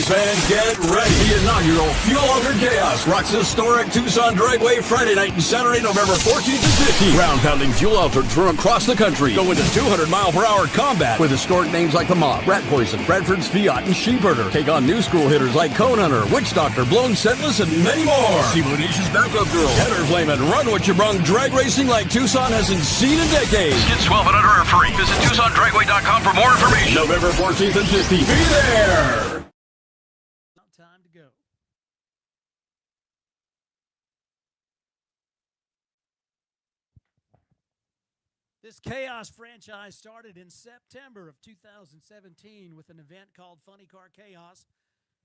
Race fans, get ready. The inaugural Fuel Altered Chaos rocks historic Tucson Dragway Friday night and Saturday, November 14th and 15th. Ground-pounding Fuel Altered from across the country go into 200-mile-per-hour combat with historic names like the Mob, Rat Poison, Bradford's Fiat, and Sheepherder. Take on new school hitters like Cone Hunter, Witch Doctor, Blown Sentless, and many more. See Bodacious Backup Girl, Header Flame, and Run What You Brung. Drag racing like Tucson hasn't seen in decades. Kids 12 and under are free. Visit TucsonDragway.com for more information. November 14th and 15th. Be there! Time to go. This Chaos franchise started in September of 2017 with an event called Funny Car Chaos.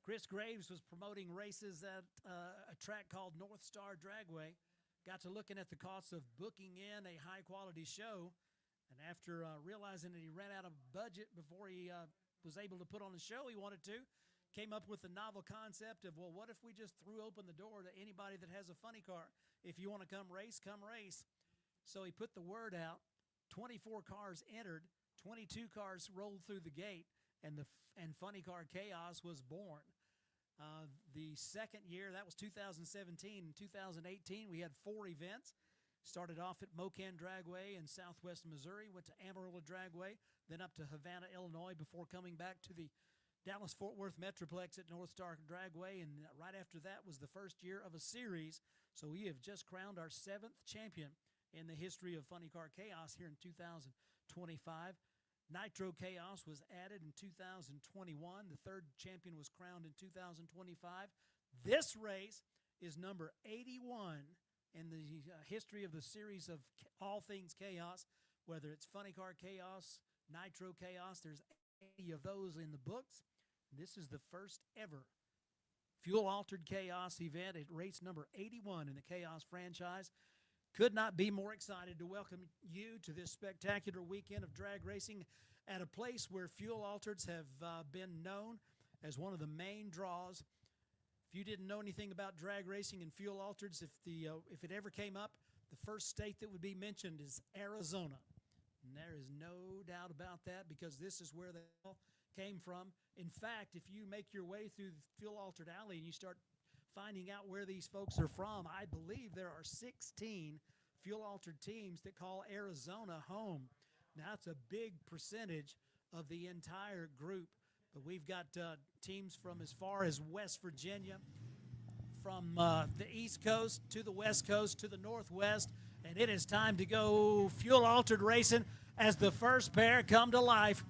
Chris Graves was promoting races at a track called North Star Dragway. Got to looking at the costs of booking in a high-quality show, and after realizing that he ran out of budget before he was able to put on the show he wanted to, came up with the novel concept of, well, what if we just threw open the door to anybody that has a funny car? If you want to come race, come race. So he put the word out. 24 cars entered, 22 cars rolled through the gate, and Funny Car Chaos was born. The second year, that was 2017. In 2018, we had 4 events. Started off at Mocan Dragway in southwest Missouri, went to Amarillo Dragway, then up to Havana, Illinois, before coming back to the Dallas-Fort Worth Metroplex at North Star Dragway, and right after that was the first year of a series. So we have just crowned our 7th champion in the history of Funny Car Chaos here in 2025. Nitro Chaos was added in 2021. The 3rd champion was crowned in 2025. This race is number 81 in the history of the series of all things chaos, whether it's Funny Car Chaos, Nitro Chaos. There's 80 of those in the books. This is the first ever Fuel Altered Chaos event at race number 81 in the Chaos franchise. Could not be more excited to welcome you to this spectacular weekend of drag racing at a place where Fuel Altereds have been known as one of the main draws. If you didn't know anything about drag racing and Fuel Altereds, if it ever came up, the first state that would be mentioned is Arizona. And there is no doubt about that, because this is where they all came from. In fact, if you make your way through the Fuel Altered Alley and you start finding out where these folks are from, I believe there are 16 Fuel Altered teams that call Arizona home. Now, that's a big percentage of the entire group. But we've got teams from as far as West Virginia, from the East Coast to the West Coast to the Northwest. And it is time to go Fuel Altered racing as the first pair come to life.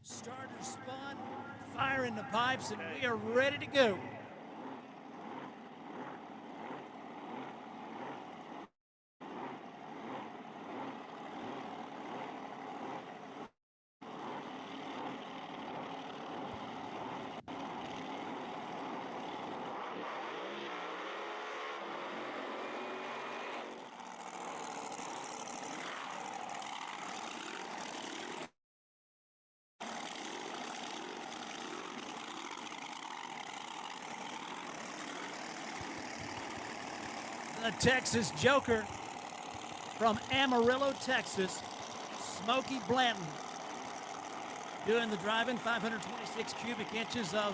Starter spun, fire in the pipes, and we are ready to go. The Texas Joker from Amarillo, Texas, Smokey Blanton, doing the driving. 526 cubic inches of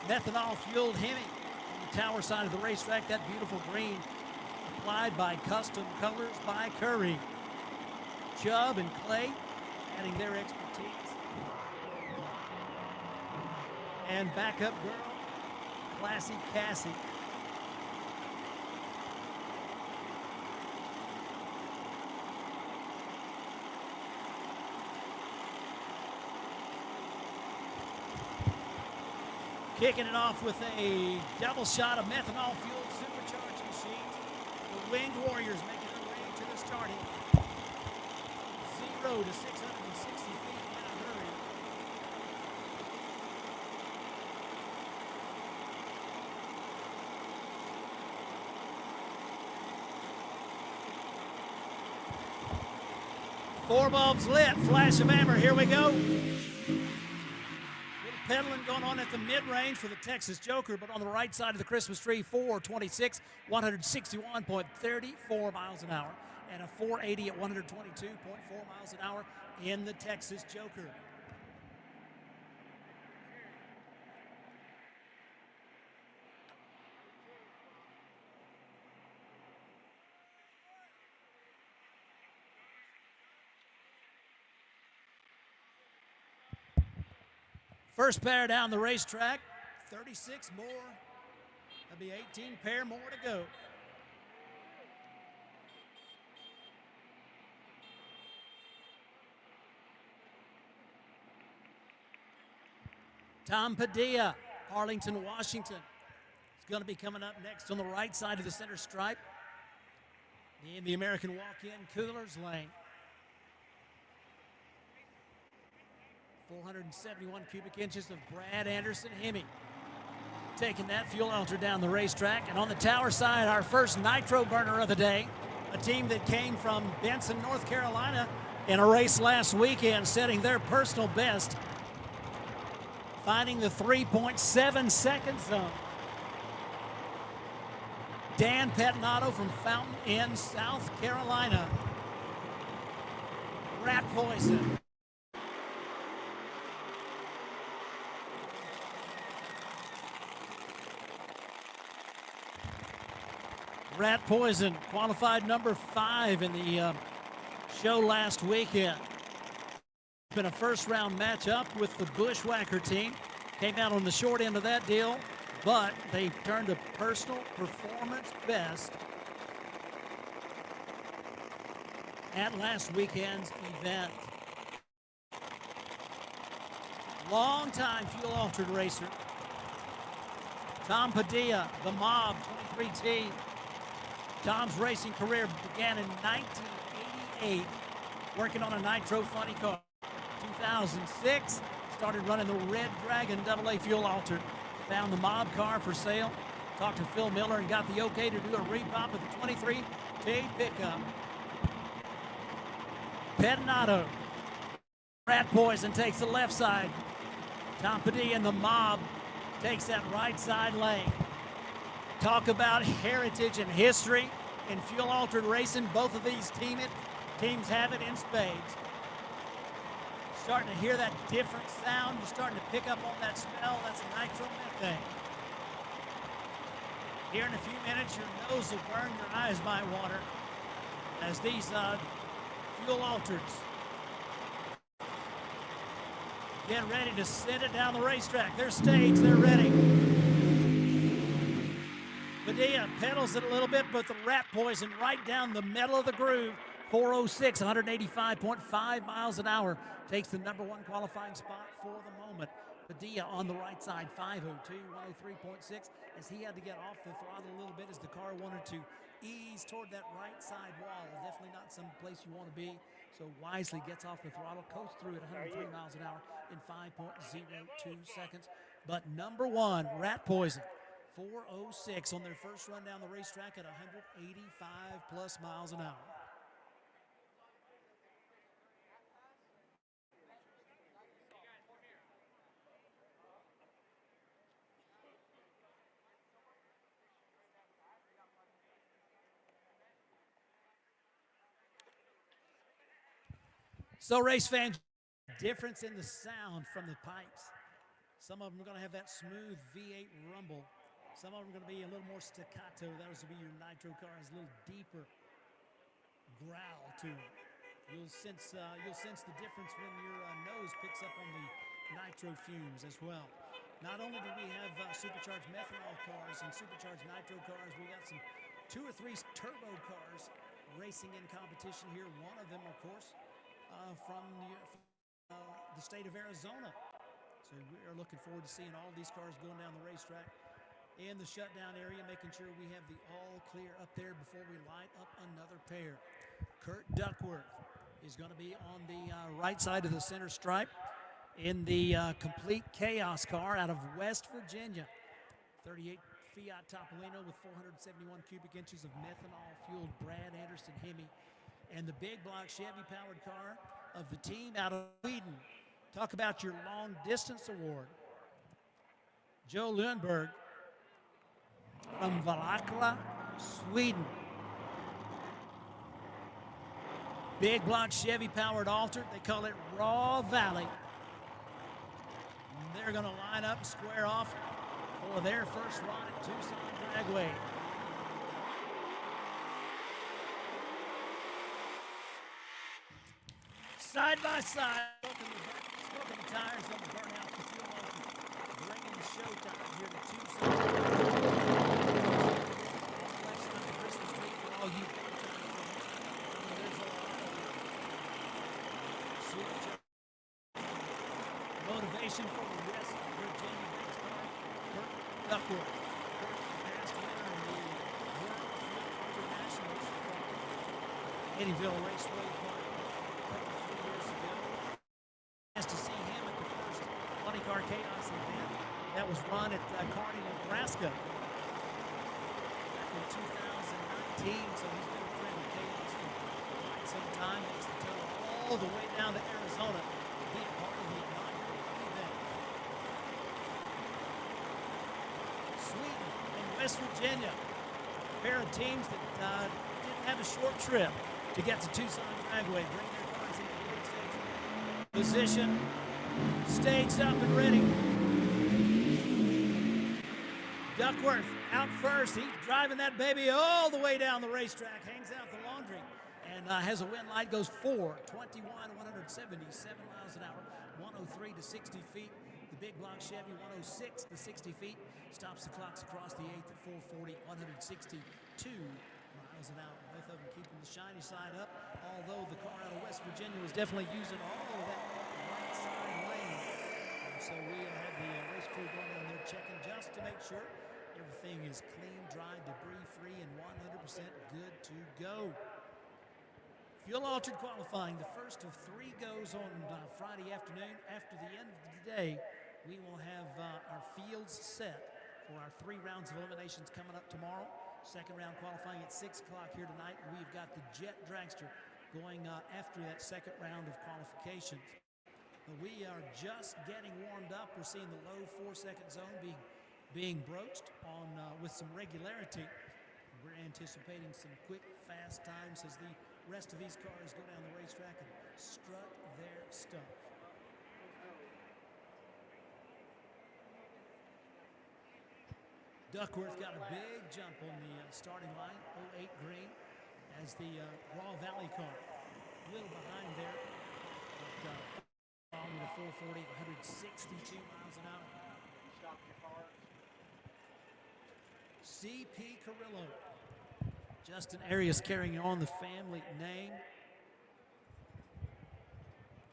methanol-fueled Hemi on the tower side of the racetrack. That beautiful green applied by Custom Colors by Curry. Chubb and Clay adding their expertise. And backup girl, Classy Cassie. Kicking it off with a double shot of methanol-fueled supercharged machines. The Winged Warriors making their way to the starting. 0 to 660 feet in a hurry. Four bulbs lit, flash of amber, here we go. Pedaling going on at the mid-range for the Texas Joker, but on the right side of the Christmas tree, 426, 161.34 miles an hour, and a 480 at 122.4 miles an hour in the Texas Joker. First pair down the racetrack, 36 more. That'll be 18 pair more to go. Tom Padilla, Arlington, Washington, is going to be coming up next on the right side of the center stripe in the American Walk-In Coolers lane. 471 cubic inches of Brad Anderson Hemi taking that fuel altar down the racetrack. And on the tower side, our first nitro burner of the day, a team that came from Benson, North Carolina in a race last weekend, setting their personal best, finding the 3.7 second zone. Dan Pettinato from Fountain Inn, South Carolina. Rat Poison. Rat Poison qualified number 5 in the show last weekend. Been a first-round matchup with the Bushwhacker team. Came out on the short end of that deal, but they turned a personal performance best at last weekend's event. Long-time fuel-altered racer, Tom Padilla, the Mob 23T. Tom's racing career began in 1988, working on a nitro funny car. 2006, started running the Red Dragon AA fuel altered. Found the Mob car for sale. Talked to Phil Miller and got the okay to do a repop of the 23T pickup. Pettinato. Rat Poison takes the left side. Tom Padilla and the Mob takes that right side lane. Talk about heritage and history in fuel-altered racing. Both of these teams have it in spades. Starting to hear that different sound. You're starting to pick up on that smell. That's nitromethane. Here in a few minutes, your nose will burn, your eyes might water as these fuel-altereds get ready to send it down the racetrack. They're staged, they're ready. Padilla pedals it a little bit, but the Rat Poison right down the middle of the groove. 406, 185.5 miles an hour. Takes the number 1 qualifying spot for the moment. Padilla on the right side, 502, 103.6, as he had to get off the throttle a little bit as the car wanted to ease toward that right side wall. Definitely not some place you want to be. So wisely gets off the throttle, coasts through at 103 miles an hour in 5.02 seconds. But number 1, Rat Poison, 406 on their first run down the racetrack at 185 plus miles an hour. So race fans, difference in the sound from the pipes. Some of them are going to have that smooth V8 rumble. Some of them are going to be a little more staccato. That was to be your nitro car, has a little deeper growl to it. You'll sense the difference when your nose picks up on the nitro fumes as well. Not only do we have supercharged methanol cars and supercharged nitro cars, we got some 2 or 3 turbo cars racing in competition here. One of them, of course, from the state of Arizona. So we are looking forward to seeing all these cars going down the racetrack in the shutdown area, making sure we have the all clear up there before we light up another pair. Kurt Duckworth is going to be on the right side of the center stripe in the complete chaos car out of West Virginia. 38 Fiat Topolino with 471 cubic inches of methanol-fueled Brad Anderson Hemi. And the big block Chevy-powered car of the team out of Sweden. Talk about your long-distance award. Joe Lundberg from Valakla, Sweden. Big block Chevy-powered altered. They call it Raw Valley. And they're going to line up and square off for their first run at Tucson Dragway. Side by side, smoking the tires on the burnout, the fuel Showtime here to Tucson. On the left side of Christmas Street for all you big time fans. There's a lot of super motivation for the West Virginia-based car, Kurt Duckworth. Kurt, past winner in the World Fuel Internationals from Eddyville Raceway Park a few years ago. Nice to see him at the first Funny Car Chaos event that was run at Carrillo, Nebraska back in 2019. So he's been a friend of Chaos for quite some time. Makes the tour all the way down to Arizona to be a part of the inaugural event. Sweden and West Virginia, a pair of teams that didn't have a short trip to get to Tucson Dragway, bring their cars into the lead stage. Position, staged up and ready. Duckworth out first. He's driving that baby all the way down the racetrack, hangs out the laundry, and has a wind light, goes 421, 177 miles an hour, 103 to 60 feet. The big block Chevy, 106 to 60 feet. Stops the clocks across the 8th at 440, 162 miles an hour. Both of them keeping the shiny side up, although the car out of West Virginia was definitely using all of that right side lane. So we have the race crew going down there checking just to make sure everything is clean, dry, debris-free, and 100% good to go. Fuel-altered qualifying, the first of 3 goes on Friday afternoon. After the end of the day, we will have our fields set for our 3 rounds of eliminations coming up tomorrow. Second round qualifying at 6 o'clock here tonight. And we've got the Jet Dragster going after that second round of qualifications. But we are just getting warmed up. We're seeing the low 4-second zone being broached on with some regularity. We're anticipating some quick, fast times as the rest of these cars go down the racetrack and strut their stuff. Duckworth got a big jump on the starting line, 08 green, as the Raw Valley car. A little behind there, but on with a 440, 162 miles an hour. CP Carrillo. Justin Arias carrying on the family name.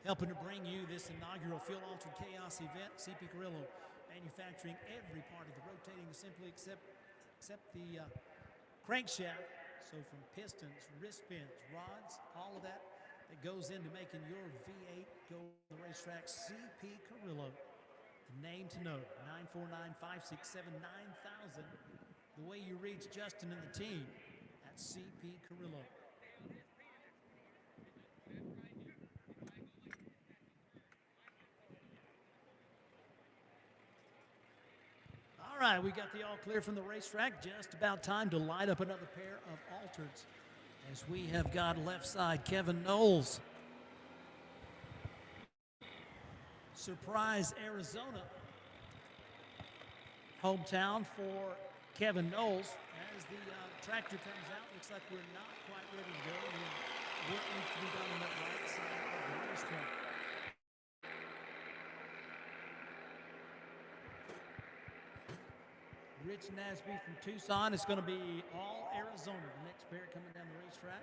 Helping to bring you this inaugural Fuel Altered Chaos event. CP Carrillo manufacturing every part of the rotating assembly except the crankshaft. So from pistons, wrist pins, rods, all of that goes into making your V8 go to the racetrack. CP Carrillo, the name to know, 949-567-9000. The way you reach Justin and the team, that's CP Carrillo. All right, we got the all clear from the racetrack. Just about time to light up another pair of altereds, as we have got left side Kevin Knowles. Surprise, Arizona. Hometown for Kevin Knowles. As the tractor comes out, looks like we're not quite ready to go. What needs to be done on that right side of the racetrack? Rich Nasby from Tucson. It's going to be all Arizona, the next pair coming down the racetrack.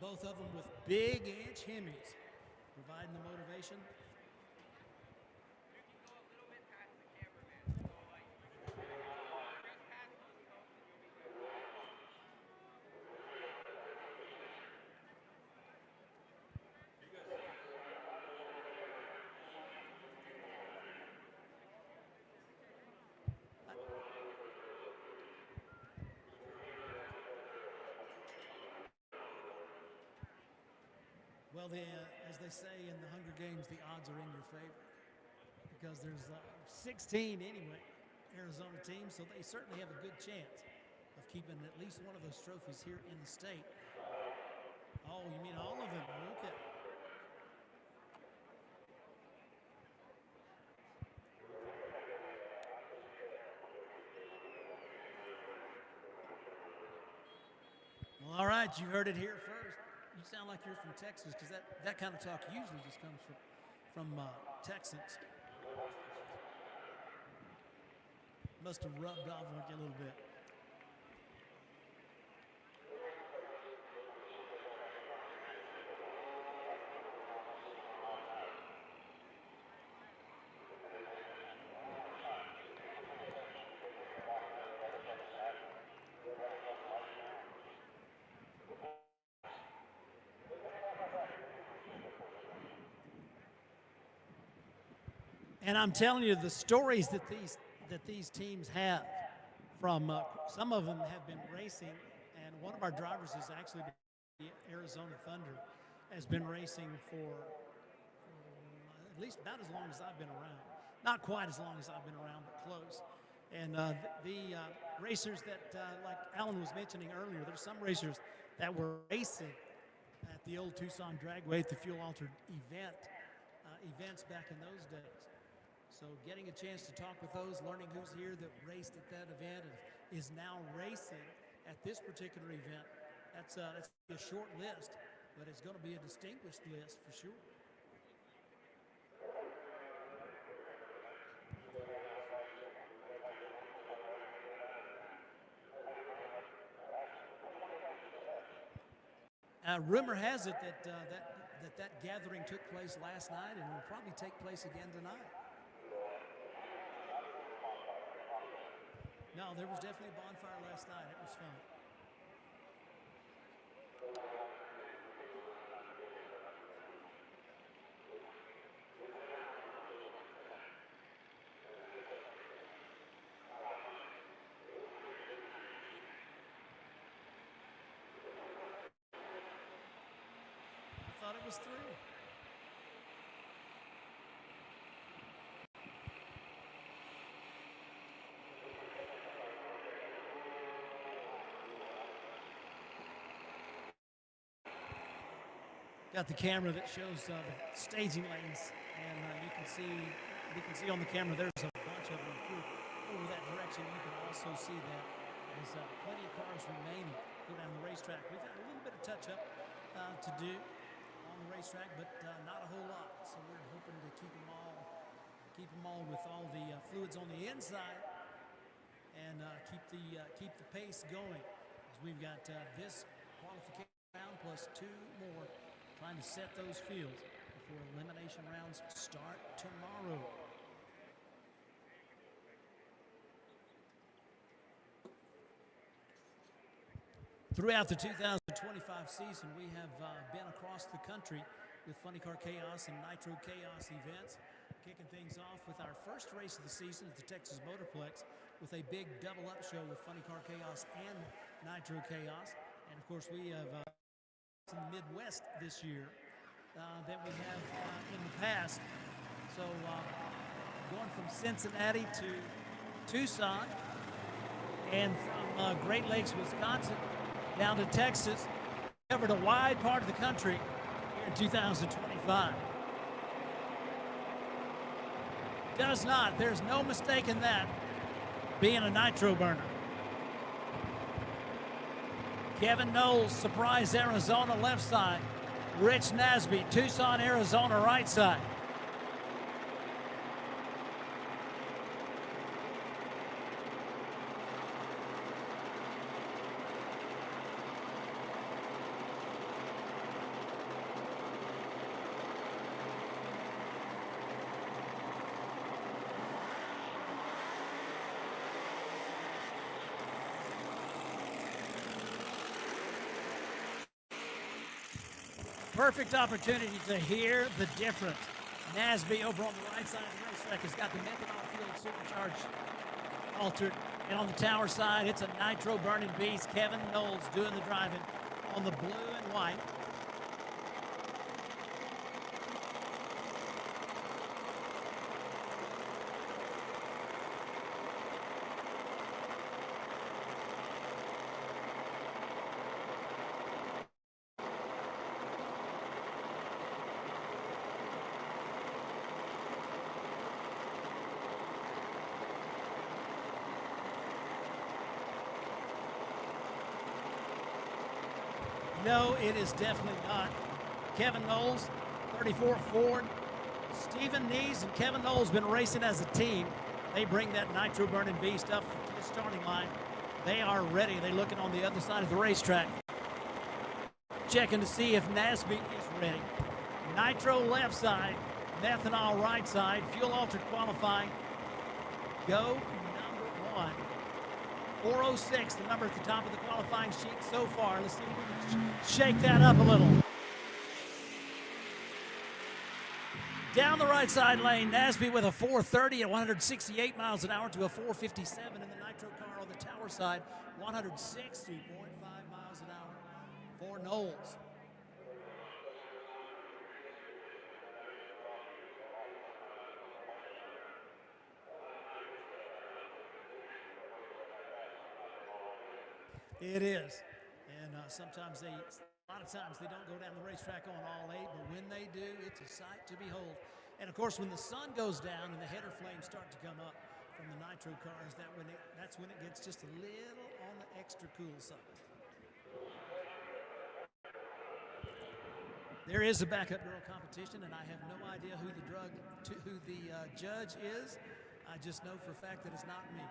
Both of them with big inch Hemis, providing the motivation. Well, as they say in the Hunger Games, the odds are in your favor because there's 16 anyway Arizona teams, so they certainly have a good chance of keeping at least one of those trophies here in the state. Oh, you mean all of them? Okay. Well, all right, you heard it here first. sound like you're from Texas, because that kind of talk usually just comes from Texans. Must have rubbed off on you a little bit. And I'm telling you, the stories that these teams have from some of them have been racing, and one of our drivers is actually the Arizona Thunder, has been racing for at least about as long as I've been around. Not quite as long as I've been around, but close. And the racers that, like Alan was mentioning earlier, there's some racers that were racing at the old Tucson Dragway at the fuel-altered events back in those days. So getting a chance to talk with those, learning who's here that raced at that event and is now racing at this particular event, that's a short list, but it's going to be a distinguished list for sure. Rumor has it that gathering took place last night and will probably take place again tonight. No, there was definitely a bonfire last night. It was fun. I thought it was 3. Got the camera that shows the staging lanes, and you can see on the camera there's a bunch of them over that direction. You can also see that there's plenty of cars remaining go down the racetrack. We've had a little bit of touch-up to do on the racetrack, but not a whole lot. So we're hoping to keep them all with all the fluids on the inside, and keep the pace going. As we've got this qualification round plus 2 more. Trying to set those fields before elimination rounds start tomorrow. Throughout the 2025 season, we have been across the country with Funny Car Chaos and Nitro Chaos events, kicking things off with our first race of the season at the Texas Motorplex with a big double-up show with Funny Car Chaos and Nitro Chaos. And, of course, we have in the Midwest this year that we have in the past. So going from Cincinnati to Tucson, and from Great Lakes, Wisconsin, down to Texas, covered a wide part of the country here in 2025. Does not, there's no mistake in that, being a nitro burner. Kevin Knowles, Surprise, Arizona, left side. Rich Nasby, Tucson, Arizona, right side. Perfect opportunity to hear the difference. Nasby over on the right side of the racetrack has got the methanol fueled supercharged altered. And on the tower side, it's a nitro burning beast. Kevin Knowles doing the driving on the blue and white. No, it is definitely not. Kevin Knowles, 34 Ford. Stephen Nees and Kevin Knowles been racing as a team. They bring that nitro-burning beast up to the starting line. They are ready. They're looking on the other side of the racetrack, checking to see if Nasby is ready. Nitro left side, methanol right side, fuel altered qualifying. Go number 1. 406, the number at the top of the qualifying sheet so far. Let's see if we can shake that up a little. Down the right side lane, Nasby with a 430 at 168 miles an hour to a 457 in the nitro car on the tower side, 160.5 miles an hour for Knowles. It is, and sometimes a lot of times they don't go down the racetrack on all 8, but when they do, it's a sight to behold. And of course, when the sun goes down and the header flames start to come up from the nitro cars, that's when it gets just a little on the extra cool side. There is a backup girl competition, and I have no idea who the judge is. I just know for a fact that it's not me.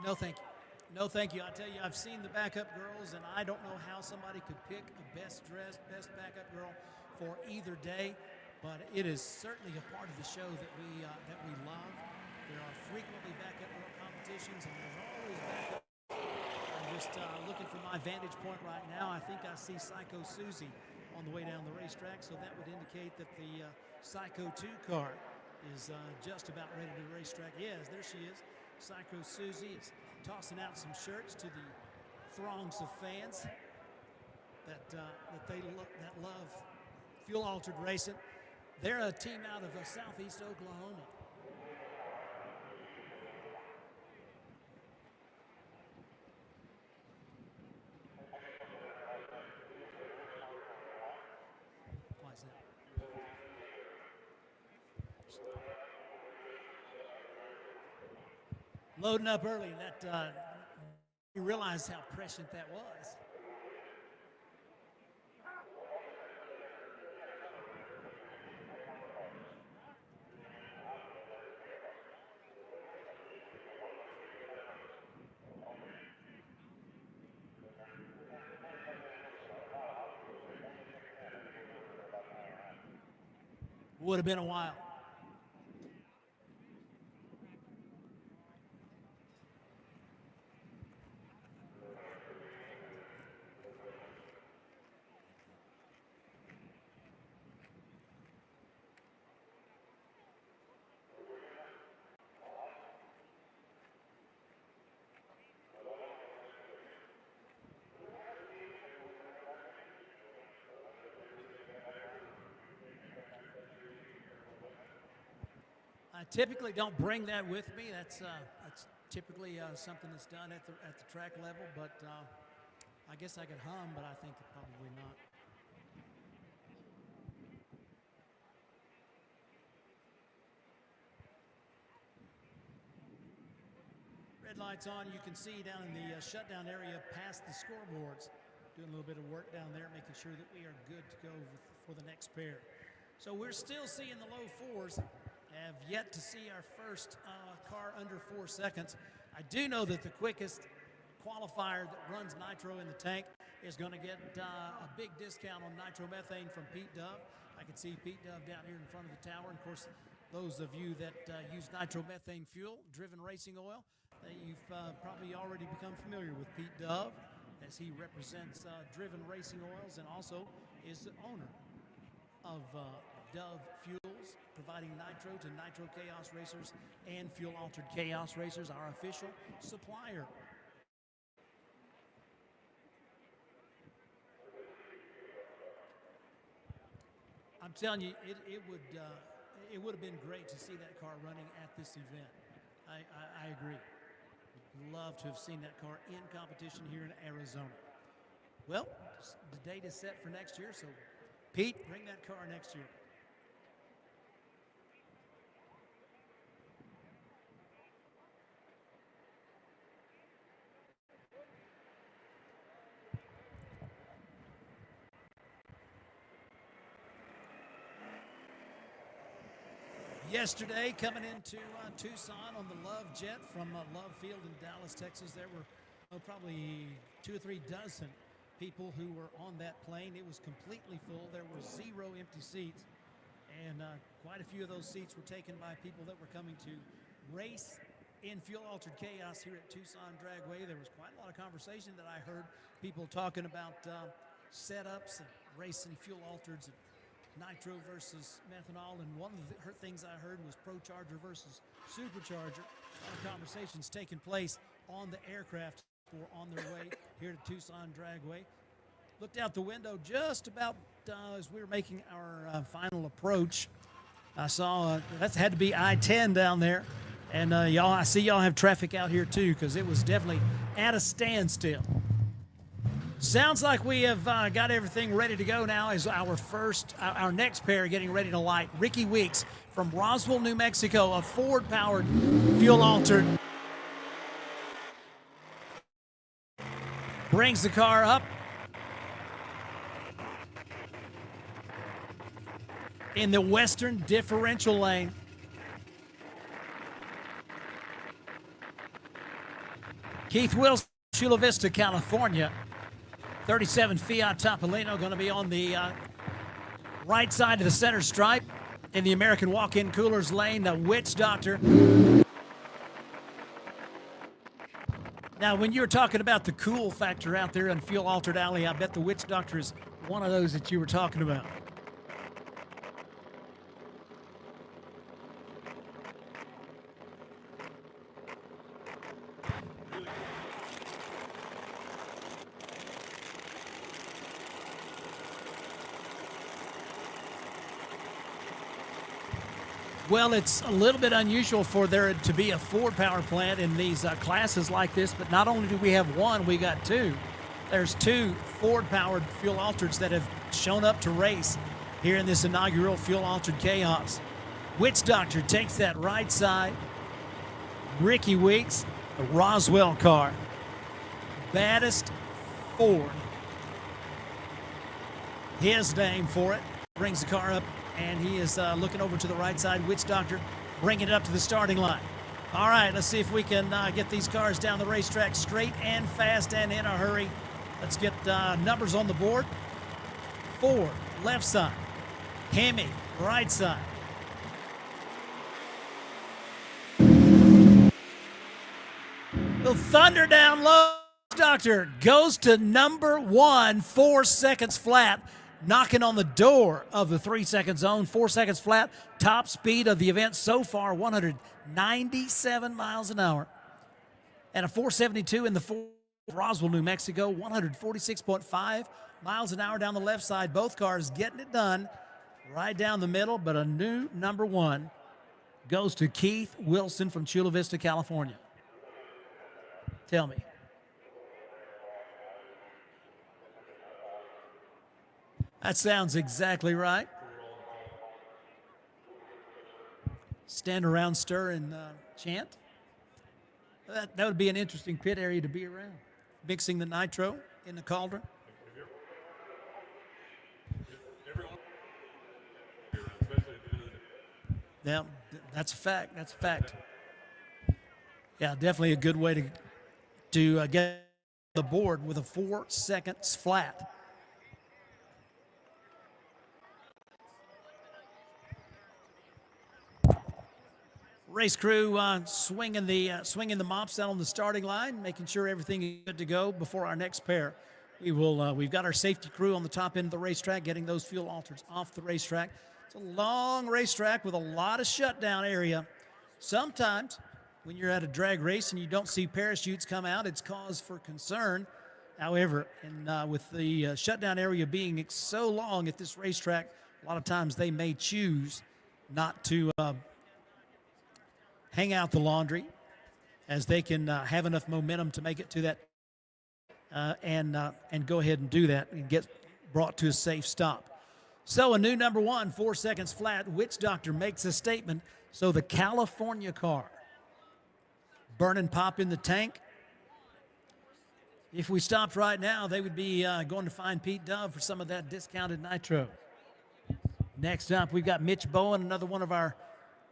No, thank you. No, thank you. I tell you, I've seen the backup girls, and I don't know how somebody could pick a best dressed, best backup girl for either day, but it is certainly a part of the show that we love. There are frequently backup girl competitions, and there's always backup. I'm just looking from my vantage point right now. I think I see Psycho Susie on the way down the racetrack, so that would indicate that the Psycho 2 car is just about ready to racetrack. Yes, there she is. Psycho Susie is tossing out some shirts to the throngs of fans that love fuel altered racing. They're a team out of southeast Oklahoma. Why is that? Loading up early, that you realize how prescient that was. Would have been a while. I typically don't bring that with me. That's typically something that's done at the track level. But I guess I could hum, but I think probably not. Red lights on. You can see down in the shutdown area past the scoreboards. Doing a little bit of work down there, making sure that we are good to go for the next pair. So we're still seeing the low 4s. Have yet to see our first car under 4 seconds. I do know that the quickest qualifier that runs nitro in the tank is going to get a big discount on nitromethane from Pete Dove. I can see Pete Dove down here in front of the tower. And of course, those of you that use nitromethane fuel, driven racing oil, you've probably already become familiar with Pete Dove, as he represents Driven Racing Oils and also is the owner of Dove Fuels, providing nitro to Nitro Chaos Racers and Fuel Altered Chaos Racers, our official supplier. I'm telling you, it would have been great to see that car running at this event. I agree. Would love to have seen that car in competition here in Arizona. Well, the date is set for next year, so Pete, bring that car next year. Yesterday, coming into Tucson on the Love Jet from Love Field in Dallas, Texas, there were probably 2 or 3 dozen people who were on that plane. It was completely full. There were 0 empty seats, and quite a few of those seats were taken by people that were coming to race in fuel-altered chaos here at Tucson Dragway. There was quite a lot of conversation that I heard, people talking about setups and racing fuel-altereds and nitro versus methanol, and one of the things I heard was Procharger versus Supercharger. A lot of conversations taking place on the aircraft or on their way here to Tucson Dragway. Looked out the window just about as we were making our final approach. I saw that had to be I-10 down there, and I see y'all have traffic out here too, because it was definitely at a standstill. Sounds like we have got everything ready to go now as our next pair getting ready to light. Ricky Weeks from Roswell, New Mexico, a Ford-powered fuel-altered. Brings the car up. In the Western Differential lane. Keith Wilson, Chula Vista, California. 37 Fiat Topolino going to be on the right side of the center stripe. In the American Walk-In Coolers lane, the Witch Doctor. Now, when you're talking about the cool factor out there in Fuel Altered Alley, I bet the Witch Doctor is one of those that you were talking about. Well, it's a little bit unusual for there to be a Ford power plant in these classes like this, but not only do we have one, we got 2. There's 2 Ford-powered fuel altereds that have shown up to race here in this inaugural fuel altered chaos. Witch Doctor takes that right side. Ricky Weeks, the Roswell car. Baddest Ford. His name for it. Brings the car up. And he is looking over to the right side. Witch Doctor bringing it up to the starting line. All right, let's see if we can get these cars down the racetrack straight and fast and in a hurry. Let's get numbers on the board. Ford, left side. Hemi, right side. The thunder down low. Doctor goes to number 1, 4 seconds flat. Knocking on the door of the 3-second zone, 4 seconds flat. Top speed of the event so far, 197 miles an hour. And a 472 in the Roswell, New Mexico, 146.5 miles an hour down the left side. Both cars getting it done right down the middle, but a new number 1 goes to Keith Wilson from Chula Vista, California. Tell me. That sounds exactly right. Stand around, stir, and chant. That would be an interesting pit area to be around. Mixing the nitro in the cauldron. Yeah, that's a fact. That's a fact. Yeah, definitely a good way to get the board with a 4 seconds flat. Race crew swinging the mops out on the starting line, making sure everything is good to go before our next pair. We've got our safety crew on the top end of the racetrack, getting those fuel alters off the racetrack. It's a long racetrack with a lot of shutdown area. Sometimes when you're at a drag race and you don't see parachutes come out, it's cause for concern. However, with the shutdown area being so long at this racetrack, a lot of times they may choose not to hang out the laundry, as they can have enough momentum to make it to that and go ahead and do that and get brought to a safe stop. So a new number 1, 4 seconds flat. Witch Doctor makes a statement. So the California car, burning pop in the tank. If we stopped right now, they would be going to find Pete Dove for some of that discounted nitro. Next up, we've got Mitch Bowen, another one of our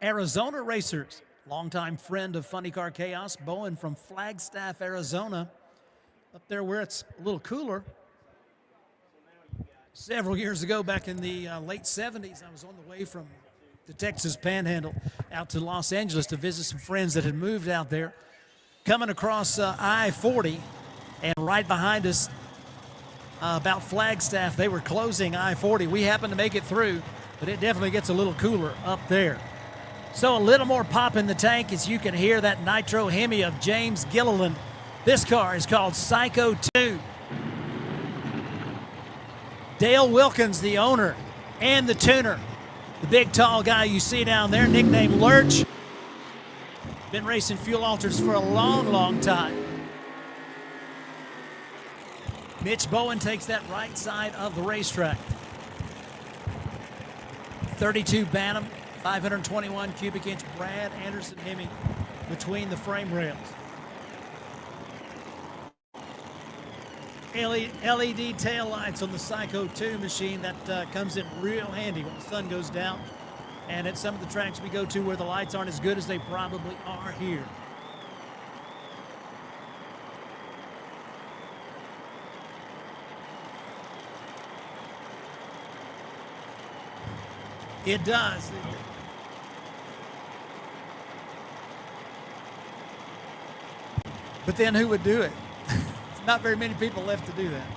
Arizona racers, longtime friend of Funny Car Chaos, Bowen from Flagstaff, Arizona, up there where it's a little cooler. Several years ago, back in the late 70s, I was on the way from the Texas Panhandle out to Los Angeles to visit some friends that had moved out there. Coming across I-40, and right behind us, about Flagstaff, they were closing I-40. We happened to make it through, but it definitely gets a little cooler up there. So a little more pop in the tank as you can hear that nitro Hemi of James Gilliland. This car is called Psycho 2. Dale Wilkins, the owner and the tuner. The big tall guy you see down there, nicknamed Lurch. Been racing fuel alters for a long, long time. Mitch Bowen takes that right side of the racetrack. 32 Bantam, 521 cubic inch Brad Anderson Hemi between the frame rails. LED tail lights on the Psycho 2 machine that comes in real handy when the sun goes down. And at some of the tracks we go to where the lights aren't as good as they probably are here. It does. But then who would do it? There's not very many people left to do that.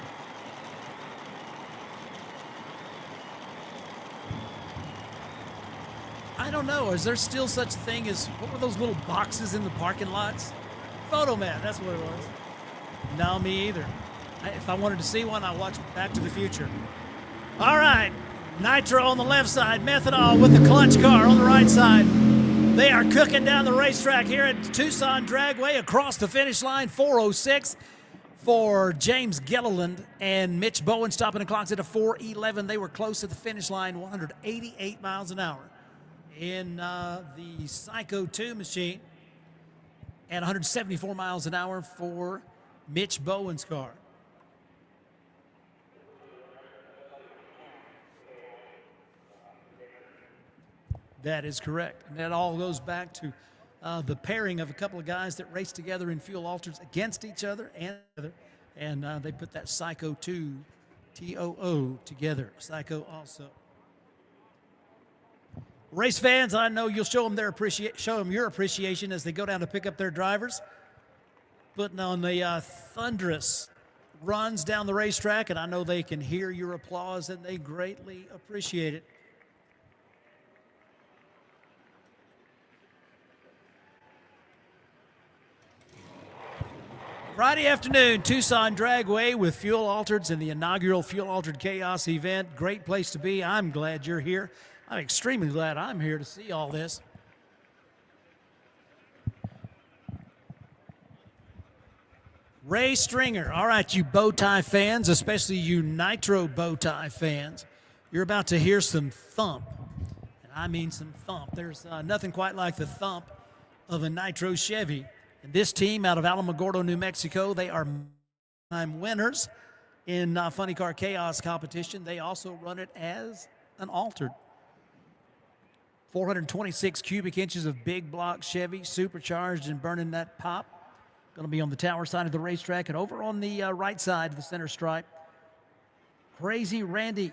I don't know. Is there still such a thing as, what were those little boxes in the parking lots? Photomat, that's what it was. No, me either. If I wanted to see one, I'd watch Back to the Future. All right, nitro on the left side, methanol with the clutch car on the right side. They are cooking down the racetrack here at Tucson Dragway across the finish line, 4:06 for James Gilliland and Mitch Bowen stopping the clocks at a 4:11. They were close to the finish line, 188 miles an hour in the Psycho 2 machine and 174 miles an hour for Mitch Bowen's car. That is correct. And that all goes back to the pairing of a couple of guys that raced together in fuel alters against each other and they put that Psycho 2 TOO together. Psycho also. Race fans, I know you'll show them your appreciation as they go down to pick up their drivers. Putting on the thunderous runs down the racetrack, and I know they can hear your applause and they greatly appreciate it. Friday afternoon, Tucson Dragway with fuel altereds and the inaugural Fuel Altered Chaos event. Great place to be. I'm glad you're here. I'm extremely glad I'm here to see all this. Ray Stringer. All right, you bow tie fans, especially you nitro bow tie fans, you're about to hear some thump. And I mean some thump. There's nothing quite like the thump of a nitro Chevy. And this team out of Alamogordo, New Mexico, they are time winners in Funny Car Chaos competition. They also run it as an altered. 426 cubic inches of big block Chevy, supercharged and burning that pop. Going to be on the tower side of the racetrack and over on the right side of the center stripe. Crazy Randy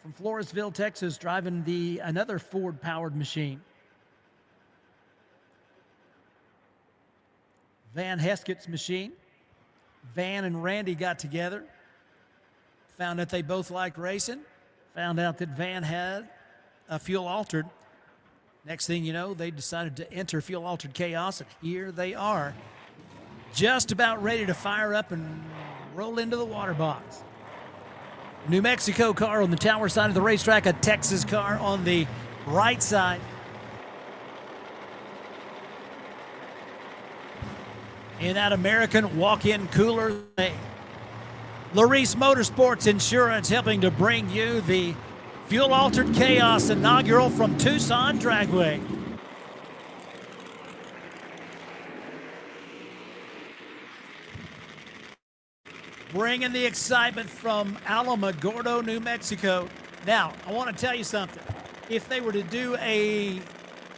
from Floresville, Texas, driving another Ford-powered machine. Van Heskett's machine. Van and Randy got together, found out they both liked racing, found out that Van had a fuel altered. Next thing you know, they decided to enter Fuel Altered Chaos, and here they are, just about ready to fire up and roll into the water box. New Mexico car on the tower side of the racetrack, a Texas car on the right side. In that American walk-in cooler, Laris Motorsports Insurance helping to bring you the Fuel Altered Chaos inaugural from Tucson Dragway. Bringing the excitement from Alamogordo, New Mexico. Now, I want to tell you something. If they were to do a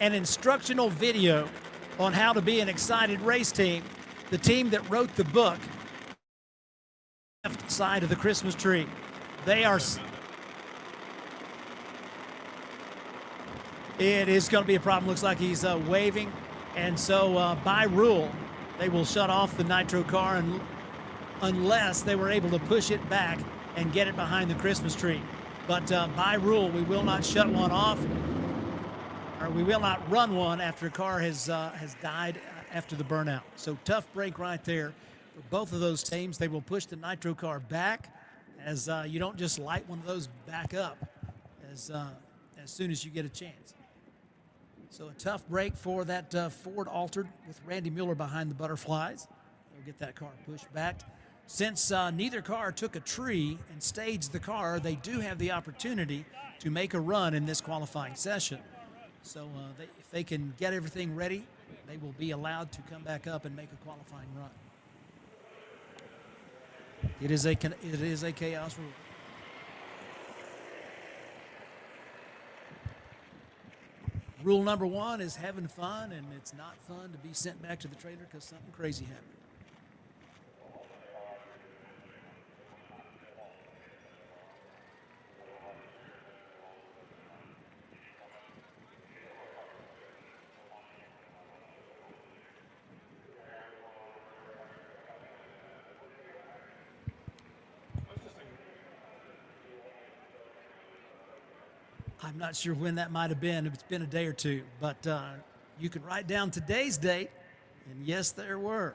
an instructional video on how to be an excited race team. The team that wrote the book, left side of the Christmas tree. They are. It is going to be a problem. Looks like he's waving. And so by rule, they will shut off the nitro car unless they were able to push it back and get it behind the Christmas tree. But by rule, we will not shut one off, or we will not run one after a car has died after the burnout. So tough break right there for both of those teams. They will push the nitro car back, as you don't just light one of those back up as soon as you get a chance. So a tough break for that Ford Altered with Randy Mueller behind the butterflies. They'll get that car pushed back. Since neither car took a tree and staged the car, they do have the opportunity to make a run in this qualifying session. So if they can get everything ready, they will be allowed to come back up and make a qualifying run. It is a chaos rule. Rule number one is having fun, and it's not fun to be sent back to the trailer because something crazy happened. I'm not sure when that might have been. It's been a day or two, but you can write down today's date, and yes, there were.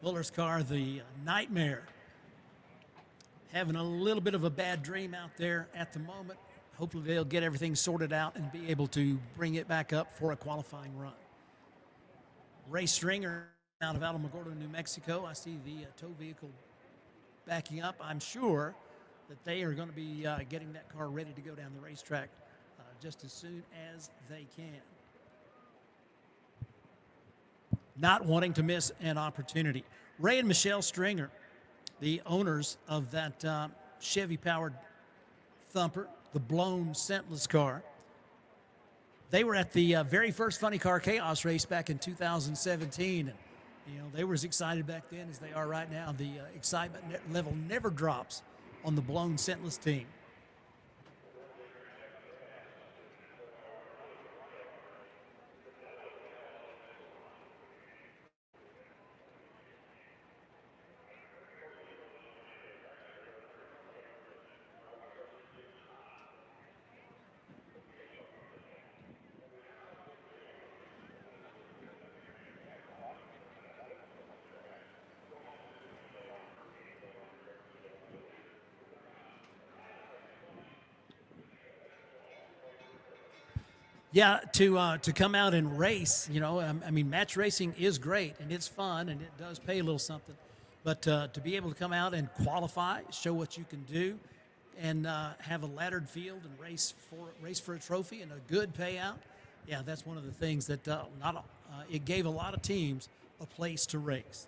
Fuller's car, the Nightmare, having a little bit of a bad dream out there at the moment. Hopefully they'll get everything sorted out and be able to bring it back up for a qualifying run. Ray Stringer out of Alamogordo, New Mexico. I see the tow vehicle backing up. I'm sure that they are going to be getting that car ready to go down the racetrack just as soon as they can. Not wanting to miss an opportunity. Ray and Michelle Stringer, the owners of that Chevy-powered Thumper, the blown Sentless car, they were at the very first Funny Car Chaos race back in 2017. And, they were as excited back then as they are right now. The excitement level never drops on the blown Sentless team. Yeah, to come out and race, I mean, match racing is great, and it's fun, and it does pay a little something. But to be able to come out and qualify, show what you can do, and have a laddered field and race for a trophy and a good payout, yeah, that's one of the things that it gave a lot of teams a place to race.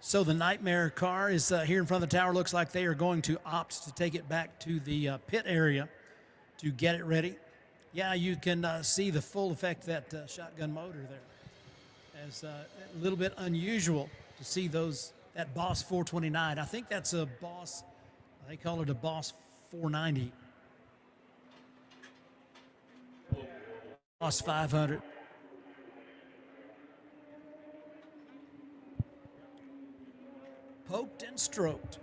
So the Nightmare car is here in front of the tower. Looks like they are going to opt to take it back to the pit area to get it ready. Yeah, you can see the full effect of that shotgun motor there. As a little bit unusual to see that Boss 429. I think that's a Boss, they call it a Boss 490. Boss 500. Poked and stroked,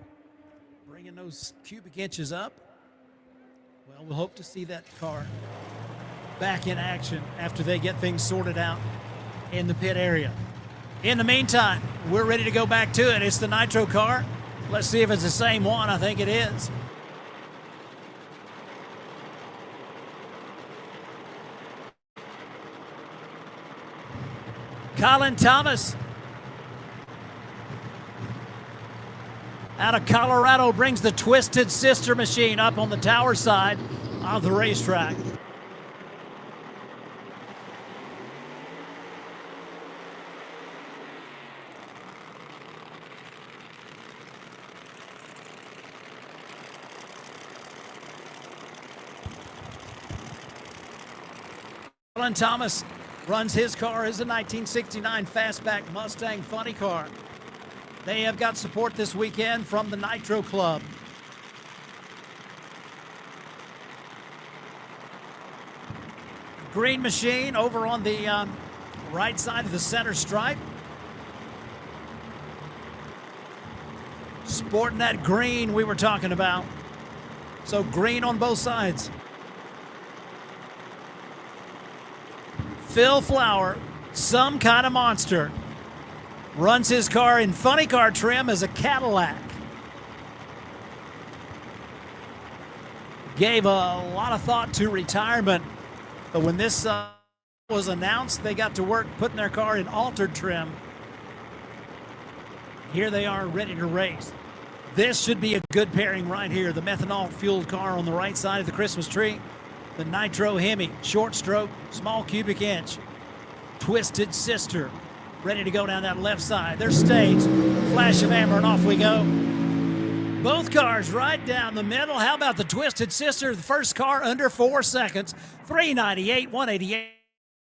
bringing those cubic inches up. Well, we'll hope to see that car back in action after they get things sorted out in the pit area. In the meantime, we're ready to go back to it. It's the Nitro car. Let's see if it's the same one. I think it is. Colin Thomas out of Colorado brings the Twisted Sister machine up on the tower side of the racetrack. Alan Thomas runs his car as a 1969 Fastback Mustang funny car. They have got support this weekend from the Nitro Club. Green machine over on the right side of the center stripe. Sporting that green we were talking about. So green on both sides. Phil Flower, some kind of monster, runs his car in funny car trim as a Cadillac. Gave a lot of thought to retirement, but when this was announced, they got to work putting their car in altered trim. Here they are ready to race. This should be a good pairing right here. The methanol-fueled car on the right side of the Christmas tree. The Nitro Hemi, short stroke, small cubic inch. Twisted Sister, ready to go down that left side. They're staged. Flash of amber and off we go. Both cars right down the middle. How about the Twisted Sister? The first car under 4 seconds. 398, 188.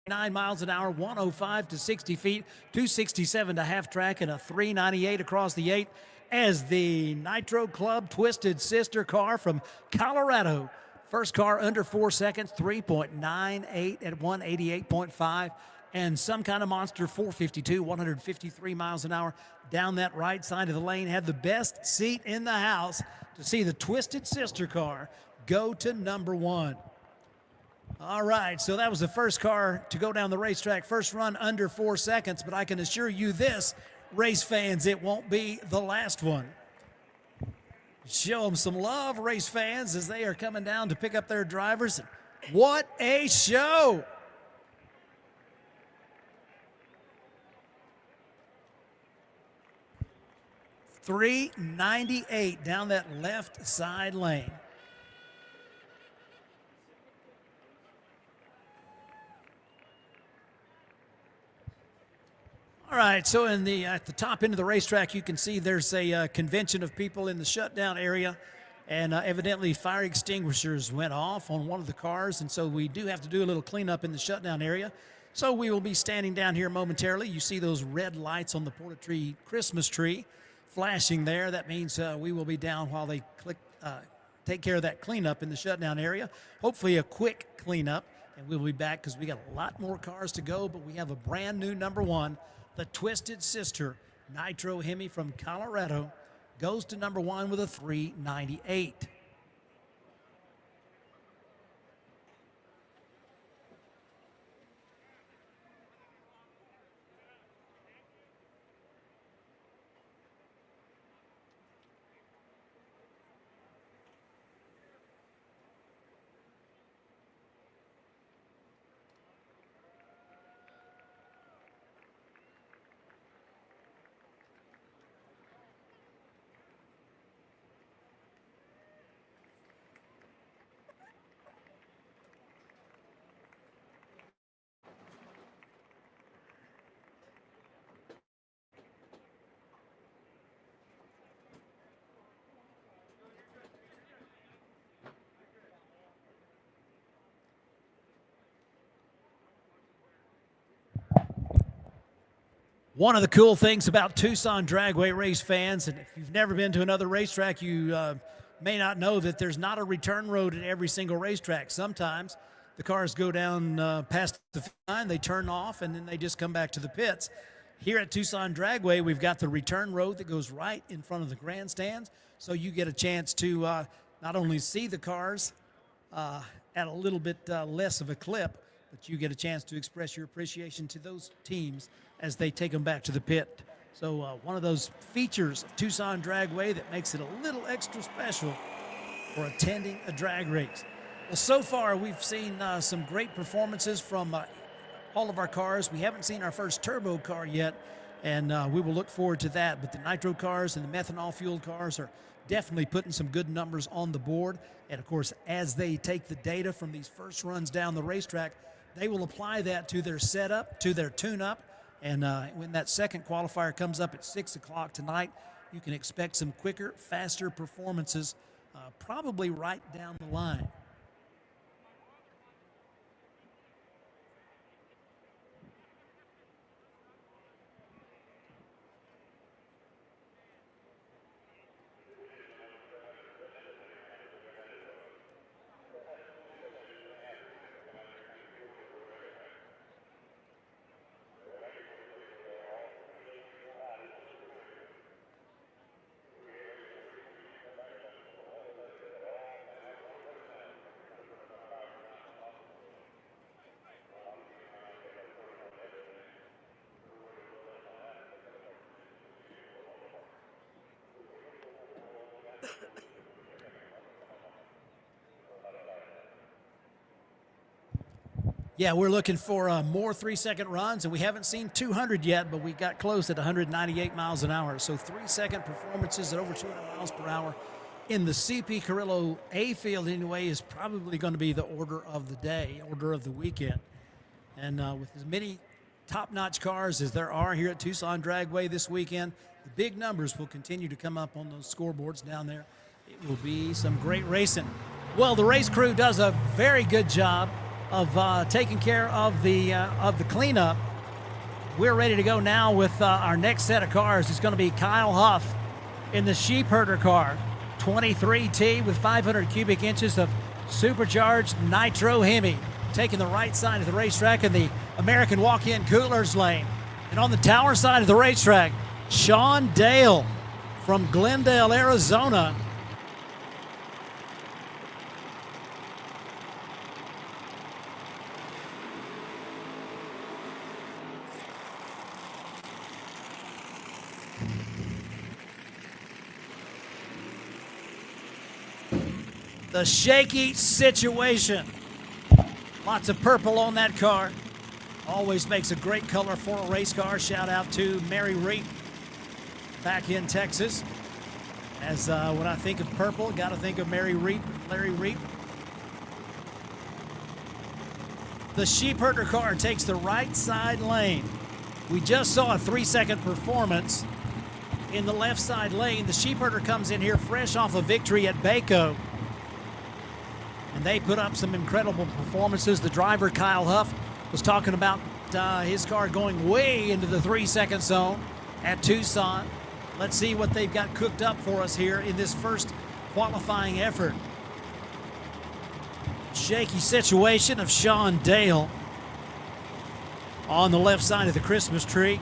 9 miles an hour, 105 to 60 feet, 267 to half track, and a 398 across the 8 as the Nitro Club Twisted Sister car from Colorado. First car under 4 seconds, 3.98 at 188.5, and some kind of monster 452, 153 miles an hour down that right side of the lane. Had the best seat in the house to see the Twisted Sister car go to number 1. All right, so that was the first car to go down the racetrack. First run under 4 seconds, but I can assure you this, race fans, it won't be the last one. Show them some love, race fans, as they are coming down to pick up their drivers. What a show! .398 down that left side lane. All right, so at the top end of the racetrack, you can see there's a convention of people in the shutdown area, and evidently fire extinguishers went off on one of the cars, and so we do have to do a little cleanup in the shutdown area. So we will be standing down here momentarily. You see those red lights on the Porta-Tree Christmas tree flashing there. That means we will be down while they take care of that cleanup in the shutdown area. Hopefully a quick cleanup, and we'll be back because we got a lot more cars to go, but we have a brand new number 1. The Twisted Sister Nitro Hemi from Colorado goes to number 1 with a 398. One of the cool things about Tucson Dragway race fans, and if you've never been to another racetrack, you may not know that there's not a return road at every single racetrack. Sometimes the cars go down past the line, they turn off, and then they just come back to the pits. Here at Tucson Dragway, we've got the return road that goes right in front of the grandstands, so you get a chance to not only see the cars at a little bit less of a clip, but you get a chance to express your appreciation to those teams as they take them back to the pit. So one of those features of Tucson Dragway that makes it a little extra special for attending a drag race. Well, so far we've seen some great performances from all of our cars. We haven't seen our first turbo car yet, and we will look forward to that. But the nitro cars and the methanol-fueled cars are definitely putting some good numbers on the board. And, of course, as they take the data from these first runs down the racetrack, they will apply that to their setup, to their tune-up. And when that second qualifier comes up at 6 o'clock tonight, you can expect some quicker, faster performances, probably right down the line. Yeah, we're looking for more 3-second runs, and we haven't seen 200 yet, but we got close at 198 miles an hour. So 3-second performances at over 200 miles per hour in the CP Carrillo A field anyway is probably going to be the order of the day, order of the weekend. And with as many top-notch cars as there are here at Tucson Dragway this weekend, the big numbers will continue to come up on those scoreboards down there. It will be some great racing. Well, the race crew does a very good job of taking care of the cleanup. We're ready to go now with our next set of cars. It's going to be Kyle Huff in the Sheep Herder car, 23T with 500 cubic inches of supercharged nitro Hemi, taking the right side of the racetrack in the American walk-in coolers lane. And on the tower side of the racetrack, Sean Dale from Glendale, Arizona. The shaky situation. Lots of purple on that car. Always makes a great color for a race car. Shout out to Mary Reap back in Texas. As when I think of purple, got to think of Mary Reap, Larry Reap. The Sheep Herder car takes the right side lane. We just saw a 3-second performance in the left side lane. The Sheep Herder comes in here fresh off a victory at Baco. And they put up some incredible performances. The driver, Kyle Huff, was talking about his car going way into the 3-second zone at Tucson. Let's see what they've got cooked up for us here in this first qualifying effort. Shaky situation of Sean Dale on the left side of the Christmas tree.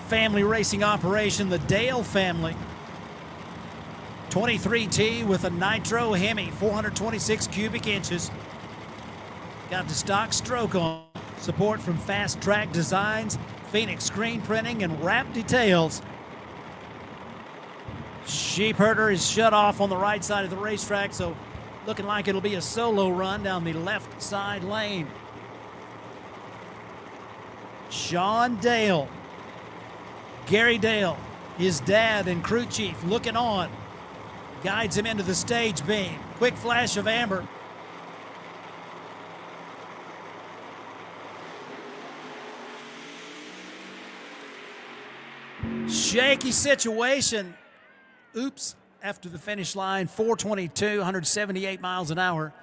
Family racing operation, the Dale family. 23T with a nitro Hemi, 426 cubic inches. Got the stock stroke on. Support from Fast Track Designs, Phoenix Screen Printing, and Wrap Details. Sheep Herder is shut off on the right side of the racetrack, so looking like it'll be a solo run down the left side lane. Sean Dale, Gary Dale, his dad and crew chief looking on. Guides him into the stage beam. Quick flash of amber. Shaky situation. Oops, after the finish line, 422, 178 miles an hour.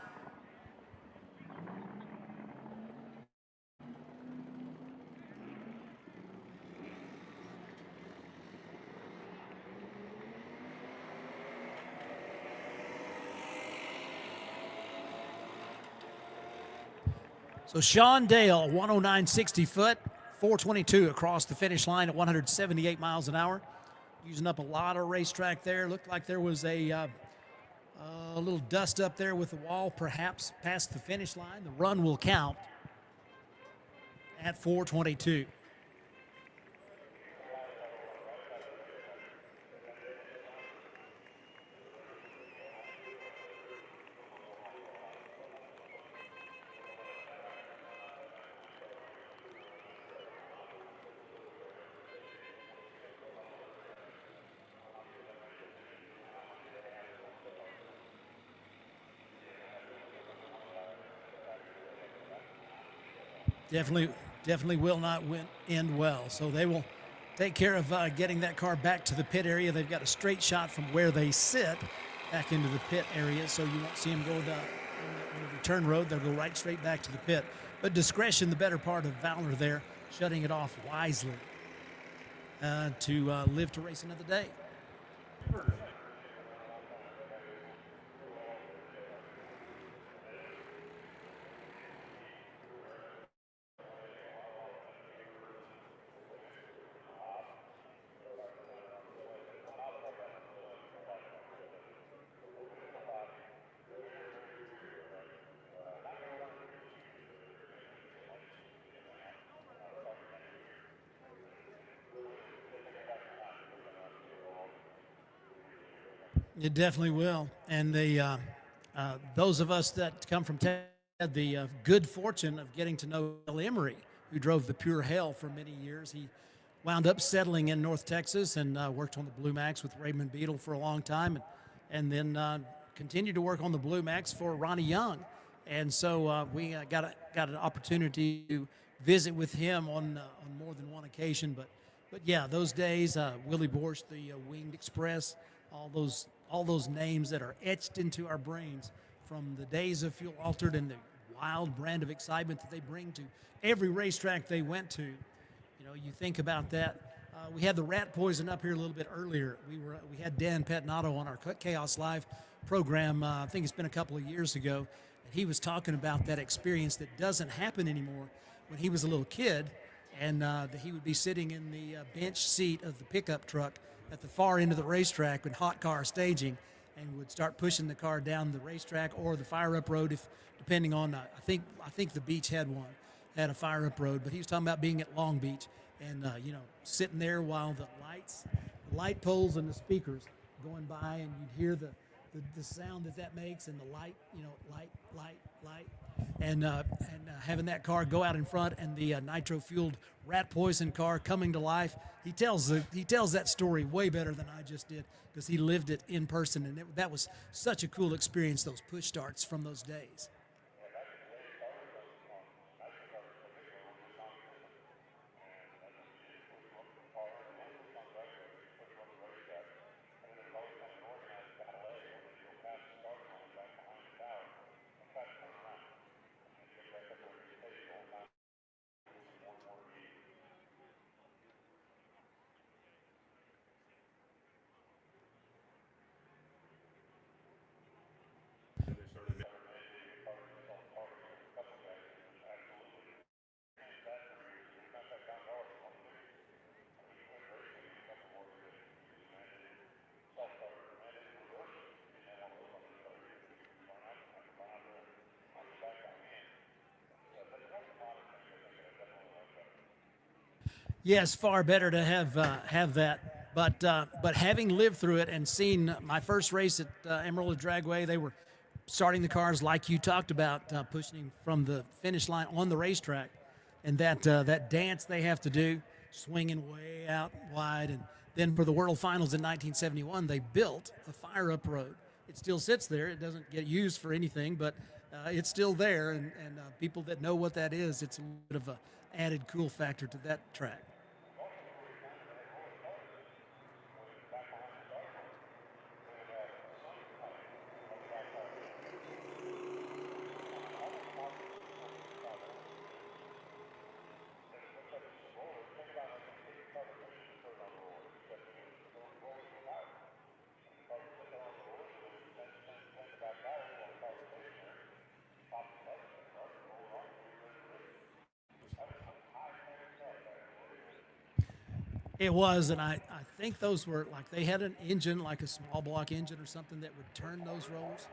So Sean Dale, 109.60 foot, 422 across the finish line at 178 miles an hour. Using up a lot of racetrack there. Looked like there was a little dust up there with the wall, perhaps past the finish line. The run will count at 422. Definitely will not end well. So they will take care of getting that car back to the pit area. They've got a straight shot from where they sit back into the pit area, so you won't see them go on the return road. They'll go right straight back to the pit. But discretion, the better part of valor there, shutting it off wisely to live to race another day. It definitely will. And the those of us that come from had the good fortune of getting to know Bill Emery, who drove the Pure Hell for many years. He wound up settling in North Texas and worked on the Blue Max with Raymond Beadle for a long time, and then continued to work on the Blue Max for Ronnie Young. And so we got an opportunity to visit with him on more than one occasion. But yeah, those days, Willie Borsch, the Winged Express, all those names that are etched into our brains from the days of Fuel Altered and the wild brand of excitement that they bring to every racetrack they went to. You know, you think about that. We had the Rat Poison up here a little bit earlier. We had Dan Petnato on our Chaos Live program. I think it's been a couple of years ago, and he was talking about that experience that doesn't happen anymore when he was a little kid, and that he would be sitting in the bench seat of the pickup truck at the far end of the racetrack with hot car staging, and would start pushing the car down the racetrack or the fire-up road, if depending on I think the Beach had a fire-up road, but he was talking about being at Long Beach and you know, sitting there while the light poles and the speakers going by, and you'd hear the sound that makes, and the light, you know, light, and having that car go out in front, and the nitro-fueled Rat Poison car coming to life. He tells that story way better than I just did, because he lived it in person, and that was such a cool experience, those push starts from those days. Yes, far better to have that. But having lived through it and seen my first race at Amarillo Dragway, they were starting the cars like you talked about, pushing from the finish line on the racetrack, and that dance they have to do, swinging way out wide. And then for the World Finals in 1971, they built a fire-up road. It still sits there. It doesn't get used for anything, but it's still there. And people that know what that is, it's a little bit of a added cool factor to that track. It was, and I think those were like, they had an engine, like a small block engine or something, that would turn those rollers.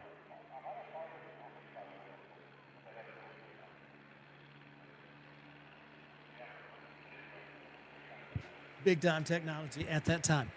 Big time technology at that time.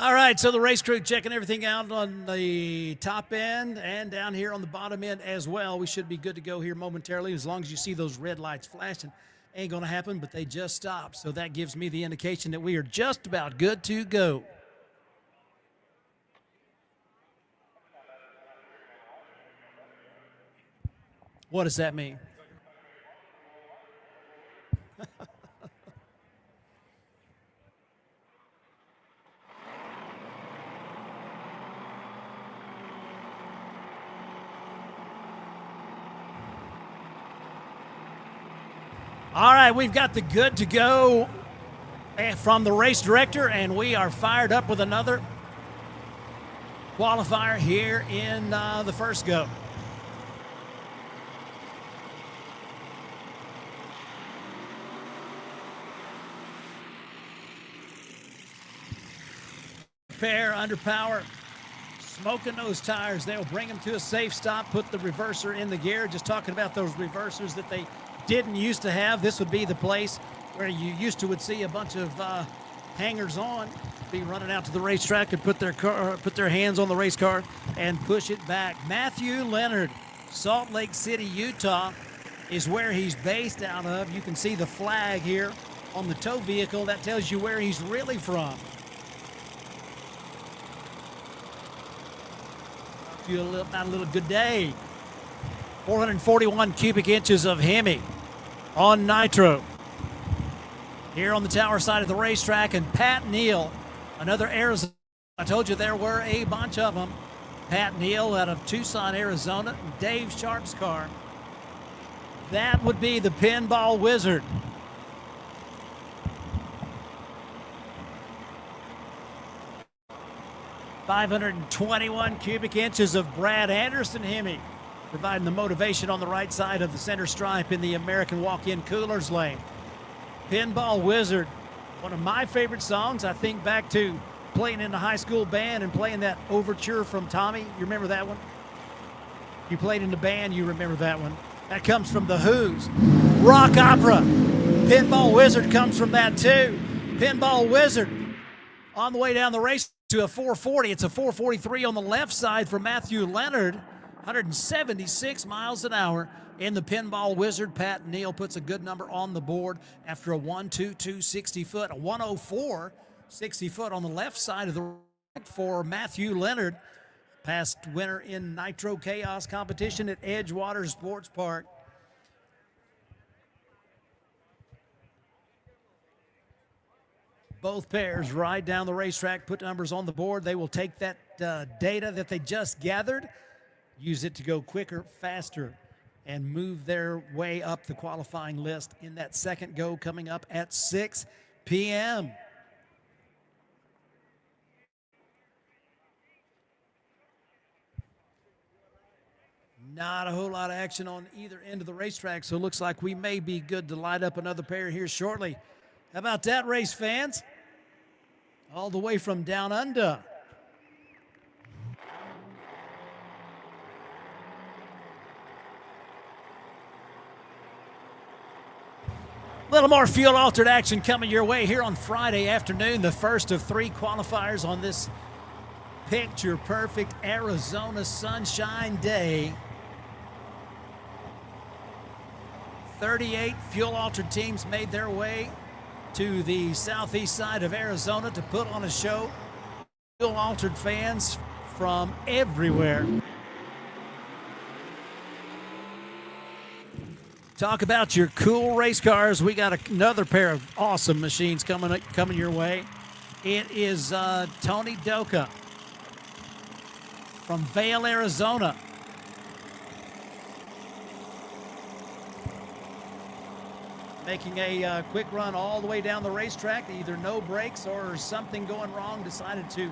All right, so the race crew checking everything out on the top end and down here on the bottom end as well. We should be good to go here momentarily, as long as you see those red lights flashing. Ain't going to happen, but they just stopped. So that gives me the indication that we are just about good to go. What does that mean? All right, we've got the good to go from the race director, and we are fired up with another qualifier here in the first go. Pair under power, smoking those tires. They'll bring them to a safe stop, put the reverser in the gear. Just talking about those reversers that they didn't used to have. This would be the place where you used to would see a bunch of hangers on be running out to the racetrack and put their hands on the race car and push it back. Matthew Leonard, Salt Lake City, Utah is where he's based out of. You can see the flag here on the tow vehicle. That tells you where he's really from. About a little good day. 441 cubic inches of Hemi on nitro. Here on the tower side of the racetrack, and Pat Neal, another Arizona. I told you there were a bunch of them. Pat Neal out of Tucson, Arizona, and Dave Sharp's car. That would be the Pinball Wizard. .521 cubic inches of Brad Anderson Hemi, providing the motivation on the right side of the center stripe in the American walk-in coolers lane. Pinball Wizard, one of my favorite songs. I think back to playing in the high school band and playing that overture from Tommy. You remember that one? You played in the band, you remember that one. That comes from the Who's. Rock opera. Pinball Wizard comes from that too. Pinball Wizard on the way down the race to a 440. It's a 443 on the left side for Matthew Leonard. 176 miles an hour in the Pinball Wizard. Pat Neal puts a good number on the board after a 122 60 foot, a 104 60 foot on the left side of the rack for Matthew Leonard. Past winner in Nitro Chaos competition at Edgewater Sports Park. Both pairs ride down the racetrack, put numbers on the board. They will take that data that they just gathered, use it to go quicker, faster, and move their way up the qualifying list in that second go coming up at 6 p.m. Not a whole lot of action on either end of the racetrack, so it looks like we may be good to light up another pair here shortly. How about that, race fans? All the way from down under. A little more fuel-altered action coming your way here on Friday afternoon, the first of 3 qualifiers on this picture-perfect Arizona sunshine day. 38 fuel-altered teams made their way to the southeast side of Arizona to put on a show. Fuel-altered fans from everywhere. Talk about your cool race cars. We got another pair of awesome machines coming your way. It is Tony Doka from Vail, Arizona. Making a quick run all the way down the racetrack. Either no brakes or something going wrong. Decided to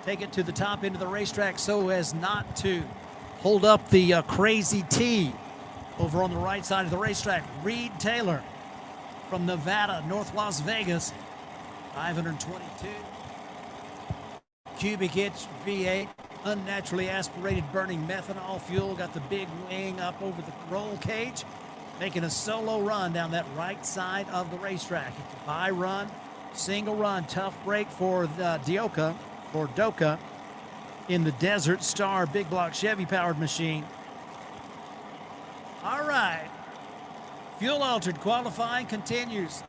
take it to the top end of the racetrack so as not to hold up the Crazy T over on the right side of the racetrack. Reed Taylor from Nevada, North Las Vegas. 522 cubic inch V8, unnaturally aspirated burning methanol fuel. Got the big wing up over the roll cage, making a solo run down that right side of the racetrack. It's a by run, single run, tough break for Doka in the Desert Star big block Chevy powered machine. All right, fuel altered qualifying continues.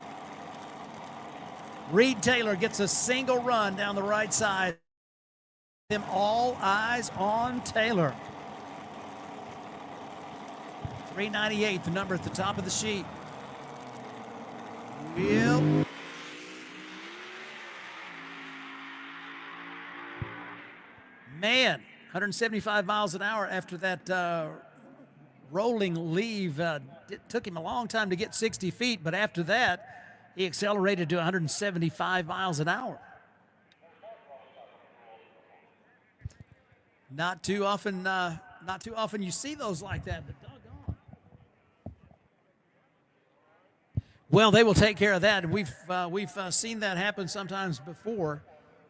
Reed Taylor gets a single run down the right side. Them all eyes on Taylor. 398, the number at the top of the sheet. Yep. Man, 175 miles an hour after that rolling leave. It took him a long time to get 60 feet, but after that, he accelerated to 175 miles an hour. Not too often you see those like that, but doggone. Well, they will take care of that. We've seen that happen sometimes before.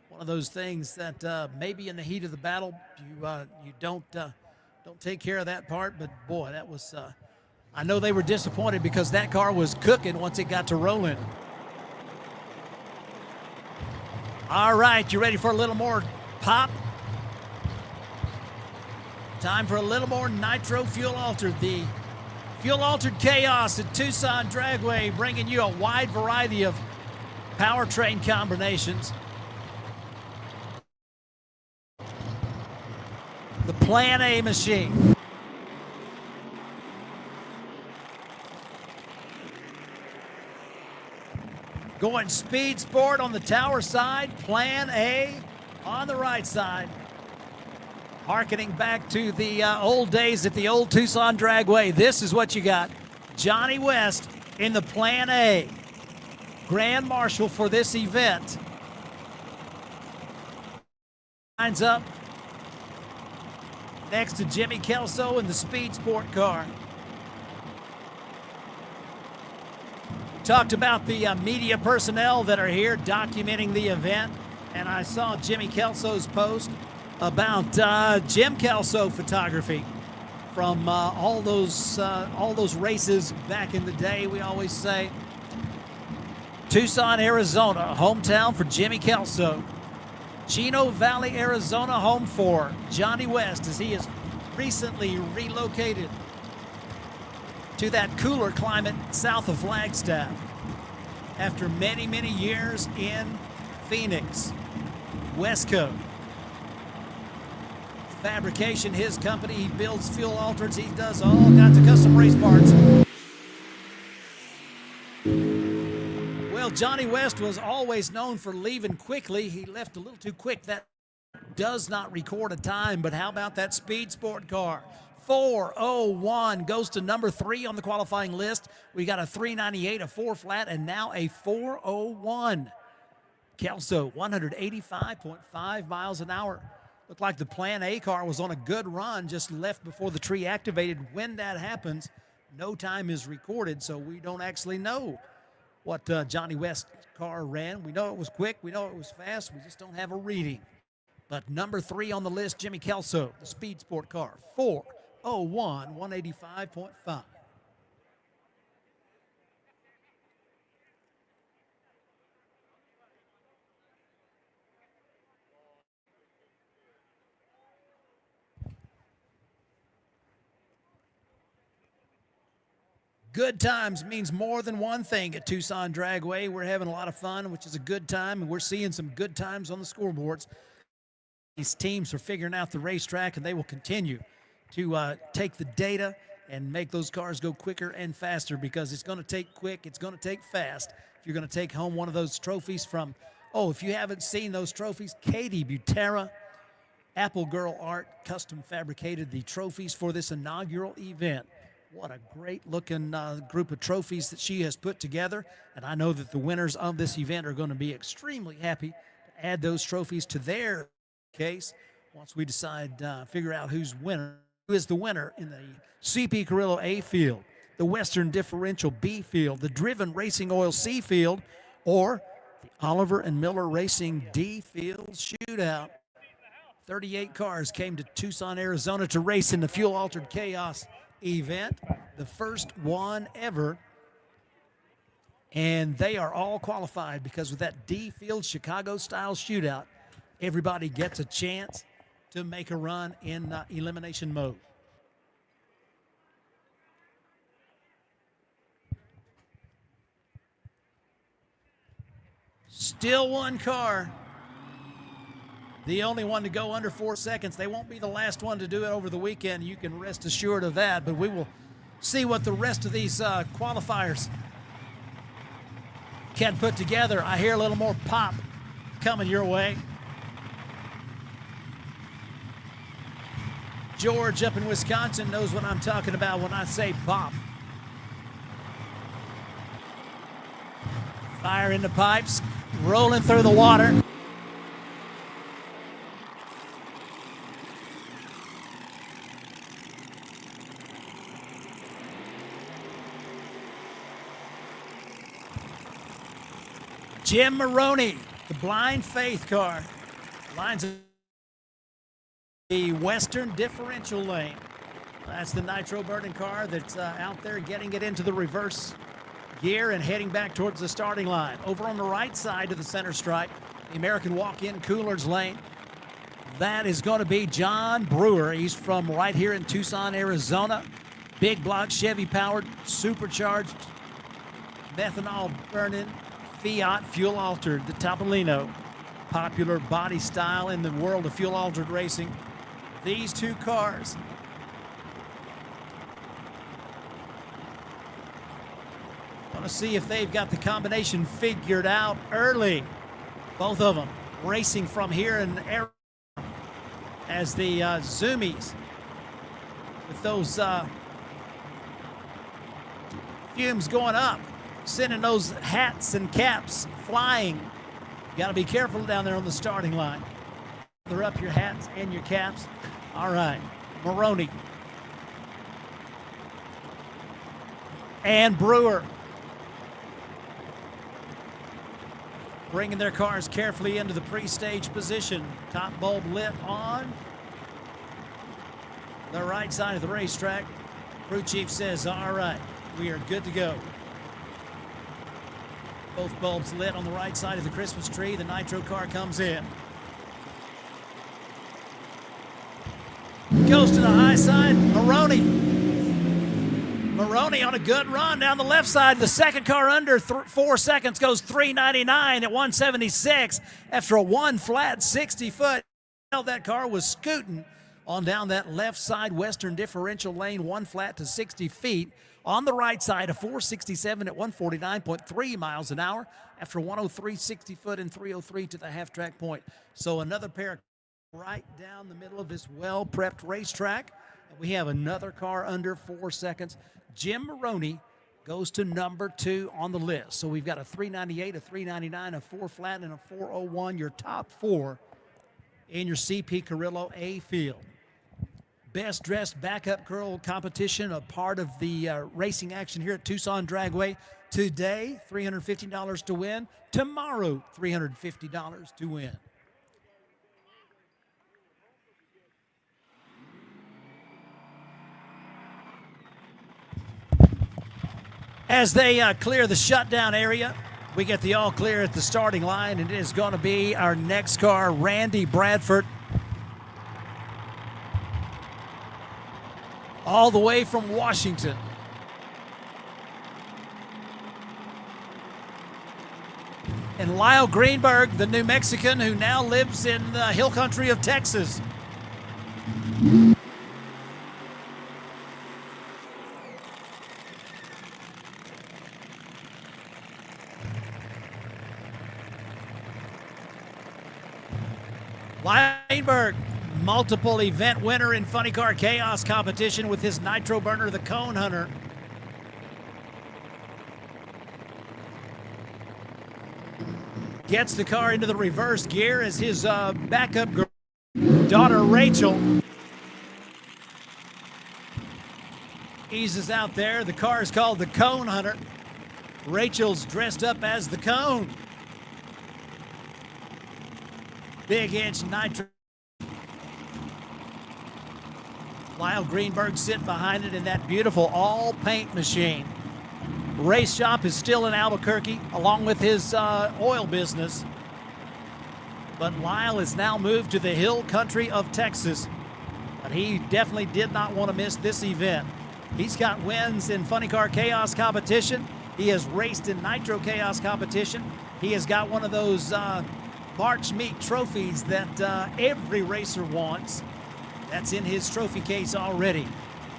One of those things that maybe in the heat of the battle you don't take care of that part. But boy, that was I know they were disappointed because that car was cooking once it got to rolling. All right, you ready for a little more pop? Time for a little more nitro fuel altered. The fuel altered chaos at Tucson Dragway, bringing you a wide variety of powertrain combinations. The Plan A machine. Going speed sport on the tower side, Plan A on the right side. Harkening back to the old days at the old Tucson Dragway, this is what you got. Johnny West in the Plan A. Grand Marshal for this event. Lines up next to Jimmy Kelso in the Speed Sport car. We talked about the media personnel that are here documenting the event, and I saw Jimmy Kelso's post about Jim Kelso photography from all those races back in the day. We always say Tucson, Arizona, hometown for Jimmy Kelso. Chino Valley, Arizona, home for Johnny West, as he has recently relocated to that cooler climate south of Flagstaff after many, many years in Phoenix. Westco Fabrication, his company. He builds fuel altereds. He does all kinds of custom race parts. Well, Johnny West was always known for leaving quickly. He left a little too quick. That does not record a time, but how about that Speed Sport car? 4:01 goes to number 3 on the qualifying list. We got a 398, a 4 flat, and now a 4:01. Kelso, 185.5 miles an hour. Looked like the Plan A car was on a good run, just left before the tree activated. When that happens, no time is recorded, so we don't actually know what Johnny West's car ran. We know it was quick. We know it was fast. We just don't have a reading. But number 3 on the list, Jimmy Kelso, the Speed Sport car, 4:01, 185.5. Good times means more than one thing at Tucson Dragway. We're having a lot of fun, which is a good time, and we're seeing some good times on the scoreboards. These teams are figuring out the racetrack, and they will continue to take the data and make those cars go quicker and faster, because it's going to take quick, it's going to take fast. If you're going to take home one of those trophies from, if you haven't seen those trophies, Katie Butera, Apple Girl Art, custom fabricated the trophies for this inaugural event. What a great-looking group of trophies that she has put together, and I know that the winners of this event are going to be extremely happy to add those trophies to their case once we decide, figure out who is the winner in the CP Carrillo A field, the Western Differential B field, the Driven Racing Oil C field, or the Oliver and Miller Racing D field shootout. 38 cars came to Tucson, Arizona to race in the Fuel Altered Chaos event, the first one ever, and they are all qualified because with that D field Chicago style shootout, everybody gets a chance to make a run in elimination mode. Still one car, the only one to go under 4 seconds. They won't be the last one to do it over the weekend. You can rest assured of that. But we will see what the rest of these qualifiers can put together. I hear a little more pop coming your way. George up in Wisconsin knows what I'm talking about when I say bop. Fire in the pipes, rolling through the water. Jim Maroney, the Blind Faith car, lines up the Western Differential Lane. That's the nitro burning car that's out there getting it into the reverse gear and heading back towards the starting line. Over on the right side of the center stripe, the American Walk-In Coolers lane, that is going to be John Brewer. He's from right here in Tucson, Arizona. Big block Chevy powered, supercharged, methanol burning, Fiat fuel altered, the Topolino. Popular body style in the world of fuel altered racing. These two cars want to see if they've got the combination figured out early. Both of them racing from here in Arizona as the Zoomies with those fumes going up, sending those hats and caps flying. You got to be careful down there on the starting line. They're up your hats and your caps. All right, Maroney and Brewer bringing their cars carefully into the pre-stage position. Top bulb lit on the right side of the racetrack. Crew chief says, all right, we are good to go. Both bulbs lit on the right side of the Christmas tree. The nitro car comes in. Goes to the high side, Maroney. Maroney on a good run down the left side. The second car under 4 seconds goes 399 at 176 after a one flat 60 foot. That car was scooting on down that left side Western Differential Lane, one flat to 60 feet. On the right side, a 467 at 149.3 miles an hour after 103 60 foot and 303 to the half track point. So another pair right down the middle of this well-prepped racetrack. And we have another car under 4 seconds. Jim Maroney goes to number 2 on the list. So we've got a 398, a 399, a 4 flat, and a 401, your top 4 in your CP Carrillo A field. Best dressed backup girl competition, a part of the racing action here at Tucson Dragway. Today, $350 to win. Tomorrow, $350 to win. As they clear the shutdown area, we get the all clear at the starting line, and it is going to be our next car, Randy Bradford. All the way from Washington. And Lyle Greenberg, the New Mexican who now lives in the hill country of Texas. Lyle Greenberg, multiple event winner in Funny Car Chaos competition with his nitro burner, the Cone Hunter. Gets the car into the reverse gear as his backup daughter, Rachel, eases out there. The car is called the Cone Hunter. Rachel's dressed up as the Cone. Big inch nitro. Lyle Greenberg sitting behind it in that beautiful all paint machine. Race shop is still in Albuquerque along with his oil business. But Lyle has now moved to the hill country of Texas. But he definitely did not want to miss this event. He's got wins in Funny Car Chaos competition. He has raced in Nitro Chaos competition. He has got one of those March Meet trophies that every racer wants. That's in his trophy case already.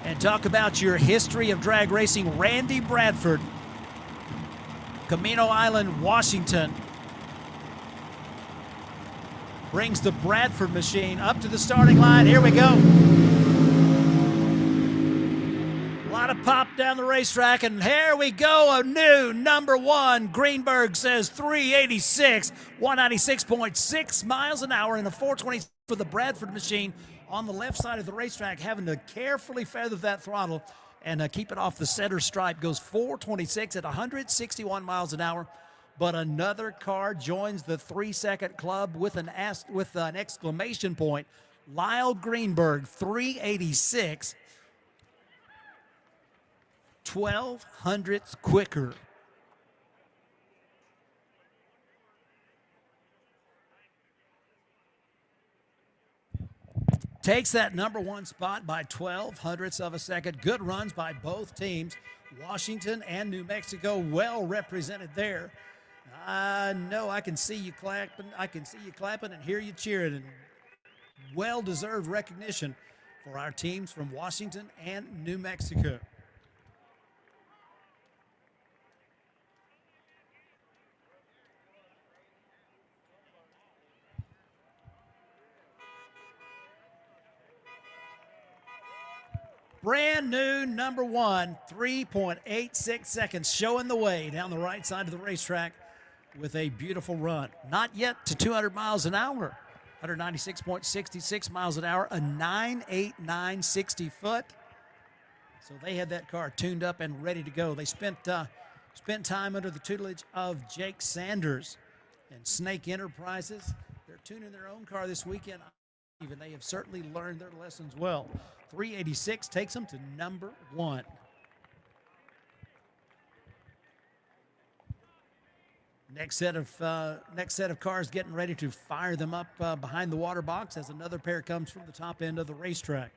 And talk about your history of drag racing, Randy Bradford, Camino Island, Washington, brings the Bradford machine up to the starting line. Here we go. pop down the racetrack, and here we go. A new number one. Greenberg says 386, 196.6 miles an hour, and a 420 for the Bradford machine on the left side of the racetrack, having to carefully feather that throttle and keep it off the center stripe. Goes 426 at 161 miles an hour. But another car joins the 3-second club with an exclamation point. Lyle Greenberg, 386, 12 hundredths quicker. Takes that number one spot by 12 hundredths of a second. Good runs by both teams. Washington and New Mexico well represented there. I know I can see you clapping. I can see you clapping and hear you cheering. And well-deserved recognition for our teams from Washington and New Mexico. Brand new number one, 3.86 seconds, showing the way down the right side of the racetrack with a beautiful run. Not yet to 200 miles an hour, 196.66 miles an hour, a 9.89 60 foot. So they had that car tuned up and ready to go. They spent time under the tutelage of Jake Sanders and Snake Enterprises. They're tuning their own car this weekend. Even they have certainly learned their lessons well. 386 takes them to number one. Next set of cars getting ready to fire them up behind the water box as another pair comes from the top end of the racetrack.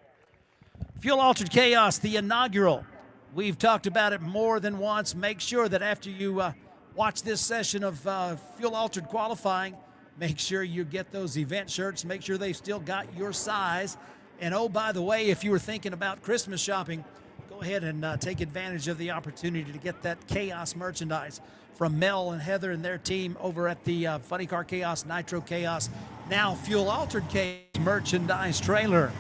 Fuel Altered Chaos, the inaugural. We've talked about it more than once. Make sure that after you watch this session of Fuel Altered qualifying, make sure you get those event shirts. Make sure they've still got your size. And oh, by the way, if you were thinking about Christmas shopping, go ahead and take advantage of the opportunity to get that Chaos merchandise from Mel and Heather and their team over at the Funny Car Chaos, Nitro Chaos, now Fuel Altered Chaos merchandise trailer.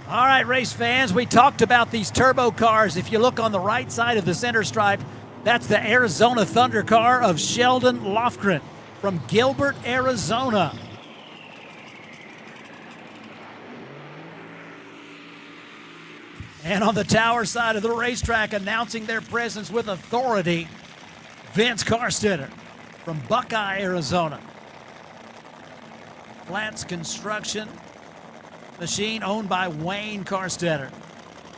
All right, race fans, we talked about these turbo cars. If you look on the right side of the center stripe, that's the Arizona Thunder car of Sheldon Lofgren from Gilbert, Arizona. And on the tower side of the racetrack, announcing their presence with authority, Vince Carstetter from Buckeye, Arizona. Flats Construction machine owned by Wayne Carstetter.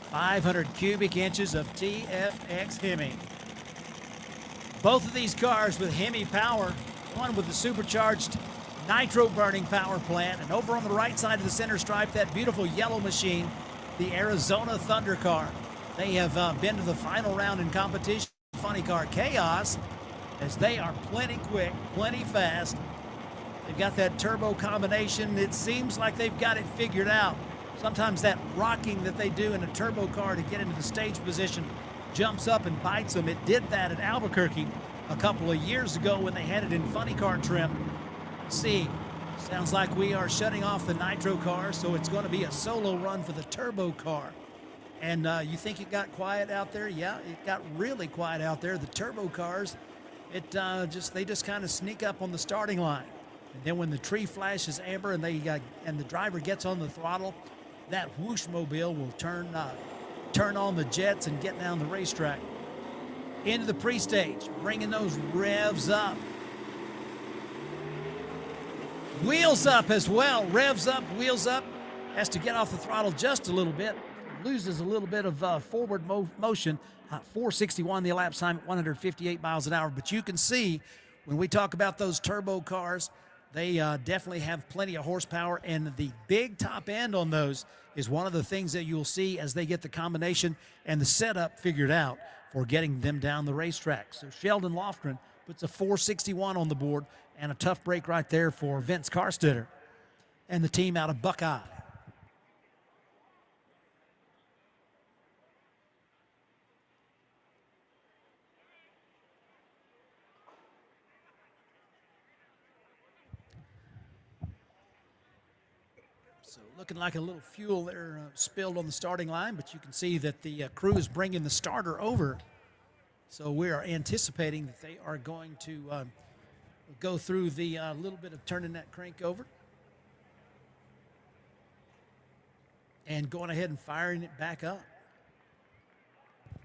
500 cubic inches of TFX Hemi. Both of these cars with Hemi power, one with the supercharged nitro burning power plant, and over on the right side of the center stripe, that beautiful yellow machine, the Arizona Thunder car. They have been to the final round in competition, Funny Car Chaos, as they are plenty quick, plenty fast. They've got that turbo combination. It seems like they've got it figured out. Sometimes that rocking that they do in a turbo car to get into the stage position jumps up and bites them. It did that at Albuquerque a couple of years ago when they had it in funny car trim. Let's see. Sounds like we are shutting off the nitro car, so it's going to be a solo run for the turbo car. And you think it got quiet out there? Yeah, it got really quiet out there. The turbo cars, they just kind of sneak up on the starting line. And then when the tree flashes amber and the driver gets on the throttle, that whoosh mobile will turn on the jets and get down the racetrack. Into the pre-stage, bringing those revs up. Wheels up as well, revs up, wheels up. Has to get off the throttle just a little bit. Loses a little bit of forward motion. 461 the elapsed time at 158 miles an hour. But you can see when we talk about those turbo cars, they definitely have plenty of horsepower, and the big top end on those is one of the things that you'll see as they get the combination and the setup figured out for getting them down the racetrack. So Sheldon Lofgren puts a 461 on the board, and a tough break right there for Vince Carstetter and the team out of Buckeye. So looking like a little fuel there spilled on the starting line, but you can see that the crew is bringing the starter over. So we are anticipating that they are going to go through the little bit of turning that crank over and going ahead and firing it back up.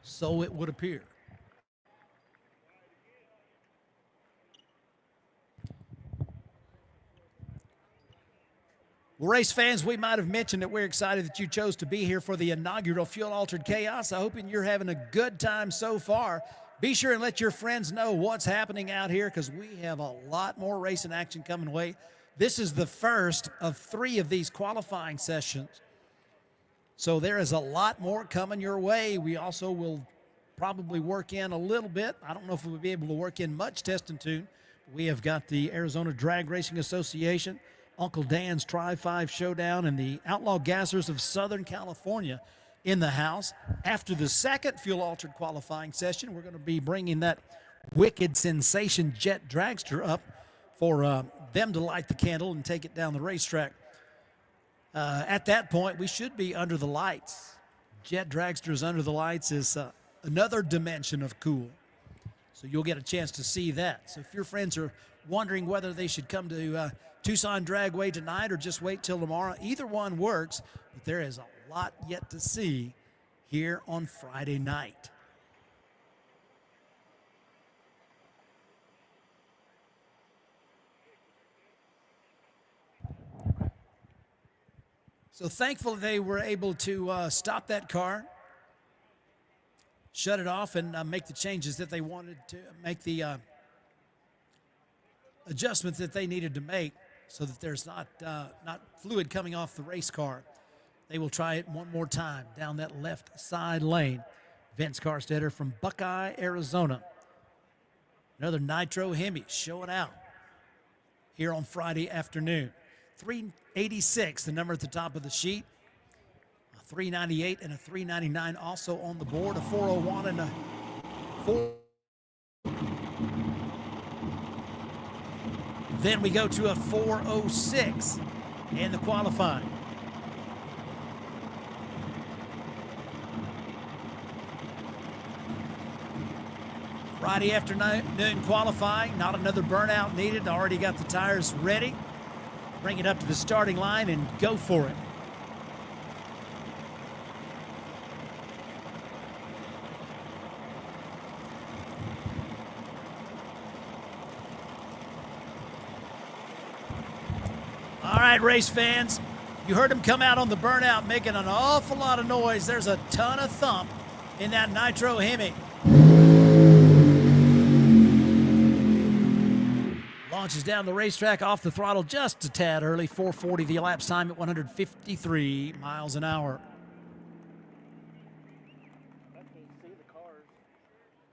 So it would appear. Well, race fans, we might have mentioned that we're excited that you chose to be here for the inaugural Fuel Altered Chaos. I hope you're having a good time so far. Be sure and let your friends know what's happening out here because we have a lot more racing action coming away. This is the first of 3 of these qualifying sessions. So there is a lot more coming your way. We also will probably work in a little bit. I don't know if we'll be able to work in much test and tune. We have got the Arizona Drag Racing Association, Uncle Dan's Tri-5 Showdown, and the Outlaw Gassers of Southern California in the house. After the second Fuel Altered qualifying session, we're going to be bringing that Wicked Sensation Jet Dragster up for them to light the candle and take it down the racetrack. At that point, we should be under the lights. Jet Dragsters under the lights is another dimension of cool. So you'll get a chance to see that. So if your friends are wondering whether they should come to Tucson Dragway tonight or just wait till tomorrow, either one works, but there is a lot yet to see here on Friday night. So thankfully they were able to stop that car, shut it off, and make the changes that they wanted to make, the adjustments that they needed to make so that there's not fluid coming off the race car. They will try it one more time down that left side lane. Vince Carstetter from Buckeye, Arizona. Another Nitro Hemi showing out here on Friday afternoon. 386, the number at the top of the sheet. A 398 and a 399 also on the board. A 401 and a 4. Then we go to a 406 in the qualifying. Friday afternoon qualifying, not another burnout needed. Already got the tires ready. Bring it up to the starting line and go for it. All right, race fans, you heard him come out on the burnout making an awful lot of noise. There's a ton of thump in that Nitro Hemi. Launches down the racetrack off the throttle just a tad early. 4:40 the elapsed time at 153 miles an hour. I can't see the cars.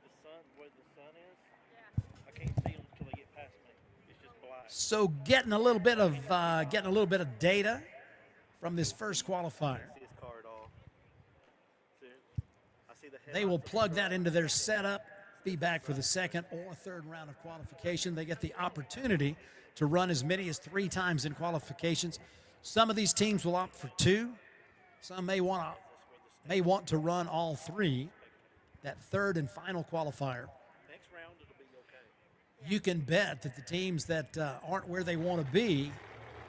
The sun, where the sun is. Yeah. I can't see them until they get past me. It's just black. So getting a little bit of data from this first qualifier. I can't see his car at all. I see the They will plug that into their setup. Be back for the second or third round of qualification. They get the opportunity to run as many as 3 times in qualifications. Some of these teams will opt for 2. Some may want to run all 3. That third and final qualifier. Next round it'll be okay. You can bet that the teams that aren't where they want to be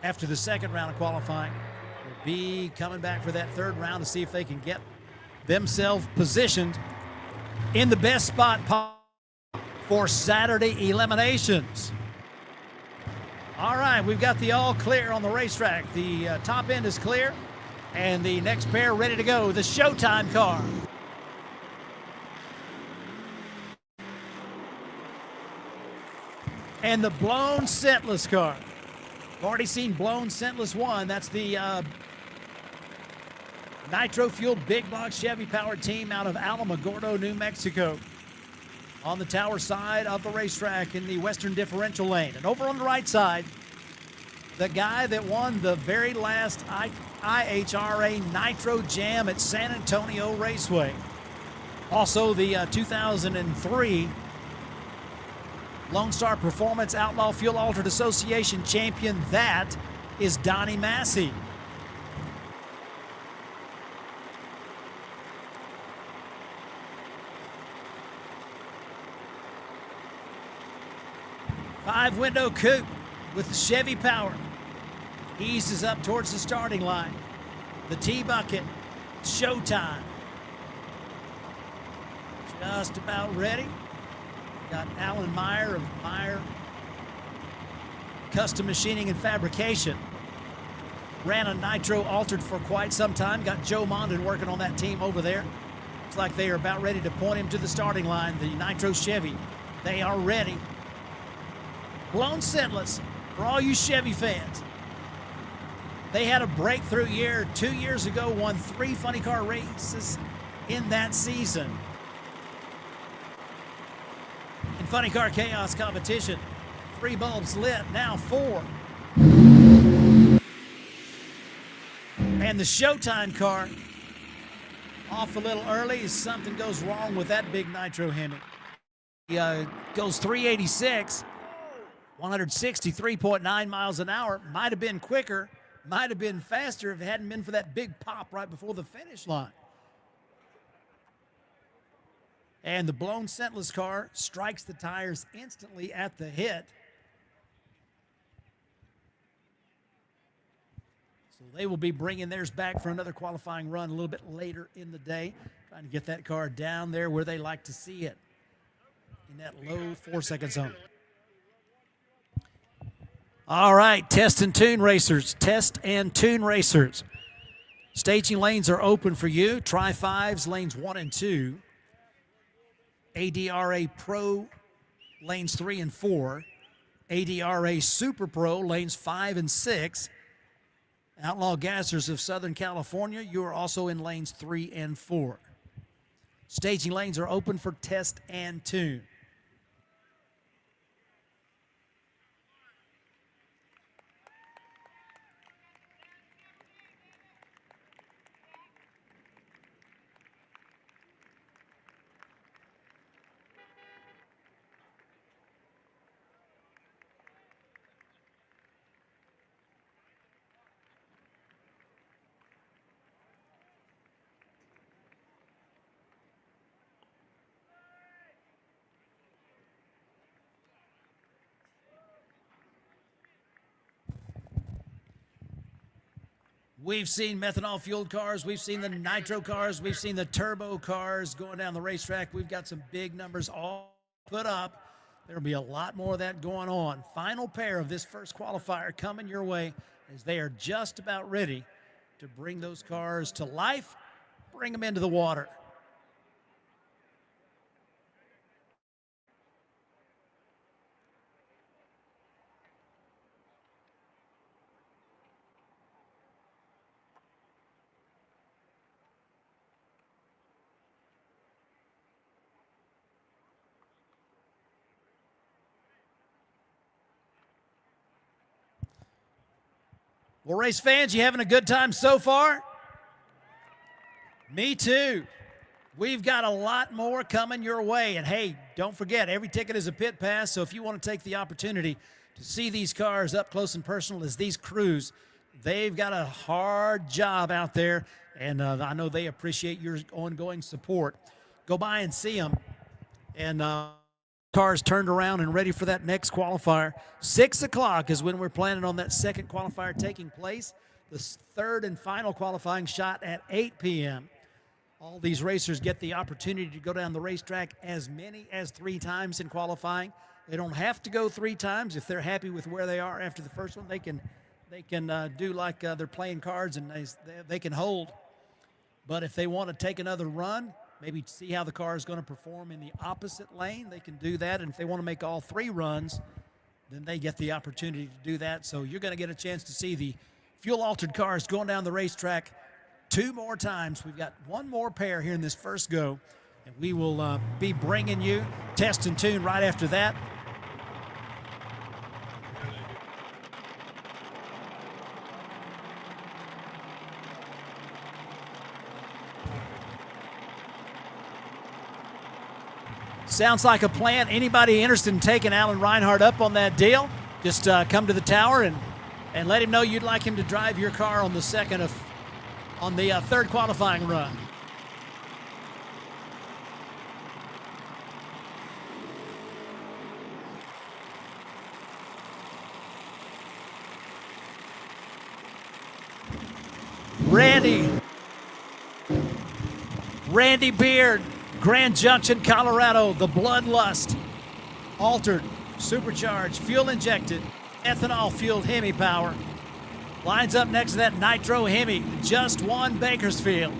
after the second round of qualifying will be coming back for that third round to see if they can get themselves positioned in the best spot for Saturday eliminations. All right, we've got the all clear on the racetrack. The top end is clear, and the next pair ready to go, the Showtime car. And the blown Sentless car. We've already seen blown Sentless 1. That's the nitro-fueled big box Chevy-powered team out of Alamogordo, New Mexico. On the tower side of the racetrack in the Western Differential lane. And over on the right side, the guy that won the very last IHRA Nitro Jam at San Antonio Raceway. Also the 2003 Lone Star Performance Outlaw Fuel Altered Association champion. That is Donnie Massey. 5-window coupe with the Chevy power. Eases up towards the starting line. The T-Bucket, Showtime. Just about ready. Got Alan Meyer of Meyer Custom Machining and Fabrication. Ran a nitro altered for quite some time. Got Joe Mondin working on that team over there. Looks like they are about ready to point him to the starting line. The nitro Chevy, they are ready. Blown Sentless for all you Chevy fans. They had a breakthrough year 2 years ago, won 3 funny car races in that season. In Funny Car Chaos competition, 3 bulbs lit, now 4. And the Showtime car off a little early. Something goes wrong with that big nitro Hemi. He goes 386, 163.9 miles an hour. Might have been quicker, might have been faster if it hadn't been for that big pop right before the finish line. And the blown Sentless car strikes the tires instantly at the hit. So they will be bringing theirs back for another qualifying run a little bit later in the day, trying to get that car down there where they like to see it, in that low 4-second zone. All right, test and tune racers. Test and tune racers. Staging lanes are open for you. Try 5s, lanes 1 and 2. ADRA Pro, lanes 3 and 4. ADRA Super Pro, lanes 5 and 6. Outlaw Gassers of Southern California, you are also in lanes 3 and 4. Staging lanes are open for test and tune. We've seen methanol-fueled cars. We've seen the nitro cars. We've seen the turbo cars going down the racetrack. We've got some big numbers all put up. There'll be a lot more of that going on. Final pair of this first qualifier coming your way as they are just about ready to bring those cars to life, bring them into the water. Well, race fans, you having a good time so far? Me too. We've got a lot more coming your way. And hey, don't forget, every ticket is a pit pass. So if you want to take the opportunity to see these cars up close and personal as these crews, they've got a hard job out there. And I know they appreciate your ongoing support. Go by and see them. And cars turned around and ready for that next qualifier. 6 o'clock is when we're planning on that second qualifier taking place. The third and final qualifying shot at 8 p.m. All these racers get the opportunity to go down the racetrack as many as 3 times in qualifying. They don't have to go 3 times. If they're happy with where they are after the first one, they can do like they're playing cards and they can hold. But if they want to take another run, maybe see how the car is going to perform in the opposite lane, they can do that. And if they want to make all 3 runs, then they get the opportunity to do that. So you're going to get a chance to see the fuel-altered cars going down the racetrack 2 more times. We've got 1 more pair here in this first go, and we will be bringing you test and tune right after that. Sounds like a plan. Anybody interested in taking Alan Reinhardt up on that deal, just come to the tower and let him know you'd like him to drive your car on the third qualifying run. Randy Beard, Grand Junction, Colorado, the Bloodlust, altered, supercharged, fuel-injected, ethanol-fueled Hemi power. Lines up next to that Nitro Hemi, just won Bakersfield.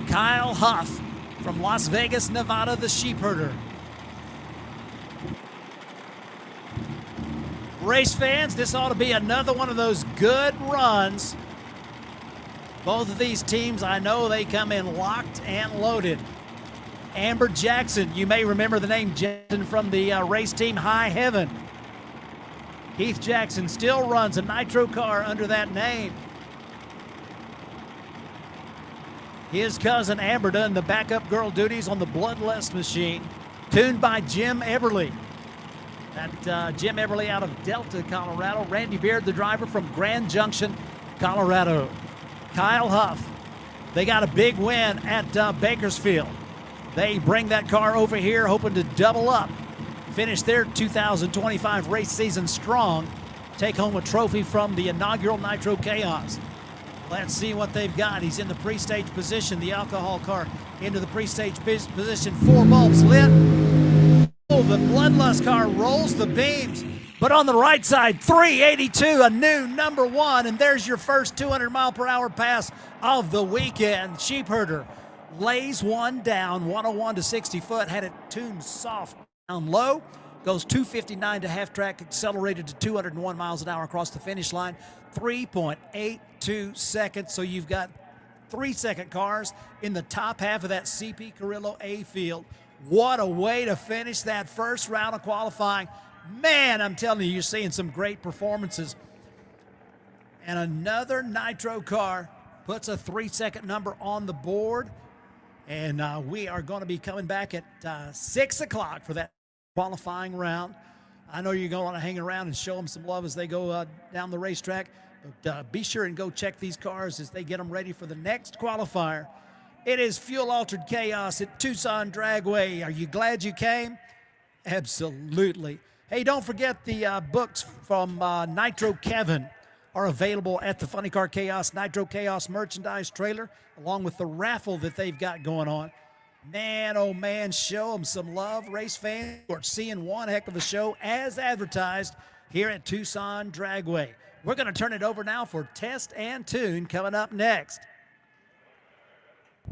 Kyle Huff from Las Vegas, Nevada, the Sheepherder. Race fans, this ought to be another one of those good runs. Both of these teams, I know they come in locked and loaded. Amber Jackson, you may remember the name Jackson from the race team High Heaven. Keith Jackson still runs a nitro car under that name. His cousin Amber done the backup girl duties on the Bloodlust machine, tuned by Jim Eberly. That Jim Eberly out of Delta, Colorado. Randy Beard, the driver from Grand Junction, Colorado. Kyle Huff, they got a big win at Bakersfield. They bring that car over here hoping to double up, finish their 2025 race season strong, take home a trophy from the inaugural Nitro Chaos. Let's see what they've got. He's in the pre-stage position, the alcohol car into the pre-stage position, 4 bulbs lit. Oh, the Bloodlust car rolls the beams, but on the right side, 382, a new number 1, and there's your first 200-mile-per-hour pass of the weekend. Sheepherder lays one down, 101 to 60 foot, had it tuned soft down low, goes 259 to half track, accelerated to 201 miles an hour across the finish line, 3.82 seconds. So you've got 3-second cars in the top half of that CP Carrillo A field. What a way to finish that first round of qualifying. Man, I'm telling you, you're seeing some great performances. And another nitro car puts a 3-second number on the board. And we are going to be coming back at 6 o'clock for that qualifying round. I know you're going to want to hang around and show them some love as they go down the racetrack. But be sure and go check these cars as they get them ready for the next qualifier. It is fuel-altered chaos at Tucson Dragway. Are you glad you came? Absolutely. Hey, don't forget the books from Nitro Kevin are available at the Funny Car Chaos Nitro Chaos merchandise trailer, along with the raffle that they've got going on. Man, oh man, show them some love, race fans. We're seeing one heck of a show as advertised here at Tucson Dragway. We're going to turn it over now for Test and Tune coming up next.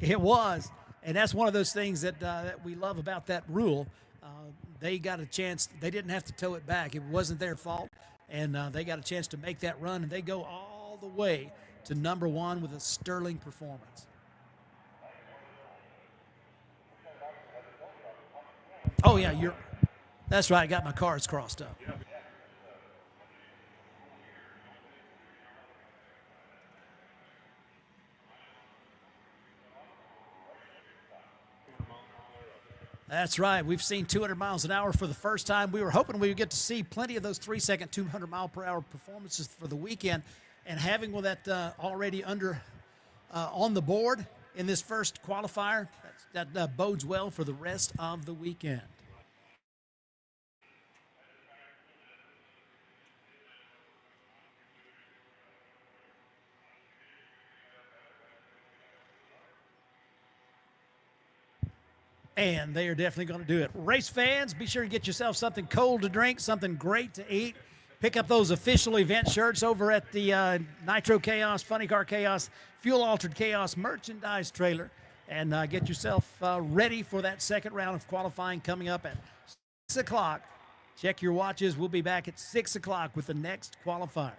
It was, and that's one of those things that we love about that rule. They got a chance. They didn't have to tow it back. It wasn't their fault, and they got a chance to make that run, and they go all the way to number 1 with a sterling performance. Oh, yeah, that's right. I got my cards crossed up. That's right. We've seen 200 miles an hour for the first time. We were hoping we would get to see plenty of those 3-second 200-mile-per-hour performances for the weekend. And having with that already on the board in this first qualifier, that bodes well for the rest of the weekend. And they are definitely going to do it. Race fans, be sure to get yourself something cold to drink, something great to eat. Pick up those official event shirts over at the Nitro Chaos, Funny Car Chaos, Fuel Altered Chaos merchandise trailer. And get yourself ready for that second round of qualifying coming up at 6 o'clock. Check your watches. We'll be back at 6 o'clock with the next qualifier.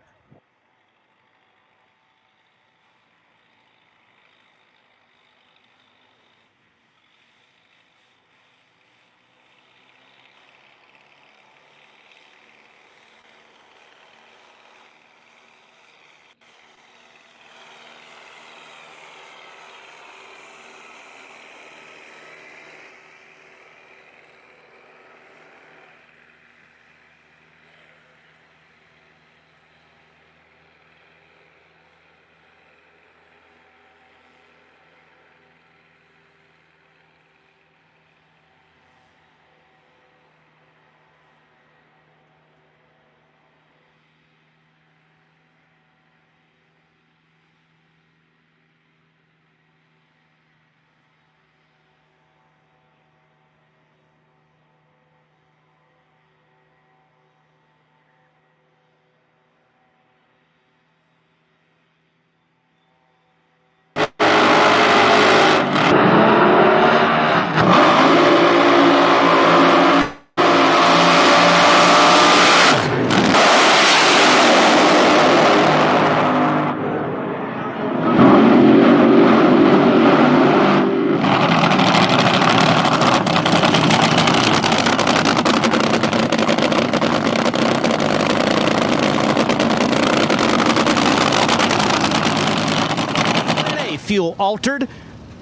Fuel Altered.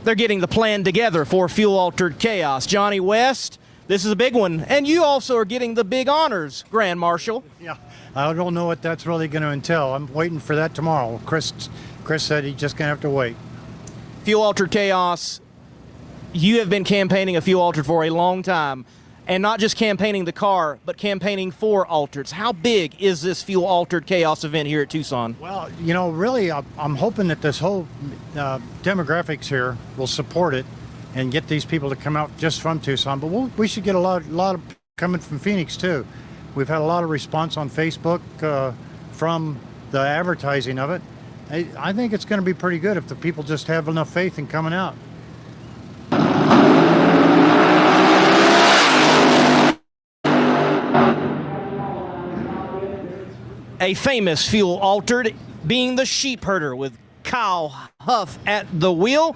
They're getting the plan together for Fuel Altered Chaos. Johnny West, this is a big one. And you also are getting the big honors, Grand Marshal. Yeah, I don't know what that's really going to entail. I'm waiting for that tomorrow. Chris said he's just going to have to wait. Fuel Altered Chaos, you have been campaigning a Fuel Altered for a long time. And not just campaigning the car, but campaigning for Altereds. How big is this Fuel Altered Chaos event here at Tucson? Well, really, I'm hoping that this whole demographics here will support it and get these people to come out just from Tucson. But we should get a lot of coming from Phoenix, too. We've had a lot of response on Facebook from the advertising of it. I think it's going to be pretty good if the people just have enough faith in coming out. A famous Fuel Altered being the sheep herder with Kyle Huff at the wheel.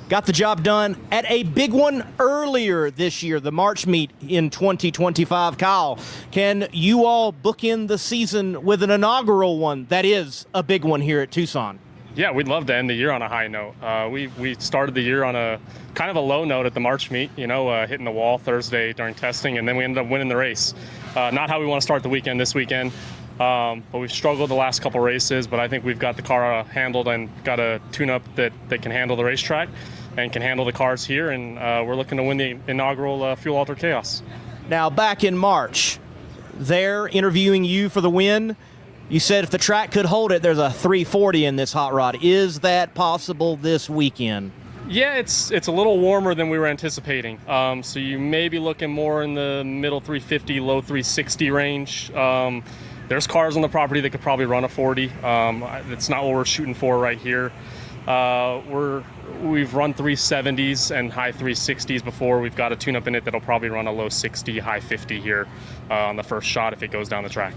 Got the job done at a big one earlier this year, the March meet in 2025. Kyle, can you all bookend the season with an inaugural one that is a big one here at Tucson? Yeah, we'd love to end the year on a high note. We started the year on a kind of a low note at the March meet, hitting the wall Thursday during testing, and then we ended up winning the race. Not how we want to start the weekend this weekend. But we've struggled the last couple races, but I think we've got the car handled and got a tune-up that can handle the racetrack and can handle the cars here, and we're looking to win the inaugural Fuel Altered Chaos. Now, back in March, they're interviewing you for the win. You said if the track could hold it, there's a 340 in this hot rod. Is that possible this weekend? Yeah, it's a little warmer than we were anticipating. So you may be looking more in the middle 350, low 360 range. There's cars on the property that could probably run a 40. It's not what we're shooting for right here. We've run 370s and high 360s before. We've got a tune-up in it that'll probably run a low 60, high 50 here on the first shot if it goes down the track.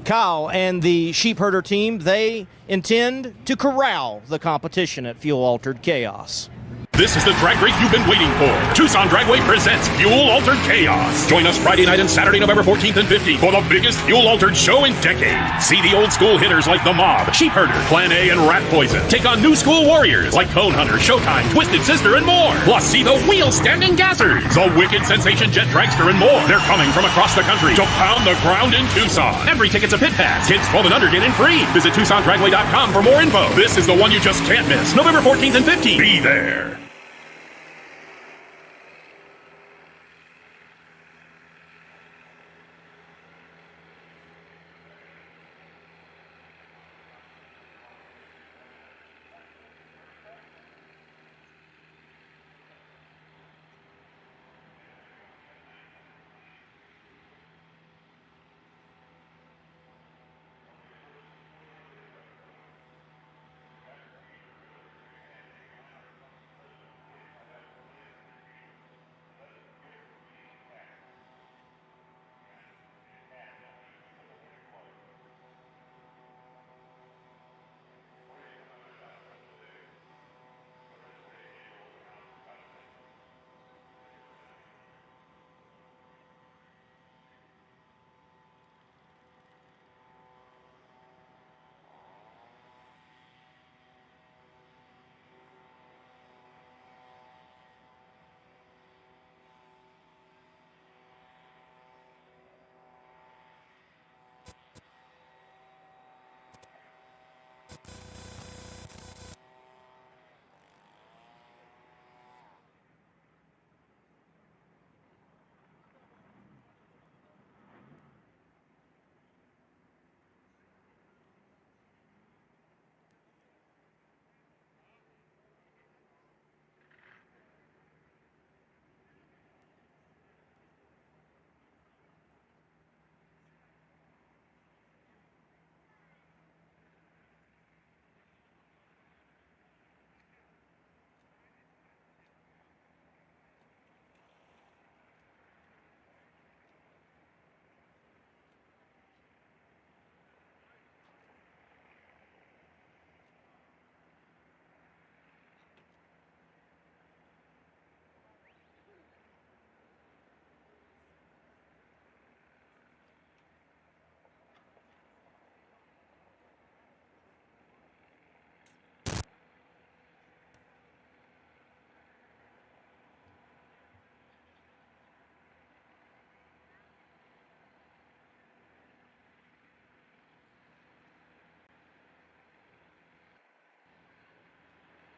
Kyle and the sheep herder team, they intend to corral the competition at Fuel Altered Chaos. This is the drag race you've been waiting for. Tucson Dragway presents Fuel Altered Chaos. Join us Friday night and Saturday, November 14th and 15th for the biggest Fuel Altered show in decades. See the old school hitters like The Mob, Sheep Herder, Plan A, and Rat Poison. Take on new school warriors like Cone Hunter, Showtime, Twisted Sister, and more. Plus, see the wheel-standing gassers, the Wicked Sensation Jet Dragster, and more. They're coming from across the country to pound the ground in Tucson. Every ticket's a pit pass. Kids 12 and under get in free. Visit TucsonDragway.com for more info. This is the one you just can't miss. November 14th and 15th. Be there.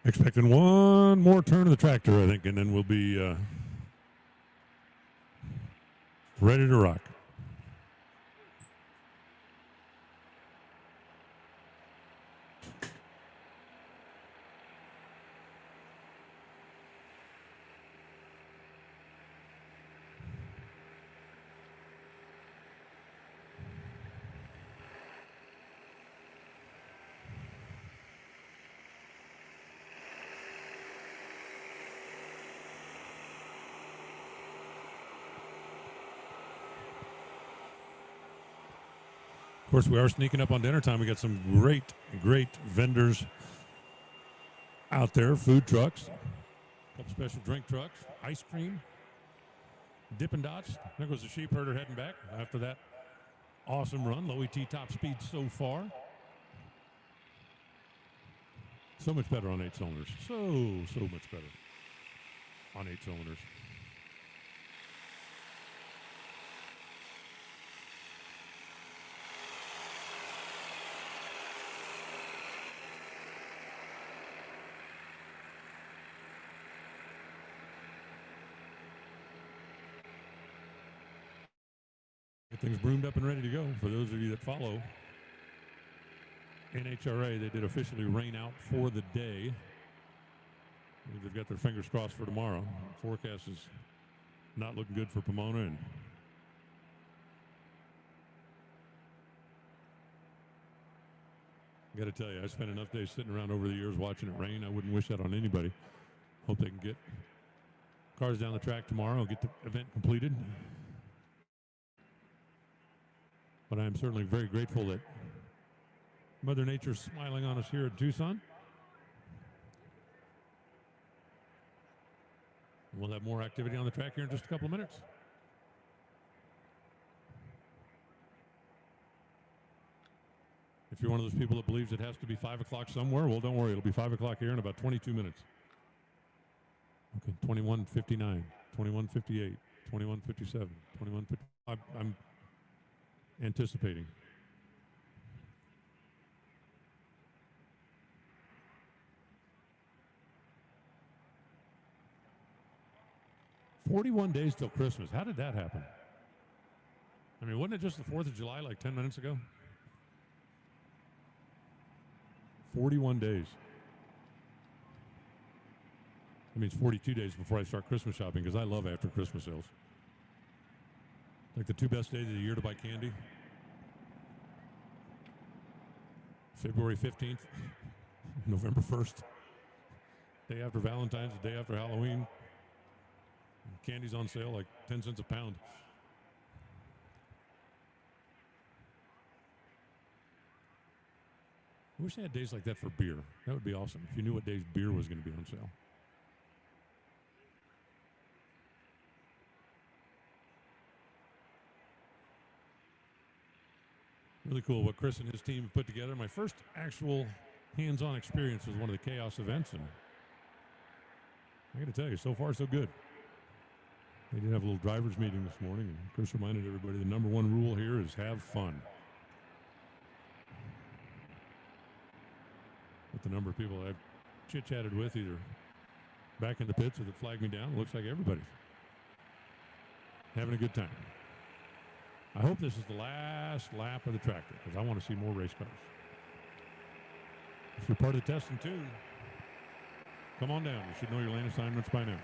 Expecting one more turn of the tractor, I think, and then we'll be ready to rock. Of course, we are sneaking up on dinner time. We got some great vendors out there. Food trucks, a couple special drink trucks, ice cream, Dippin' Dots. There goes the sheep herder heading back after that awesome run. Low ET top speed so far. So much better on 8 cylinders. So much better on 8 cylinders. Things broomed up and ready to go. For those of you that follow NHRA, they did officially rain out for the day. They've got their fingers crossed for tomorrow. Forecast is not looking good for Pomona. And I got to tell you, I spent enough days sitting around over the years watching it rain. I wouldn't wish that on anybody. Hope they can get cars down the track tomorrow and get the event completed. But I'm certainly very grateful that Mother Nature's smiling on us here at Tucson. We'll have more activity on the track here in just a couple of minutes. If you're one of those people that believes it has to be 5 o'clock somewhere, well, don't worry. It'll be 5 o'clock here in about 22 minutes. Okay, 21:59, 21:58, 21:57, 21:50. I'm anticipating. "41 days till Christmas." How did that happen? I mean, wasn't it just the 4th of July like 10 minutes ago? 41 days. That means 42 days before I start Christmas shopping, because I love after Christmas sales. Like the 2 best days of the year to buy candy. February 15th, November 1st, day after Valentine's, the day after Halloween. Candy's on sale like 10 cents a pound. I wish they had days like that for beer. That would be awesome if you knew what days beer was going to be on sale. Really cool what Chris and his team have put together. My first actual hands-on experience was one of the Chaos events, and I got to tell you, so far so good. They did have a little driver's meeting this morning, and Chris reminded everybody the number one rule here is have fun. With the number of people I've chit-chatted with, either back in the pits or that flagged me down, it looks like everybody's having a good time. I hope this is the last lap of the tractor, because I want to see more race cars. If you're part of the testing too, come on down. You should know your lane assignments by now.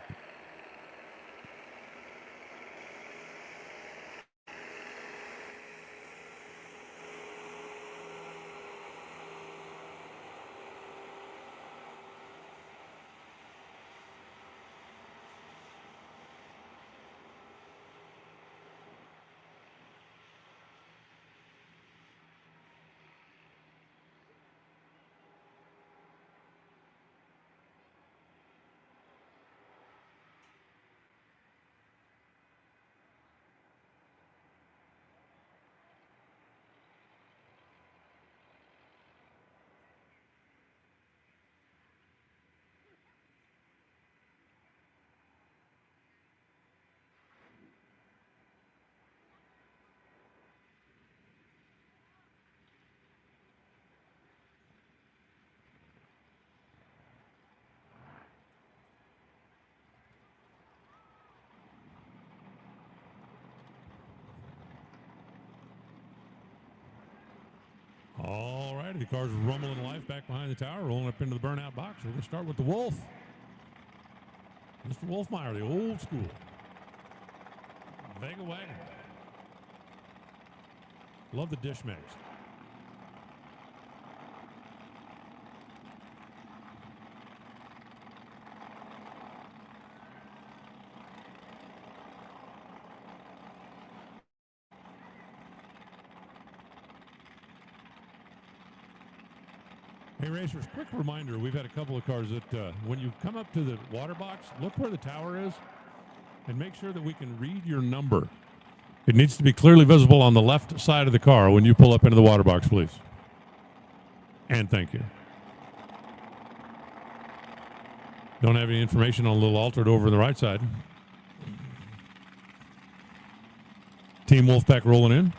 All right, the car's rumbling life back behind the tower, rolling up into the burnout box. We're going to start with the Wolf. Mr. Wolfmeyer, the old school Vega wagon. Love the dish mix. Hey, racers, quick reminder, we've had a couple of cars that when you come up to the water box, look where the tower is and make sure that we can read your number. It needs to be clearly visible on the left side of the car when you pull up into the water box, please. And thank you. Don't have any information on a little altered over on the right side. Team Wolfpack rolling in.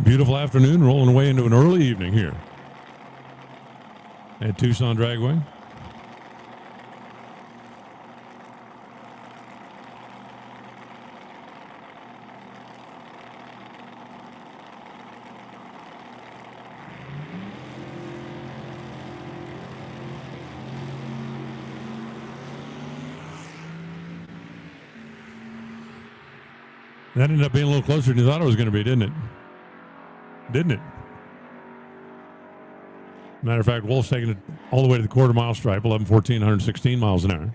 Beautiful afternoon, rolling away into an early evening here at Tucson Dragway. That ended up being a little closer than you thought it was going to be, didn't it? Didn't it? Matter of fact, Wolf's taking it all the way to the quarter-mile stripe, 11:14, 116 miles an hour.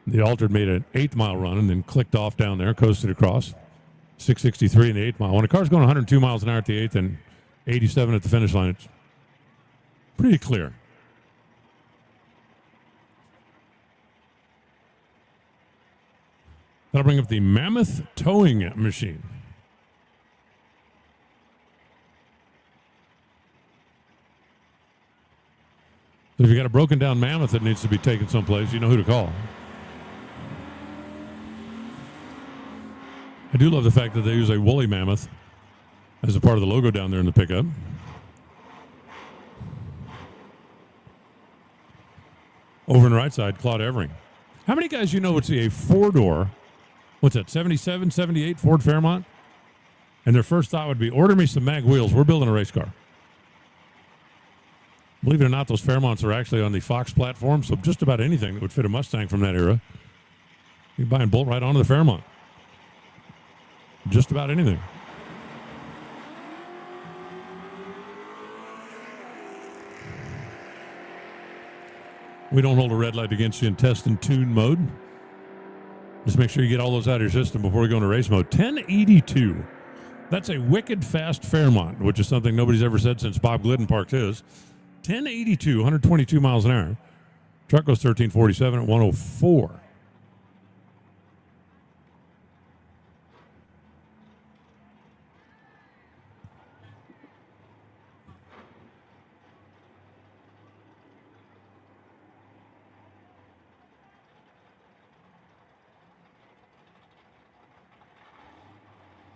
The altered made an 8-mile run and then clicked off down there, coasted across. 663 in the 8 mile. When a car's going 102 miles an hour at the 8th and 87 at the finish line, it's pretty clear. That'll bring up the Mammoth towing machine. So if you got a broken down Mammoth that needs to be taken someplace, you know who to call. I do love the fact that they use a woolly Mammoth as a part of the logo down there in the pickup. Over on the right side, Claude Evering. How many guys you know would see a four-door, what's that, 77, 78 Ford Fairmont? And their first thought would be, order me some mag wheels. We're building a race car. Believe it or not, those Fairmonts are actually on the Fox platform, so just about anything that would fit a Mustang from that era, you can buy and bolt right onto the Fairmont. Just about anything. We don't hold a red light against you in test and tune mode. Just make sure you get all those out of your system before we go into race mode. 1082. That's a wicked fast Fairmont, which is something nobody's ever said since Bob Glidden parked his. 1082, 122 miles an hour. Truck goes 1347 at 104.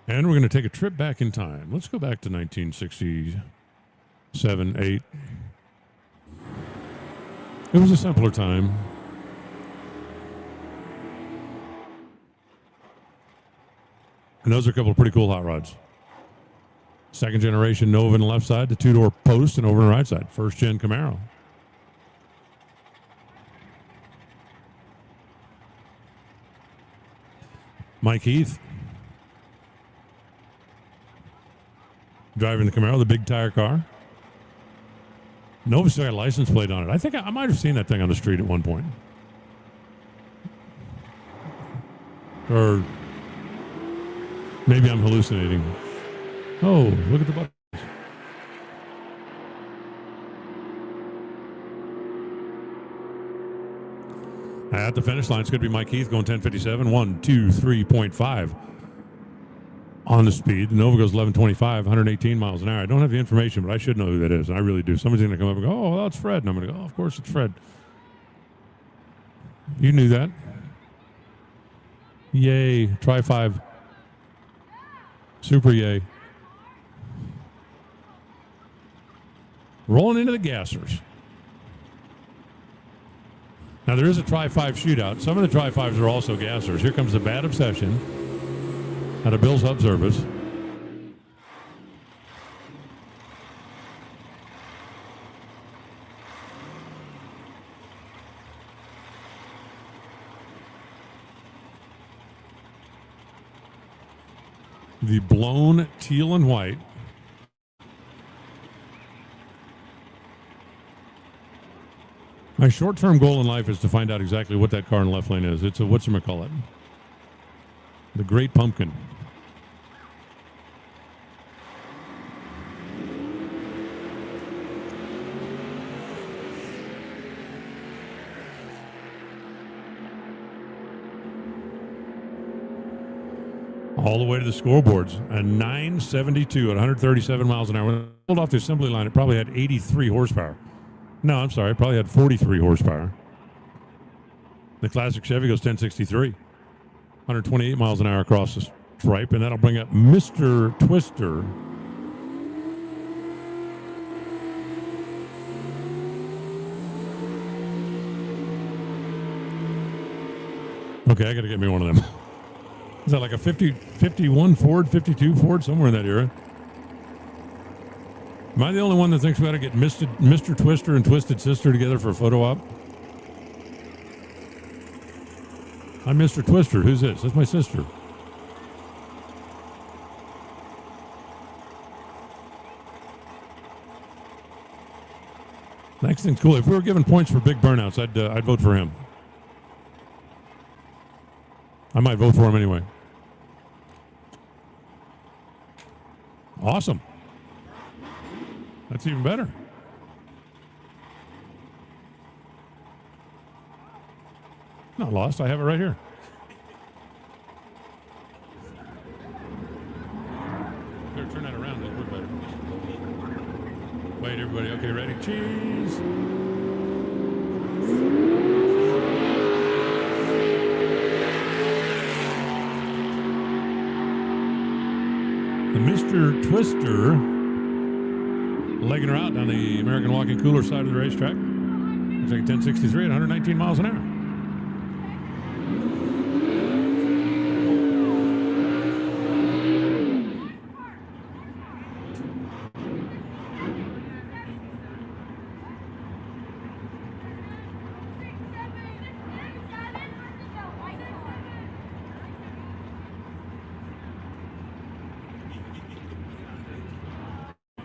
And we're going to take a trip back in time. Let's go back to 1967, 8. It was a simpler time. And those are a couple of pretty cool hot rods. Second generation Nova on the left side, the two-door Post, and over on the right side, first gen Camaro. Mike Heath driving the Camaro, the big tire car. Nova still got a license plate on it. I think I might have seen that thing on the street at one point. Or maybe I'm hallucinating. Oh, look at the buttons. At the finish line, it's going to be Mike Heath going 10:57, 1:23.5 on the speed. The Nova goes 11:25, 118 miles an hour. I don't have the information, but I should know who that is. I really do. Somebody's going to come up and go, oh, well, that's Fred. And I'm going to go, oh, of course it's Fred. You knew that. Yay. Try 5. Super yay. Rolling into the gassers. Now, there is a Tri-5 shootout. Some of the Tri-5s are also gassers. Here comes the Bad Obsession out of Bill's Hub Service. The blown teal and white. My short-term goal in life is to find out exactly what that car in the left lane is. It's a whatchamacallit. The Great Pumpkin. All the way to the scoreboards. A 972 at 137 miles an hour. When it pulled off the assembly line, it probably had 83 horsepower. No, I'm sorry. It probably had 43 horsepower. The classic Chevy goes 1063. 128 miles an hour across the stripe, and that'll bring up Mr. Twister. Okay, I got to get me one of them. Is that like a 51 Ford, 52 Ford, somewhere in that era? Am I the only one that thinks we ought to get Mr. Twister and Twisted Sister together for a photo op? I'm Mr. Twister. Who's this? That's my sister. Next thing's cool. If we were given points for big burnouts, I'd vote for him. I might vote for him anyway. Awesome. That's even better. Not lost. I have it right here. Better turn that around. It'll work better. Wait, everybody. Okay, ready? Cheese. The Mr. Twister legging her out down the American Walking Cooler side of the racetrack. Looks like 1063 at 119 miles an hour.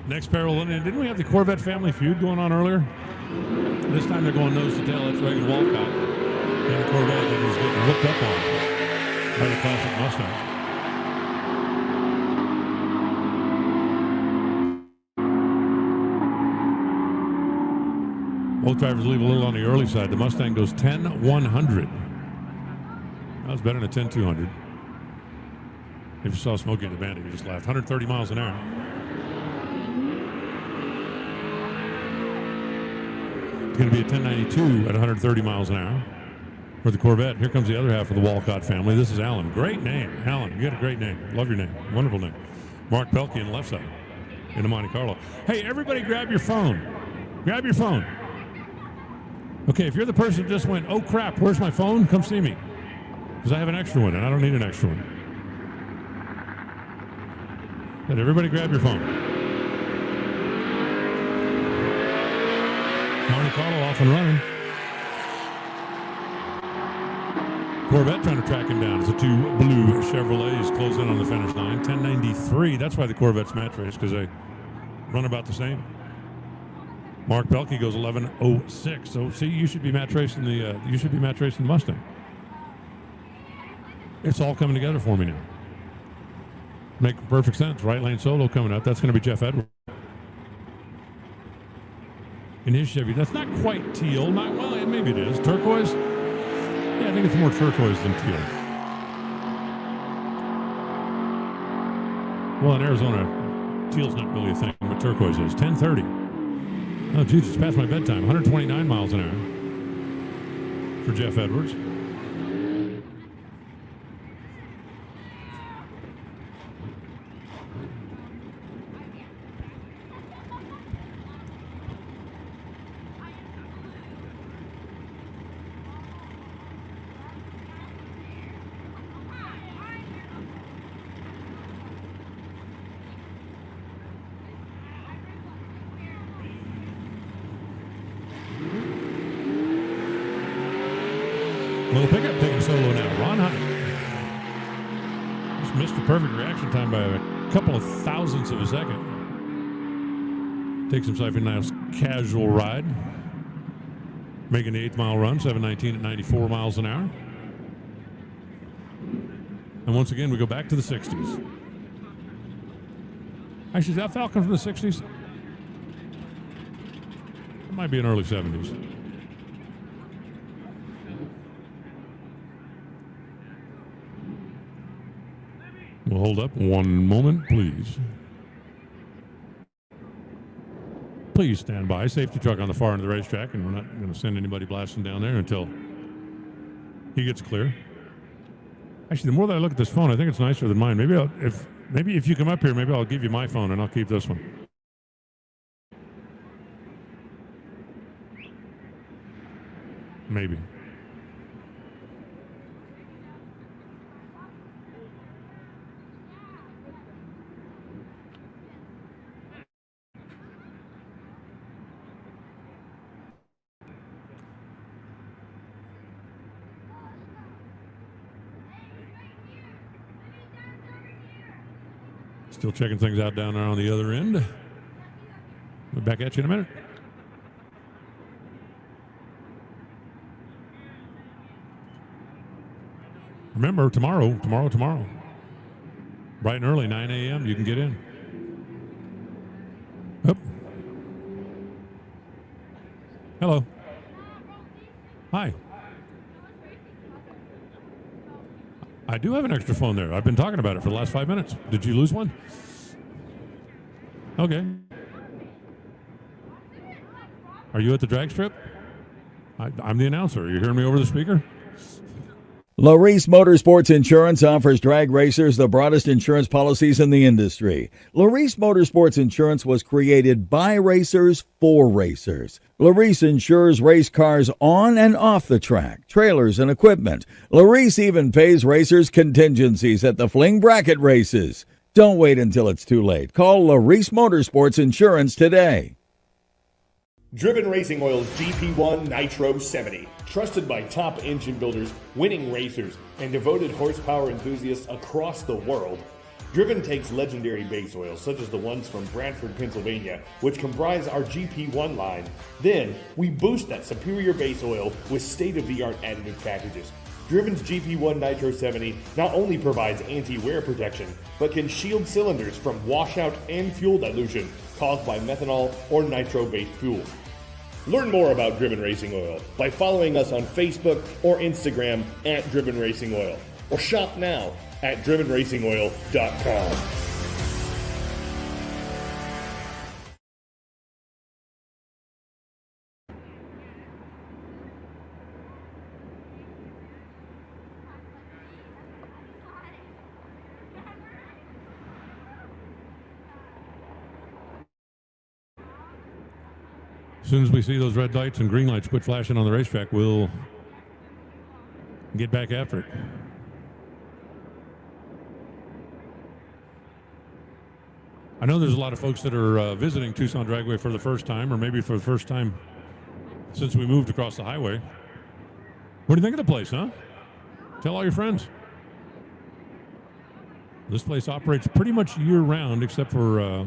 Next pair will in. Didn't we have the Corvette family feud going on earlier? This time they're going nose to tail. That's Reagan Walcott and the Corvette that is getting hooked up on by the classic Mustang. Both drivers leave a little on the early side. The Mustang goes 10-100. That was better than a 10-200. If you saw Smokey and the Bandit, you just laughed. 130 miles an hour. It's going to be a 1092 at 130 miles an hour for the Corvette. Here comes the other half of the Walcott family. This is Alan. Great name. Alan, you got a great name. Love your name. Wonderful name. Mark Pelkey on the left side in the Monte Carlo. Hey, everybody grab your phone. Grab your phone. Okay, if you're the person who just went, oh crap, where's my phone? Come see me. Because I have an extra one and I don't need an extra one. But everybody grab your phone. Monte Carlo off and running. Corvette trying to track him down as the two blue Chevrolets close in on the finish line. 1093. That's why the Corvette's match race, because they run about the same. Mark Pelkey goes 1106. So see, you should be match racing the Mustang. It's all coming together for me now. Make perfect sense. Right lane solo coming up. That's going to be Jeff Edwards. In his Chevy, that's not quite teal. Not well, maybe it is. Turquoise? Yeah, I think it's more turquoise than teal. Well, in Arizona, teal's not really a thing, but turquoise is. 1030. Oh, geez, it's past my bedtime. 129 miles an hour for Jeff Edwards. Little pickup taking solo now. Ron Hyatt. Just missed the perfect reaction time by a couple of thousandths of a second. Takes himself a nice casual ride. Making the 8th-mile run, 7:19 at 94 miles an hour. And once again, we go back to the 60s. Actually, is that Falcon from the 60s? It might be in early 70s. We'll hold up one moment, please. Please stand by. Safety truck on the far end of the racetrack, and we're not going to send anybody blasting down there until he gets clear. Actually, the more that I look at this phone, I think it's nicer than mine. Maybe if you come up here, maybe I'll give you my phone and I'll keep this one. Maybe. Still checking things out down there on the other end. We'll be back at you in a minute. Remember, tomorrow. Bright and early, 9 a.m., you can get in. Oop. Hello. Hi. I do have an extra phone there. I've been talking about it for the last 5 minutes. Did you lose one? Okay. Are you at the drag strip? I'm the announcer. Are you hearing me over the speaker? Laris Motorsports Insurance offers drag racers the broadest insurance policies in the industry. Laris Motorsports Insurance was created by racers for racers. Laris insures race cars on and off the track, trailers and equipment. Laris even pays racers contingencies at the fling bracket races. Don't wait until it's too late. Call Laris Motorsports Insurance today. Driven Racing Oil's GP1 Nitro 70. Trusted by top engine builders, winning racers, and devoted horsepower enthusiasts across the world. Driven takes legendary base oils such as the ones from Brantford, Pennsylvania, which comprise our GP1 line. Then, we boost that superior base oil with state-of-the-art additive packages. Driven's GP1 Nitro 70 not only provides anti-wear protection, but can shield cylinders from washout and fuel dilution caused by methanol or nitro-based fuel. Learn more about Driven Racing Oil by following us on Facebook or Instagram at Driven Racing Oil, or shop now at drivenracingoil.com. As soon as we see those red lights and green lights quit flashing on the racetrack, we'll get back after it. I know there's a lot of folks that are visiting Tucson Dragway for the first time, or maybe for the first time since we moved across the highway. What do you think of the place, huh? Tell all your friends. This place operates pretty much year-round, except for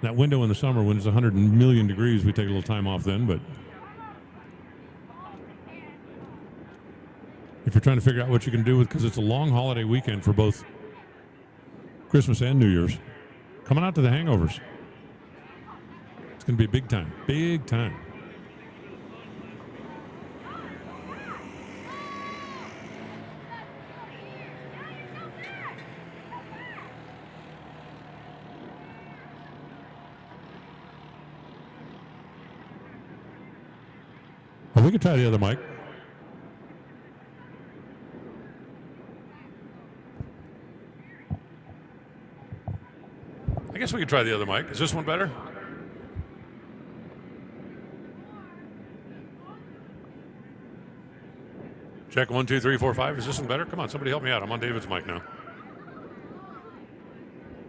that window in the summer when it's 100 million degrees. We take a little time off then, but if you're trying to figure out what you can do with, because it's a long holiday weekend for both Christmas and New Year's, coming out to the hangovers. It's going to be big time. Big time. Well, we could try the other mic. I guess we could try the other mic. Is this one better? Check 1, 2, 3, 4, 5. Is this one better? Come on, somebody help me out. I'm on David's mic now.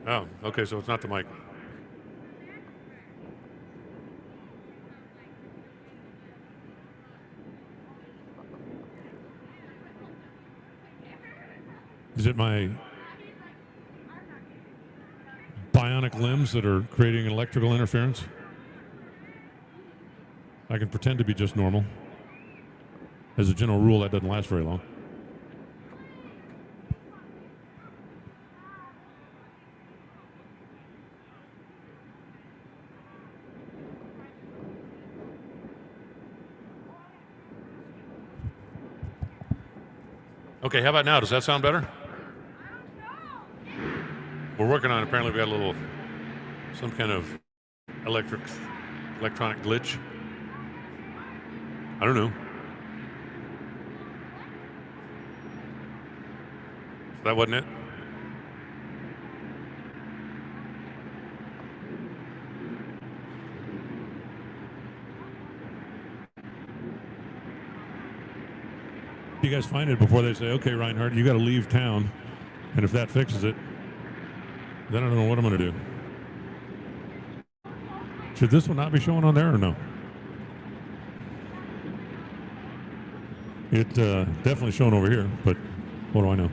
Oh, okay, so it's not the mic. Is it my bionic limbs that are creating electrical interference? I can pretend to be just normal. As a general rule, that doesn't last very long. Okay, how about now? Does that sound better? We're working on it. Apparently, we got some kind of electronic glitch. I don't know. That wasn't it? You guys find it before they say, okay, Reinhardt, you got to leave town. And if that fixes it, then I don't know what I'm going to do. Should this one not be showing on there or no? It definitely shown over here, but what do I know?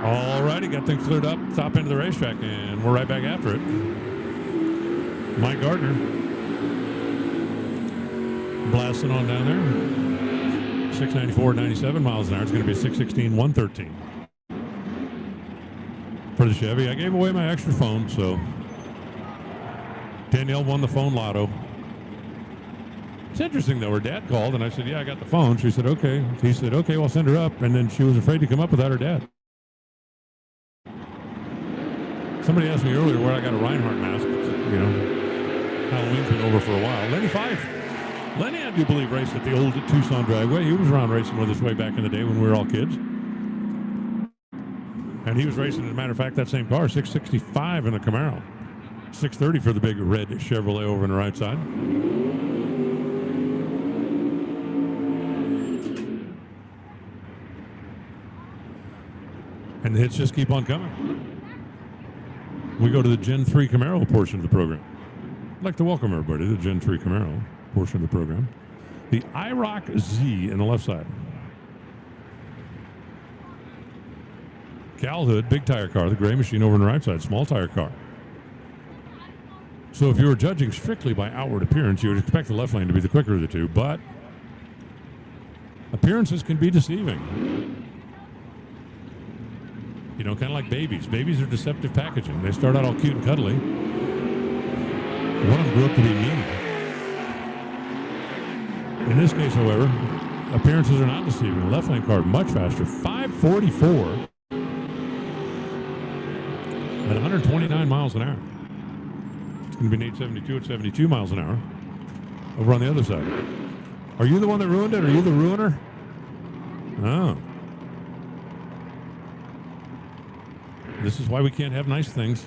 Alrighty, got things cleared up, top into the racetrack, and we're right back after it. Mike Gardner blasting on down there. 694 at 97 miles an hour. It's going to be a 616 113 for the Chevy. I gave away my extra phone, so Danielle won the phone lotto. It's interesting, though. Her dad called, and I said, yeah, I got the phone. She said, okay. He said, okay, well, I'll send her up. And then she was afraid to come up without her dad. Somebody asked me earlier where I got a Reinhardt mask. You know, Halloween's been over for a while. Lenny Fife. Lenny, I do believe, raced at the old Tucson Dragway. He was around racing with us way back in the day when we were all kids. And he was racing, as a matter of fact, that same car, 665 in a Camaro. 630 for the big red Chevrolet over on the right side. And the hits just keep on coming. We go to the Gen 3 Camaro portion of the program. I'd like to welcome everybody to the Gen 3 Camaro portion of the program. The IROC Z in the left side. Cal Hood, big tire car. The gray machine over on the right side, small tire car. So if you were judging strictly by outward appearance, you would expect the left lane to be the quicker of the two, but appearances can be deceiving. You know, kind of like babies. Babies are deceptive packaging. They start out all cute and cuddly. One of them grew up to be mean. In this case, however, appearances are not deceiving. The left lane car much faster. 544 at 129 miles an hour. It's going to be an 872 at 72 miles an hour over on the other side. Are you the one that ruined it? Are you the ruiner? Oh. This is why we can't have nice things.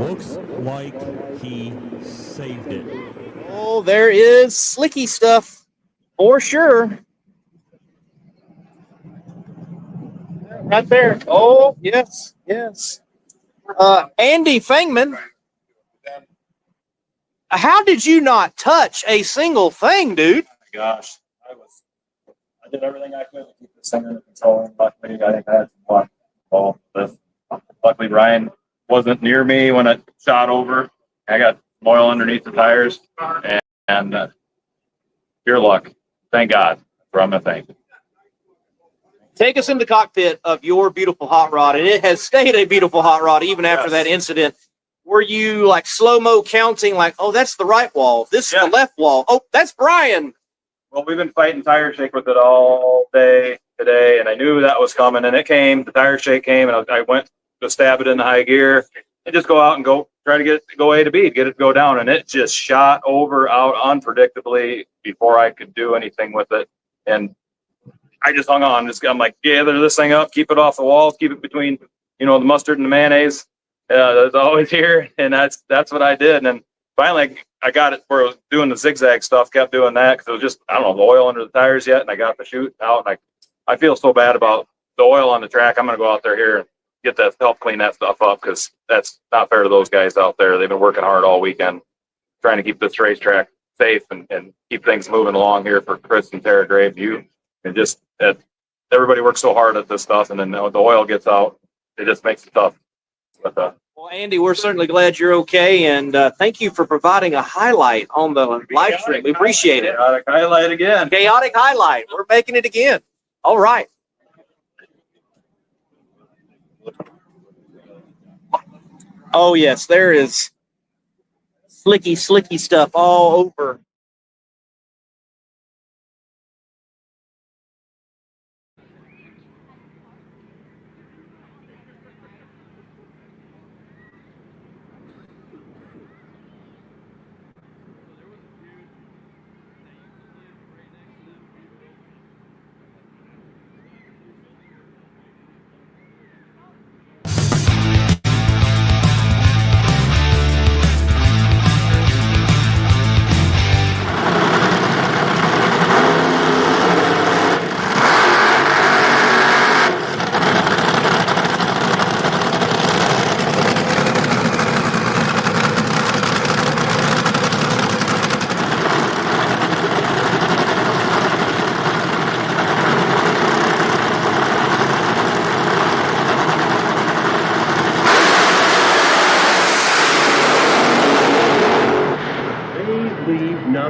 Looks like he saved it. Oh, there is slicky stuff for sure. Right there. Oh, yes, yes. Andy Fangman, how did you not touch a single thing, dude? Gosh, I did everything I could to keep this thing under control. And luckily, I think I had some luck. Well, luckily, Ryan wasn't near me when it shot over. I got oil underneath the tires, and pure luck. Thank God. That's what I'm gonna thank. Take us in the cockpit of your beautiful hot rod, and it has stayed a beautiful hot rod even after that incident. Were you like slow-mo counting, like, oh, that's the right wall, this is the left wall, oh, that's Brian? Well, we've been fighting tire shake with it all day today, and I knew that was coming, and it came. The tire shake came, and I went to stab it in the high gear and just go out and try to get it to go A to B, get it to go down, and it just shot out unpredictably before I could do anything with it. And I just hung on. I'm like, gather this thing up, keep it off the walls, keep it between, the mustard and the mayonnaise. It's always here, and that's what I did. And then finally, I got it where I was doing the zigzag stuff, kept doing that because it was just, I don't know, the oil under the tires yet, and I got the chute out, and I feel so bad about the oil on the track. I'm going to go out there here and get that, help clean that stuff up because that's not fair to those guys out there. They've been working hard all weekend trying to keep this racetrack safe and keep things moving along here for Chris and Tara Graves, you, and just everybody works so hard at this stuff, and then the oil gets out. It just makes it tough. But, well, Andy, we're certainly glad you're okay, and thank you for providing a highlight on the live stream. We appreciate it. Chaotic highlight again. Chaotic highlight. We're making it again. All right. Oh, yes, there is slicky stuff all over.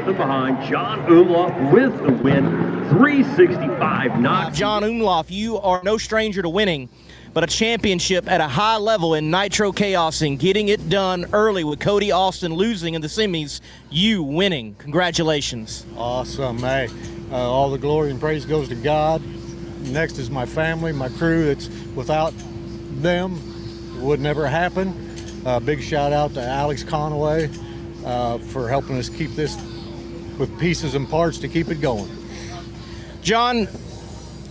Behind John Umlauf with the win, 365 knots. John Umlauf, you are no stranger to winning, but a championship at a high level in Nitro Chaos and getting it done early with Cody Austin losing in the semis, you winning. Congratulations. Awesome. Hey, all the glory and praise goes to God. Next is my family, my crew. It's without them, it would never happen. Big shout out to Alex Conaway for helping us keep this with pieces and parts to keep it going. John,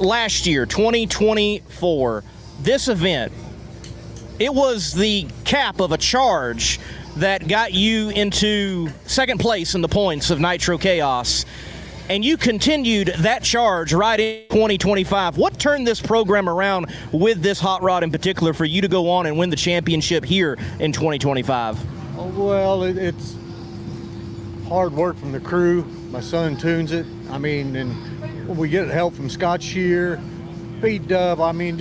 last year, 2024, this event, it was the cap of a charge that got you into second place in the points of Nitro Chaos, and you continued that charge right in 2025. What turned this program around with this hot rod in particular for you to go on and win the championship here in 2025? Well, it's hard work from the crew. My son tunes it. I mean, and when we get help from Scott Shear, Pete Dove, I mean,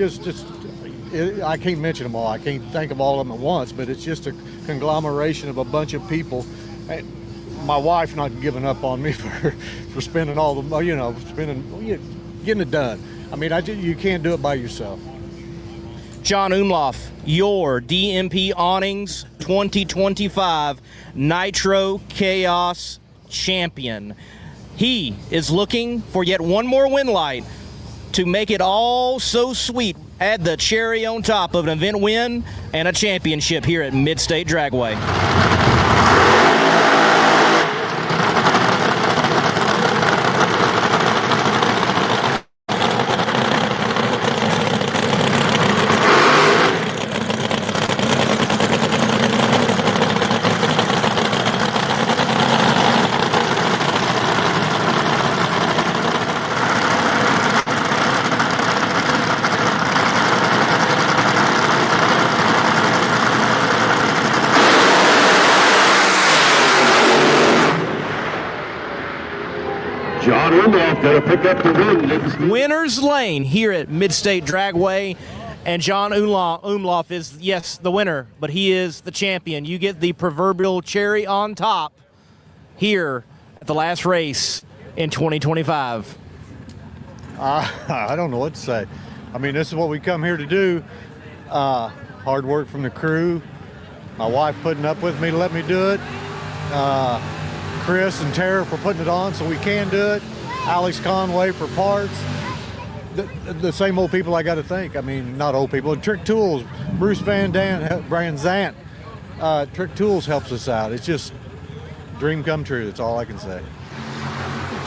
I can't mention them all. I can't think of all of them at once, but it's just a conglomeration of a bunch of people. And my wife not giving up on me for spending all the, getting it done. I mean, you can't do it by yourself. John Umlauf, your DMP Awnings 2025 Nitro Chaos champion. He is looking for yet one more win light to make it all so sweet. Add the cherry on top of an event win and a championship here at Mid-State Dragway. John Umlauf going to pick up the win. Winner's Lane here at Mid-State Dragway. And John Umlauf is, yes, the winner, but he is the champion. You get the proverbial cherry on top here at the last race in 2025. I don't know what to say. I mean, this is what we come here to do. Hard work from the crew. My wife putting up with me to let me do it. Chris and Tara for putting it on so we can do it. Alex Conway for parts. The same old people I got to thank. I mean, not old people. Trick Tools, Bruce Van Dam, Brian Zant. Trick Tools helps us out. It's just dream come true. That's all I can say.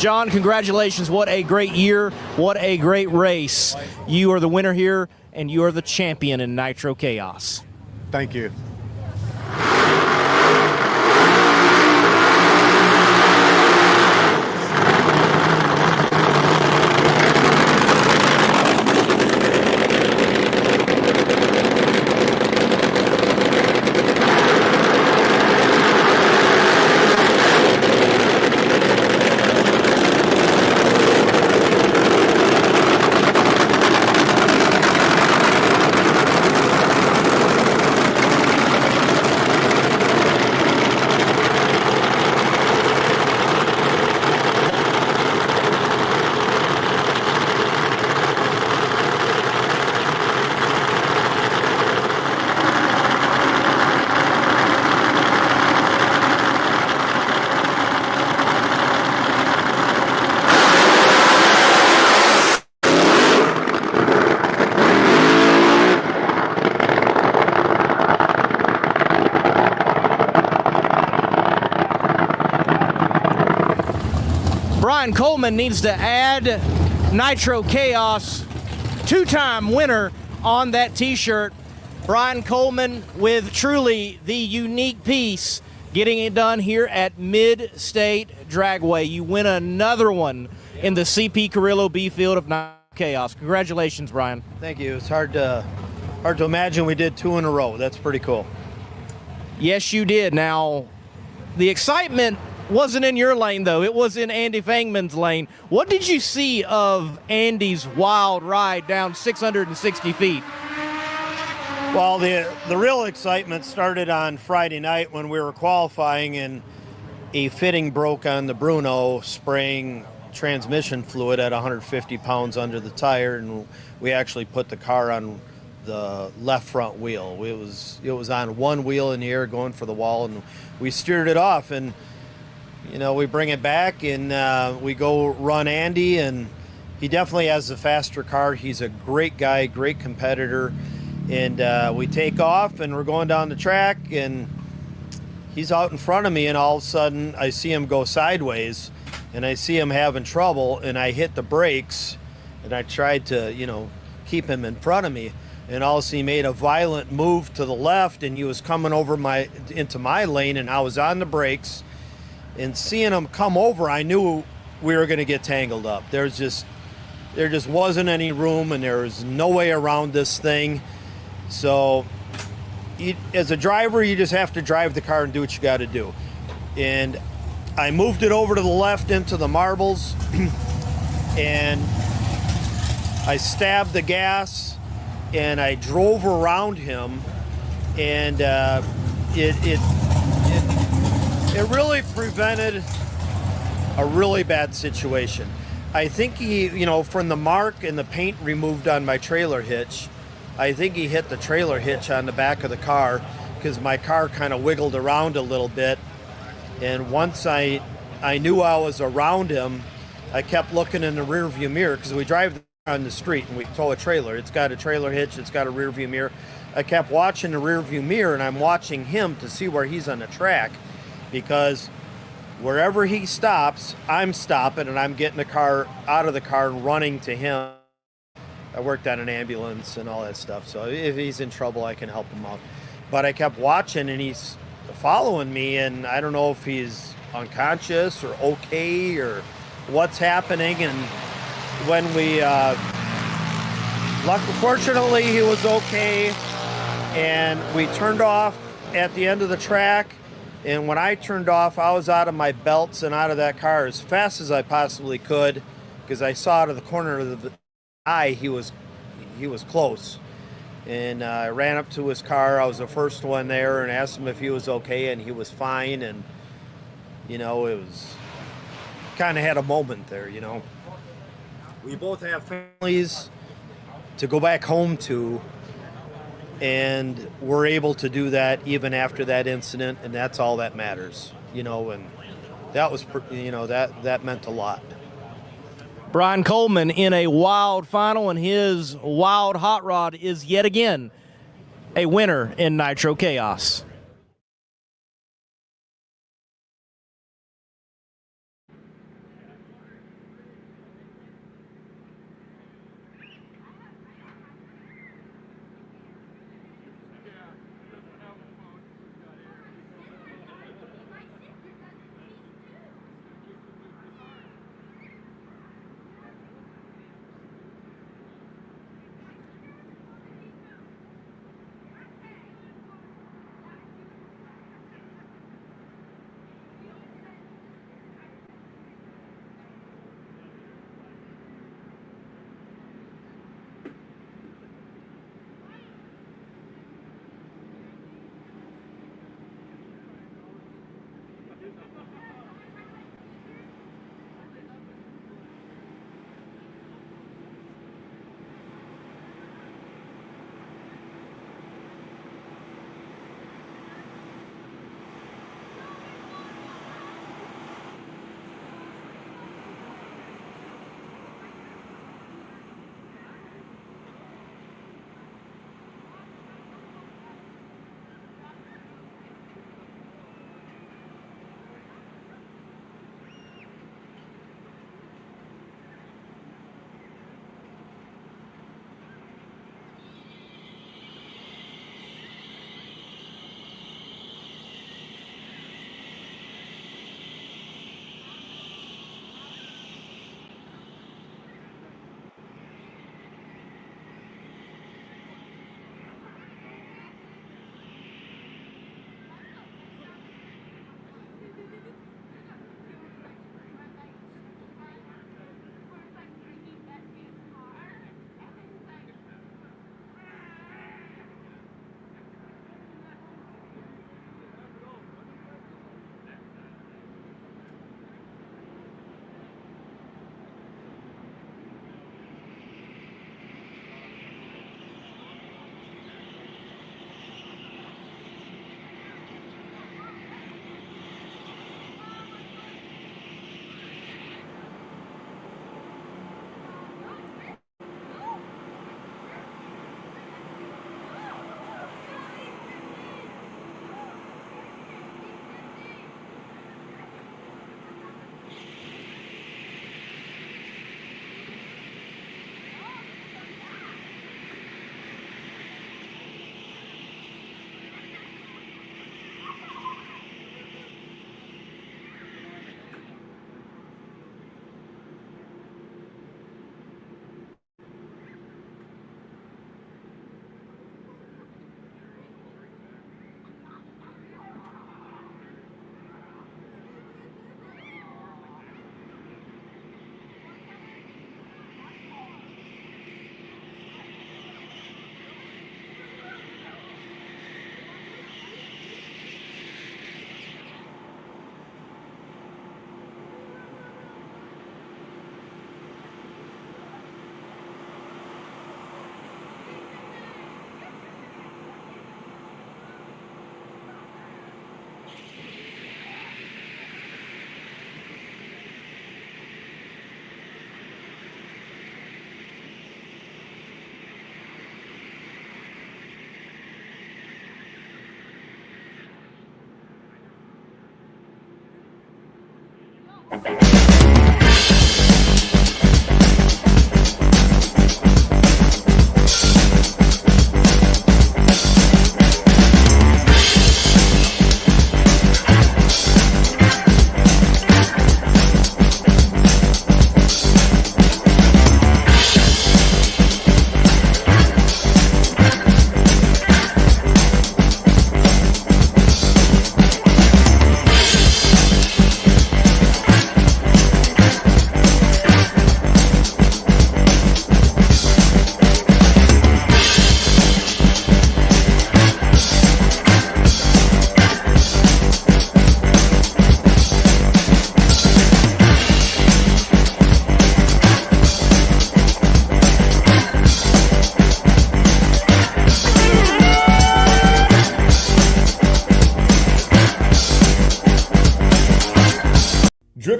John, congratulations. What a great year. What a great race. You are the winner here, and you are the champion in Nitro Chaos. Thank you. Brian Coleman needs to add Nitro Chaos two-time winner on that t-shirt. Brian Coleman with truly the unique piece, getting it done here at Mid-State Dragway. You win another one in the CP Carrillo B field of Nitro Chaos. Congratulations, Brian. Thank you. It's hard to imagine we did two in a row. That's pretty cool. Yes, you did. Now, the excitement wasn't in your lane, though. It was in Andy Fangman's lane. What did you see of Andy's wild ride down 660 feet? Well, the real excitement started on Friday night when we were qualifying and a fitting broke on the Bruno, spraying transmission fluid at 150 pounds under the tire, and we actually put the car on the left front wheel. It was on one wheel in the air going for the wall, and we steered it off, and we bring it back and we go run Andy, and he definitely has the faster car. He's a great guy, great competitor. And we take off and we're going down the track, and he's out in front of me, and all of a sudden I see him go sideways and I see him having trouble, and I hit the brakes and I tried to, keep him in front of me. And all of a sudden he made a violent move to the left, and he was coming over into my lane, and I was on the brakes. And seeing him come over, I knew we were going to get tangled up. There just wasn't any room, and there was no way around this thing. So as a driver, you just have to drive the car and do what you got to do. And I moved it over to the left into the marbles, and I stabbed the gas, and I drove around him, and it really prevented a really bad situation. I think he, from the mark and the paint removed on my trailer hitch, I think he hit the trailer hitch on the back of the car, because my car kind of wiggled around a little bit. And once I knew I was around him, I kept looking in the rear view mirror, because we drive on the street and we tow a trailer. It's got a trailer hitch, it's got a rear view mirror. I kept watching the rear view mirror, and I'm watching him to see where he's on the track, because wherever he stops, I'm stopping, and I'm getting the car out of the car and running to him. I worked on an ambulance and all that stuff, so if he's in trouble, I can help him out. But I kept watching, and he's following me, and I don't know if he's unconscious or okay or what's happening. And when we, fortunately, he was okay, and we turned off at the end of the track, And when I turned off, I was out of my belts and out of that car as fast as I possibly could, because I saw out of the corner of the eye he was close. And I ran up to his car. I was the first one there and asked him if he was okay, and he was fine. And, it was kind of had a moment there, We both have families to go back home to, and we're able to do that even after that incident, and that's all that matters, and that was, that meant a lot. Brian Coleman in a wild final, and his wild hot rod is yet again a winner in Nitro Chaos.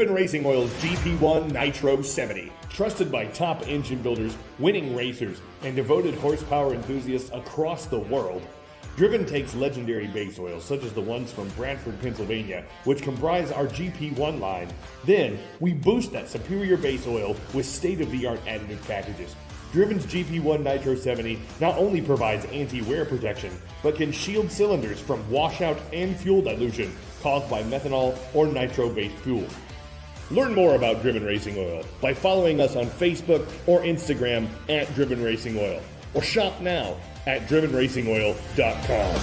Driven Racing Oil's GP1 Nitro 70. Trusted by top engine builders, winning racers, and devoted horsepower enthusiasts across the world. Driven takes legendary base oils such as the ones from Brantford, Pennsylvania, which comprise our GP1 line. Then, we boost that superior base oil with state-of-the-art additive packages. Driven's GP1 Nitro 70 not only provides anti-wear protection, but can shield cylinders from washout and fuel dilution caused by methanol or nitro-based fuel. Learn more about Driven Racing Oil by following us on Facebook or Instagram at Driven Racing Oil, or shop now at drivenracingoil.com.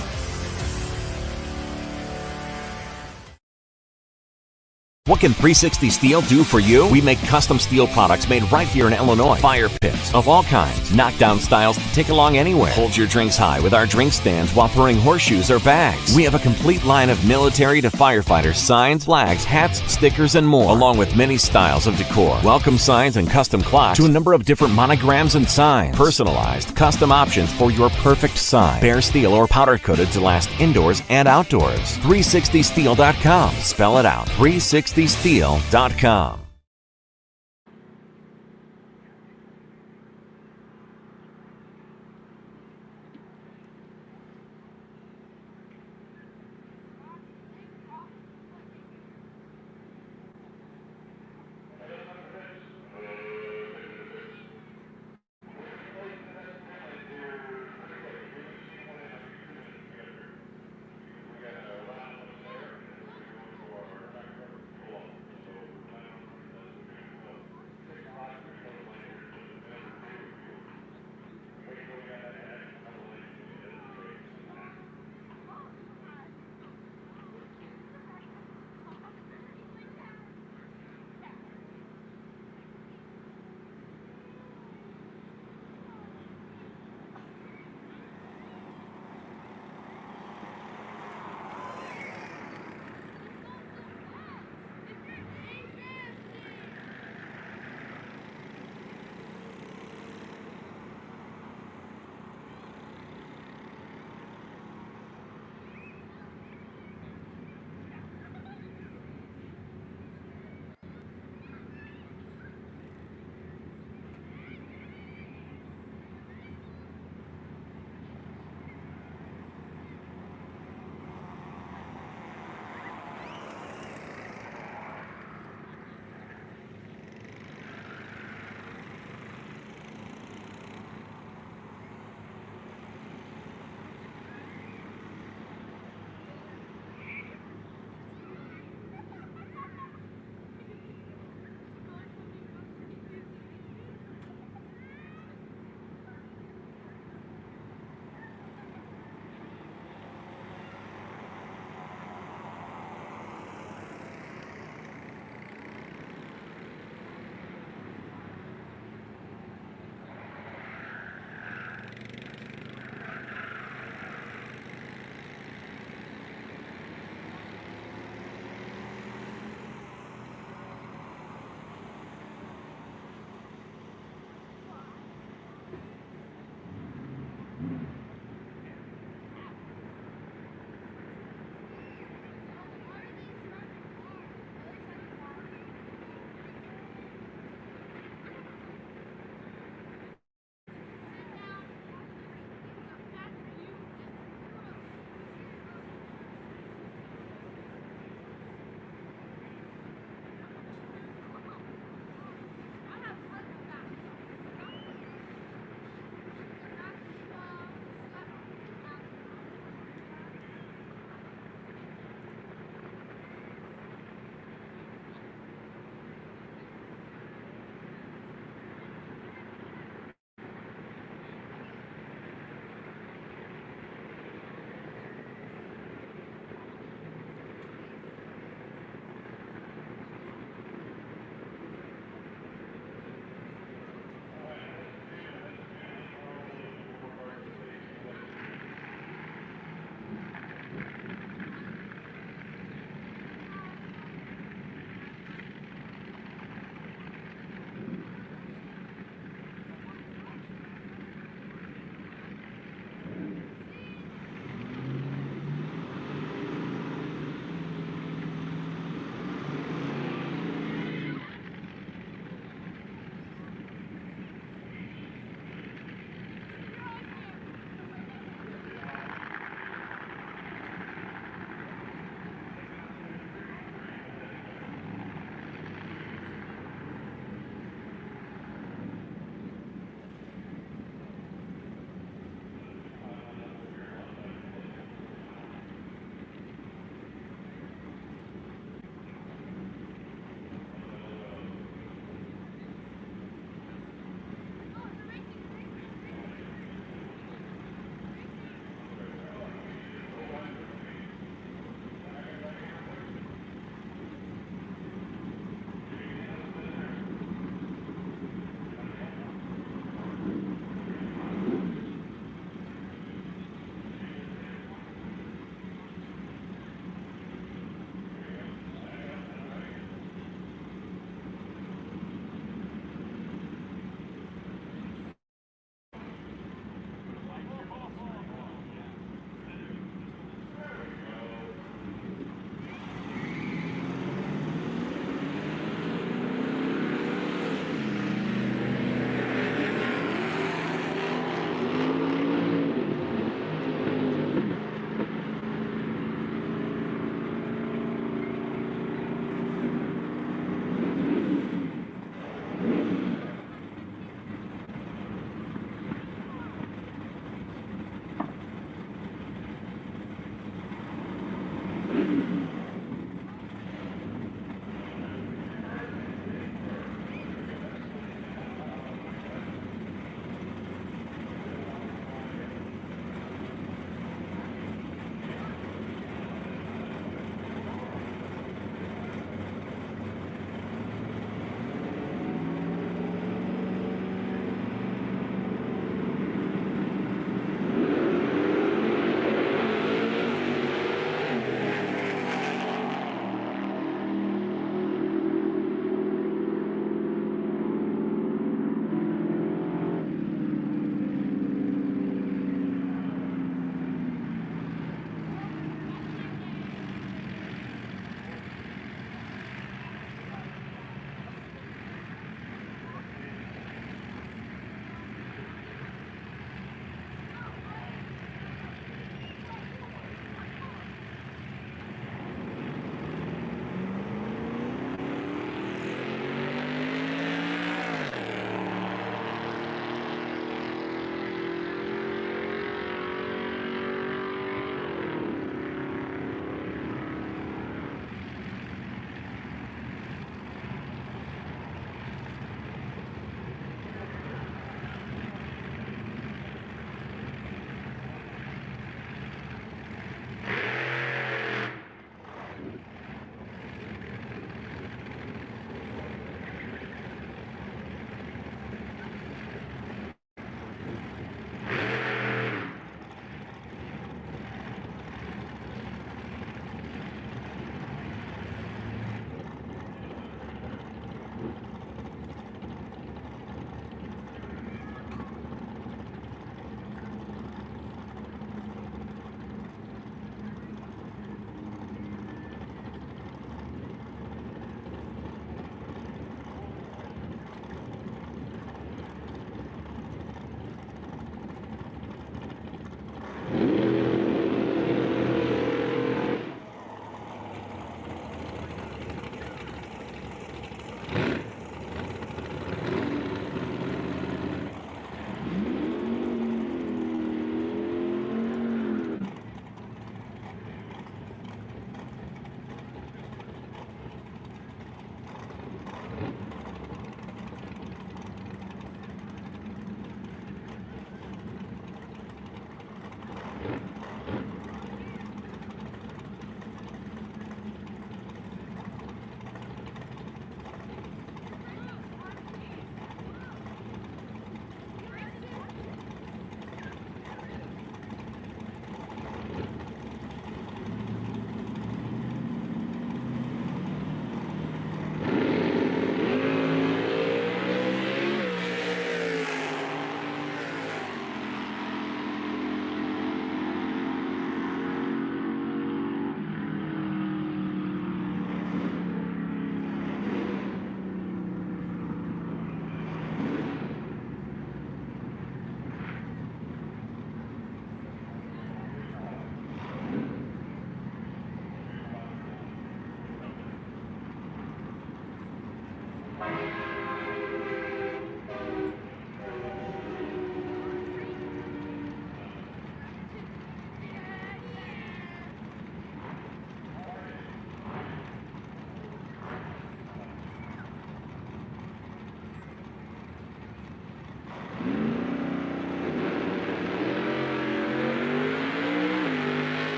What can 360 Steel do for you? We make custom steel products made right here in Illinois. Fire pits of all kinds, knockdown styles to take along anywhere. Hold your drinks high with our drink stands while throwing horseshoes or bags. We have a complete line of military to firefighter signs, flags, hats, stickers, and more, along with many styles of decor. Welcome signs and custom clocks to a number of different monograms and signs. Personalized, custom options for your perfect sign. Bare steel or powder coated to last indoors and outdoors. 360steel.com. Spell it out. 360steel.com.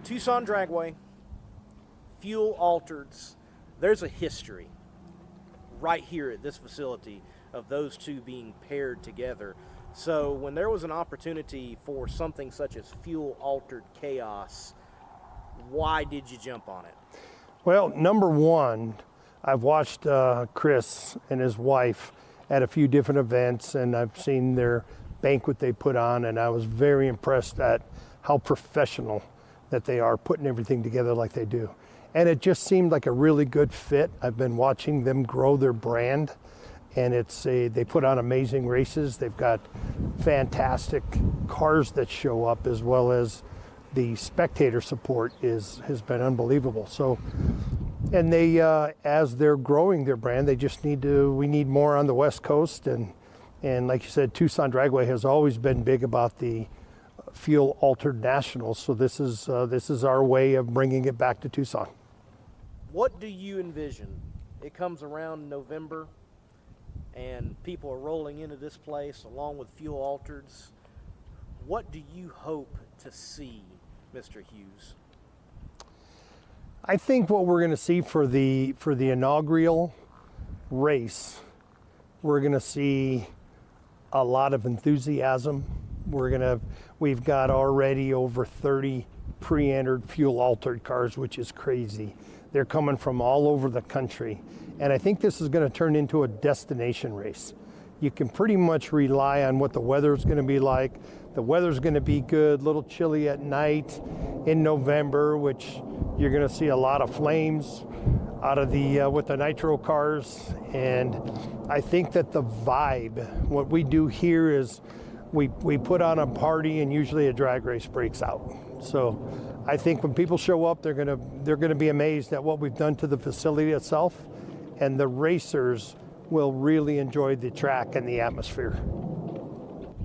Tucson Dragway, fuel altereds. There's a history right here at this facility of those two being paired together. So when there was an opportunity for something such as fuel altered chaos, why did you jump on it? Well, number one, I've watched Chris and his wife at a few different events, and I've seen their banquet they put on, and I was very impressed at how professional that they are putting everything together like they do. And it just seemed like a really good fit. I've been watching them grow their brand, and they put on amazing races. They've got fantastic cars that show up, as well as the spectator support has been unbelievable. So, and they, as they're growing their brand, we need more on the West Coast. And like you said, Tucson Dragway has always been big about the fuel altered nationals. So this is our way of bringing it back to Tucson. What do you envision? It comes around November and people are rolling into this place along with fuel altereds. What do you hope to see, Mr. Hughes? I think what we're going to see for the inaugural race, we're going to see a lot of enthusiasm. We've got already over 30 pre-entered fuel altered cars, which is crazy. They're coming from all over the country. And I think this is going to turn into a destination race. You can pretty much rely on what the weather is going to be like. The weather's going to be good, a little chilly at night in November, which you're going to see a lot of flames out of with the nitro cars. And I think that the vibe, what we do here is we put on a party, and usually a drag race breaks out. So I think when people show up, they're going to be amazed at what we've done to the facility itself, and the racers will really enjoy the track and the atmosphere.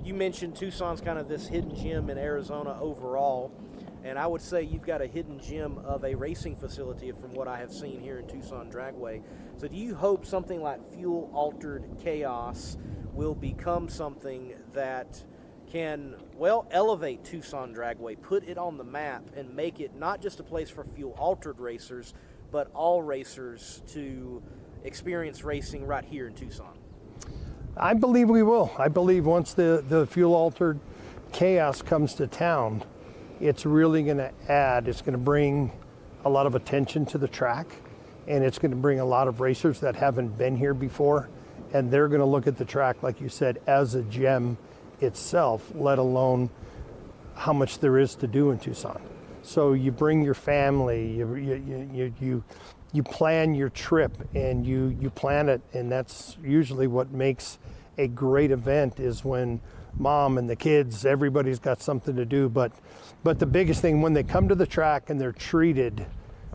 You mentioned Tucson's kind of this hidden gem in Arizona overall, and I would say you've got a hidden gem of a racing facility from what I have seen here in Tucson Dragway. So do you hope something like fuel altered chaos will become something that can, well, elevate Tucson Dragway, put it on the map, and make it not just a place for fuel altered racers, but all racers to experience racing right here in Tucson? I believe we will. I believe once the fuel altered chaos comes to town, it's really going to it's going to bring a lot of attention to the track, and it's going to bring a lot of racers that haven't been here before, and they're going to look at the track, like you said, as a gem itself, let alone how much there is to do in Tucson. So you bring your family, you plan your trip, and you plan it, and that's usually what makes a great event, is when mom and the kids, everybody's got something to do. But the biggest thing, when they come to the track and they're treated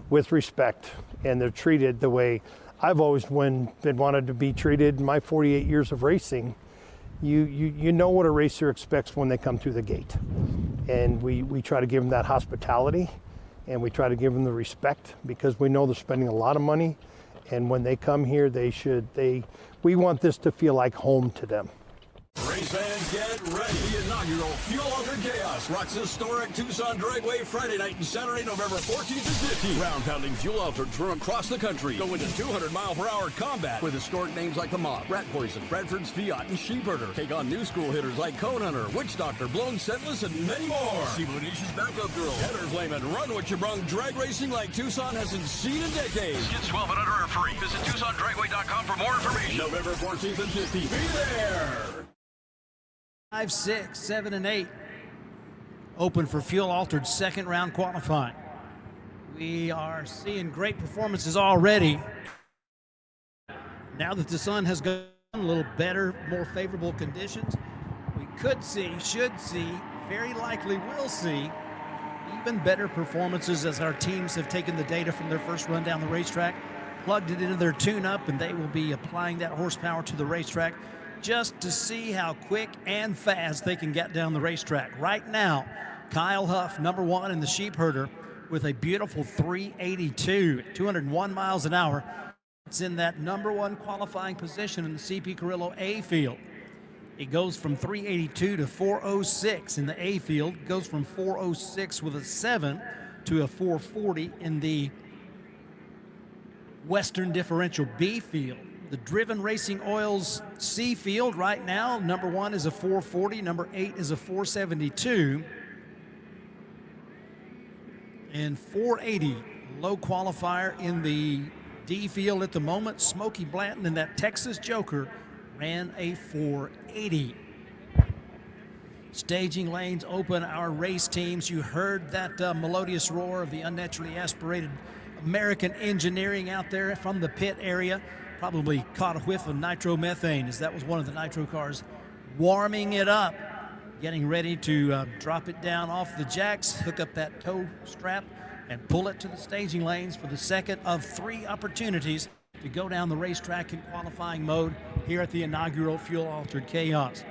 with respect, and they're treated the way I've always been wanted to be treated in my 48 years of racing, you know what a racer expects when they come through the gate. And we try to give them that hospitality, and we try to give them the respect, because we know they're spending a lot of money, and when they come here, we want this to feel like home to them. Race fans, get ready. The inaugural Fuel Altered Chaos rocks historic Tucson Dragway Friday night and Saturday, November 14th and 15th. Round-pounding fuel altereds from across the country go into 200-mile-per-hour combat with historic names like the Mob, Rat Poison, Bradford's Fiat, and Sheepherder. Take on new school hitters like Cone Hunter, Witch Doctor, Blown Sentless, and many more. See Bonicia's backup girl, Header Flame, and run what you brung drag racing like Tucson hasn't seen in decades. Kids 12 and under are free. Visit TucsonDragway.com for more information. November 14th and 15th. Be there. 5, 6, 7, and 8 open for fuel altered second round qualifying. We are seeing great performances already. Now that the sun has gone a little better, more favorable conditions, we should see, very likely will see even better performances as our teams have taken the data from their first run down the racetrack, plugged it into their tune-up, and they will be applying that horsepower to the racetrack just to see how quick and fast they can get down the racetrack. Right now, Kyle Huff, number one in the Sheepherder, with a beautiful 382, 201 miles an hour. It's in that number one qualifying position in the CP Carrillo A field. It goes from 382 to 406 in the A field, goes from 406 with a 7 to a 440 in the Western Differential B field. The Driven Racing Oils C field right now, number 1 is a 440, number 8 is a 472. And 480, low qualifier in the D field at the moment. Smokey Blanton and that Texas Joker ran a 480. Staging lanes open, our race teams. You heard that melodious roar of the unnaturally aspirated American engineering out there from the pit area. Probably caught a whiff of nitromethane, as that was one of the nitro cars warming it up, getting ready to drop it down off the jacks, hook up that tow strap, and pull it to the staging lanes for the second of 3 opportunities to go down the racetrack in qualifying mode here at the inaugural fuel-altered Chaos.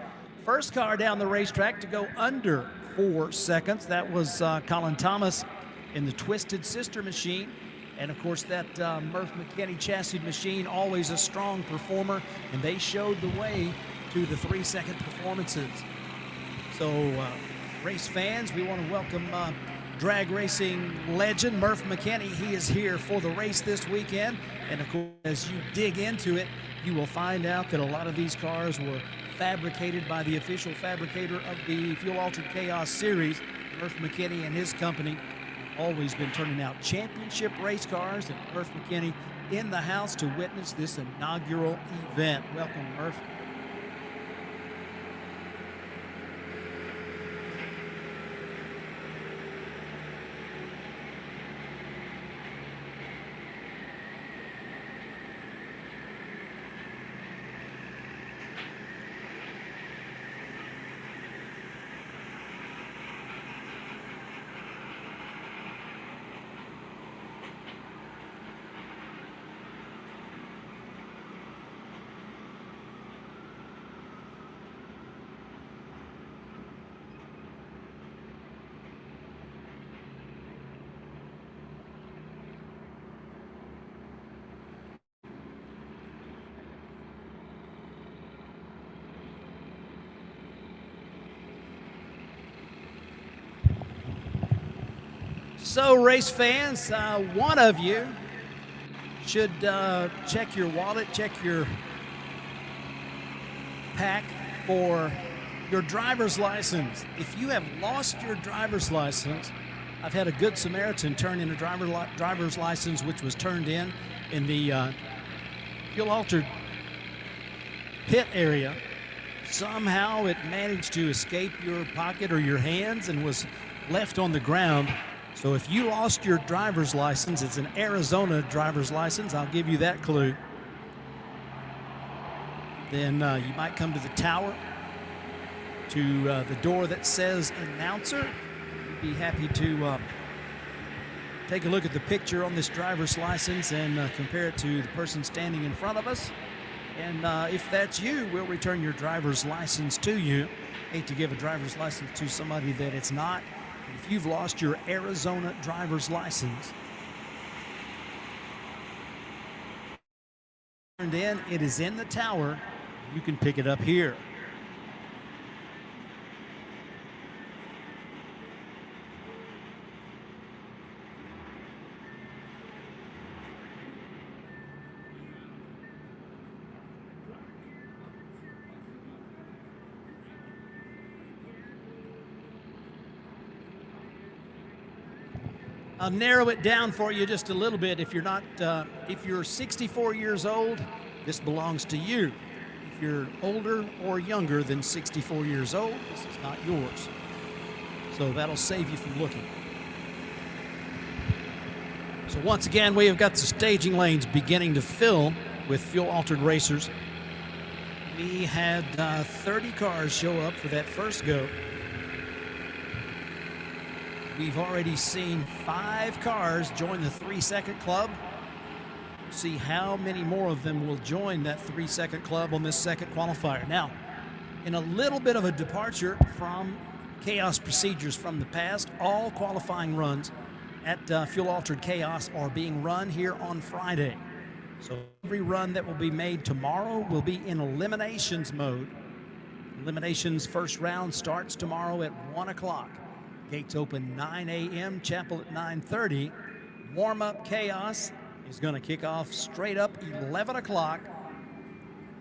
First car down the racetrack to go under 4 seconds. That was Colin Thomas in the Twisted Sister machine. And, of course, that Murph McKinney chassis machine, always a strong performer, and they showed the way to the 3-second performances. So, race fans, we want to welcome drag racing legend Murph McKinney. He is here for the race this weekend. And, of course, as you dig into it, you will find out that a lot of these cars were fabricated by the official fabricator of the Fuel Altered Chaos series, Murph McKinney and his company. Always been turning out championship race cars, and Murph McKinney in the house to witness this inaugural event. Welcome, Murph. So, race fans, one of you should check your wallet, check your pack for your driver's license. If you have lost your driver's license, I've had a good Samaritan turn in a driver's license which was turned in the fuel-altered pit area. Somehow it managed to escape your pocket or your hands and was left on the ground. So if you lost your driver's license, it's an Arizona driver's license, I'll give you that clue. Then you might come to the tower, to the door that says announcer. We'd be happy to take a look at the picture on this driver's license and compare it to the person standing in front of us. And if that's you, we'll return your driver's license to you. Hate to give a driver's license to somebody that it's not. If you've lost your Arizona driver's license, turned in, it is in the tower. You can pick it up here. I'll narrow it down for you just a little bit. If you're not, if you're 64 years old, this belongs to you. If you're older or younger than 64 years old, this is not yours. So that'll save you from looking. So once again, we have got the staging lanes beginning to fill with fuel-altered racers. We had 30 cars show up for that first go. We've already seen 5 cars join the 3-second club. See how many more of them will join that 3-second club on this second qualifier. Now, in a little bit of a departure from Chaos procedures from the past, all qualifying runs at Fuel Altered Chaos are being run here on Friday. So every run that will be made tomorrow will be in eliminations mode. Eliminations first round starts tomorrow at 1 o'clock. Gates open 9 a.m., chapel at 9:30. Warm-up chaos is going to kick off straight up 11 o'clock.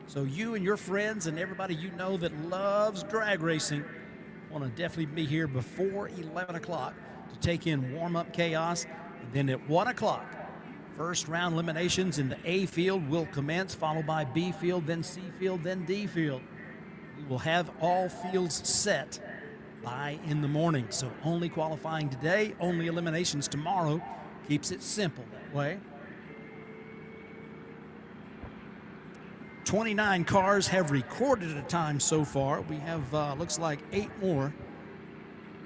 So you and your friends and everybody you know that loves drag racing want to definitely be here before 11 o'clock to take in warm-up chaos. And then at 1 o'clock, first round eliminations in the A field will commence, followed by B field, then C field, then D field. We will have all fields set by in the morning. So only qualifying today, only eliminations tomorrow. Keeps it simple that way. 29 cars have recorded a time so far. We have, looks like 8 more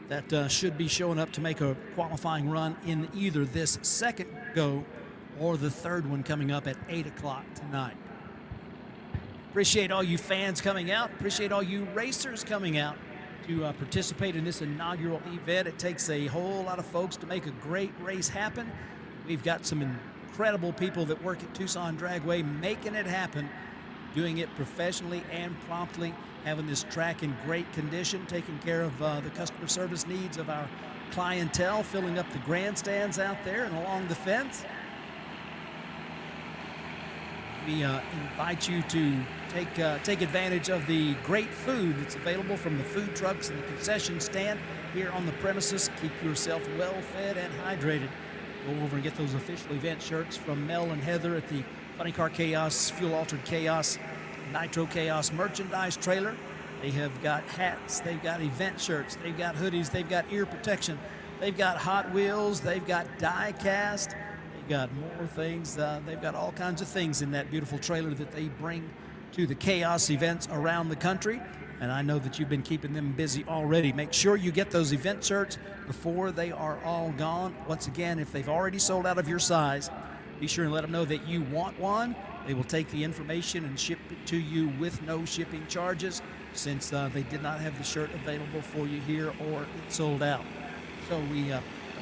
that should be showing up to make a qualifying run in either this second go or the third one coming up at 8 o'clock tonight. Appreciate all you fans coming out. Appreciate all you racers coming out to participate in this inaugural event. It takes a whole lot of folks to make a great race happen. We've got some incredible people that work at Tucson Dragway making it happen, doing it professionally and promptly, having this track in great condition, taking care of the customer service needs of our clientele, filling up the grandstands out there and along the fence. We invite you to take advantage of the great food that's available from the food trucks and the concession stand here on the premises. Keep yourself well fed and hydrated. Go over and get those official event shirts from Mel and Heather at the Funny Car Chaos, Fuel Altered Chaos, Nitro Chaos merchandise trailer. They have got hats, they've got event shirts, they've got hoodies, they've got ear protection, they've got Hot Wheels, they've got die cast, they've got more things. They've got all kinds of things in that beautiful trailer that they bring to the Chaos events around the country. And I know that you've been keeping them busy already. Make sure you get those event shirts before they are all gone. Once again, if they've already sold out of your size, be sure and let them know that you want one. They will take the information and ship it to you with no shipping charges, since they did not have the shirt available for you here or it sold out. So we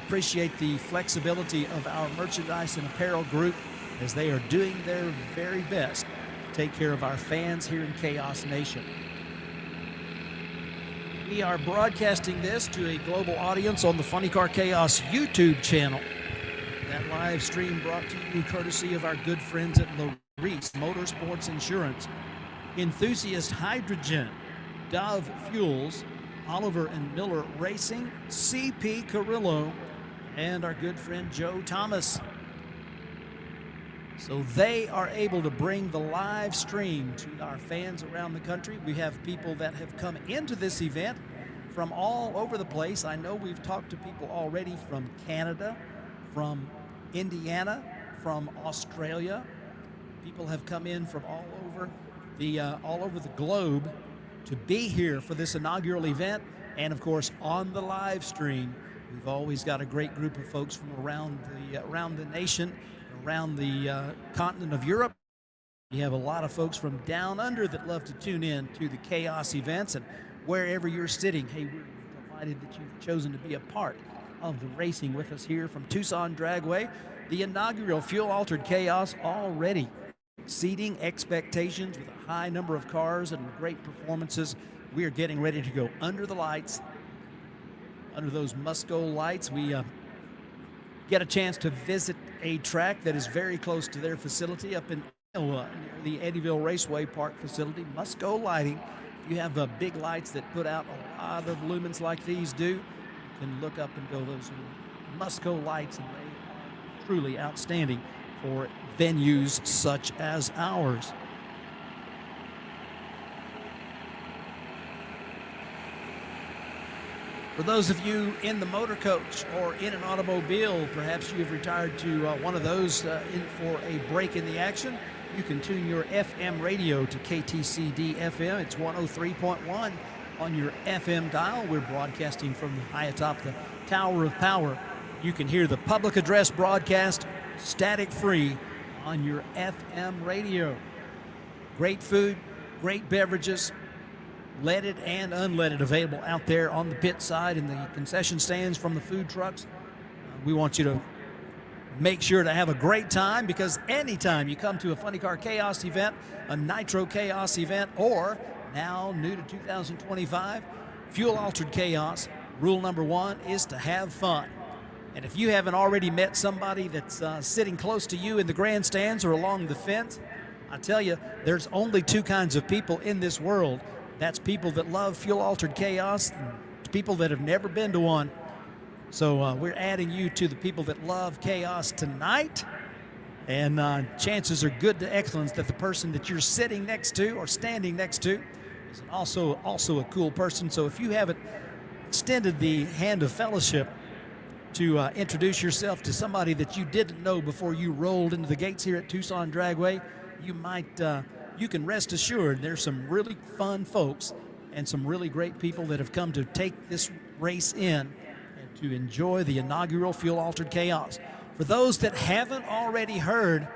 appreciate the flexibility of our merchandise and apparel group as they are doing their very best to take care of our fans here in Chaos Nation. We are broadcasting this to a global audience on the Funny Car Chaos YouTube channel. That live stream brought to you courtesy of our good friends at Laris Motorsports Insurance, Enthusiast Hydrogen, Dove Fuels, Oliver and Miller Racing, CP Carrillo, and our good friend Joe Thomas. So they are able to bring the live stream to our fans around the country. We have people that have come into this event from all over the place. I know we've talked to people already from Canada, from Indiana, from Australia. People have come in from all over the globe to be here for this inaugural event. And of course, on the live stream, we've always got a great group of folks from around the nation, around the continent of Europe. We have a lot of folks from down under that love to tune in to the Chaos events, and wherever you're sitting, hey, we're delighted that you've chosen to be a part of the racing with us here from Tucson Dragway. The inaugural Fuel Altered Chaos already exceeding expectations with a high number of cars and great performances. We are getting ready to go under the lights, under those Musco lights. We get a chance to visit a track that is very close to their facility up in Iowa, near the Eddyville Raceway Park facility. Musco lighting. You have big lights that put out a lot of lumens like these do. You can look up and go, those are Musco lights, and they are truly outstanding for venues such as ours. For those of you in the motor coach or in an automobile, perhaps you have retired to one of those in for a break in the action, you can tune your FM radio to KTCD FM. It's 103.1 on your FM dial. We're broadcasting from high atop the Tower of Power. You can hear the public address broadcast static-free on your FM radio. Great food, great beverages, leaded and unleaded, available out there on the pit side and the concession stands from the food trucks. We want you to make sure to have a great time, because anytime you come to a Funny Car Chaos event, a Nitro Chaos event, or now new to 2025, Fuel Altered Chaos, Rule number one is to have fun. And if you haven't already met somebody that's sitting close to you in the grandstands or along the fence, I tell you, there's only two kinds of people in this world. That's people that love fuel-altered chaos and people that have never been to one. So we're adding you to the people that love chaos tonight. And chances are good to excellence that the person that you're sitting next to or standing next to is also a cool person. So if you haven't extended the hand of fellowship to introduce yourself to somebody that you didn't know before you rolled into the gates here at Tucson Dragway, you can rest assured there's some really fun folks and some really great people that have come to take this race in and to enjoy the inaugural fuel-altered chaos. For those that haven't already heard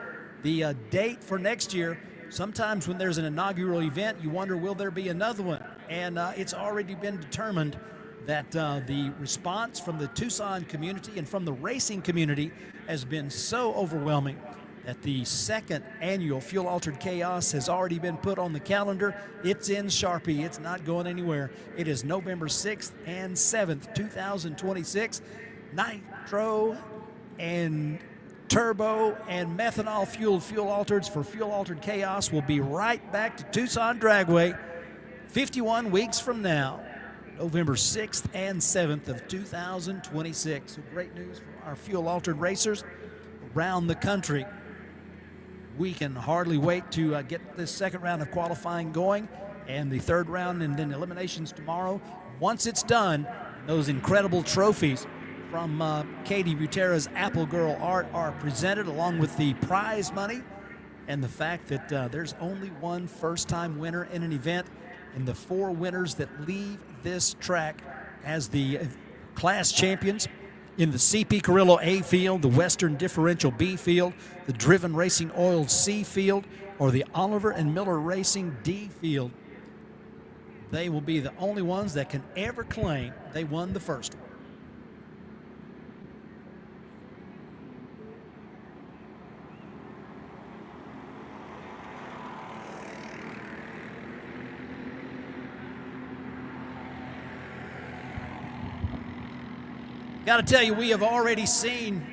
the date for next year, sometimes when there's an inaugural event, you wonder, will there be another one? And it's already been determined that the response from the Tucson community and from the racing community has been so overwhelming that the second annual Fuel Altered Chaos has already been put on the calendar. It's in Sharpie. It's not going anywhere. It is November 6th and 7th, 2026. Nitro and turbo and methanol fueled fuel altereds for Fuel Altered Chaos will be right back to Tucson Dragway 51 weeks from now, November 6th and 7th of 2026. So great news for our fuel altered racers around the country. We can hardly wait to get this second round of qualifying going and the third round and then eliminations tomorrow. Once it's done, those incredible trophies from Katie Butera's Apple Girl art are presented, along with the prize money and the fact that there's only one first-time winner in an event, and the four winners that leave this track as the class champions in the CP Carrillo A field, the Western Differential B field, the Driven Racing Oil C field, or the Oliver and Miller Racing D field, they will be the only ones that can ever claim they won the first one. Got to tell you, we have already seen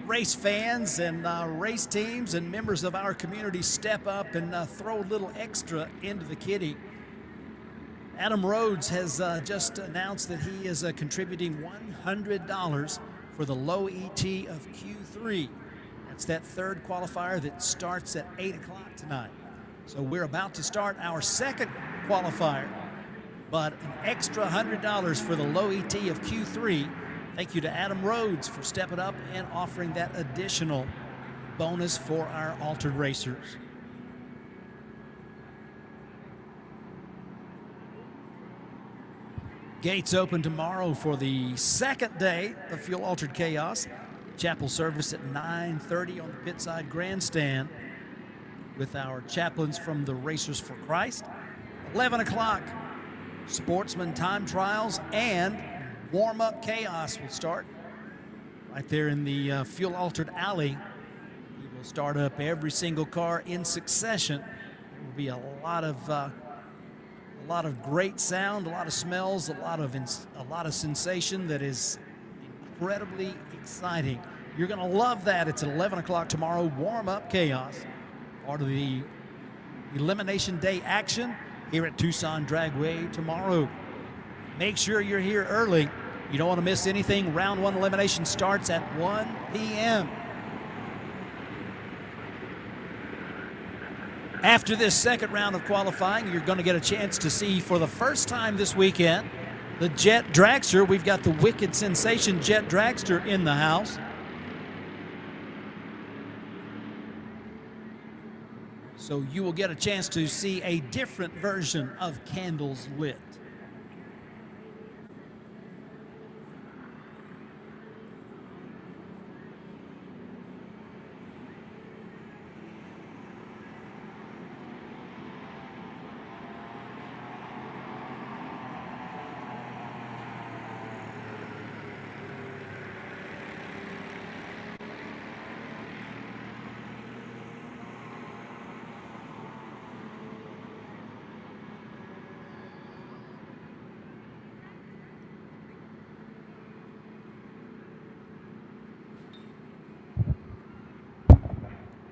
race fans and race teams and members of our community step up and throw a little extra into the kitty. Adam Rhodes has just announced that he is contributing $100 for the low ET of Q3. That's that third qualifier that starts at 8 o'clock tonight. So we're about to start our second qualifier, but an extra $100 for the low ET of Q3. Thank you to Adam Rhodes for stepping up and offering that additional bonus for our altered racers. Gates open tomorrow for the second day of Fuel Altered Chaos. Chapel service at 9:30 on the pit side grandstand with our chaplains from the Racers for Christ. 11 o'clock, sportsman time trials and warm-up chaos will start right there in the Fuel Altered Alley. We will start up every single car in succession. There will be a lot of great sound, a lot of smells, a lot of sensation that is incredibly exciting. You're going to love that. It's at 11 o'clock tomorrow. Warm-up chaos, part of the Elimination Day action here at Tucson Dragway tomorrow. Make sure you're here early. You don't want to miss anything. Round one elimination starts at 1 p.m. After this second round of qualifying, you're going to get a chance to see for the first time this weekend the Jet Dragster. We've got the Wicked Sensation Jet Dragster in the house. So you will get a chance to see a different version of Candles Lit.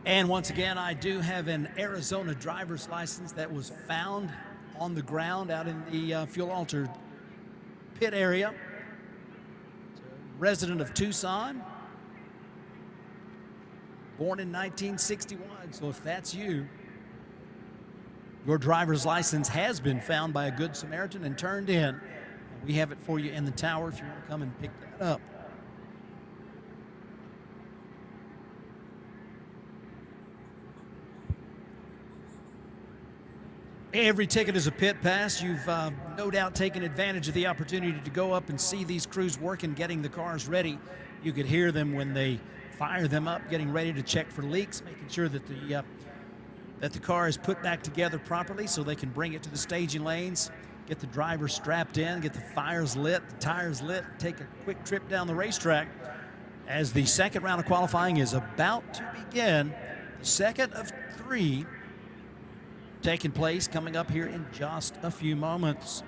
And once again, I do have an Arizona driver's license that was found on the ground out in the fuel-altered pit area. Resident of Tucson, born in 1961. So if that's you, your driver's license has been found by a Good Samaritan and turned in. We have it for you in the tower if you want to come and pick that up. Every ticket is a pit pass. You've no doubt taken advantage of the opportunity to go up and see these crews working, getting the cars ready. You could hear them when they fire them up, getting ready to check for leaks, making sure that the car is put back together properly so they can bring it to the staging lanes, get the driver strapped in, get the fires lit, the tires lit, take a quick trip down the racetrack as the second round of qualifying is about to begin. The second of three taking place coming up here in just a few moments.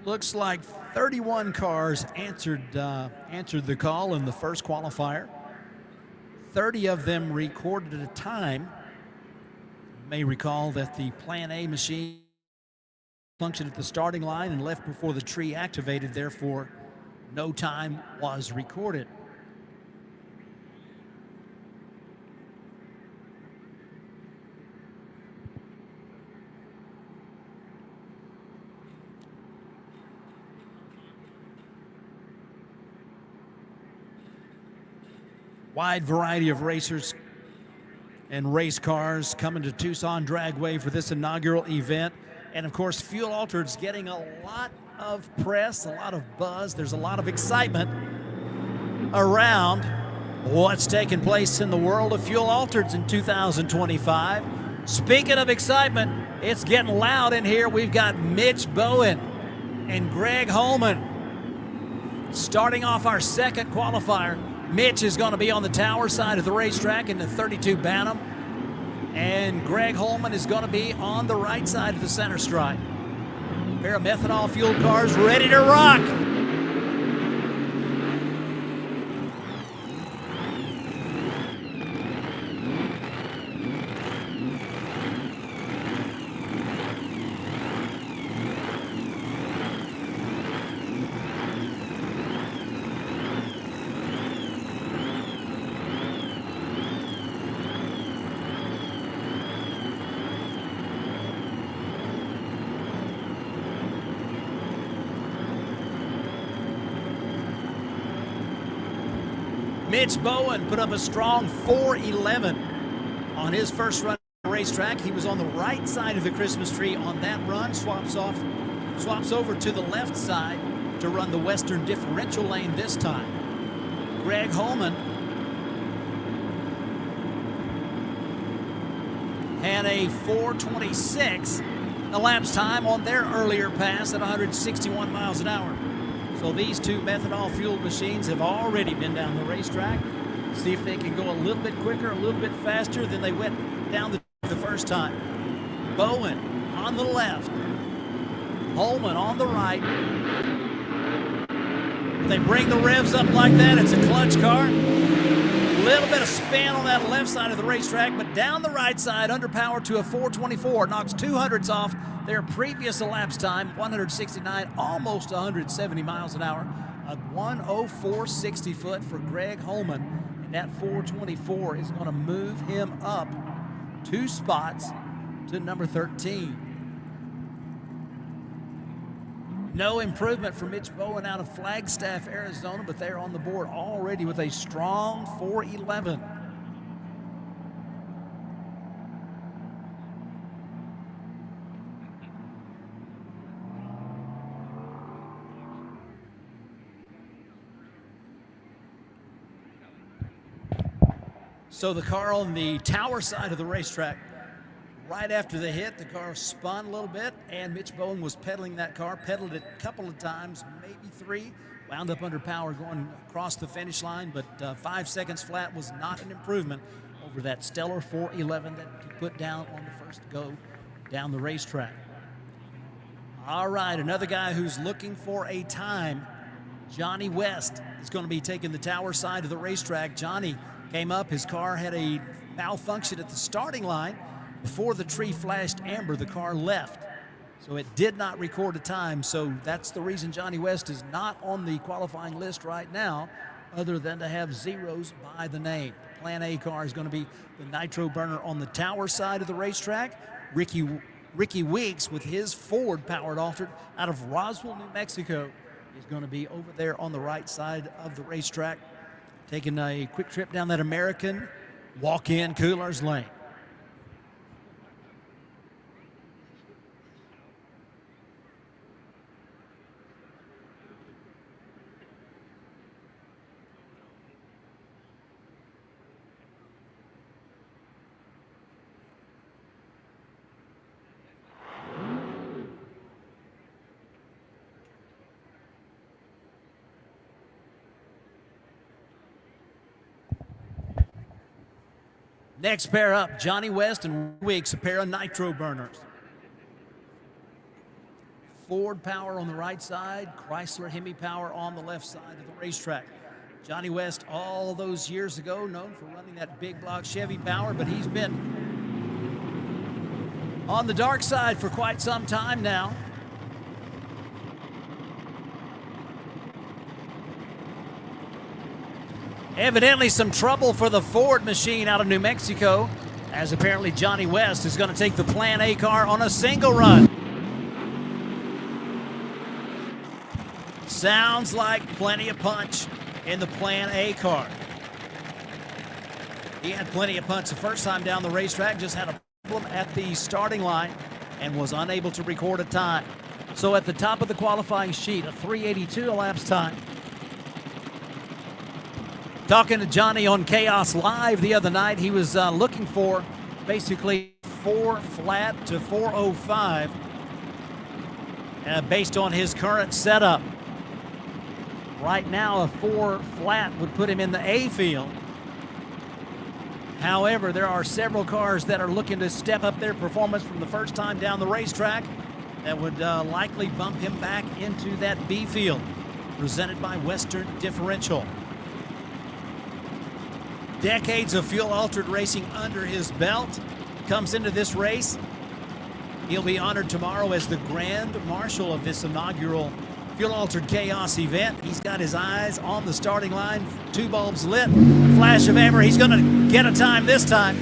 Looks like 31 cars answered the call in the first qualifier. 30 of them recorded at a time. You may recall that the Plan A machine functioned at the starting line and left before the tree activated, therefore no time was recorded. Wide variety of racers and race cars coming to Tucson Dragway for this inaugural event. And of course, Fuel Altered's getting a lot of press, a lot of buzz. There's a lot of excitement around what's taking place in the world of Fuel Altereds in 2025. Speaking of excitement, it's getting loud in here. We've got Mitch Bowen and Greg Holman starting off our second qualifier. Mitch is going to be on the tower side of the racetrack in the 32 Bantam, and Greg Holman is going to be on the right side of the center stripe. A pair of methanol-fueled cars ready to rock. Mitch Bowen put up a strong 4:11 on his first run at the racetrack. He was on the right side of the Christmas tree on that run, swaps over to the left side to run the Western Differential lane this time. Greg Holman had a 4:26 elapsed time on their earlier pass at 161 miles an hour. So these two methanol-fueled machines have already been down the racetrack. See if they can go a little bit quicker, a little bit faster than they went down the first time. Bowen on the left, Holman on the right. If they bring the revs up like that, it's a clutch car. A little bit of spin on that left side of the racetrack, but down the right side, underpowered to a 4:24, knocks 200s off their previous elapsed time, 169, almost 170 miles an hour. A 1:04.60 foot for Greg Holman, and that 4:24 is going to move him up 2 spots to number 13. No improvement for Mitch Bowen out of Flagstaff, Arizona, but they're on the board already with a strong 4:11. So the car on the tower side of the racetrack, right after the hit, the car spun a little bit, and Mitch Bowen was pedaling that car, pedaled it a couple of times, maybe 3, wound up under power going across the finish line, but 5 seconds flat was not an improvement over that stellar 4:11 that he put down on the first go down the racetrack. All right, another guy who's looking for a time, Johnny West, is going to be taking the tower side of the racetrack. Johnny came up. His car had a malfunction at the starting line. Before the tree flashed amber, the car left. So it did not record a time. So that's the reason Johnny West is not on the qualifying list right now, other than to have zeros by the name. The Plan A car is going to be the nitro burner on the tower side of the racetrack. Ricky Weeks with his Ford-powered altered out of Roswell, New Mexico, is going to be over there on the right side of the racetrack, taking a quick trip down that American walk-in Coolers lane. Next pair up, Johnny West and Weeks, a pair of nitro burners. Ford power on the right side, Chrysler Hemi power on the left side of the racetrack. Johnny West, all those years ago, known for running that big block Chevy power, but he's been on the dark side for quite some time now. Evidently some trouble for the Ford machine out of New Mexico, as apparently Johnny West is going to take the Plan A car on a single run. Sounds like plenty of punch in the Plan A car. He had plenty of punch the first time down the racetrack, just had a problem at the starting line and was unable to record a time. So at the top of the qualifying sheet, a 3:82 elapsed time. Talking to Johnny on Chaos Live the other night, he was looking for basically 4 flat to 4:05 based on his current setup. Right now, a 4 flat would put him in the A field. However, there are several cars that are looking to step up their performance from the first time down the racetrack that would likely bump him back into that B field, presented by Western Differential. Decades of fuel-altered racing under his belt. Comes into this race. He'll be honored tomorrow as the Grand Marshal of this inaugural fuel-altered chaos event. He's got his eyes on the starting line. 2 bulbs lit. Flash of amber. He's going to get a time this time.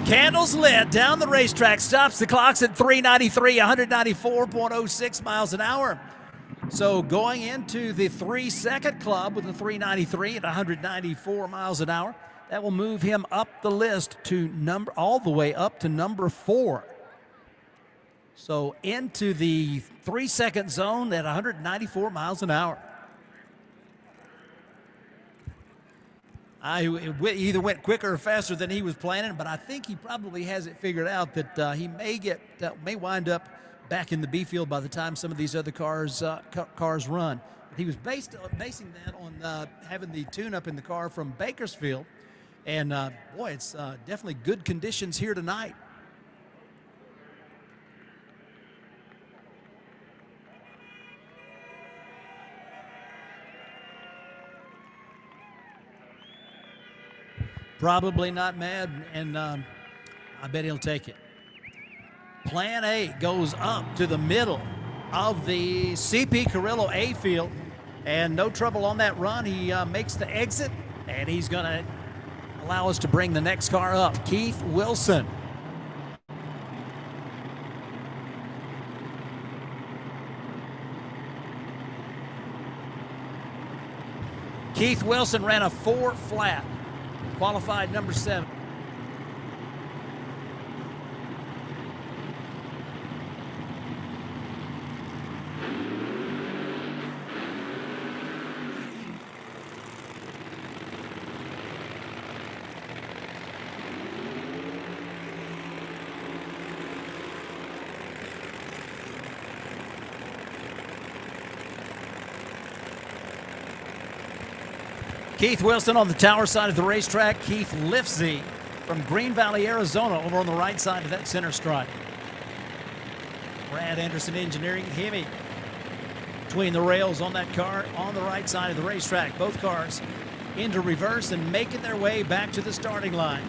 Candles lit down the racetrack. Stops the clocks at 393, 194.06 miles an hour. So going into the 3-second club with a 393 at 194 miles an hour. That will move him up the list to all the way up to number 4. So into the 3-second zone at 194 miles an hour. He either went quicker or faster than he was planning, but I think he probably has it figured out that he may wind up back in the B field by the time some of these other cars run. He was basing that on having the tune-up in the car from Bakersfield. And, boy, it's definitely good conditions here tonight. Probably not mad, and I bet he'll take it. Plan A goes up to the middle of the CP Carrillo A field, and no trouble on that run. He makes the exit, and he's going to allow us to bring the next car up. Keith Wilson. Keith Wilson ran a 4 flat, qualified number 7. Keith Wilson on the tower side of the racetrack. Keith Lifsey from Green Valley, Arizona, over on the right side of that center stripe. Brad Anderson Engineering, Hemi between the rails on that car on the right side of the racetrack. Both cars into reverse and making their way back to the starting line.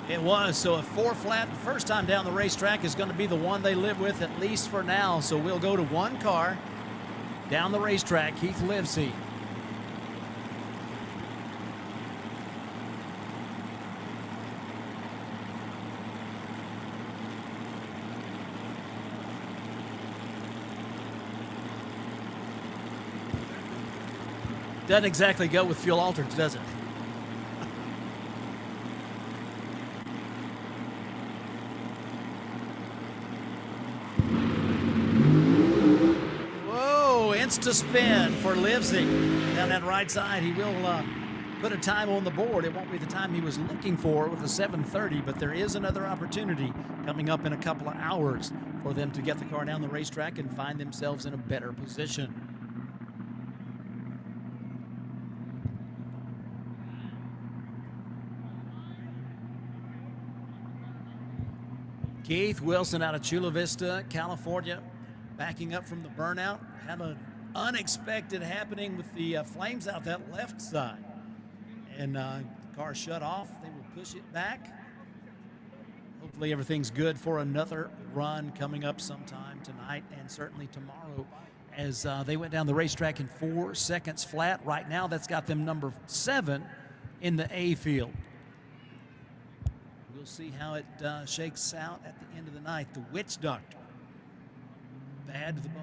It was, so a 4 flat the first time down the racetrack is going to be the one they live with, at least for now. So we'll go to one car down the racetrack, Keith Livesey. Doesn't exactly go with fuel altered, does it? To spin for Livesey down that right side. He will put a time on the board. It won't be the time he was looking for with a 7:30, but there is another opportunity coming up in a couple of hours for them to get the car down the racetrack and find themselves in a better position. Keith Wilson out of Chula Vista, California, backing up from the burnout. Had an unexpected happening with the flames out that left side. And the car shut off. They will push it back. Hopefully everything's good for another run coming up sometime tonight and certainly tomorrow, as they went down the racetrack in 4 seconds flat. Right now, that's got them number 7 in the A field. We'll see how it shakes out at the end of the night. The Witch Doctor, bad to the bone.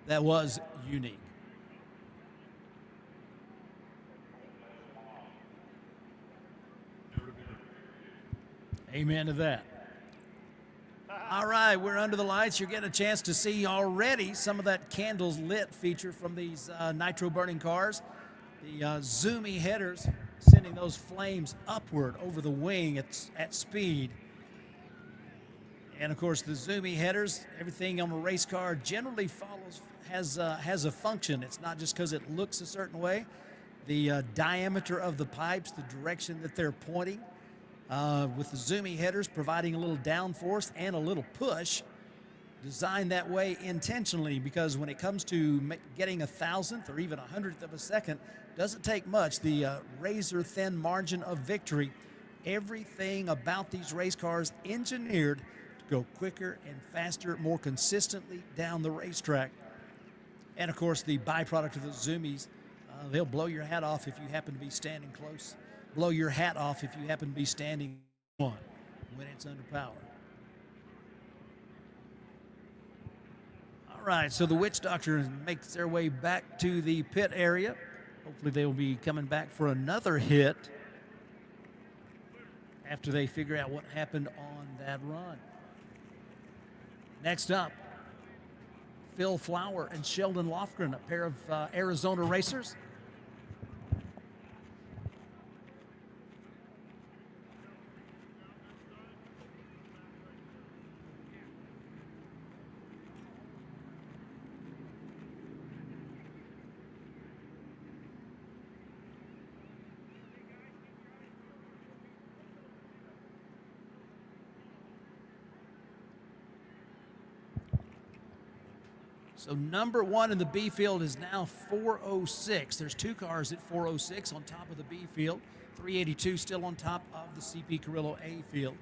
That was unique. Amen to that. All right, we're under the lights. You're getting a chance to see already some of that candles lit feature from these nitro burning cars. The zoomy headers sending those flames upward over the wing at speed. And of course, the zoomy headers, everything on a race car generally has a function. It's not just because it looks a certain way. The diameter of the pipes, the direction that they're pointing, with the zoomy headers providing a little downforce and a little push, designed that way intentionally, because when it comes to getting 1,000th or even 100th of a second, doesn't take much. The razor thin margin of victory. Everything about these race cars engineered to go quicker and faster, more consistently down the racetrack. And of course, the byproduct of the zoomies, they'll blow your hat off if you happen to be standing close. Blow your hat off if you happen to be standing on when it's under power. All right, so the Witch Doctor makes their way back to the pit area. Hopefully they will be coming back for another hit after they figure out what happened on that run. Next up, Phil Flower and Sheldon Lofgren, a pair of Arizona racers. So number 1 in the B field is now 406. There's 2 cars at 406 on top of the B field. 382 still on top of the CP Carrillo A field.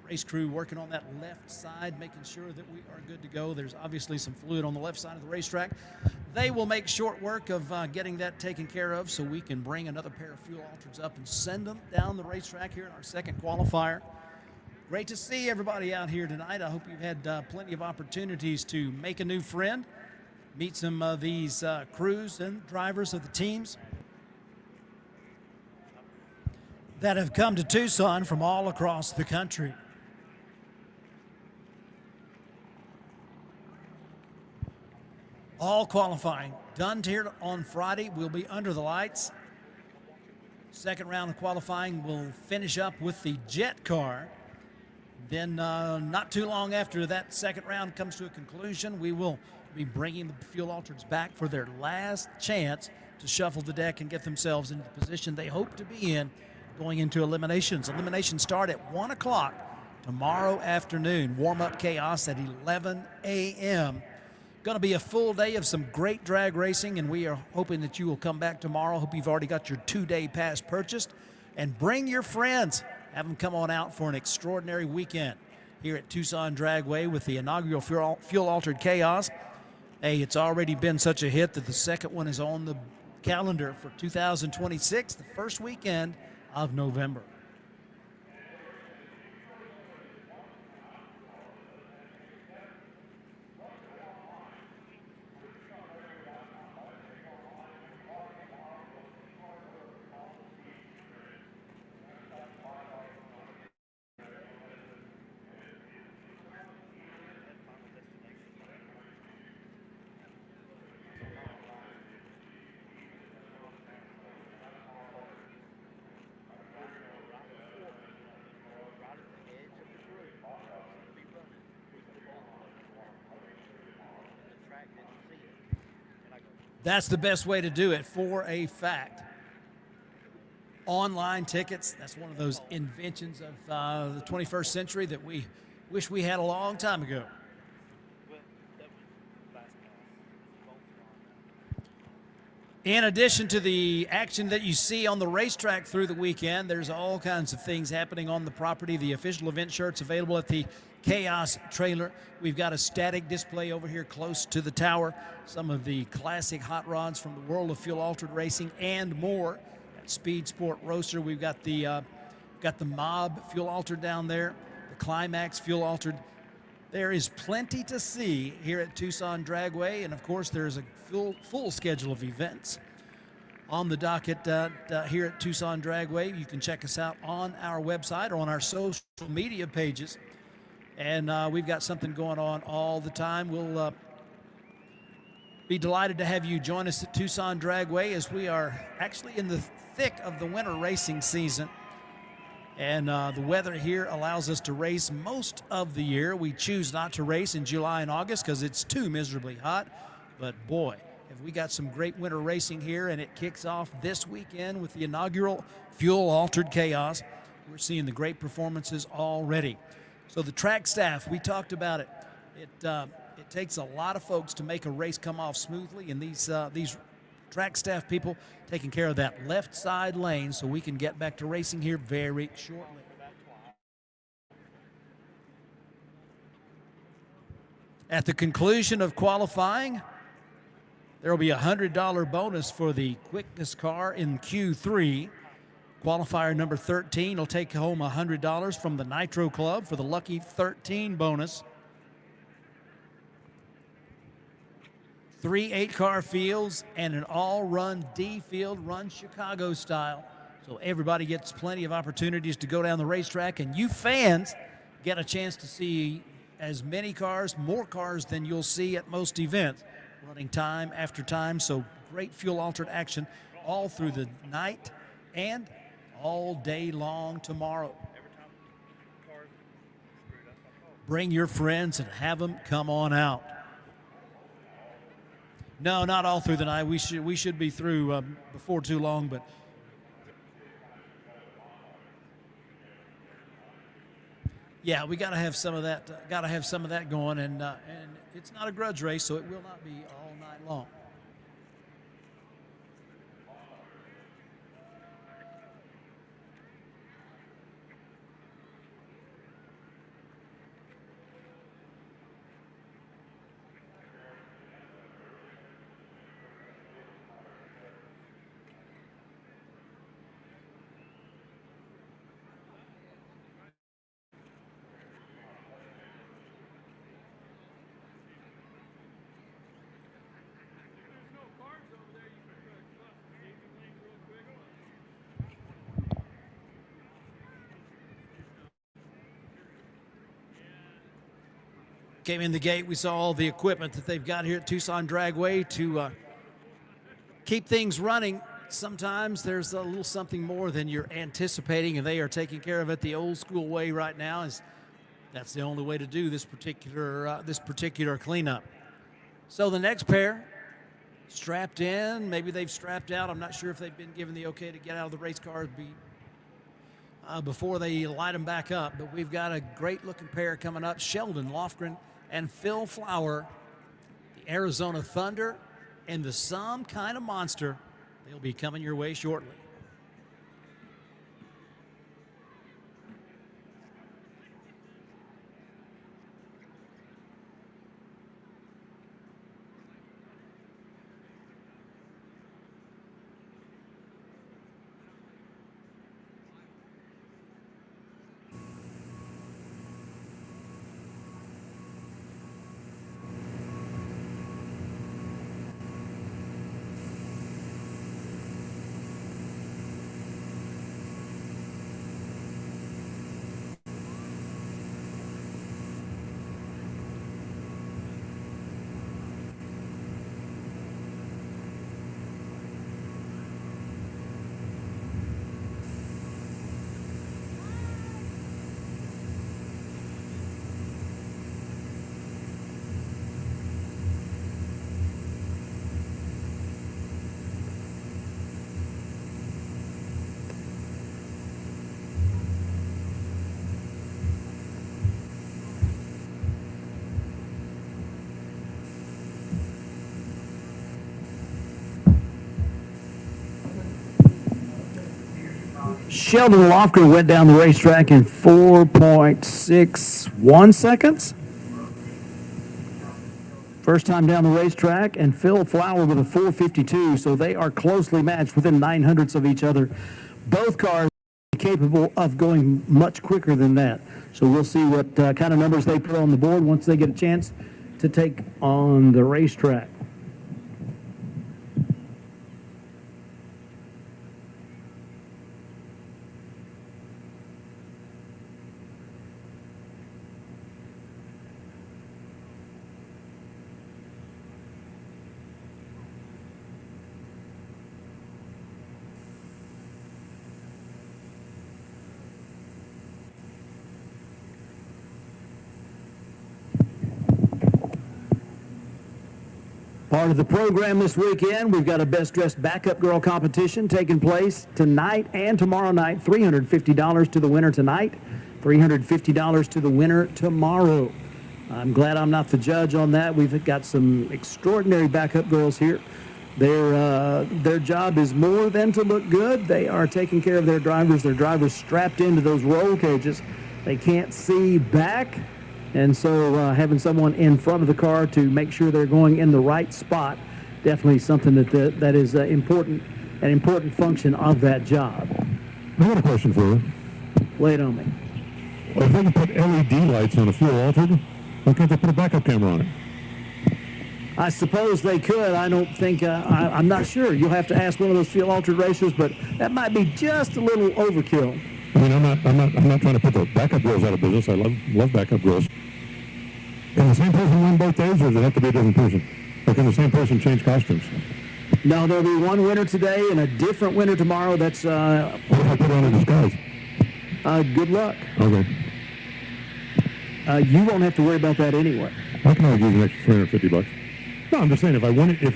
Race crew working on that left side, making sure that we are good to go. There's obviously some fluid on the left side of the racetrack. They will make short work of getting that taken care of so we can bring another pair of fuel altereds up and send them down the racetrack here in our second qualifier. Great to see everybody out here tonight. I hope you've had plenty of opportunities to make a new friend, meet some of these crews and drivers of the teams. that have come to Tucson from all across the country. All qualifying done here on Friday. We'll be under the lights. Second round of qualifying will finish up with the jet car. Then not too long after that second round comes to a conclusion, we will be bringing the fuel altereds back for their last chance to shuffle the deck and get themselves into the position they hope to be in going into eliminations. Eliminations start at 1 o'clock tomorrow afternoon. Warm-up chaos at 11 a.m. Going to be a full day of some great drag racing, and we are hoping that you will come back tomorrow. Hope you've already got your 2-day pass purchased. And bring your friends. Have them come on out for an extraordinary weekend here at Tucson Dragway with the inaugural fuel-altered chaos. Hey, it's already been such a hit that the second one is on the calendar for 2026, the first weekend of November. That's the best way to do it for a fact. Online tickets, that's one of those inventions of the 21st century that we wish we had a long time ago. In addition to the action that you see on the racetrack through the weekend, there's all kinds of things happening on the property. The official event shirts available at the Chaos trailer. We've got a static display over here close to the tower. Some of the classic hot rods from the world of fuel-altered racing and more. At Speed Sport Roaster, we've got the Mob fuel-altered down there, the Climax fuel-altered. There is plenty to see here at Tucson Dragway, and of course there's a full schedule of events on the docket here at Tucson Dragway. You can check us out on our website or on our social media pages. And we've got something going on all the time. We'll be delighted to have you join us at Tucson Dragway as we are actually in the thick of the winter racing season. And the weather here allows us to race most of the year. We choose not to race in July and August because it's too miserably hot. But boy, have we got some great winter racing here, and it kicks off this weekend with the inaugural fuel-altered chaos. We're seeing the great performances already. So the track staff, we talked about it. It takes a lot of folks to make a race come off smoothly, and these track staff people taking care of that left side lane so we can get back to racing here very shortly. At the conclusion of qualifying, there will be a $100 bonus for the quickest car in Q3. Qualifier number 13 will take home $100 from the Nitro Club for the Lucky 13 bonus. 3 8-car fields and an all-run D field, run Chicago style. So everybody gets plenty of opportunities to go down the racetrack, and you fans get a chance to see as many cars, more cars than you'll see at most events, running time after time. So great fuel-altered action all through the night and all day long tomorrow. Bring your friends and have them come on out. No, not all through the night. We should be through before too long, but yeah, we got to have some of that. Got to have some of that going, and it's not a grudge race, so it will not be all night long. came in the gate, we saw all the equipment that they've got here at Tucson Dragway to keep things running. Sometimes there's a little something more than you're anticipating, and they are taking care of it the old school way right now. That's the only way to do this particular cleanup. So the next pair strapped in, maybe they've strapped out. I'm not sure if they've been given the okay to get out of the race cars before they light them back up. But we've got a great looking pair coming up, Sheldon Lofgren and Phil Flower, the Arizona Thunder and the Some Kind of Monster. They'll be coming your way shortly. Sheldon Lofgren went down the racetrack in 4.61 seconds. First time down the racetrack, and Phil Flower with a 4.52, so they are closely matched within 900ths of each other. Both cars are capable of going much quicker than that. So we'll see what kind of numbers they put on the board once they get a chance to take on the racetrack. Part of the program this weekend, we've got a Best Dressed Backup Girl competition taking place tonight and tomorrow night. $350 to the winner tonight, $350 to the winner tomorrow. I'm glad I'm not the judge on that. We've got some extraordinary backup girls here. Their job is more than to look good. They are taking care of their drivers. Their drivers strapped into those roll cages. They can't see back. And so having someone in front of the car to make sure they're going in the right spot, definitely something that is an important function of that job. I got a question for you. Lay it on me. Well, if they can put LED lights on a fuel altered, why can't they put a backup camera on it? I suppose they could. I don't think, I'm not sure. You'll have to ask one of those fuel altered racers, but that might be just a little overkill. I mean, I'm not trying to put the backup girls out of business. I love backup girls. Can the same person win both days, or does it have to be a different person? Or can the same person change costumes? No, there'll be one winner today and a different winner tomorrow. That's what if I put on a disguise? Good luck. Okay. You won't have to worry about that anyway. I can always use an extra $350. No, I'm just saying, if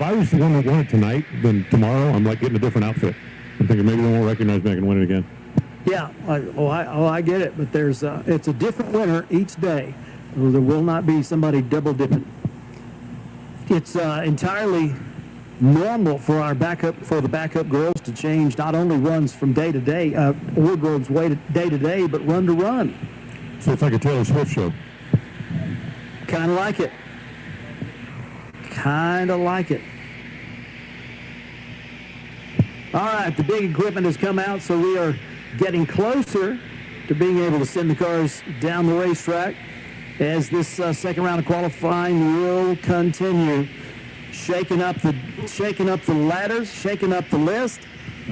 I was the one that won it tonight, then tomorrow I'm like getting a different outfit. I'm thinking maybe they won't recognize me. I can win it again. Yeah, I get it, but it's a different winner each day. There will not be somebody double dipping. It's entirely normal for the backup girls to change not only runs from day to day, wardrobes day to day, but run to run. So it's like a Taylor Swift show. Kind of like it. Kind of like it. All right, the big equipment has come out, so we are getting closer to being able to send the cars down the racetrack as this second round of qualifying will continue. Shaking up the ladders, shaking up the list.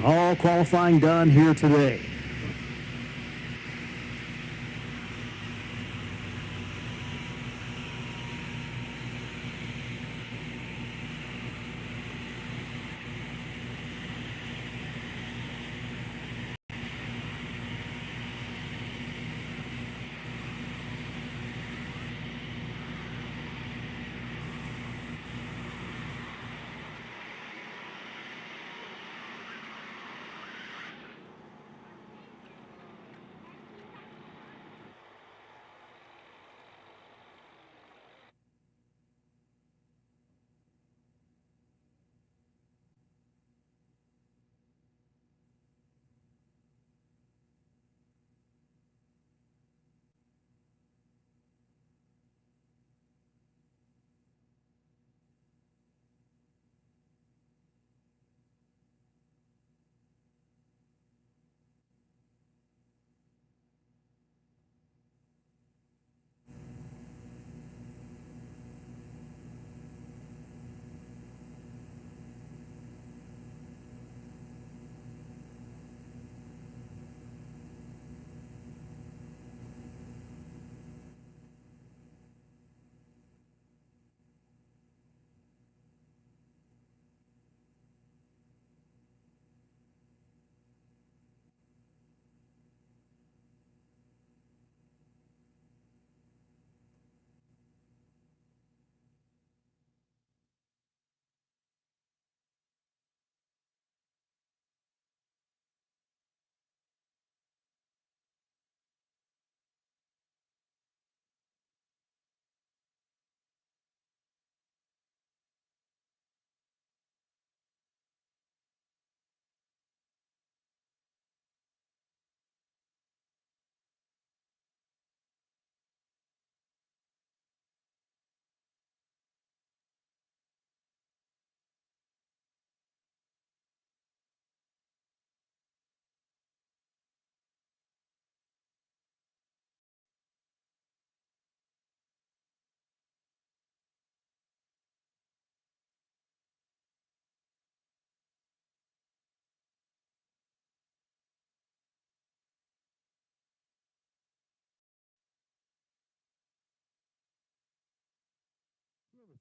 All qualifying done here today.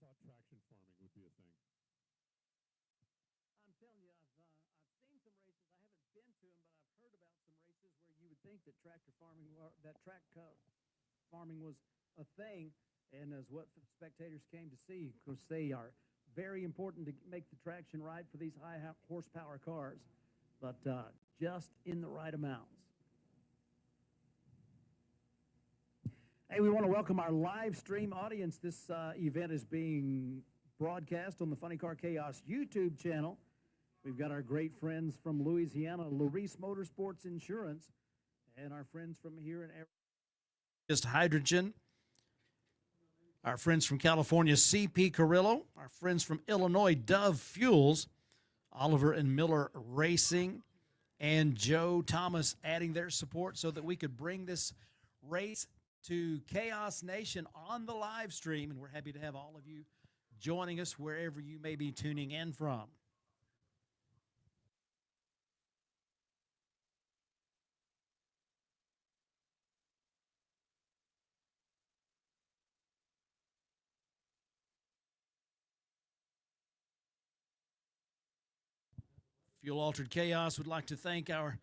thought traction farming would be a thing. I'm telling you, I've seen some races. I haven't been to them, but I've heard about some races where you would think that track farming was a thing, and as what spectators came to see, of course, they are very important to make the traction right for these high horsepower cars, but just in the right amounts. Hey, we want to welcome our live stream audience. This event is being broadcast on the Funny Car Chaos YouTube channel. We've got our great friends from Louisiana, Laris Motorsports Insurance, and our friends from here in Enthusiast Hydrogen, our friends from California, CP Carrillo, our friends from Illinois, Dove Fuels, Oliver and Miller Racing, and Joe Thomas adding their support so that we could bring this race to Chaos Nation on the live stream, and we're happy to have all of you joining us wherever you may be tuning in from. Fuel Altered Chaos would like to thank our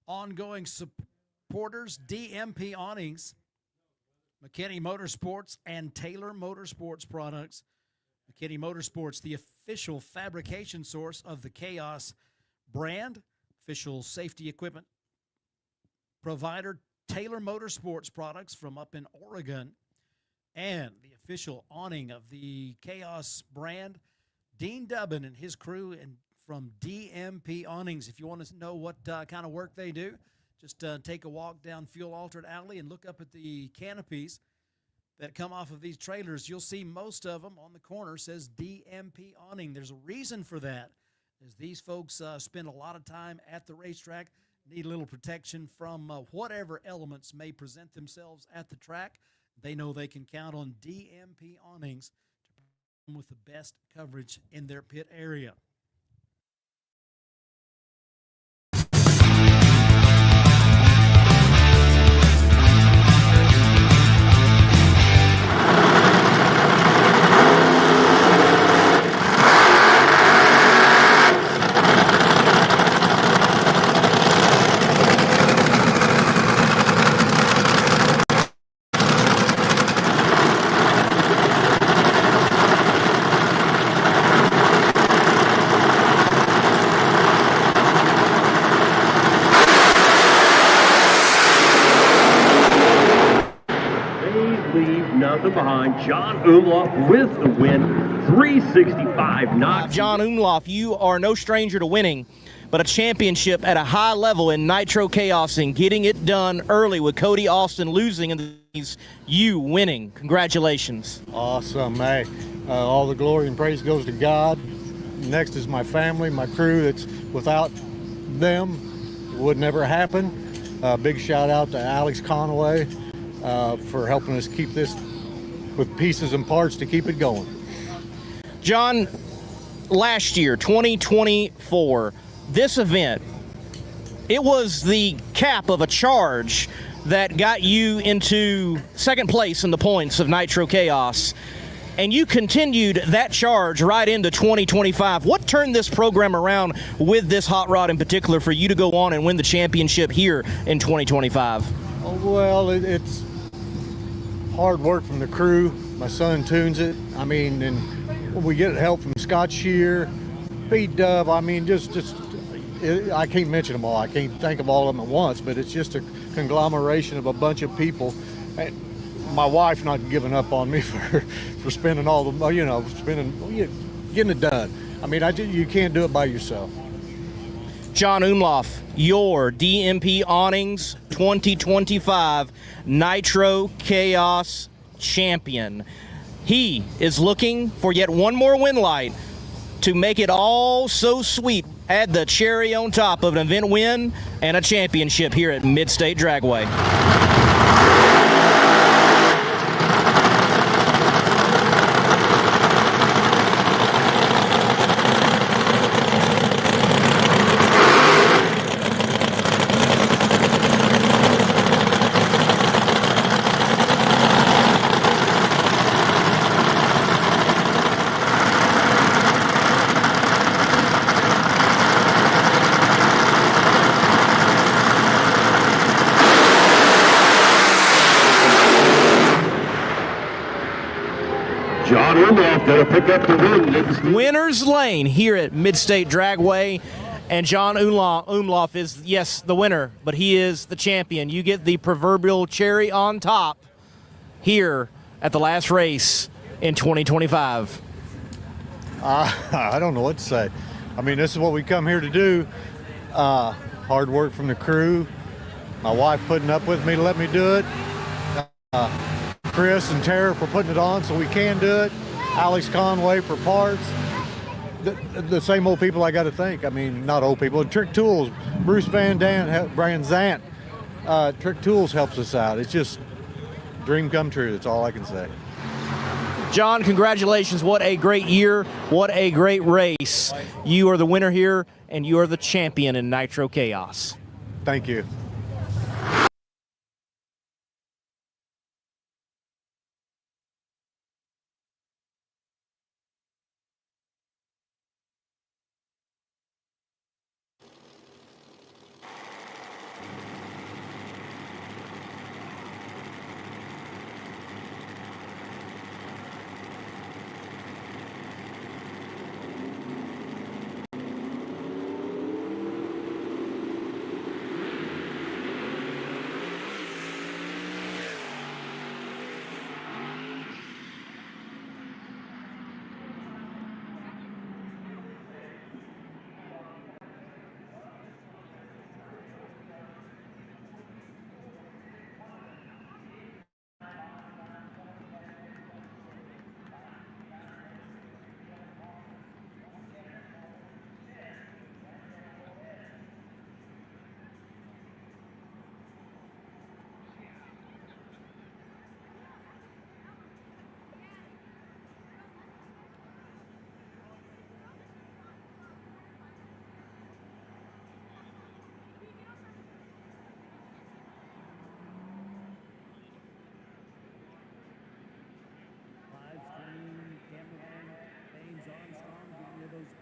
ongoing supporters, DMP Awnings, McKinney Motorsports, and Taylor Motorsports Products. McKinney Motorsports, the official fabrication source of the Chaos brand, official safety equipment provider, Taylor Motorsports Products from up in Oregon, and the official awning of the Chaos brand, Dean Dubbin and his crew and from DMP Awnings. If you want to know what kind of work they do, just take a walk down Fuel Altered Alley and look up at the canopies that come off of these trailers. You'll see most of them on the corner says DMP Awning. There's a reason for that, as these folks spend a lot of time at the racetrack, need a little protection from whatever elements may present themselves at the track. They know they can count on DMP Awnings to provide them with the best coverage in their pit area. Behind John Umlauf with the win, 365 knots. John Umlauf, you are no stranger to winning, but a championship at a high level in Nitro Chaos and getting it done early with Cody Austin losing and you winning. Congratulations. Awesome, hey. All the glory and praise goes to God. Next is my family, my crew. That's without them, it would never happen. Big shout out to Alex Conway for helping us keep this with pieces and parts to keep it going. John, last year, 2024, this event, it was the cap of a charge that got you into second place in the points of Nitro Chaos, and you continued that charge right into 2025. What turned this program around with this hot rod in particular for you to go on and win the championship here in 2025? Well, it's hard work from the crew. My son tunes it. I mean, and we get help from Scott Shear, Pete Dove. I mean, I can't mention them all. I can't think of all of them at once, but it's just a conglomeration of a bunch of people. And my wife not giving up on me for spending all the, getting it done. I mean, you can't do it by yourself. John Umlauf, your DMP Awnings 2025 Nitro Chaos champion. He is looking for yet one more win light to make it all so sweet. Add the cherry on top of an event win and a championship here at Mid-State Dragway. John Rudolph going to pick up the win. Winner's Lane here at Mid-State Dragway. And John Umlauf is, yes, the winner, but he is the champion. You get the proverbial cherry on top here at the last race in 2025. I don't know what to say. I mean, this is what we come here to do. Hard work from the crew. My wife putting up with me to let me do it. Chris and Tara for putting it on so we can do it. Alex Conway for parts. The same old people I got to thank. I mean, not old people. Trick Tools, Bruce Van Dam, Brian Zant. Trick Tools helps us out. It's just dream come true. That's all I can say. John, congratulations. What a great year. What a great race. You are the winner here, and you are the champion in Nitro Chaos. Thank you.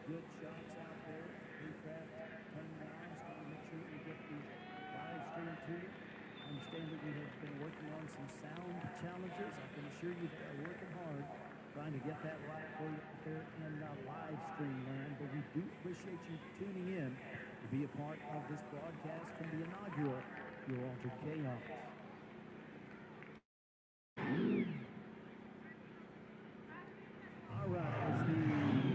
Good shots out there. Aircraft turning around, so make sure that we get the live stream to you. I understand that we have been working on some sound challenges. I can assure you that they're working hard trying to get that right for you out there in live stream land. But we do appreciate you tuning in to be a part of this broadcast from the inaugural Your Altered Chaos. All right, as the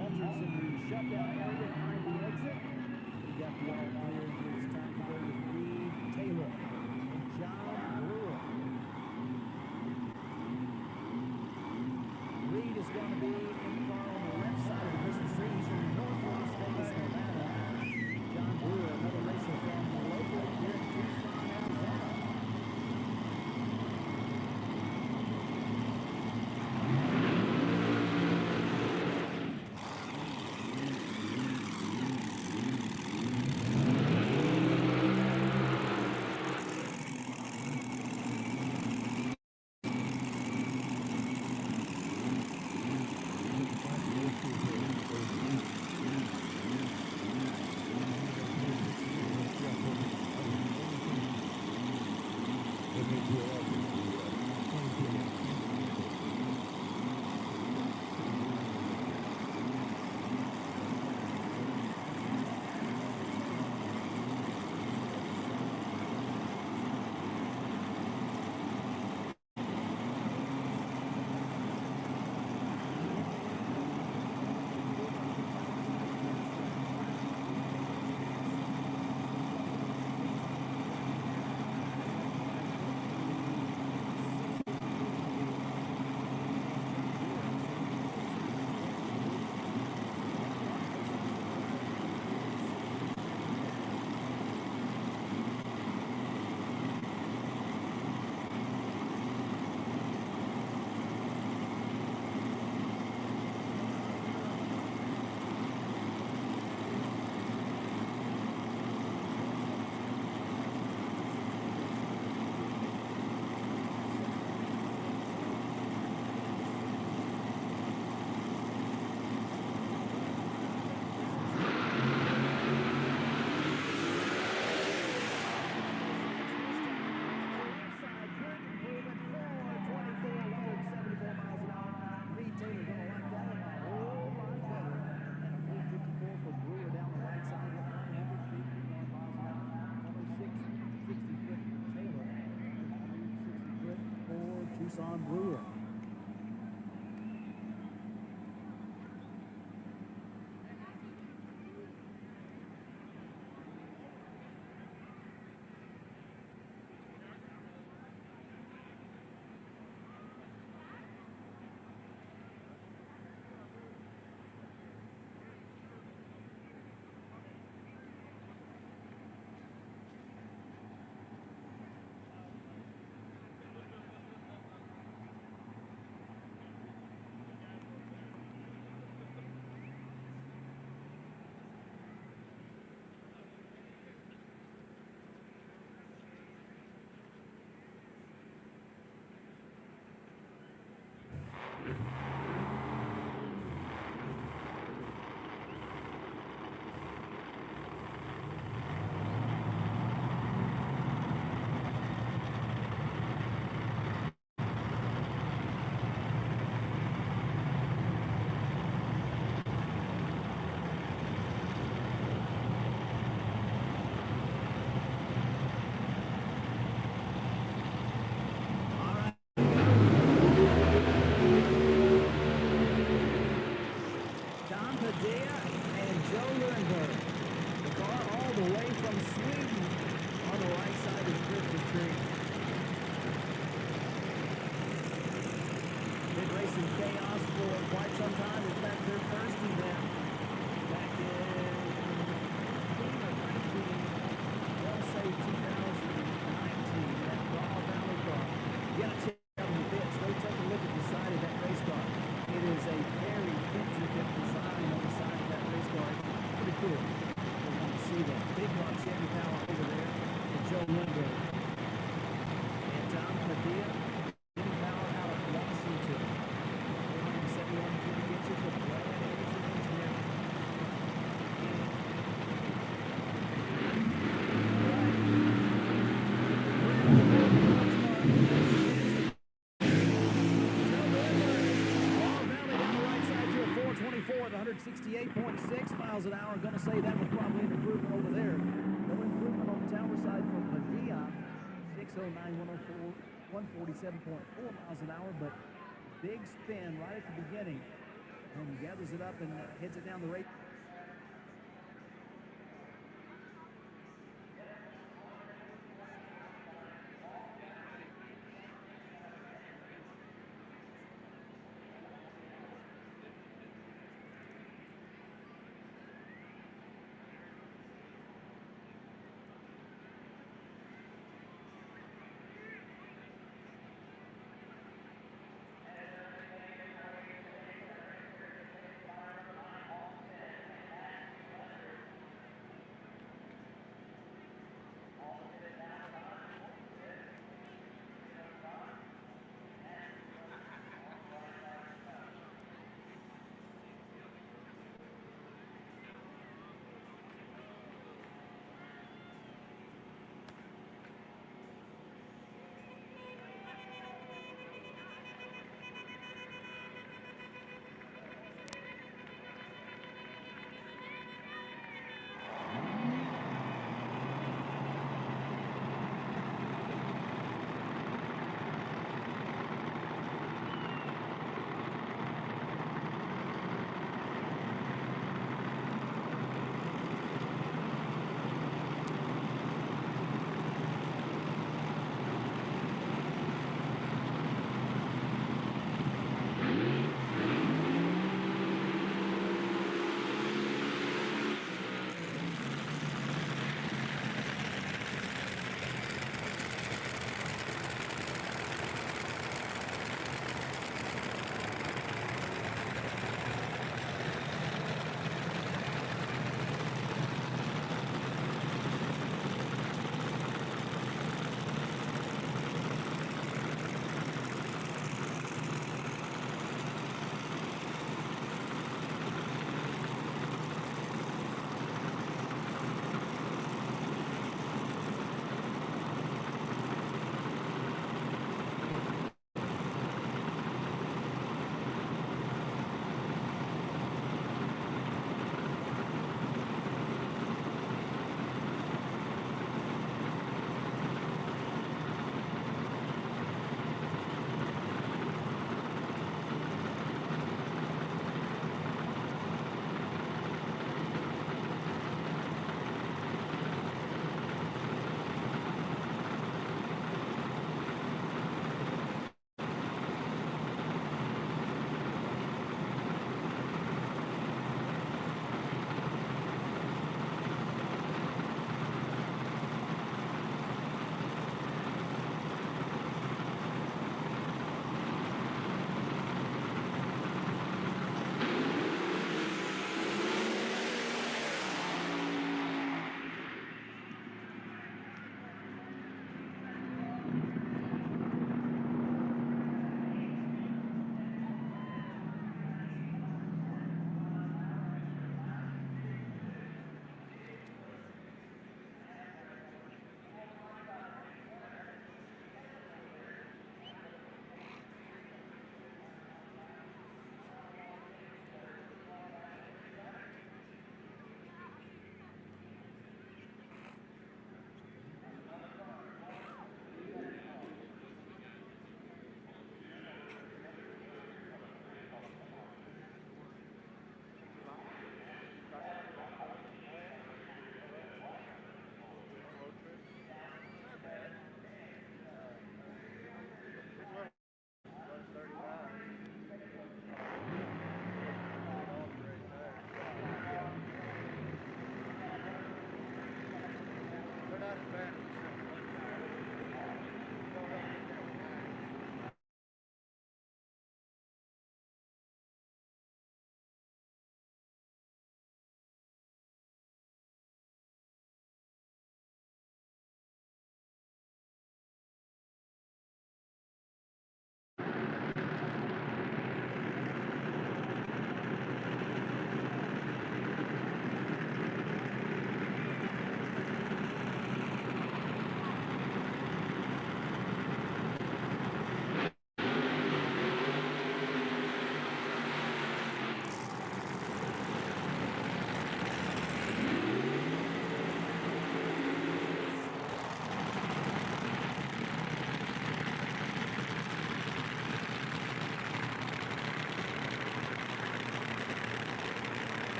Alters in the shutdown area behind the exit, we got the all clear. It's time to go with Reed Taylor and John Brewer. Reed is going to be in the car on the left side of the Christmas tree. He's from North Las Vegas, Nevada. John Brewer, another racer from locally here in Tucson, Arizona. Tucson Brewer. Miles an hour. I'm going to say that was probably an improvement over there. No improvement on the tower side from Padilla. 609, 104, 147.4 miles an hour, but big spin right at the beginning. And he gathers it up and heads it down the race.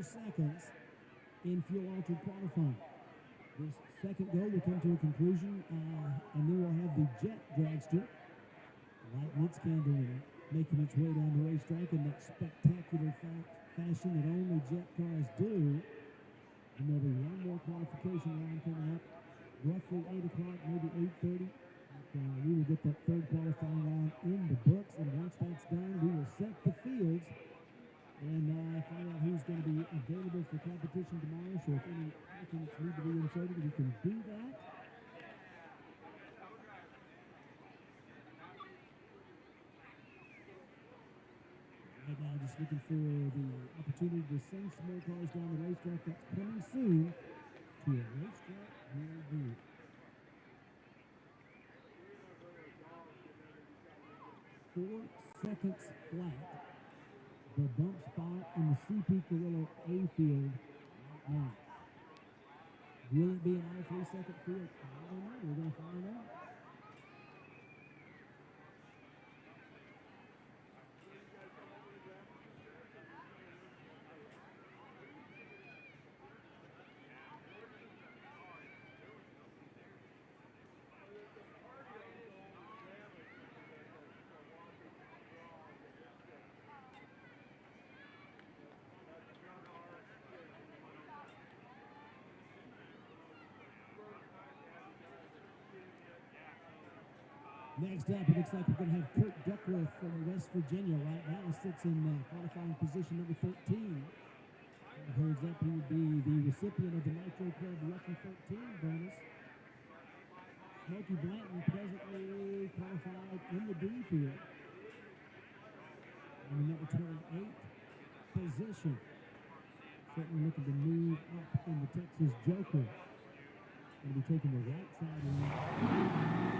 seconds in fuel-altered qualifying. This second go will come to a conclusion, and then we'll have the jet dragster lighting its candle and making its way down the racetrack in that spectacular fashion that only jet cars do. And there'll be one more qualification round coming up, roughly 8 o'clock, maybe 8:30. We will get that third qualifying round in the books, and once that's done, we will set the fields and find out who's going to be available for competition tomorrow. So if any applicants need to be inserted, we can do that. Right now, just looking for the opportunity to send some more cars down the racetrack. That's coming soon to a racetrack near you. Four seconds flat. The bump spot in the CP Carrillo A field right now. Will it be an all 3-second field? I don't know. We're going to find out. Next up, it looks like we're going to have Kurt Duckworth from West Virginia. Right now, sits in qualifying position number 13. If it holds up, he would be the recipient of the Nitro Club Lucky 13 bonus. Smokey Blanton presently qualified in the D field. In the number 28 position. Certainly looking to move up in the Texas Joker. Going to be taking the right side around.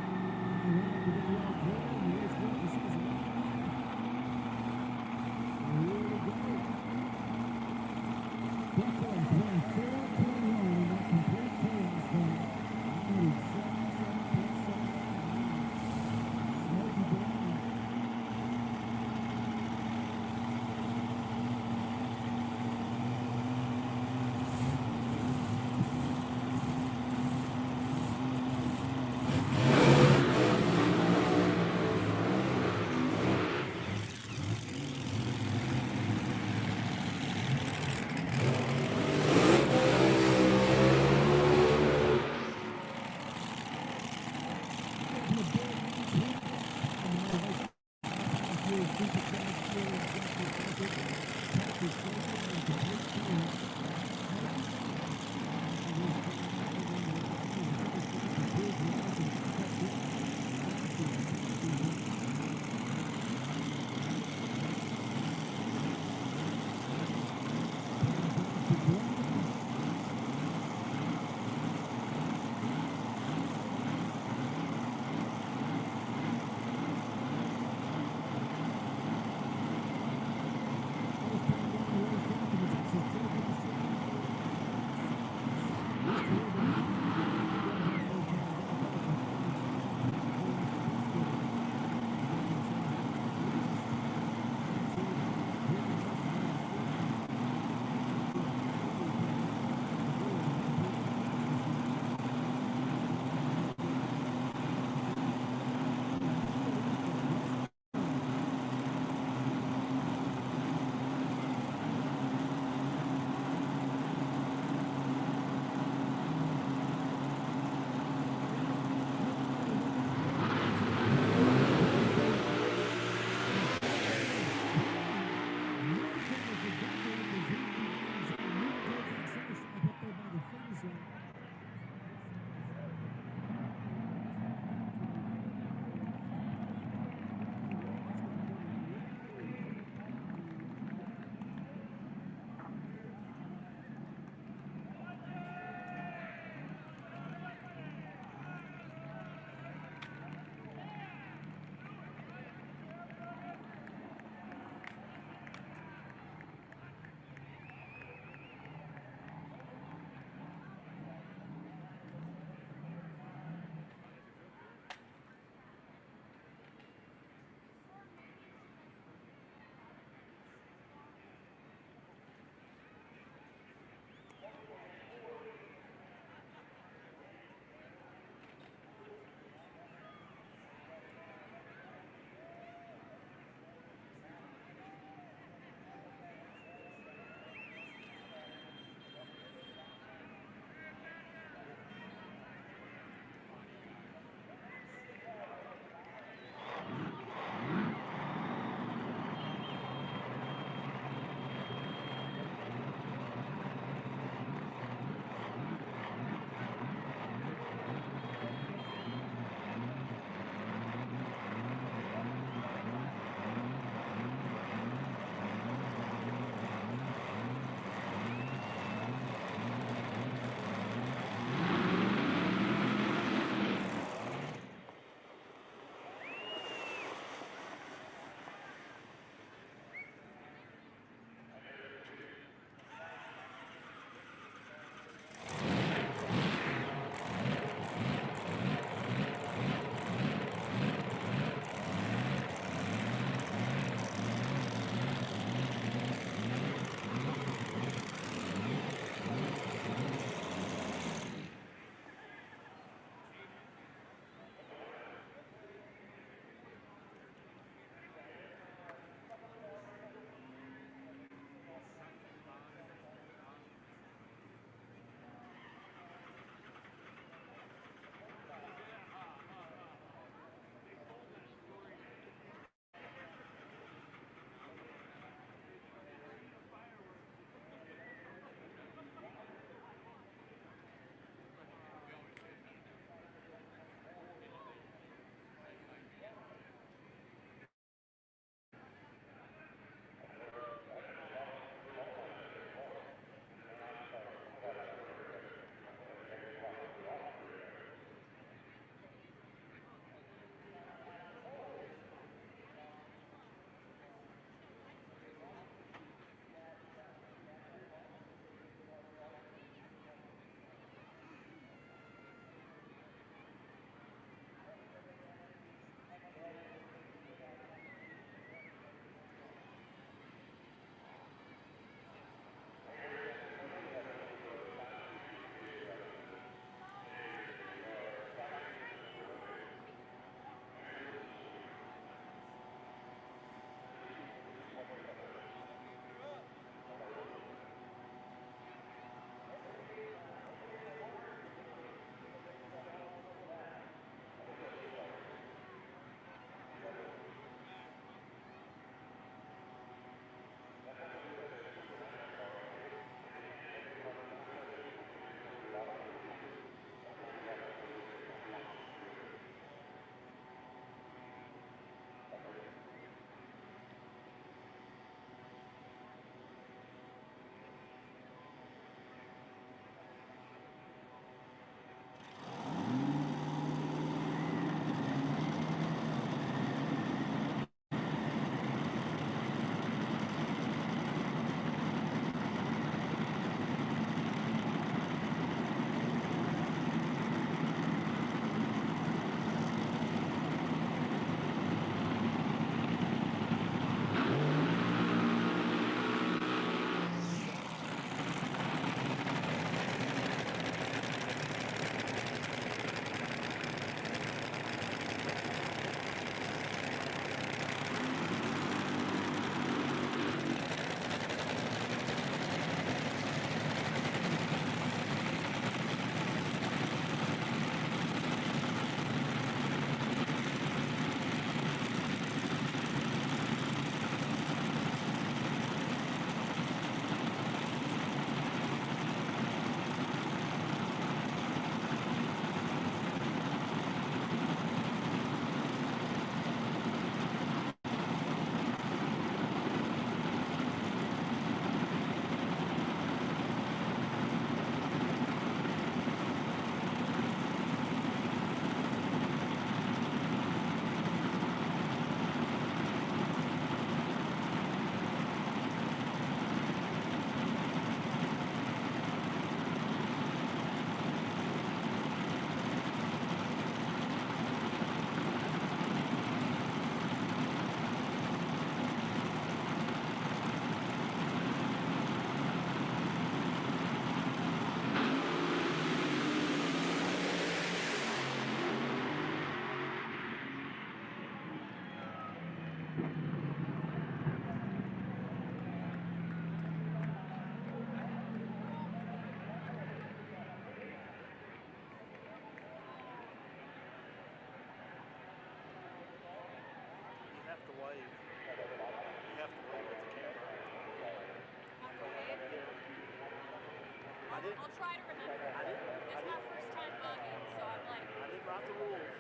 I'll try to remember. It's my first time bugging, so I'm like. I didn't write the rules.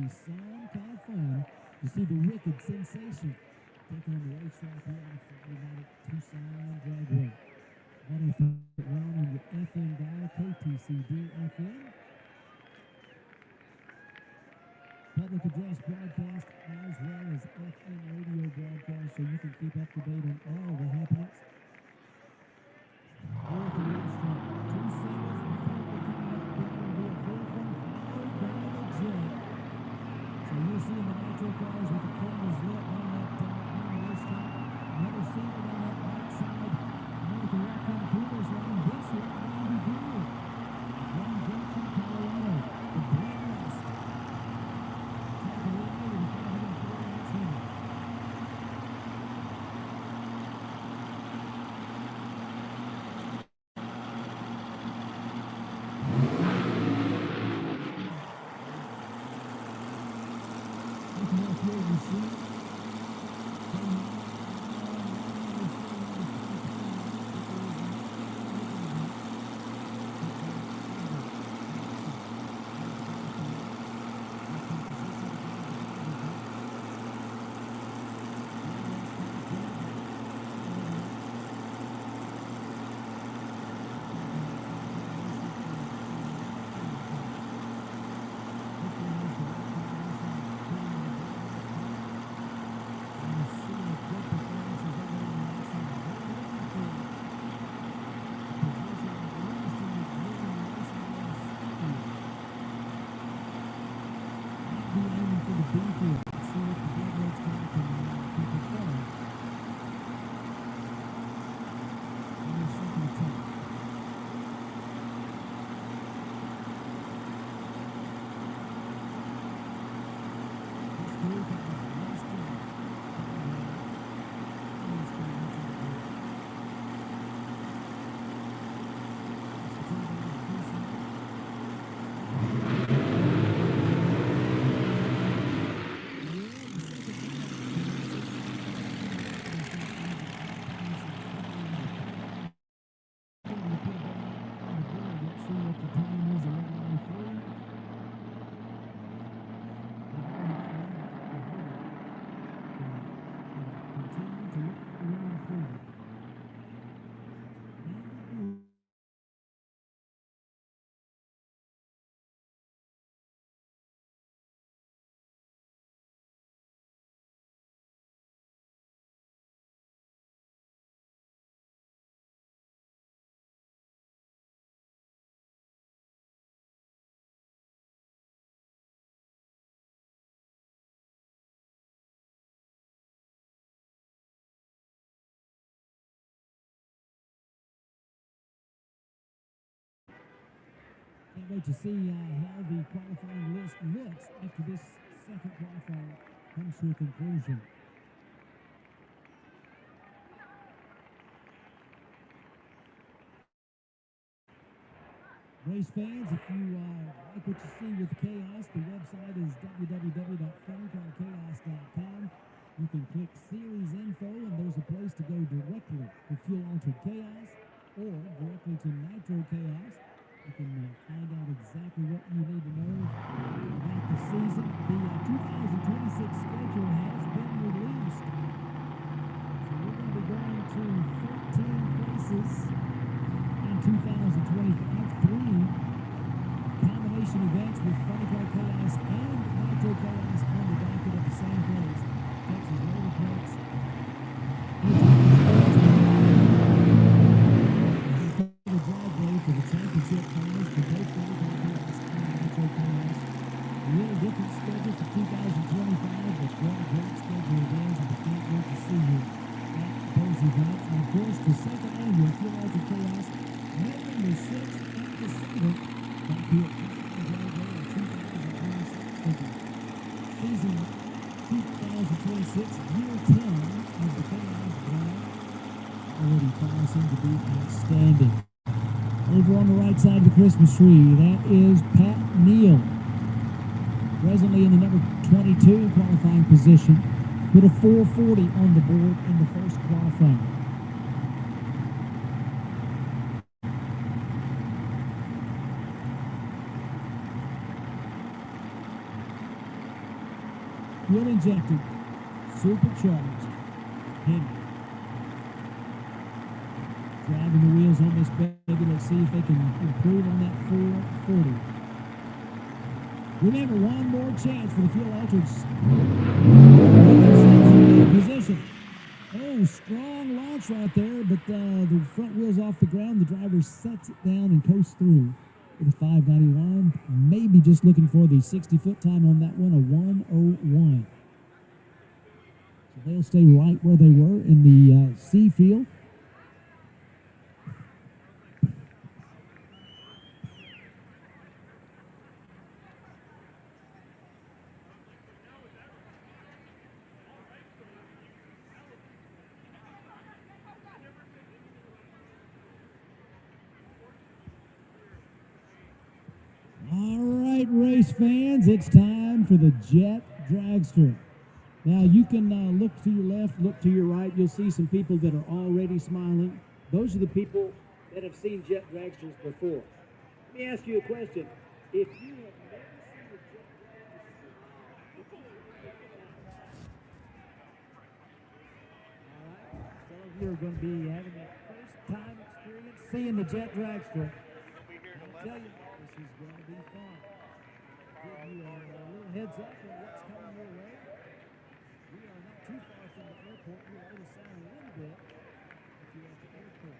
be some kind of fun to see the Wicked Sensation take on the racetrack here on Friday night at Tucson Dragway. 103.1 on your FM dial, KTCD FM. Public address broadcast as well as FM radio broadcast, so you can keep up to date on all the happenings. Here at the racetrack, 2 singles before we're coming up. Then will be a fourth one followed by the jet. So you're seeing the nitro cars with the cameras lit on the racetrack. Another single on that right side. North of Raccoon Coolers line. This one, Randy Beard. Long jump from Colorado. The Blacklist. Carrillo with a 540 inch. Can't wait to see how the qualifying list looks after this second qualifier comes to a conclusion. Race fans, if you like what you see with Chaos, the website is www.funnycarchaos.com. You can click Series Info, and there's a place to go directly to Fuel Altered Chaos or directly to Nitro Chaos. You can find out exactly what you need to know about the season. The 2026 schedule has been released. So we're going to be going to 13 races in 2025. 3 combination events with Funny Car Chaos and Nitro Chaos on the docket at the same place. Texas Motorplex. The driveway for the championship cars for both Funny Car Chaos and Nitro Chaos. A really different schedule for 2025, but what a great schedule it is, and we can't wait to see you at those events. And of course, the second annual Fuel Altered Chaos, November 6th and the 7th, back here at Tucson Dragway in 2026. Season 2026, year 10 of the Chaos Drive, already promising to be outstanding. Over on the right side of the Christmas tree, that is Pat Neal, presently in the number 22 qualifying position, put a 440 on the board in the first qualifying. fuel injected, supercharged. Henry. Driving the wheels on this baby. Let's see if they can improve on that 440. Remember, one more chance for the fuel altered position. Oh, strong launch right there, but the front wheel's off the ground. The driver sets it down and coasts through with a 591. Maybe just looking for the 60-foot time on that one, a 1:01. So they'll stay right where they were in the C field. Race fans, it's time for the Jet Dragster. Now you can look to your left, look to your right. You'll see some people that are already smiling. Those are the people that have seen Jet Dragsters before. Let me ask you a question. If you have never seen a Jet Dragster, all right, some of you are going to be having that first time experience seeing the Jet Dragster. I'll tell you, this is going to be fun. Give you a little heads up on what's coming your way. We are not too far from the airport. You'll hear the sound a little bit if you're at the airport.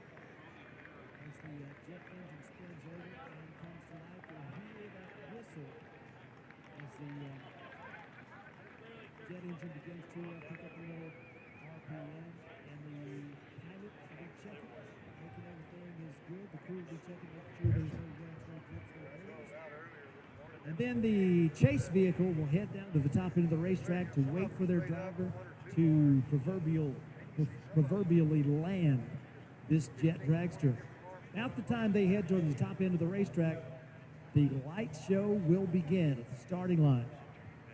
As the jet engine spins over and comes to life, you'll hear that whistle as the jet engine begins to pick up a little RPM, and the pilot will be checking, making everything is good. The crew will be checking, making sure there's no runs, no drips, no errors. And then the chase vehicle will head down to the top end of the racetrack to wait for their driver to proverbially land this Jet Dragster. About the time they head towards the top end of the racetrack, the light show will begin at the starting line.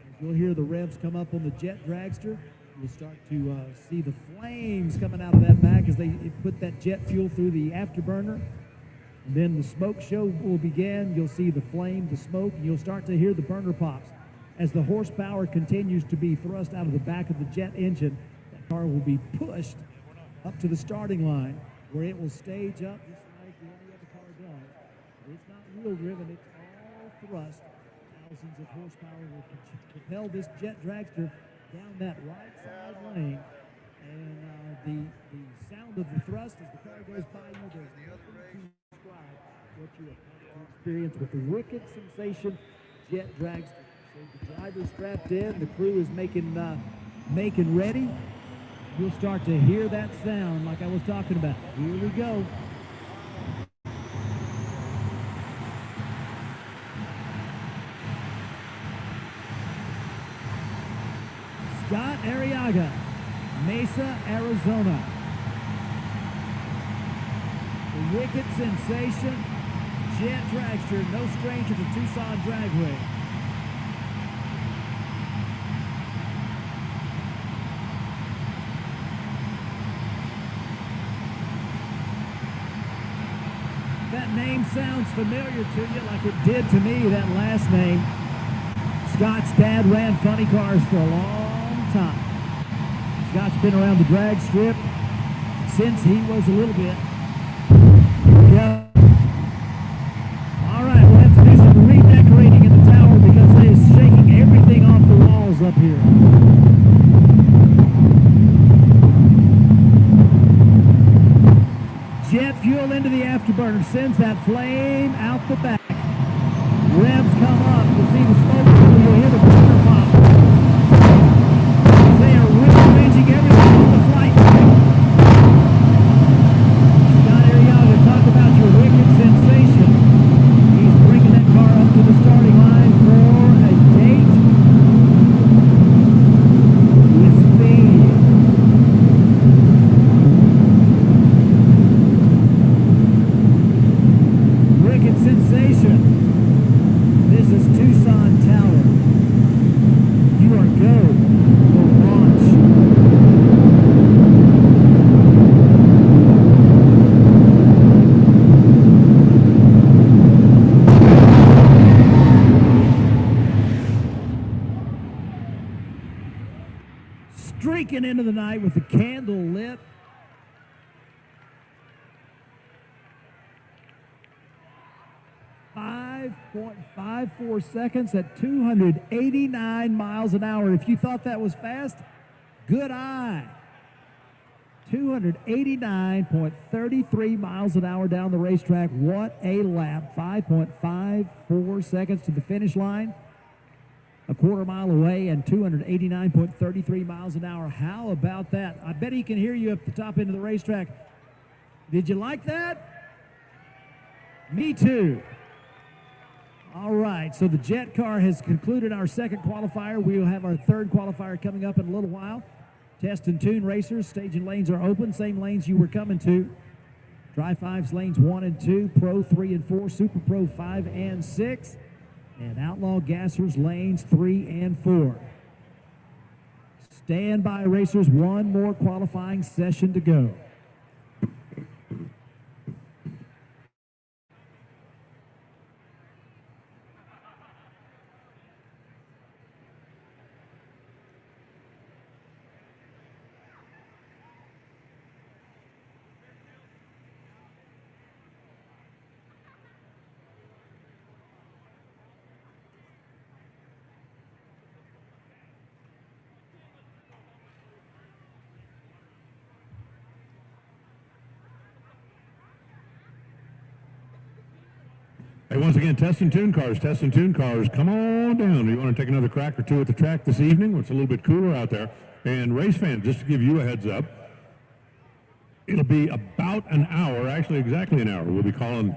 As you'll hear the revs come up on the Jet Dragster, you'll start to see the flames coming out of that back as they put that jet fuel through the afterburner. And then the smoke show will begin. You'll see the flame, the smoke, and you'll start to hear the burner pops. As the horsepower continues to be thrust out of the back of the jet engine, that car will be pushed up to the starting line, where it will stage up just like any other car does. But it's not wheel driven, it's all thrust. Thousands of horsepower will propel this Jet Dragster down that right side lane. And the sound of the thrust as the car goes by you, there's nothing to describe what you have to experience with the wicked sensation Jet Dragster. So the driver's strapped in, the crew is making ready. You'll start to hear that sound like I was talking about. Here we go. Scott Arriaga, Mesa, Arizona. The wicked sensation, Jet Dragster, no stranger to Tucson Dragway. That name sounds familiar to you like it did to me, that last name. Scott's dad ran funny cars for a long time. Scott's been around the drag strip since he was a little bit. Yeah. All right, we'll have to do some redecorating in the tower because they're shaking everything off the walls up here. Jet fuel into the afterburner sends that flame out the back. Revs come up. You'll see the smoke. You'll hear the burner pop. They are rearranging everything on the flight. Scott Arriaga, talk about your wicked sensation. He's bringing that car up to the starting line for a date with speed. Wicked sensation. This is Tucson breaking into the night with the candle lit. .54 seconds at 289 miles an hour. If you thought that was fast, good eye. 289.33 miles an hour down the racetrack. What a lap. 5.54 seconds to the finish line. A quarter mile away and 289.33 miles an hour. How about that? I bet he can hear you up the top end of the racetrack. Did you like that? Me too. All right, so the jet car has concluded our second qualifier. We will have our third qualifier coming up in a little while. Test and tune racers, staging lanes are open, same lanes you were coming to. Dry 5s lanes 1 and 2, Pro 3 and 4, Super Pro 5 and 6, and Outlaw Gassers lanes 3 and 4. Stand by, racers, one more qualifying session to go. Hey, once again, test and tune cars, come on down. You want to take another crack or two at the track this evening when it's a little bit cooler out there? And race fans, just to give you a heads up, it'll be about an hour, actually exactly an hour. We'll be calling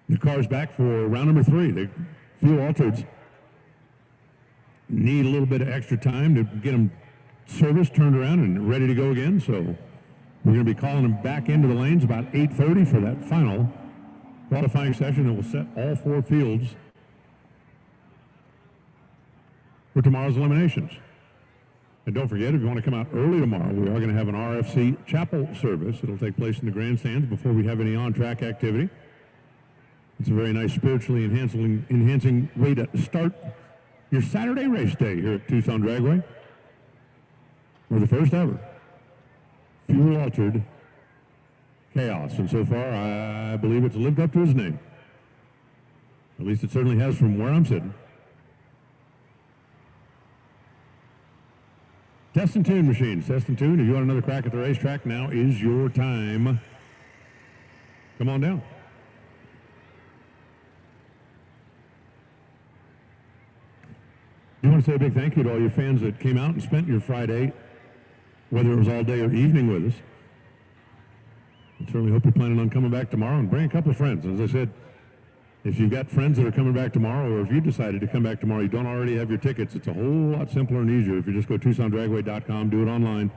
the cars back for round number 3. The fuel altereds need a little bit of extra time to get them serviced, turned around, and ready to go again. So we're going to be calling them back into the lanes about 8:30 for that final qualifying session that will set all 4 fields for tomorrow's eliminations. And don't forget, if you want to come out early tomorrow, we are going to have an RFC chapel service. It'll take place in the grandstands before we have any on-track activity. It's a very nice spiritually enhancing way to start your Saturday race day here at Tucson Dragway. We're the first ever fuel-altered chaos, and so far I believe it's lived up to his name. At least it certainly has from where I'm sitting. Test and tune machines, test and tune. If you want another crack at the racetrack, now is your time. Come on down. I want to say a big thank you to all your fans that came out and spent your Friday, whether it was all day or evening, with us. I certainly hope you're planning on coming back tomorrow, and bring a couple of friends. As I said, if you've got friends that are coming back tomorrow, or if you decided to come back tomorrow, you don't already have your tickets, it's a whole lot simpler and easier if you just go TucsonDragway.com, do it online.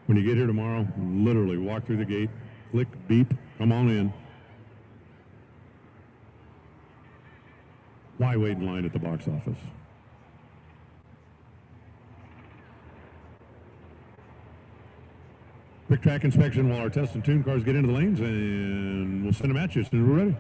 When you get here tomorrow, literally walk through the gate, click, beep, come on in. Why wait in line at the box office? Quick track inspection while our test and tune cars get into the lanes, and we'll send them at you as soon as we're ready.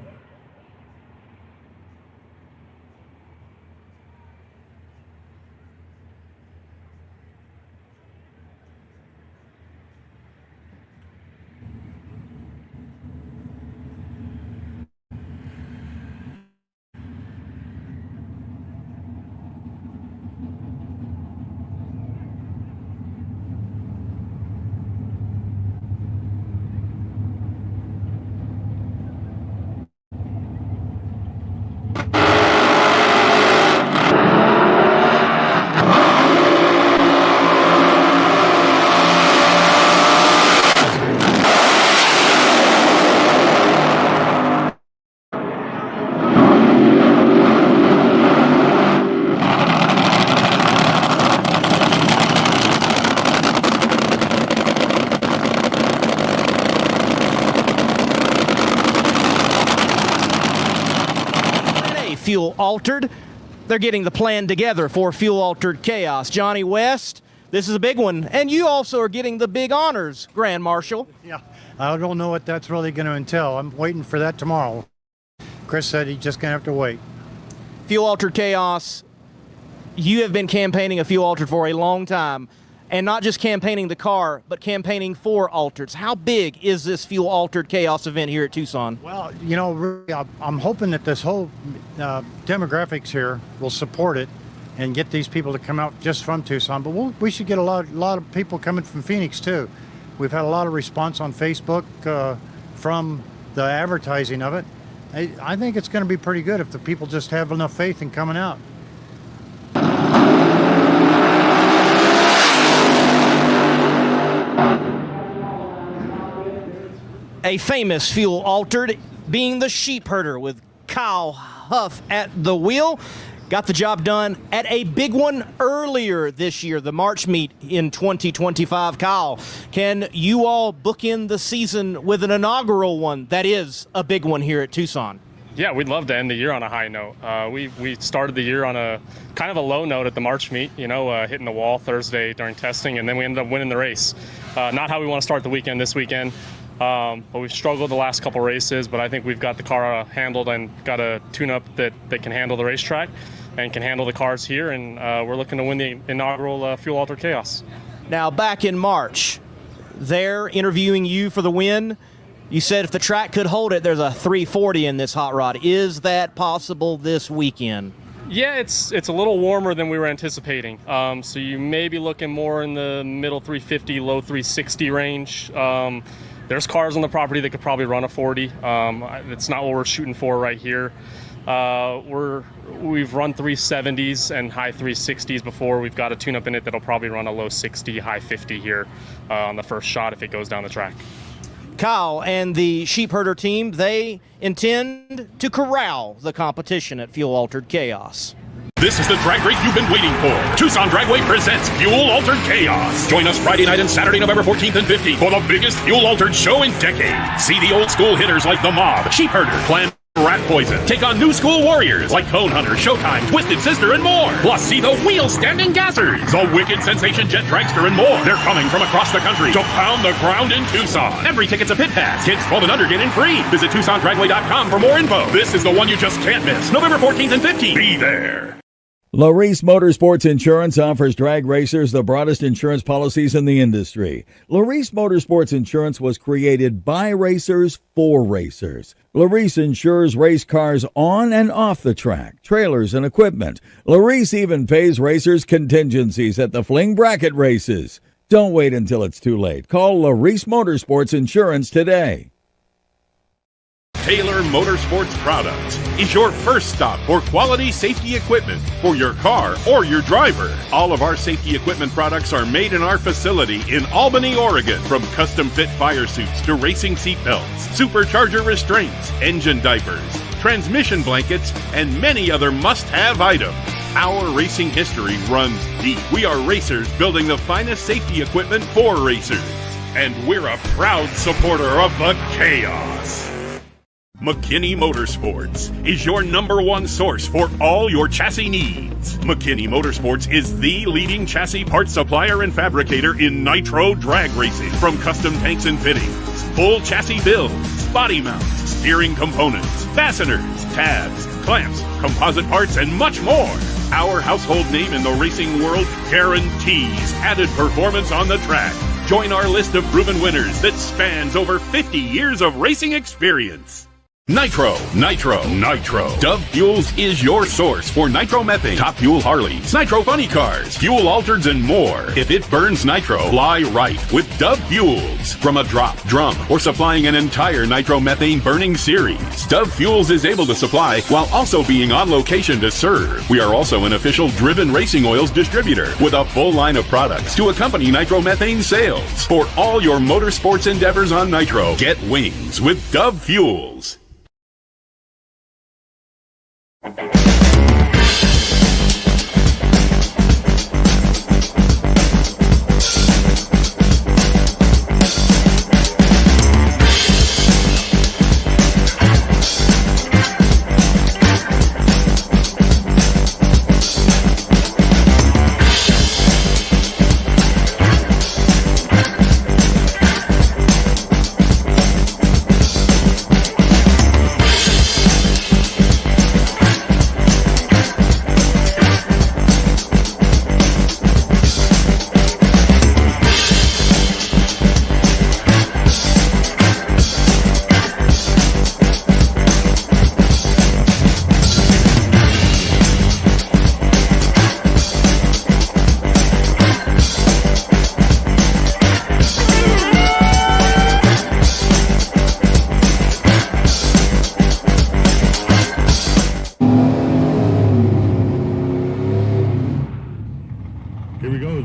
Fuel altered. They're getting the plan together for fuel altered chaos. Johnny West, this is a big one. And you also are getting the big honors, Grand Marshal. Yeah, I don't know what that's really going to entail. I'm waiting for that tomorrow. Chris said he's just going to have to wait. Fuel altered chaos. You have been campaigning a fuel altered for a long time. and not just campaigning the car, but campaigning for Altereds. How big is this Fuel Altered Chaos event here at Tucson? Well, you know, really, I'm hoping that this whole demographics here will support it and get these people to come out just from Tucson. But we should get a lot of people coming from Phoenix too. We've had a lot of response on Facebook from the advertising of it. I think it's going to be pretty good if the people just have enough faith in coming out. A famous Fuel Altered, being the sheep herder with Kyle Huff at the wheel. Got the job done at a big one earlier this year, the March meet in 2025. Kyle, can you all bookend the season with an inaugural one that is a big one here at Tucson? Yeah, we'd love to end the year on a high note. We started the year on a kind of a low note at the March meet, hitting the wall Thursday during testing, and then we ended up winning the race. Not how we want to start the weekend this weekend. But we've struggled the last couple races, but I think we've got the car handled and got a tune-up that can handle the racetrack and can handle the cars here, and we're looking to win the inaugural Fuel Altered Chaos. Now, back in March, they're interviewing you for the win. You said if the track could hold it, there's a 340 in this hot rod. Is that possible this weekend? Yeah, it's a little warmer than we were anticipating. So you may be looking more in the middle 350, low 360 range. There's cars on the property that could probably run a 40. It's not what we're shooting for right here. We've run 370s and high 360s before. We've got a tune-up in it that'll probably run a low 60, high 50 here on the first shot if it goes down the track. Kyle and the sheep herder team, they intend to corral the competition at Fuel Altered Chaos. This is the drag race you've been waiting for. Tucson Dragway presents Fuel Altered Chaos. Join us Friday night and Saturday, November 14th and 15th for the biggest Fuel Altered show in decades. See the old school hitters like the Mob, Sheep Herder, Clan, Rat Poison. Take on new school warriors like Cone Hunter, Showtime, Twisted Sister, and more. Plus, see the wheel-standing gassers, the Wicked Sensation Jet Dragster, and more. They're coming from across the country to pound the ground in Tucson. Every ticket's a pit pass. Kids 12 and under get in free. Visit TucsonDragway.com for more info. This is the one you just can't miss. November 14th and 15th. Be there. Laris Motorsports Insurance offers drag racers the broadest insurance policies in the industry. Laris Motorsports Insurance was created by racers for racers. Laris insures race cars on and off the track, trailers and equipment. Laris even pays racers contingencies at the fling bracket races. Don't wait until it's too late. Call Laris Motorsports Insurance today. Taylor Motorsports Products is your first stop for quality safety equipment for your car or your driver. All of our safety equipment products are made in our facility in Albany, Oregon. From custom fit fire suits to racing seat belts, supercharger restraints, engine diapers, transmission blankets, and many other must-have items. Our racing history runs deep. We are racers building the finest safety equipment for racers. And we're a proud supporter of the chaos. McKinney Motorsports is your #1 source for all your chassis needs. McKinney Motorsports is the leading chassis parts supplier and fabricator in nitro drag racing. From custom tanks and fittings, full chassis builds, body mounts, steering components, fasteners, tabs, clamps, composite parts, and much more. Our household name in the racing world guarantees added performance on the track. Join our list of proven winners that spans over 50 years of racing experience. Nitro. Dove Fuels is your source for nitromethane, Top Fuel Harleys, nitro funny cars, fuel altereds, and more. If it burns nitro, fly right with Dove Fuels. From a drop, drum, or supplying an entire nitromethane burning series, Dove Fuels is able to supply while also being on location to serve. We are also an official Driven Racing Oils distributor with a full line of products to accompany nitromethane sales. For all your motorsports endeavors on nitro, get wings with Dove Fuels.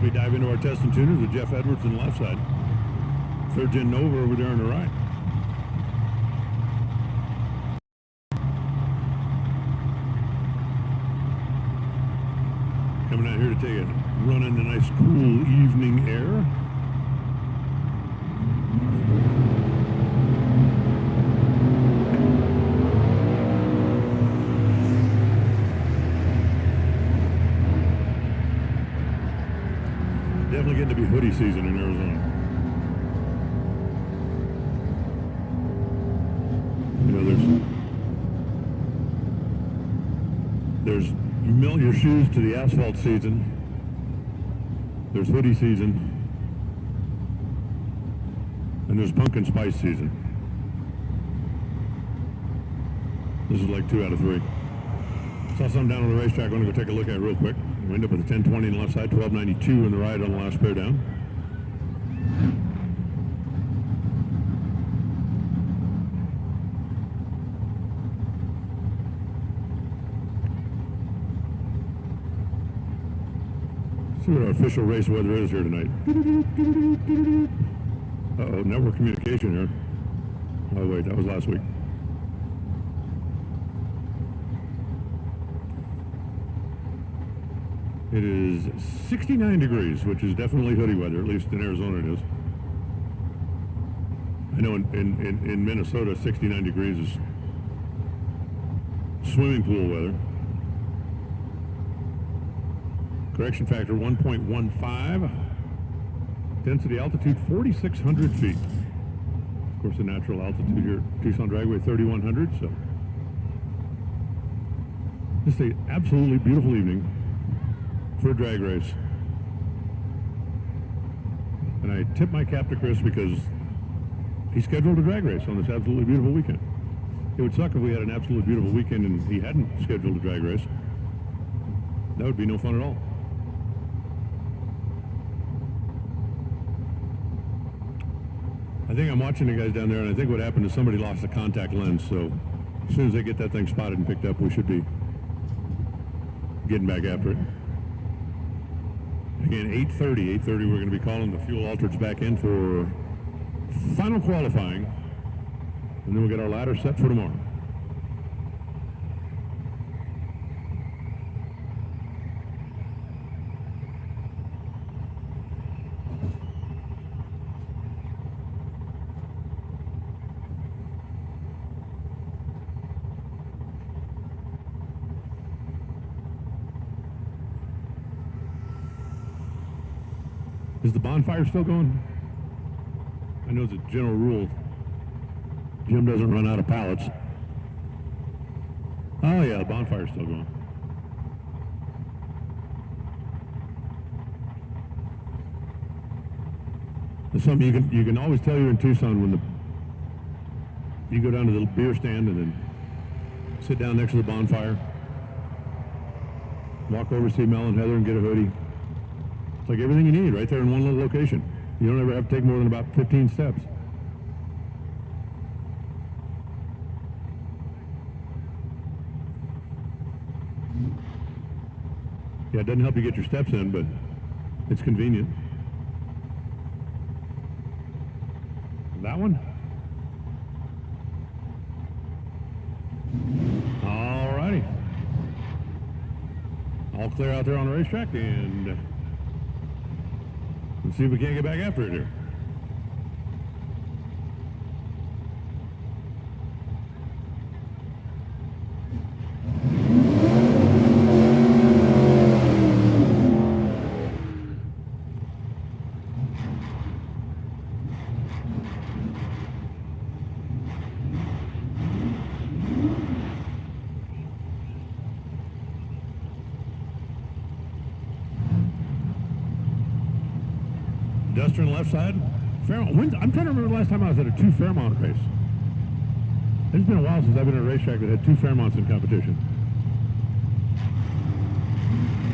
we dive into our test and tuners with Jeff Edwards on the left side. Third gen Nova over there on the right. Coming out here to take a run in the nice cool evening air. Definitely getting to be hoodie season in Arizona. You know, there's melt your shoes to the asphalt season. There's hoodie season. And there's pumpkin spice season. This is like 2 out of 3. Saw something down on the racetrack. I'm going to go take a look at it real quick. We end up with a 1020 on the left side, 1292 on the right on the last pair down. See what our official race weather is here tonight. Uh-oh, network communication here. Oh wait, that was last week. It is 69 degrees, which is definitely hoodie weather, at least in Arizona it is. I know in Minnesota, 69 degrees is swimming pool weather. Correction factor 1.15. Density altitude 4,600 feet. Of course, the natural altitude here at Tucson Dragway 3,100. So, just an absolutely beautiful evening for a drag race. And I tip my cap to Chris because he scheduled a drag race on this absolutely beautiful weekend. It would suck if we had an absolutely beautiful weekend and he hadn't scheduled a drag race. That would be no fun at all. I think I'm watching the guys down there, and I think what happened is somebody lost a contact lens, so as soon as they get that thing spotted and picked up, we should be getting back after it. Again, 8:30 we're going to be calling the fuel altereds back in for final qualifying, and then we'll get our ladder set for tomorrow. Is the bonfire still going? I know as a general rule, Jim doesn't run out of pallets. Oh yeah, the bonfire's still going. There's something you can always tell you're in Tucson when you go down to the beer stand and then sit down next to the bonfire, walk over to see Mel and Heather and get a hoodie. It's like everything you need right there in one little location. You don't ever have to take more than about 15 steps. Yeah, it doesn't help you get your steps in, but it's convenient. That one? All righty. All clear out there on the racetrack, and let's see if we can't get back after it here. Duster on the left side. Fairmont. I'm trying to remember the last time I was at a 2 Fairmont race. It's been a while since I've been at a racetrack that had 2 Fairmonts in competition.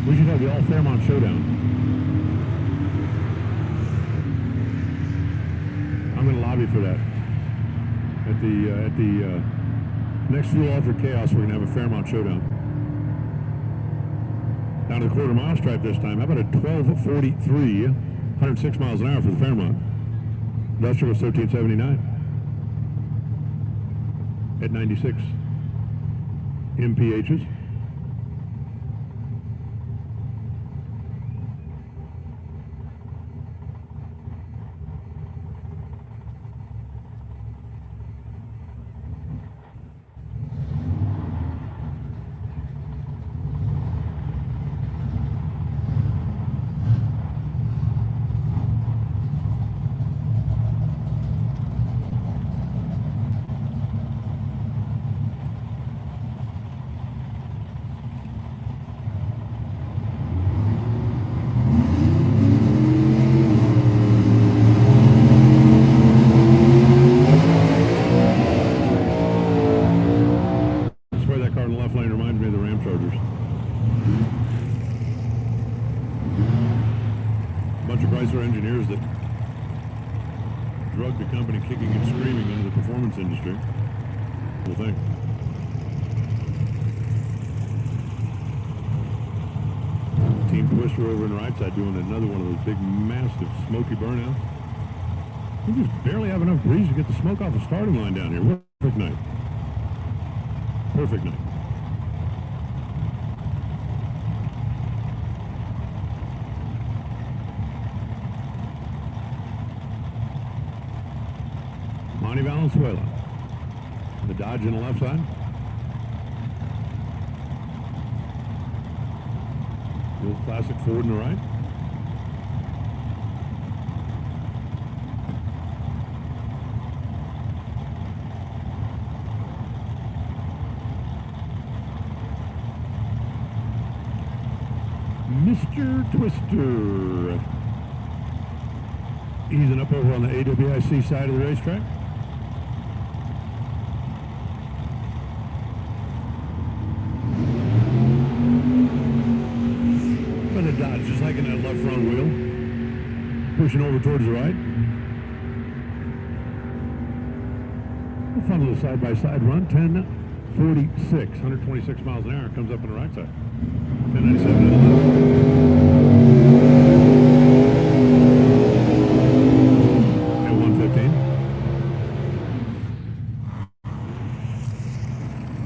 We should have the all Fairmont showdown. I'm going to lobby for that. At the next Fuel Altered Chaos, we're going to have a Fairmont showdown. Down to the quarter mile stripe this time. How about a 12:43, 106 miles an hour for the Fairmont. Industrial was 1379 at 96 mphs. Industry. Well, thank you. Team Twister over in the right side doing another one of those big, massive, smoky burnouts. We just barely have enough breeze to get the smoke off the starting line down here. What a perfect night. Perfect night. Monty Valenzuela. The Dodge on the left side. The old classic Ford on the right. Mr. Twister. Easing up over on the AWIC side of the racetrack. Dodge, just like in that left front wheel, pushing over towards the right. A fun little side-by-side run, 10:46, 126 miles an hour, comes up on the right side. 10:97 to the left. At 1:15.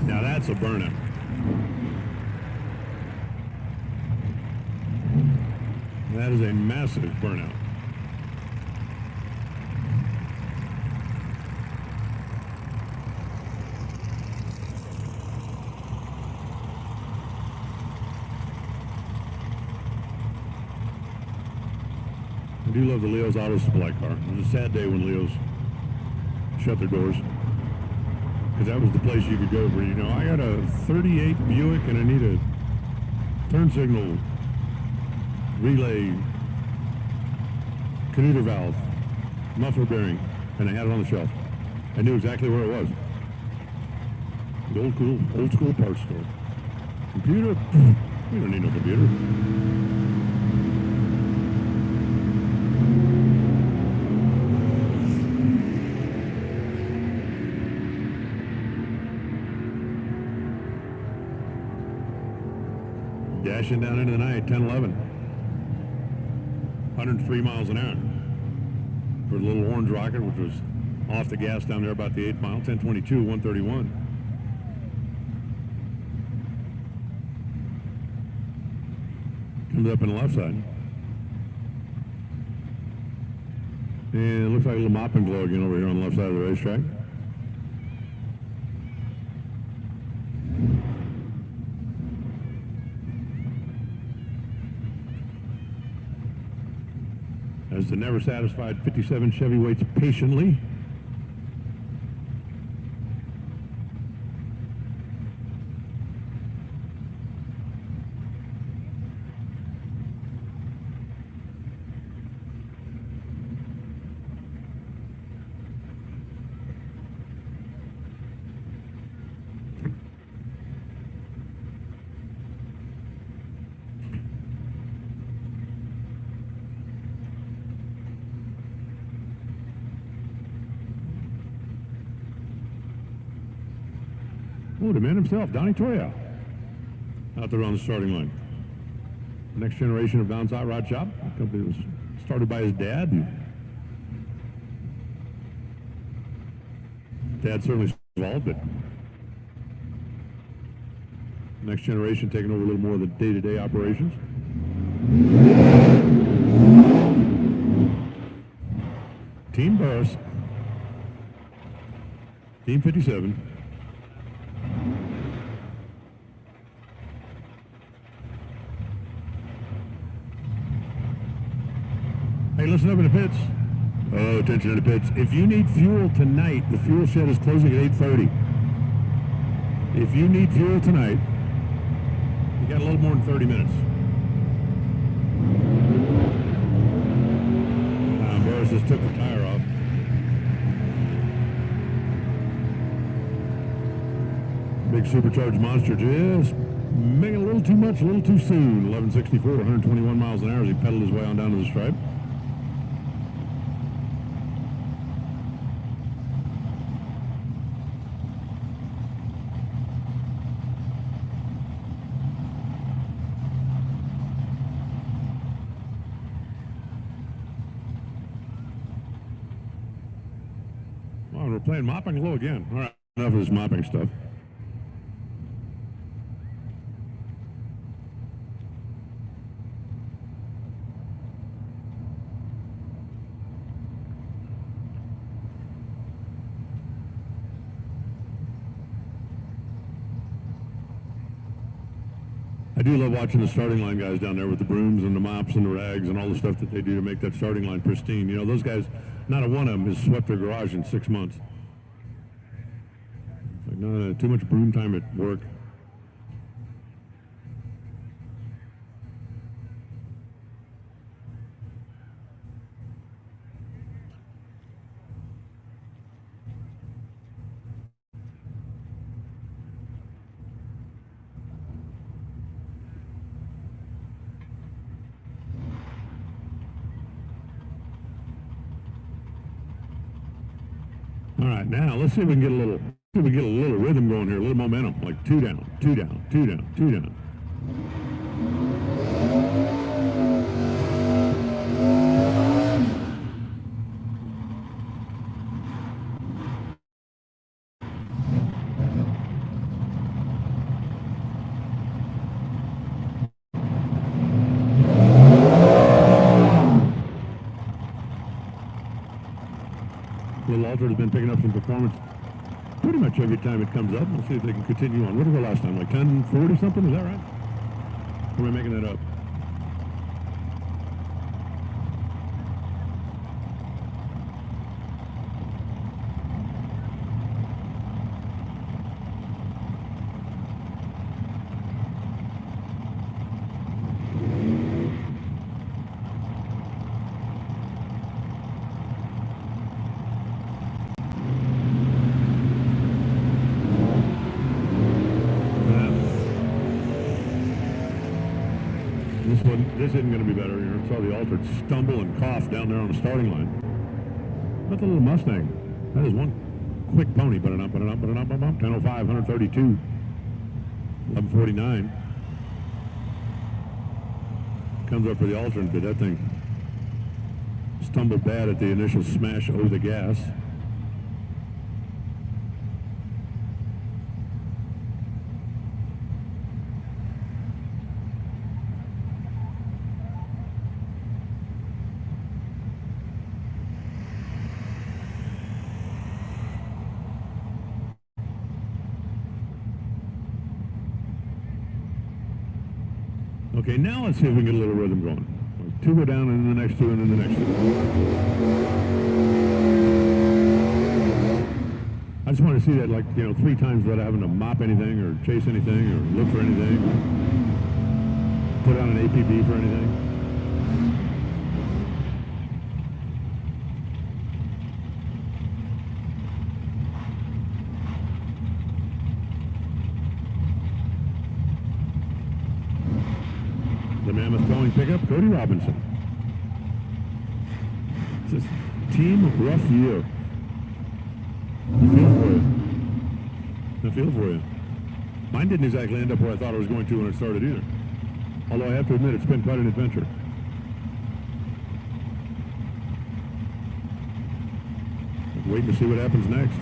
Now that's a burnout. That is a massive burnout. I do love the Leo's Auto Supply car. It was a sad day when Leo's shut their doors, because that was the place you could go where, you know, I got a 38 Buick and I need a turn signal relay, commuter valve, muffler bearing, and I had it on the shelf. I knew exactly where it was. The old school parts store. Computer? We don't need no computer. Dashing down into the night, 10:11. 103 miles an hour for the little orange rocket, which was off the gas down there about the 8th mile. 10:22, 131. Comes up on the left side. And it looks like a little mop and glow again over here on the left side of the racetrack. As the never satisfied 57 Chevy waits patiently. Oh, the man himself, Donnie Toya, out there on the starting line. Next generation of Don's Hot Rod Shop. The company was started by his dad. And Dad certainly involved, but next generation taking over a little more of the day-to-day operations. Team Burris. Team 57. Hey, listen up in the pits. Oh, attention in the pits. If you need fuel tonight, the fuel shed is closing at 8:30. If you need fuel tonight, you got a little more than 30 minutes. Burris just took the tire off. Big supercharged monster just making a little too much, a little too soon. 1164, 121 miles an hour as he pedaled his way on down to the stripe. Well, we're playing mopping low again. All right, enough of this mopping stuff. I do love watching the starting line guys down there with the brooms and the mops and the rags and all the stuff that they do to make that starting line pristine. You know, those guys, not a one of them has swept their garage in 6 months. Like, no, too much broom time at work. All right, now let's see if we can get a little, rhythm going here, a little momentum, like 2 down, 2 down, 2 down, 2 down. Little Altered has been picking up some performance pretty much every time it comes up. We'll see if they can continue on. What was the last time? Like 10:40 something? Is that right? Or am I making that up? This isn't going to be better. You saw the Altered stumble and cough down there on the starting line. That's a little Mustang. That is one quick pony. 10:05, 132, 11:49. Comes up for the Altered, but that thing stumbled bad at the initial smash over the gas. Okay, now let's see if we can get a little rhythm going. Like 2 go down, and then the next 2, and then the next 2. I just want to see that, like, 3 times without having to mop anything or chase anything or look for anything. Or put on an APB for anything. The Mammoth Towing Pickup, Cody Robinson. It says, Team Rough Year. I feel for you. Mine didn't exactly end up where I thought it was going to when it started either. Although I have to admit, it's been quite an adventure. Waiting to see what happens next.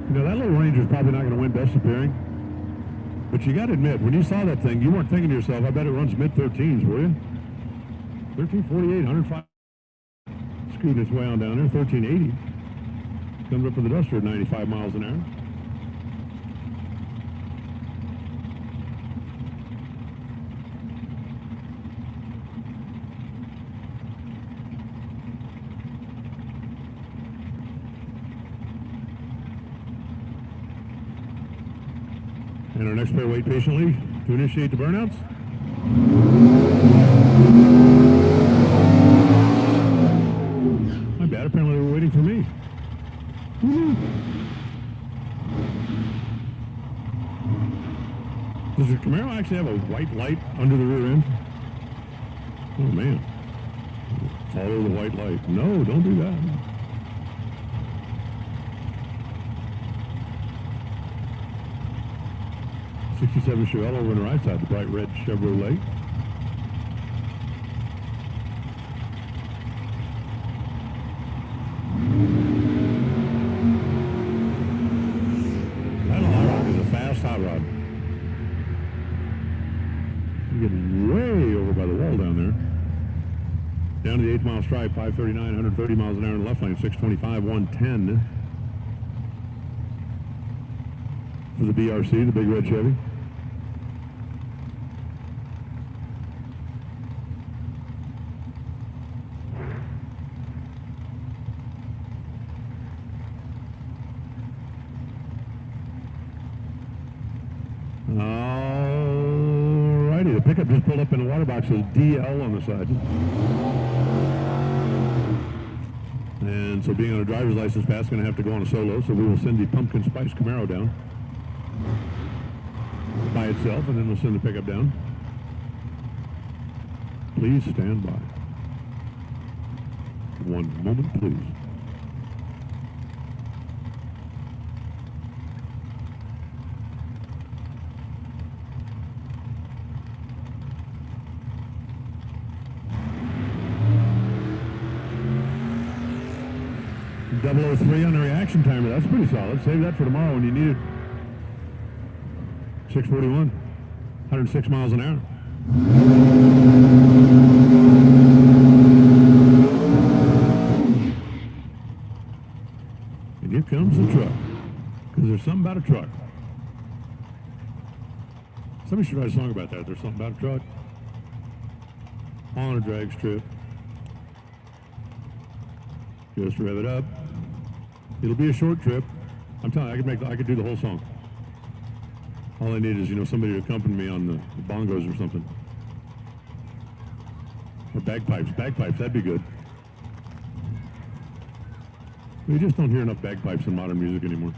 You know, that little Ranger's probably not going to win best appearing. But you got to admit, when you saw that thing, you weren't thinking to yourself, I bet it runs mid-13s, were you? 1348, 105. Scooting its way on down there, 1380. Comes up with the Duster at 95 miles an hour. And our next pair wait patiently to initiate the burnouts. My bad, apparently they were waiting for me. Does the Camaro actually have a white light under the rear end? Oh man. Follow the white light. No, don't do that. 67 Chevelle over on the right side, the bright red Chevrolet. That hot rod is a fast hot rod. You're getting way over by the wall down there. Down to the 8-mile stripe, 539, 130 miles an hour in the left lane, 625, 110. For the BRC, the big red Chevy. Alrighty, the pickup just pulled up in the water box, says DL on the side. And so being on a driver's license pass, going to have to go on a solo, so we will send the Pumpkin Spice Camaro down by itself, and then we'll send the pickup down. Please stand by. One moment, please. .003 on the reaction timer. That's pretty solid. Save that for tomorrow when you need it. 641, 106 miles an hour. And here comes the truck. Because there's something about a truck. Somebody should write a song about that. There's something about a truck. On a drag strip. Just rev it up. It'll be a short trip. I'm telling you, I could do the whole song. All I need is, somebody to accompany me on the bongos or something. Or bagpipes. Bagpipes, that'd be good. You just don't hear enough bagpipes in modern music anymore.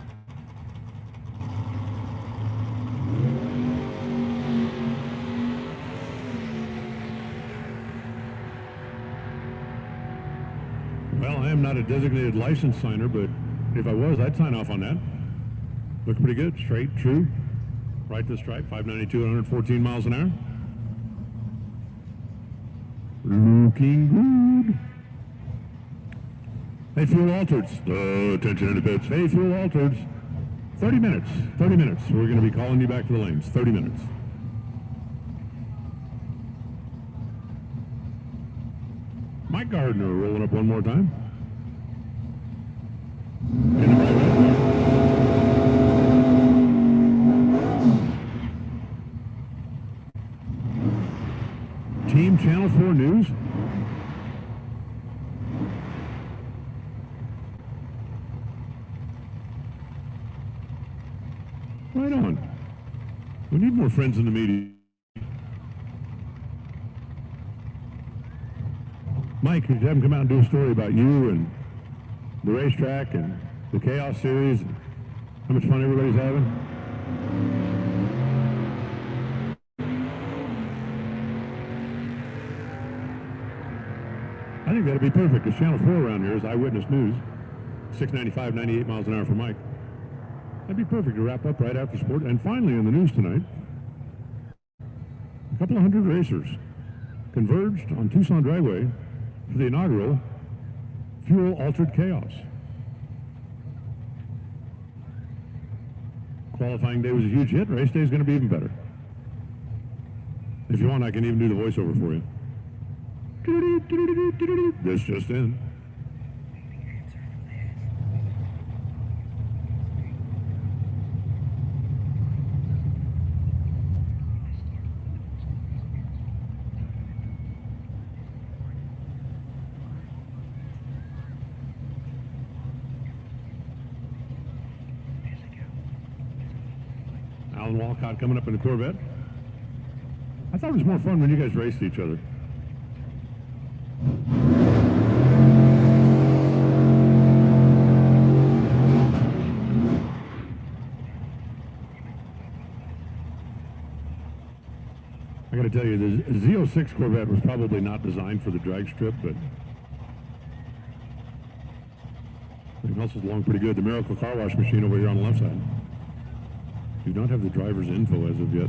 Well, I am not a designated license signer, but if I was, I'd sign off on that. Looking pretty good. Straight, true. Right to stripe, 592 at 114 miles an hour. Looking good. Hey, fuel altereds. Attention in the pits. Hey, fuel altereds. 30 minutes. 30 minutes. We're going to be calling you back to the lanes. 30 minutes. Mike Gardner rolling up one more time. Team Channel 4 News. Right on. We need more friends in the media. Mike, could you have him come out and do a story about you and the racetrack and the Chaos Series and how much fun everybody's having? I think that'd be perfect because Channel 4 around here is Eyewitness News. 695, 98 miles an hour for Mike. That'd be perfect to wrap up right after sport. And finally in the news tonight, a couple of hundred racers converged on Tucson Dragway for the inaugural fuel-altered chaos. Qualifying day was a huge hit. Race day is going to be even better. If you want, I can even do the voiceover for you. This just in. Alan Walcott coming up in the Corvette. I thought it was more fun when you guys raced each other. I got to tell you, the Z06 Corvette was probably not designed for the drag strip, but it hustles along pretty good. The Miracle Car Wash machine over here on the left side. Do not have the driver's info as of yet.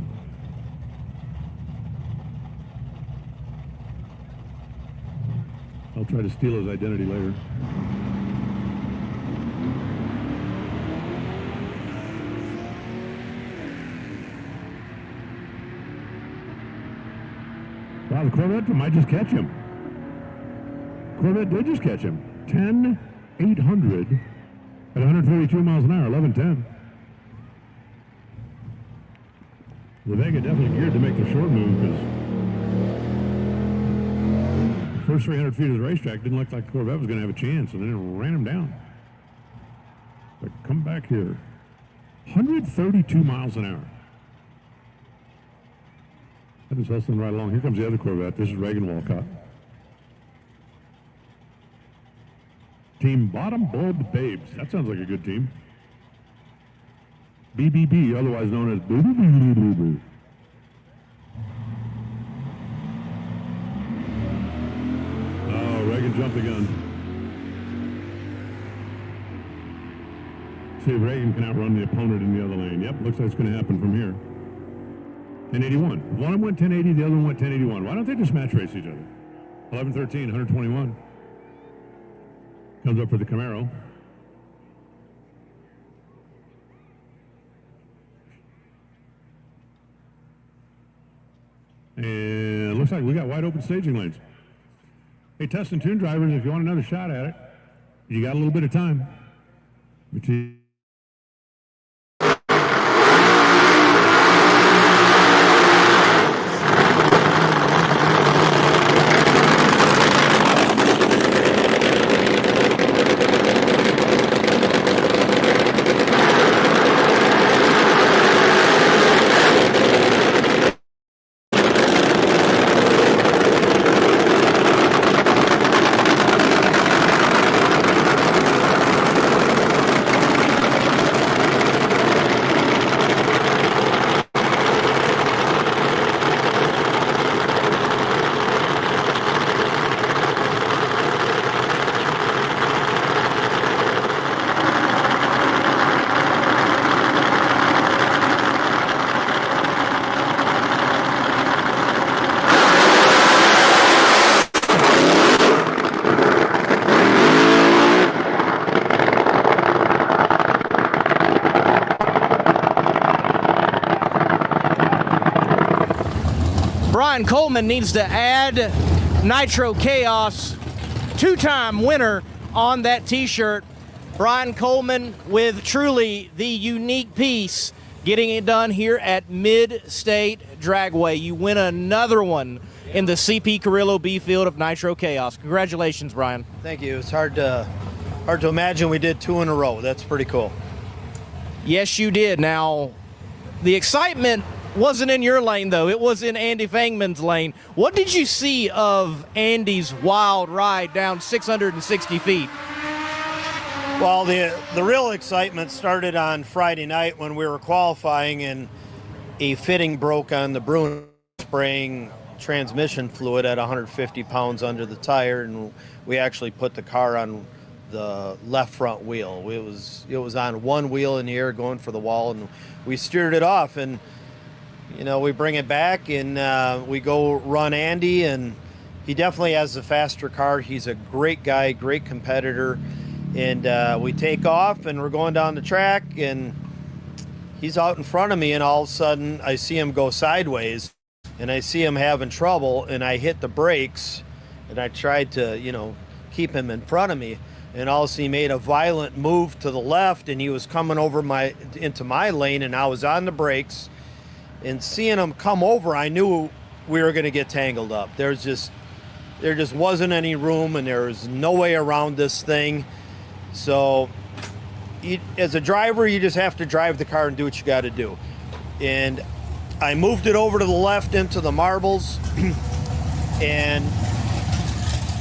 I'll try to steal his identity later. Wow, the Corvette might just catch him. Corvette did just catch him. 10,800 at 142 miles an hour, 11:10. The Vega definitely geared to make the short move because the first 300 feet of the racetrack didn't look like the Corvette was going to have a chance, and then it ran him down. But come back here. 132 miles an hour. That is hustling right along. Here comes the other Corvette. This is Reagan Walcott. Team Bottom Bulb Babes. That sounds like a good team. BBB, otherwise known as Boo Boo Boo Boo Boo Boo. Oh, Reagan jumped the gun. See if Reagan can outrun the opponent in the other lane. Yep, looks like it's going to happen from here. 1081. One went 1080, the other one went 1081. Why don't they just match race each other? 1113, 121. Comes up for the Camaro. And it looks like we got wide open staging lanes. Hey, test and tune drivers, if you want another shot at it, you got a little bit of time. Brian Coleman needs to add Nitro Chaos two-time winner on that t-shirt. Brian Coleman with truly the unique piece, getting it done here at Mid-State Dragway. You win another one in the CP Carrillo B field of Nitro Chaos. Congratulations, Brian. Thank you. It's hard to imagine we did two in a row. That's pretty cool. Yes, you did. Now, the excitement wasn't in your lane, though. It was in Andy Fangman's lane. What did you see of Andy's wild ride down 660 feet? Well, the real excitement started on Friday night when we were qualifying and a fitting broke on the Bruno, spraying transmission fluid at 150 pounds under the tire, and we actually put the car on the left front wheel. It was on one wheel in the air going for the wall, and we steered it off. And we bring it back, and we go run Andy, and he definitely has the faster car. He's a great guy, great competitor. And we take off, and we're going down the track, and he's out in front of me, and all of a sudden I see him go sideways, and I see him having trouble, and I hit the brakes, and I tried to, keep him in front of me. And all of a sudden he made a violent move to the left, and he was coming over into my lane, and I was on the brakes. And seeing him come over, I knew we were going to get tangled up. There just wasn't any room, and there was no way around this thing. So as a driver, you just have to drive the car and do what you got to do. And I moved it over to the left into the marbles, and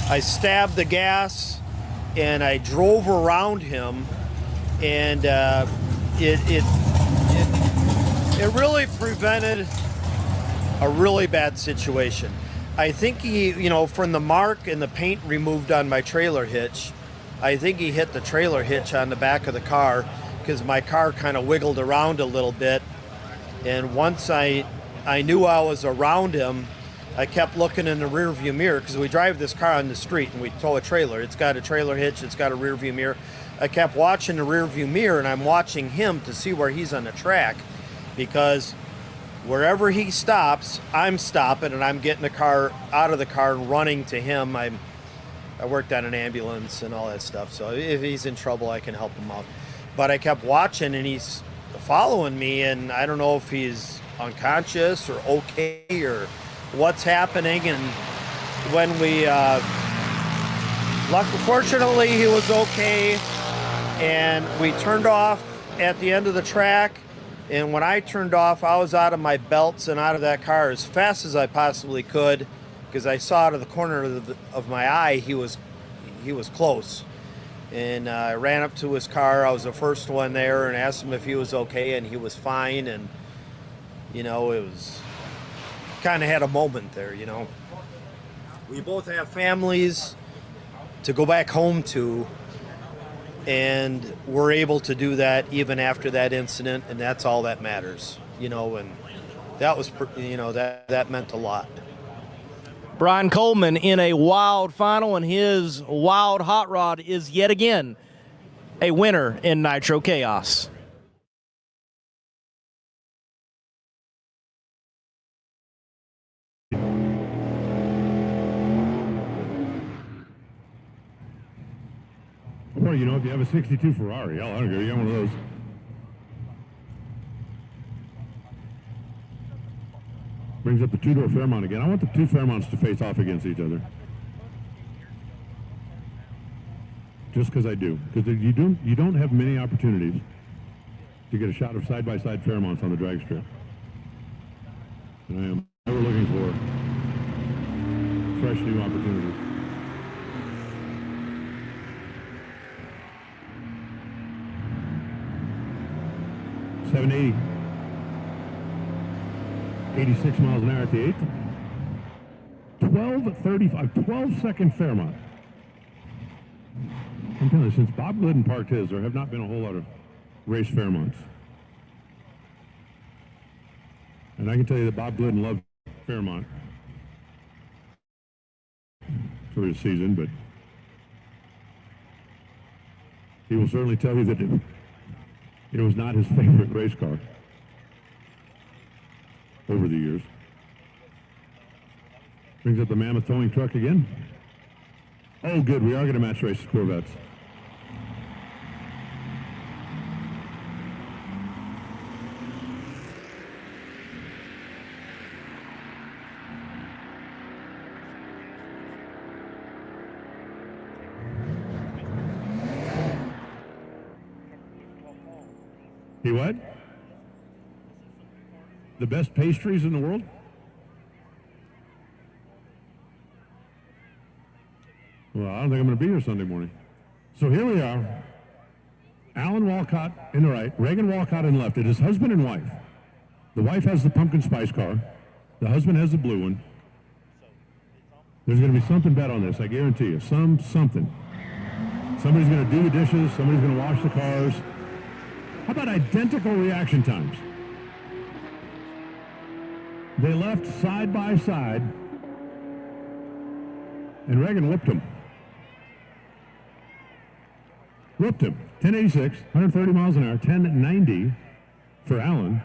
I stabbed the gas, and I drove around him, and it really prevented a really bad situation. I think he, from the mark and the paint removed on my trailer hitch, I think he hit the trailer hitch on the back of the car, because my car kind of wiggled around a little bit. And once I knew I was around him, I kept looking in the rear view mirror, because we drive this car on the street and we tow a trailer. It's got a trailer hitch, it's got a rear view mirror. I kept watching the rear view mirror, and I'm watching him to see where he's on the track, because wherever he stops, I'm stopping, and I'm getting the car out of the car and running to him. I worked on an ambulance and all that stuff, so if he's in trouble, I can help him out. But I kept watching, and he's following me, and I don't know if he's unconscious or okay or what's happening. And when we, fortunately, he was okay, and we turned off at the end of the track. And when I turned off, I was out of my belts and out of that car as fast as I possibly could, because I saw out of the corner of my eye he was close. And I ran up to his car. I was the first one there, and asked him if he was okay, and he was fine. And it was kind of had a moment there. We both have families to go back home to, and we're able to do that even after that incident, and that's all that matters. And that was that meant a lot. Brian Coleman in a wild final, and his wild hot rod is yet again a winner in Nitro Chaos. Well, if you have a 62 Ferrari, hell, I don't care, you got one of those. Brings up the two-door Fairmont again. I want the two Fairmonts to face off against each other. Just because I do. Because you don't have many opportunities to get a shot of side-by-side Fairmonts on the drag strip. And I am ever looking for fresh new opportunities. .780. 86 miles an hour at the 8th. 12:35, 12-second Fairmont. I'm telling you, since Bob Glidden parked his, there have not been a whole lot of race Fairmonts. And I can tell you that Bob Glidden loved Fairmont for this season, but he will certainly tell you that it was not his favorite race car over the years. Brings up the Mammoth towing truck again. Oh, good. We are going to match race Corvettes. He what? The best pastries in the world? Well, I don't think I'm going to be here Sunday morning. So here we are. Alan Walcott in the right, Reagan Walcott in the left. It is husband and wife. The wife has the pumpkin spice car. The husband has the blue one. There's going to be something bet on this, I guarantee you. Something. Somebody's going to do the dishes. Somebody's going to wash the cars. How about identical reaction times? They left side by side, and Reagan whipped him. 1086, 130 miles an hour, 1090 for Allen.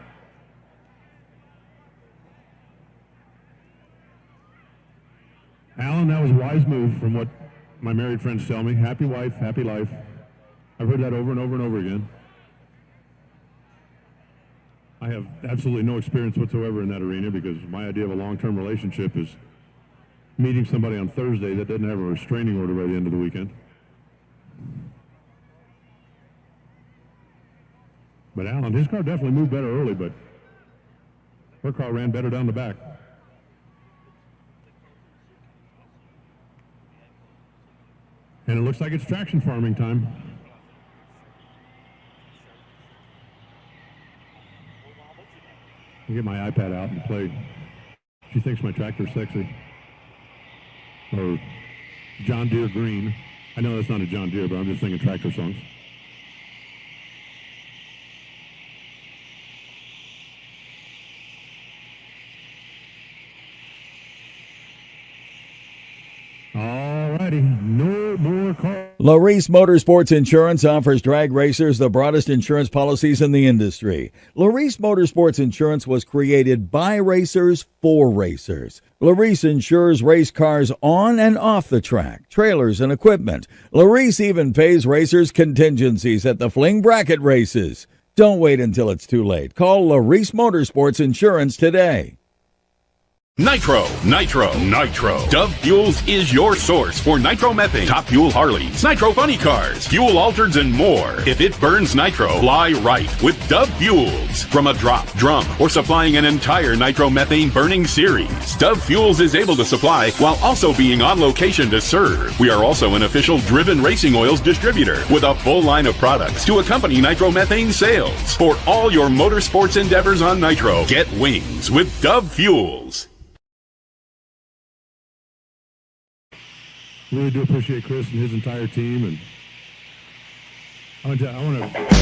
Allen, that was a wise move from what my married friends tell me. Happy wife, happy life. I've heard that over and over and over again. I have absolutely no experience whatsoever in that arena because my idea of a long-term relationship is meeting somebody on Thursday that doesn't have a restraining order by the end of the weekend. But Allen, his car definitely moved better early, but her car ran better down the back. And it looks like it's traction farming time. I'll get my iPad out and play She Thinks My Tractor's Sexy. Or John Deere Green. I know that's not a John Deere, but I'm just singing tractor songs. Alrighty, no more cars. Laris Motorsports Insurance offers drag racers the broadest insurance policies in the industry. Laris Motorsports Insurance was created by racers for racers. Laris insures race cars on and off the track, trailers and equipment. Laris even pays racers contingencies at the fling bracket races. Don't wait until it's too late. Call Laris Motorsports Insurance today. Nitro. Dove Fuels is your source for nitromethane, Top Fuel Harleys, Nitro Funny Cars, Fuel Altereds, and more. If it burns nitro, fly right with Dove Fuels. From a drop, drum, or supplying an entire nitromethane burning series, Dove Fuels is able to supply while also being on location to serve. We are also an official Driven Racing Oils distributor with a full line of products to accompany nitromethane sales. For all your motorsports endeavors on nitro, get wings with Dove Fuels. Really do appreciate Chris and his entire team, and I want to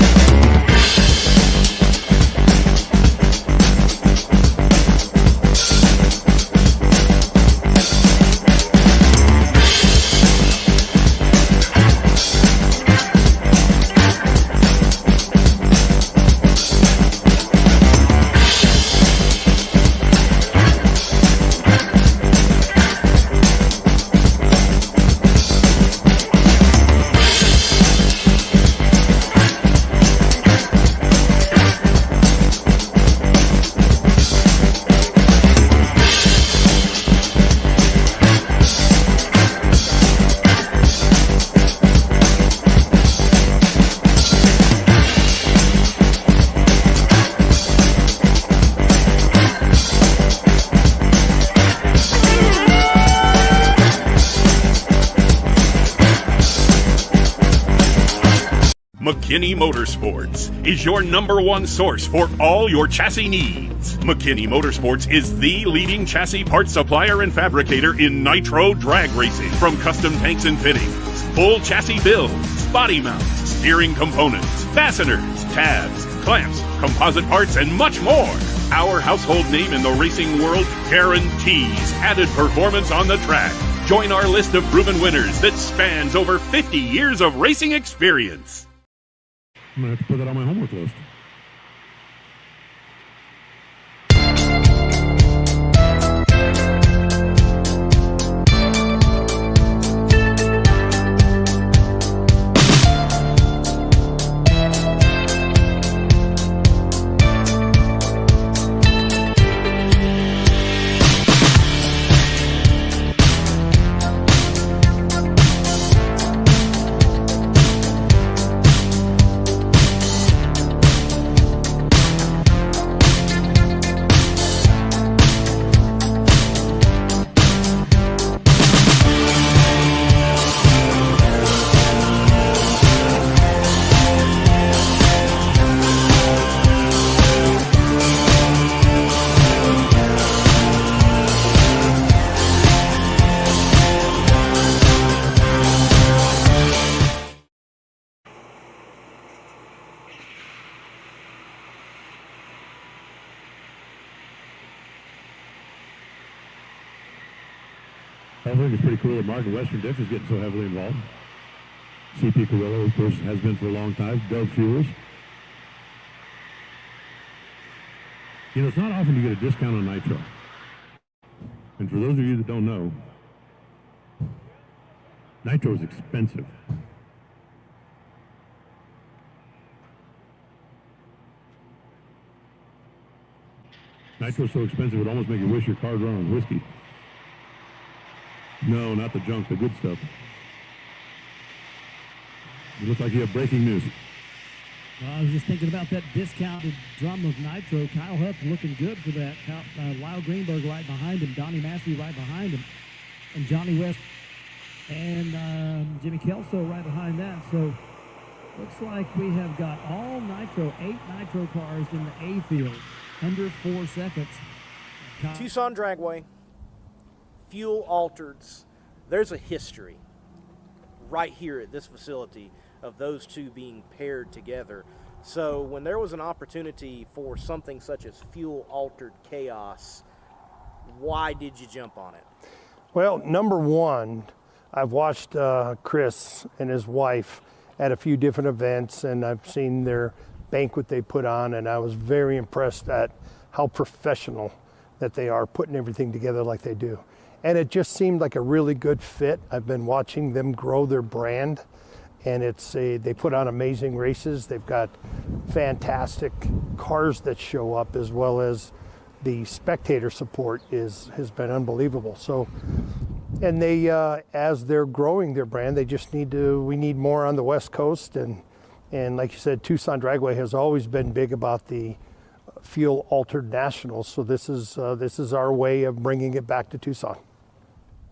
McKinney Motorsports is your #1 source for all your chassis needs. McKinney Motorsports is the leading chassis parts supplier and fabricator in nitro drag racing. From custom tanks and fittings, full chassis builds, body mounts, steering components, fasteners, tabs, clamps, composite parts, and much more. Our household name in the racing world guarantees added performance on the track. Join our list of proven winners that spans over 50 years of racing experience. I'm going to have to put that on my homework list. I think it's pretty cool that Mark and Western Diff is getting so heavily involved. CP Carrillo, of course, has been for a long time. Dove Fuels. You know, it's not often you get a discount on nitro. And for those of you that don't know, nitro is expensive. Nitro is so expensive it would almost make you wish your car run on whiskey. No, not the junk, the good stuff. You look like you have breaking news. Well, I was just thinking about that discounted drum of nitro. Kyle Huff looking good for that. Lyle Greenberg right behind him. Donnie Massey right behind him. And Johnny West and Jimmy Kelso right behind that. So looks like we have got all nitro, 8 nitro cars in the A field. Under 4 seconds. Tucson Dragway, fuel altereds. There's a history right here at this facility of those two being paired together. So when there was an opportunity for something such as fuel altered chaos, why did you jump on it? Well, number one, I've watched Chris and his wife at a few different events, and I've seen their banquet they put on, and I was very impressed at how professional that they are putting everything together like they do. And it just seemed like a really good fit. I've been watching them grow their brand, and they put on amazing races. They've got fantastic cars that show up, as well as the spectator support has been unbelievable. So, and they, as they're growing their brand, we need more on the West Coast, and like you said, Tucson Dragway has always been big about the fuel altered nationals. So this is our way of bringing it back to Tucson.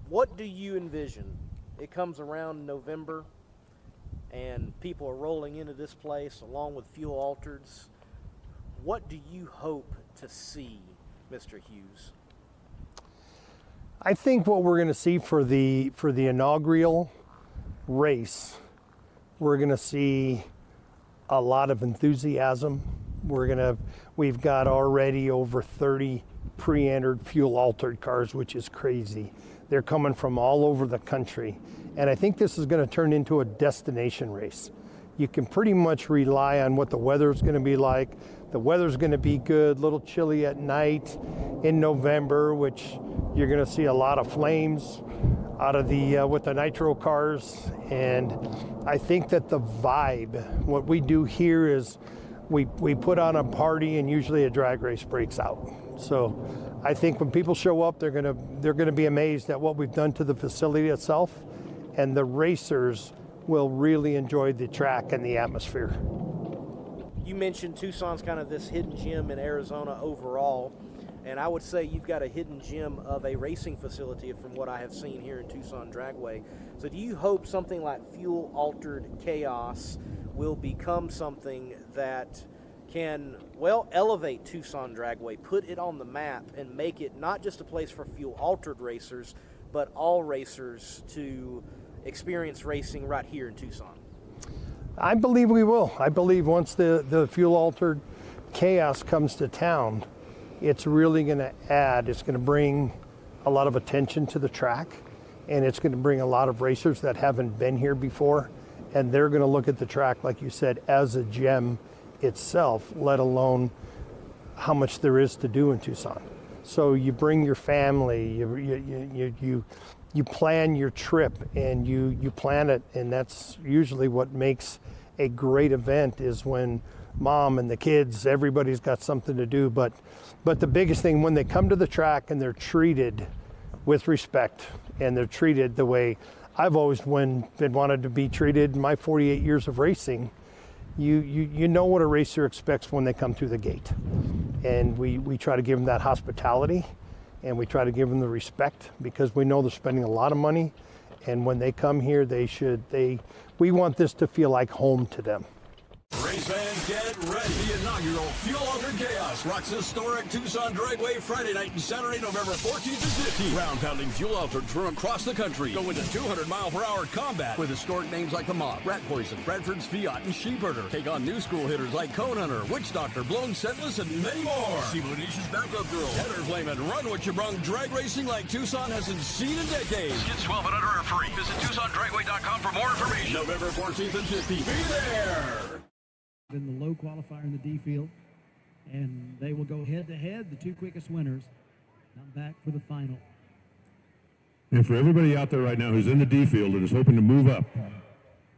What do you envision? It comes around November, and people are rolling into this place along with fuel altereds. What do you hope to see, Mr. Hughes? I think what we're going to see for the inaugural race, we're going to see a lot of enthusiasm. We've got already over 30 pre-entered fuel altered cars, which is crazy. They're coming from all over the country. And I think this is going to turn into a destination race. You can pretty much rely on what the weather's going to be like. The weather's going to be good, a little chilly at night in November, which you're going to see a lot of flames out of with the nitro cars. And I think that the vibe, what we do here is we put on a party, and usually a drag race breaks out. So I think when people show up, they're gonna be amazed at what we've done to the facility itself, and the racers will really enjoy the track and the atmosphere. You mentioned Tucson's kind of this hidden gem in Arizona overall, and I would say you've got a hidden gem of a racing facility from what I have seen here in Tucson Dragway. So do you hope something like fuel altered chaos will become something that can, well, elevate Tucson Dragway, put it on the map, and make it not just a place for fuel altered racers, but all racers to experience racing right here in Tucson? I believe we will. I believe once the fuel altered chaos comes to town, it's really going to it's going to bring a lot of attention to the track, and it's going to bring a lot of racers that haven't been here before, and they're going to look at the track, like you said, as a gem itself, let alone how much there is to do in Tucson. So you bring your family, you plan your trip, and you plan it, and that's usually what makes a great event, is when mom and the kids, everybody's got something to do. But the biggest thing, when they come to the track and they're treated with respect, and they're treated the way I've always been wanted to be treated in my 48 years of racing, you know what a racer expects when they come through the gate. And we try to give them that hospitality, and we try to give them the respect, because we know they're spending a lot of money, and when they come here, we want this to feel like home to them. Race fans, get ready. The inaugural Fuel Altered Chaos rocks historic Tucson Dragway Friday night and Saturday, November 14th and 15th. Ground-pounding fuel altered from across the country. Go into 200-mile-per-hour combat with historic names like the Mob, Rat Poison, Bradford's Fiat, and Sheepherder. Take on new school hitters like Cone Hunter, Witch Doctor, Blown Sentless, and many more. See Lunicia's Backup Girl, Heather Flame, and Run What You Brung drag racing like Tucson hasn't seen in decades. Kids 12 and under are free. Visit TucsonDragway.com for more information. November 14th and 15th. Be there! In the low qualifier in the D field, and they will go head-to-head. The two quickest winners come back for the final. And for everybody out there right now who's in the D field and is hoping to move up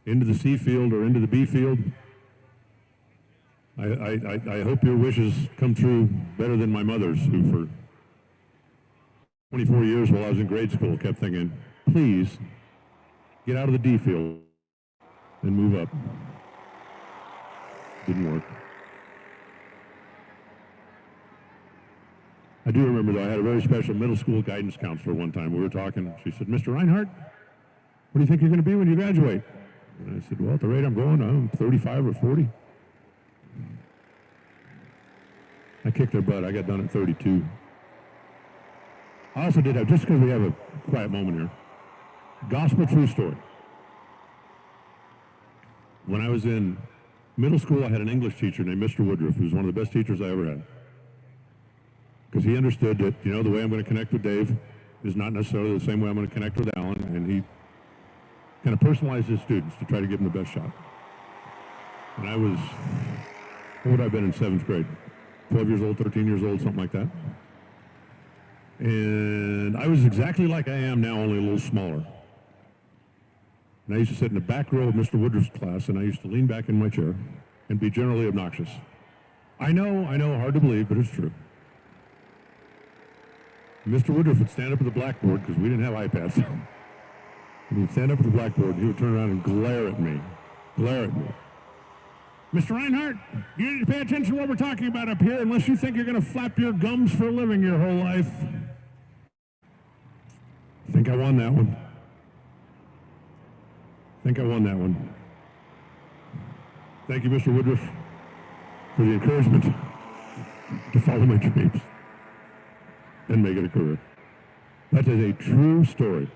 into the C field or into the B field, I hope your wishes come true better than my mother's, who for 24 years while I was in grade school kept thinking, please get out of the D field and move up. Didn't work. I do remember, though, I had a very special middle school guidance counselor one time. We were talking. She said, Mr. Reinhardt, what do you think you're going to be when you graduate? And I said, well, at the rate I'm going, I'm 35 or 40. I kicked her butt. I got done at 32. I also did have, just because we have a quiet moment here, gospel true story. When I was in middle school, I had an English teacher named Mr. Woodruff, who was one of the best teachers I ever had. Because he understood that, you know, the way I'm going to connect with Dave is not necessarily the same way I'm going to connect with Alan, and he kind of personalized his students to try to give them the best shot. And I was, what would I have been in 7th grade? 12 years old, 13 years old, something like that. And I was exactly like I am now, only a little smaller. And I used to sit in the back row of Mr. Woodruff's class, and I used to lean back in my chair and be generally obnoxious. I know, hard to believe, but it's true. Mr. Woodruff would stand up at the blackboard, because we didn't have iPads. And he'd stand up at the blackboard, and he would turn around and glare at me. Mr. Reinhardt, you need to pay attention to what we're talking about up here, unless you think you're going to flap your gums for a living your whole life. I think I won that one. Thank you, Mr. Woodruff, for the encouragement to follow my dreams and make it a career. That is a true story.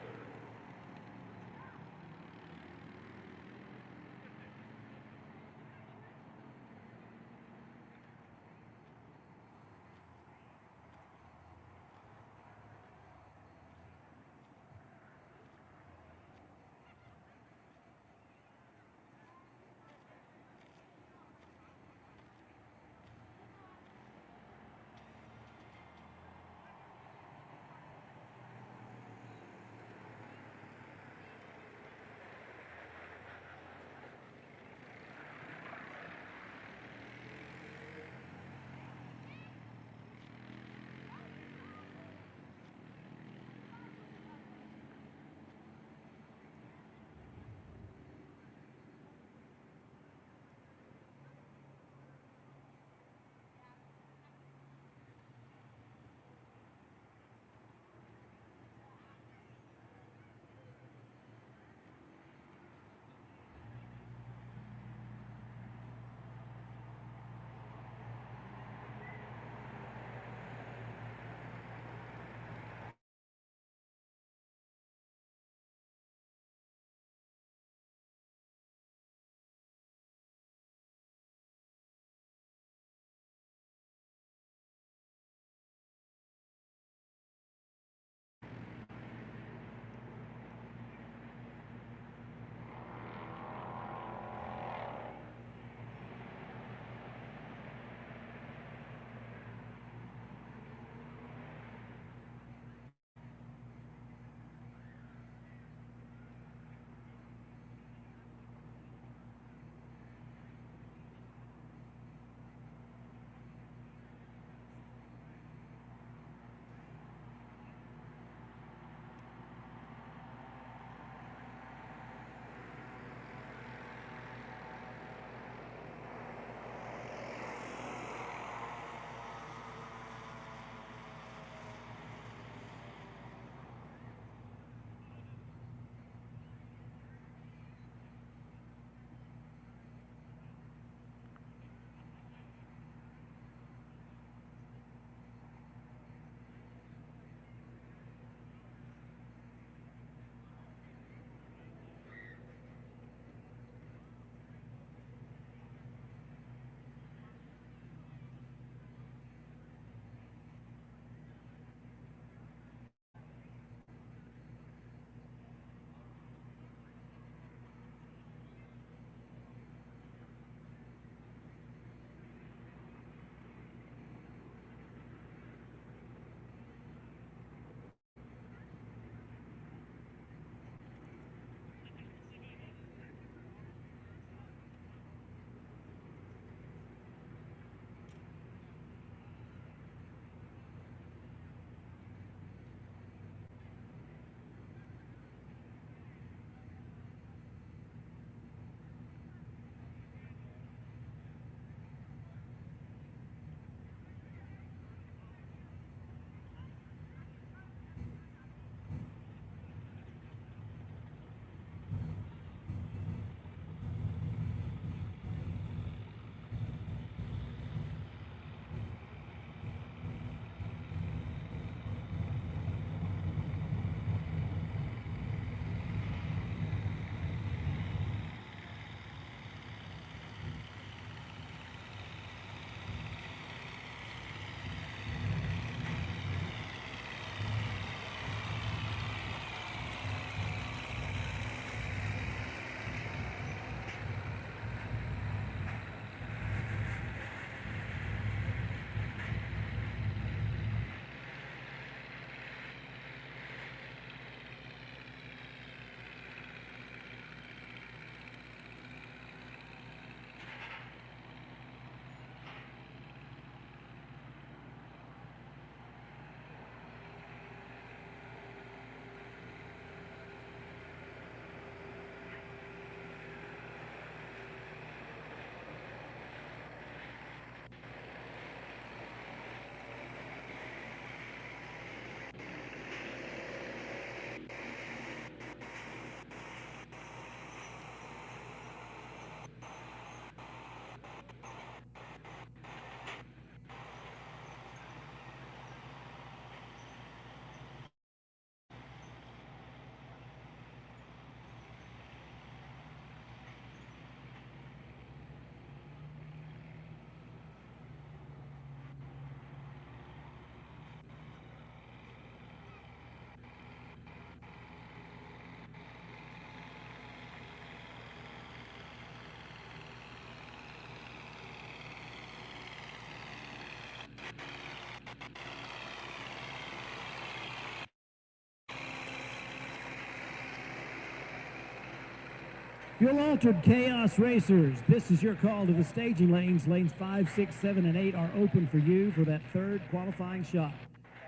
Fuel Altered Chaos Racers, this is your call to the staging lanes. Lanes 5, 6, 7, and 8 are open for you for that third qualifying shot.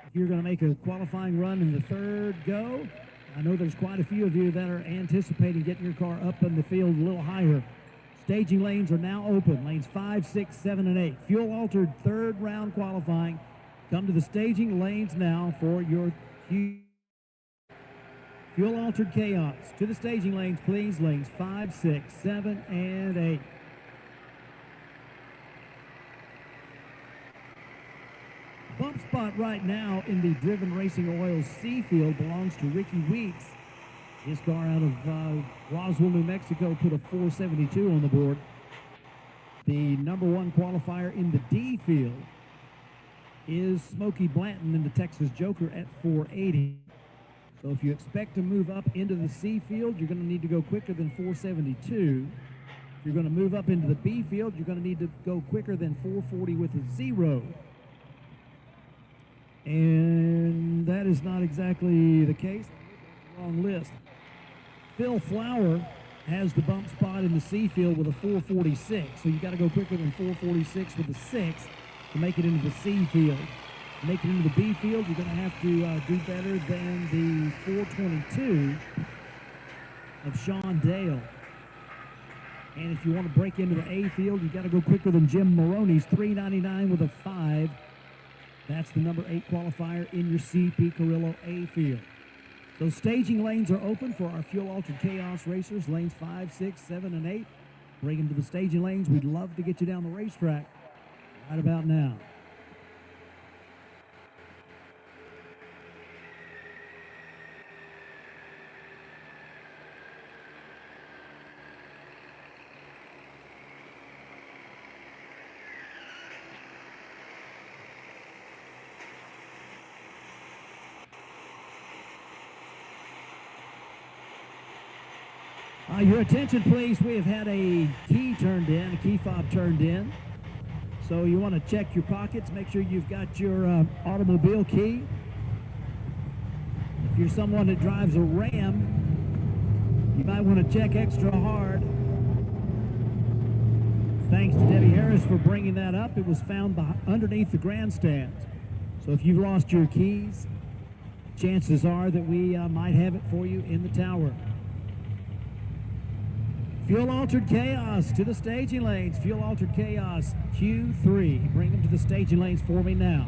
If you're going to make a qualifying run in the third go, I know there's quite a few of you that are anticipating getting your car up in the field a little higher. Staging lanes are now open. Lanes 5, 6, 7, and 8. Fuel Altered third round qualifying. Come to the staging lanes now for your Fuel Altered Chaos. To the staging lanes, please. Lanes 5, 6, 7, and 8. Bump spot right now in the Driven Racing Oils C field belongs to Ricky Weeks. His car out of Roswell, New Mexico, put a 472 on the board. The number one qualifier in the D field is Smokey Blanton in the Texas Joker at 480. So if you expect to move up into the C field, you're going to need to go quicker than 472. If you're going to move up into the B field, you're going to need to go quicker than 440 with a 0. And that is not exactly the case. Wrong list. Phil Flower has the bump spot in the C field with a 446. So you got to go quicker than 446 with a 6 to make it into the C field. To make it into the B field, you're going to have to do better than the 422 of Sean Dale. And if you want to break into the A field, you got to go quicker than Jim Maroney's 399 with a 5. That's the number 8 qualifier in your CP Carrillo A field. So staging lanes are open for our Fuel Altered Chaos Racers, lanes 5, 6, 7, and 8. Bring them to the staging lanes. We'd love to get you down the racetrack right about now. Your attention, please. We have had a key turned in, a key fob turned in. So you want to check your pockets, make sure you've got your automobile key. If you're someone that drives a Ram, you might want to check extra hard. Thanks to Debbie Harris for bringing that up. It was found underneath the grandstands. So if you've lost your keys, chances are that we might have it for you in the tower. Fuel Altered Chaos to the staging lanes. Fuel Altered Chaos Q3. Bring them to the staging lanes for me now.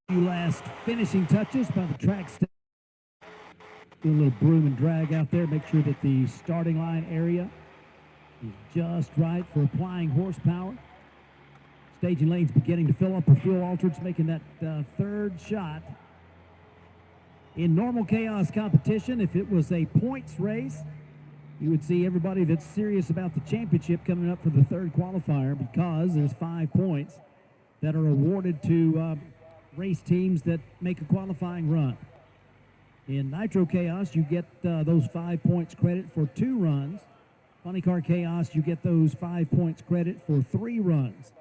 Few last finishing touches by the track staff. Do a little broom and drag out there. Make sure that the starting line area is just right for applying horsepower. Staging lanes beginning to fill up with Fuel Altereds, making that third shot. In normal chaos competition, if it was a points race, you would see everybody that's serious about the championship coming up for the third qualifier, because there's 5 points that are awarded to race teams that make a qualifying run. In Nitro Chaos, you get those 5 points credit for 2 runs. Funny Car Chaos, you get those 5 points credit for 3 runs.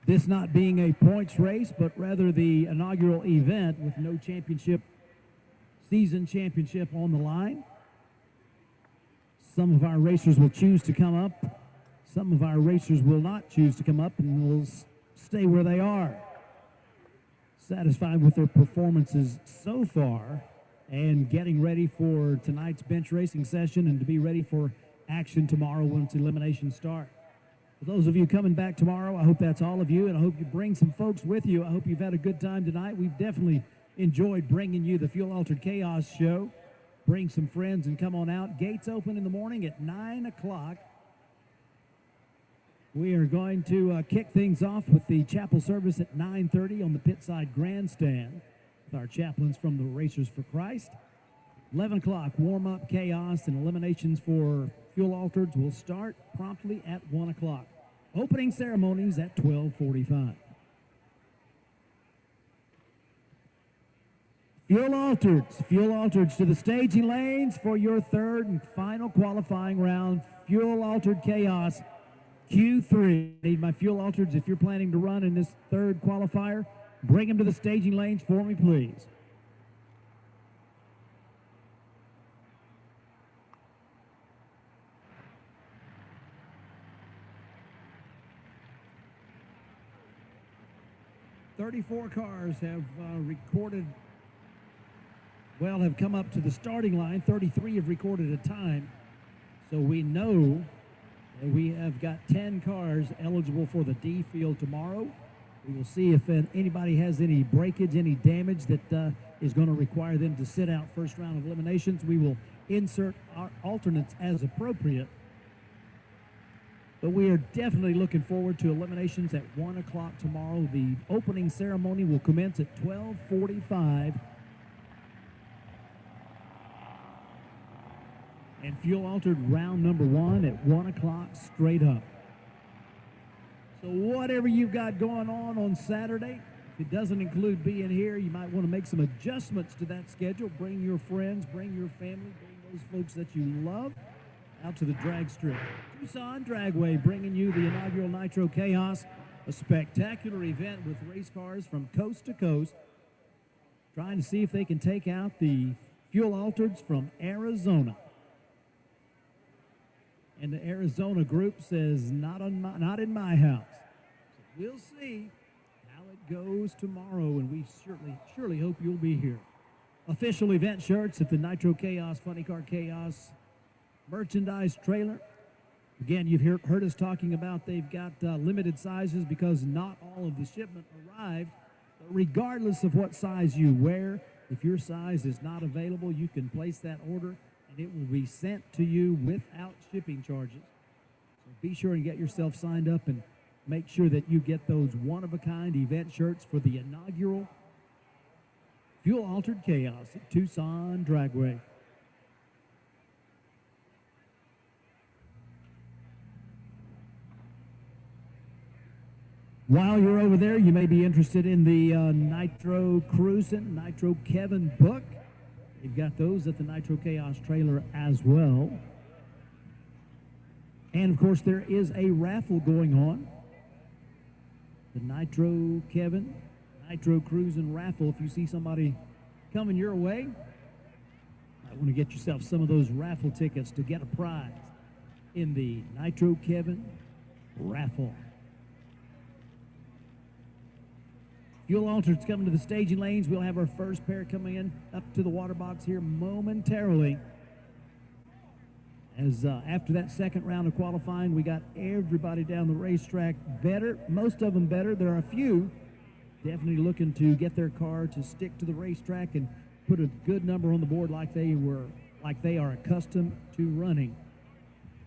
This not being a points race, but rather the inaugural event with no championship, season championship on the line. Some of our racers will choose to come up. Some of our racers will not choose to come up and will stay where they are. satisfied with their performances so far and getting ready for tonight's bench racing session and to be ready for action tomorrow once eliminations start. For those of you coming back tomorrow, I hope that's all of you, and I hope you bring some folks with you. I hope you've had a good time tonight. We've definitely enjoyed bringing you the Fuel Altered Chaos show. Bring some friends and come on out. Gates open in the morning at 9 o'clock. We are going to kick things off with the chapel service at 9:30 on the pitside grandstand with our chaplains from the Racers for Christ. 11 o'clock, warm-up, chaos, and eliminations for Fuel Altereds will start promptly at 1 o'clock. Opening ceremonies at 12:45. Fuel Altereds to the staging lanes for your third and final qualifying round. Fuel Altered Chaos Q3. Need my Fuel Altereds, if you're planning to run in this third qualifier, bring them to the staging lanes for me, please. "34 cars have have come up to the starting line. 33 have recorded a time. So we know that we have got 10 cars eligible for the D field tomorrow. We will see if anybody has any breakage, any damage that is going to require them to sit out first round of eliminations. We will insert our alternates as appropriate. But we are definitely looking forward to eliminations at 1 o'clock tomorrow. The opening ceremony will commence at 12:45. And Fuel Altered round number 1 at 1 o'clock straight up. So whatever you've got going on Saturday, if it doesn't include being here, you might want to make some adjustments to that schedule. Bring your friends, bring your family, bring those folks that you love out to the drag strip. Tucson Dragway bringing you the inaugural Nitro Chaos, a spectacular event with race cars from coast to coast, trying to see if they can take out the Fuel Altereds from Arizona. And the Arizona group says, not in my house. So we'll see how it goes tomorrow, and we surely hope you'll be here. Official event shirts at the Nitro Chaos Funny Car Chaos merchandise trailer. Again, you've heard us talking about they've got limited sizes because not all of the shipment arrived. But regardless of what size you wear, if your size is not available, you can place that order and it will be sent to you without shipping charges. So be sure and get yourself signed up and make sure that you get those one-of-a-kind event shirts for the inaugural Fuel Altered Chaos at Tucson Dragway. While you're over there, you may be interested in the Nitro Cruisin', Nitro Kevin book. You've got those at the Nitro Chaos trailer as well. And, of course, there is a raffle going on. The Nitro Kevin, Nitro Cruisin' raffle. If you see somebody coming your way, I want to get yourself some of those raffle tickets to get a prize in the Nitro Kevin raffle. Fuel Altered's coming to the staging lanes. We'll have our first pair coming in up to the water box here momentarily. As after that second round of qualifying, we got everybody down the racetrack better, most of them better. There are a few definitely looking to get their car to stick to the racetrack and put a good number on the board like they are accustomed to running.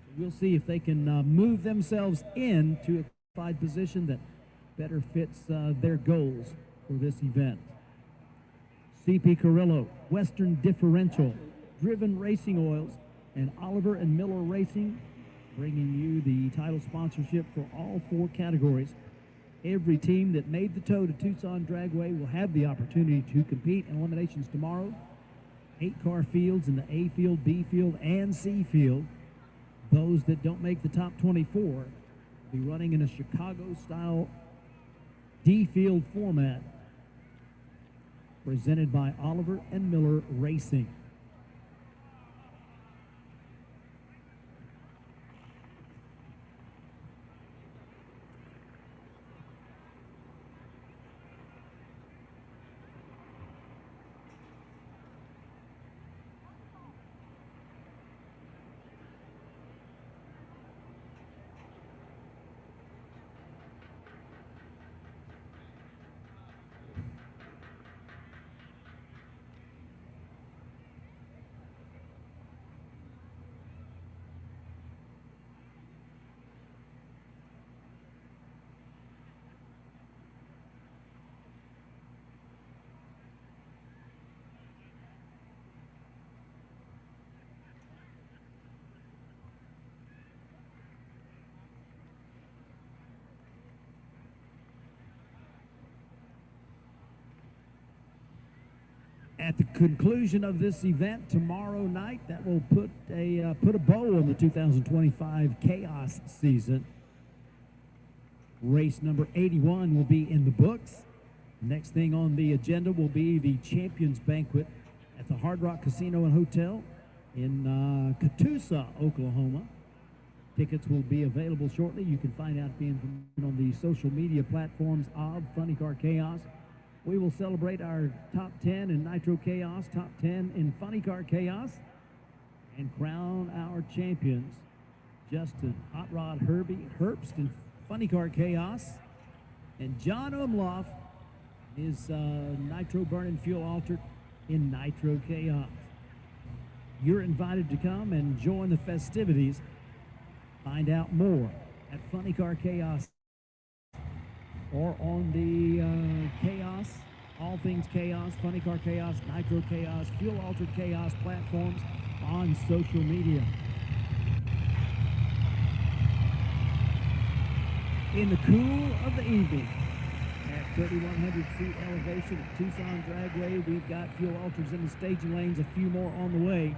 So we'll see if they can move themselves into a qualified position that better fits their goals for this event. CP Carrillo, Western Differential, Driven Racing Oils, and Oliver and Miller Racing bringing you the title sponsorship for all 4 categories. Every team that made the tow to Tucson Dragway will have the opportunity to compete in eliminations tomorrow. 8-car fields in the A field, B field, and C field. Those that don't make the top 24 will be running in a Chicago-style D-field format presented by Oliver and Miller Racing. At the conclusion of this event tomorrow night, that will put a bow on the 2025 Chaos season. Race number 81 will be in the books. Next thing on the agenda will be the Champions Banquet at the Hard Rock Casino and Hotel in Catoosa, Oklahoma. Tickets will be available shortly. You can find out the information on the social media platforms of Funny Car Chaos. We will celebrate our top 10 in Nitro Chaos, top 10 in Funny Car Chaos, and crown our champions. Justin Hot Rod Herbst in Funny Car Chaos, and John Umloff is Nitro Burning Fuel Altered in Nitro Chaos. You're invited to come and join the festivities. Find out more at Funny Car Chaos or on the Chaos, All Things Chaos, Funny Car Chaos, Nitro Chaos, Fuel Altered Chaos platforms on social media. In the cool of the evening, at 3,100 feet elevation at Tucson Dragway, we've got fuel alters in the staging lanes, a few more on the way.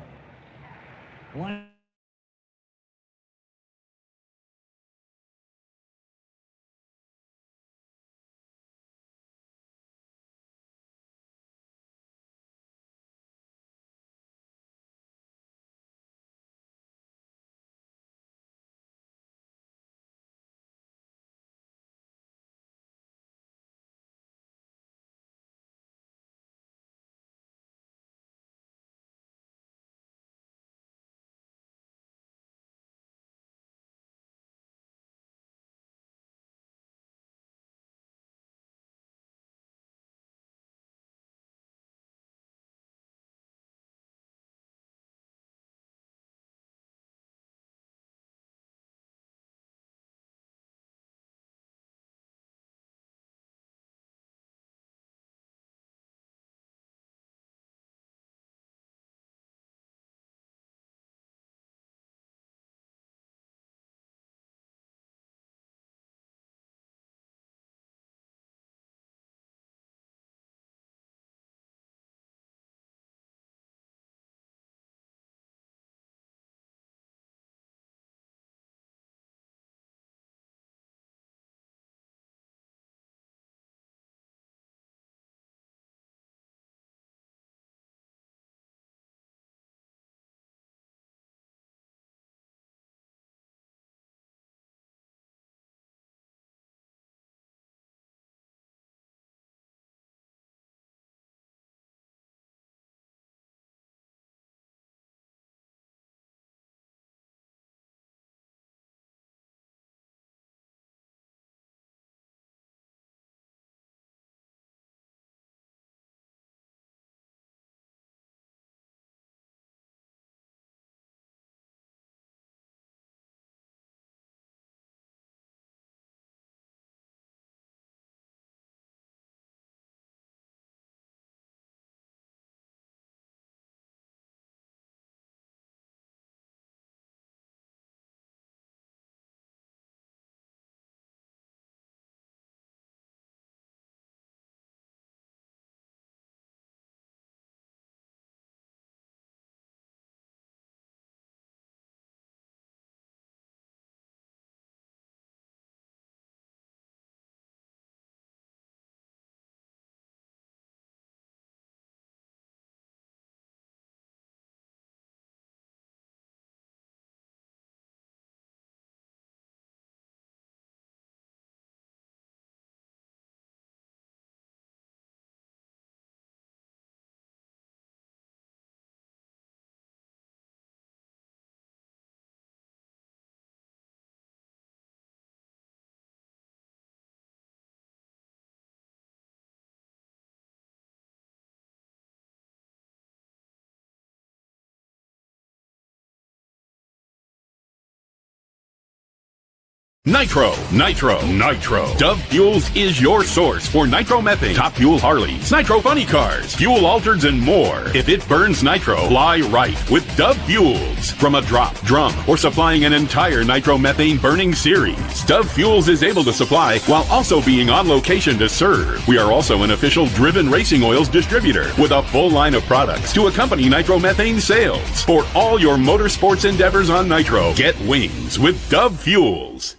Nitro, Nitro, Nitro. Dove Fuels is your source for nitromethane, Top Fuel Harleys, Nitro Funny Cars, Fuel Altereds, and more. If it burns nitro, fly right with Dove Fuels. From a drop, drum, or supplying an entire nitromethane burning series, Dove Fuels is able to supply while also being on location to serve. We are also an official Driven Racing Oils distributor with a full line of products to accompany nitromethane sales. For all your motorsports endeavors on nitro, get wings with Dove Fuels.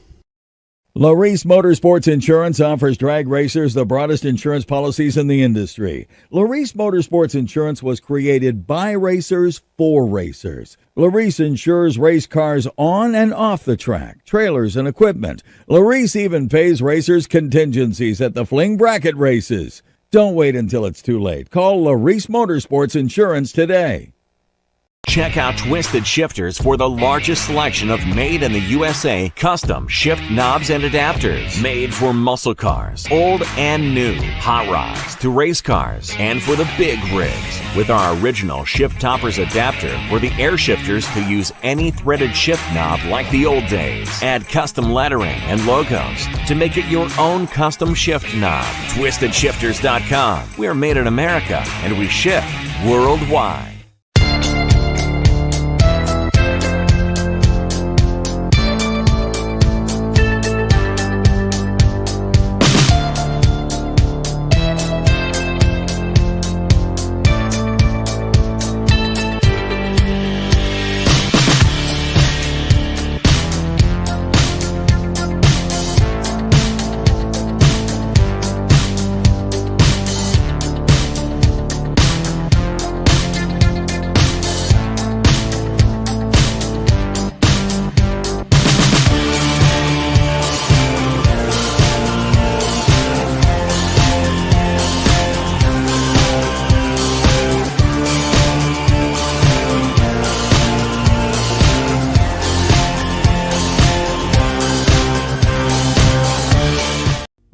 Laris Motorsports Insurance offers drag racers the broadest insurance policies in the industry. Laris Motorsports Insurance was created by racers for racers. Laris insures race cars on and off the track, trailers and equipment. Laris even pays racers contingencies at the fling bracket races. Don't wait until it's too late. Call Laris Motorsports Insurance today. Check out Twisted Shifters for the largest selection of made in the USA custom shift knobs and adapters. Made for muscle cars, old and new, hot rods to race cars, and for the big rigs. With our original shift toppers adapter for the air shifters to use any threaded shift knob like the old days. Add custom lettering and logos to make it your own custom shift knob. TwistedShifters.com. We are made in America and we ship worldwide.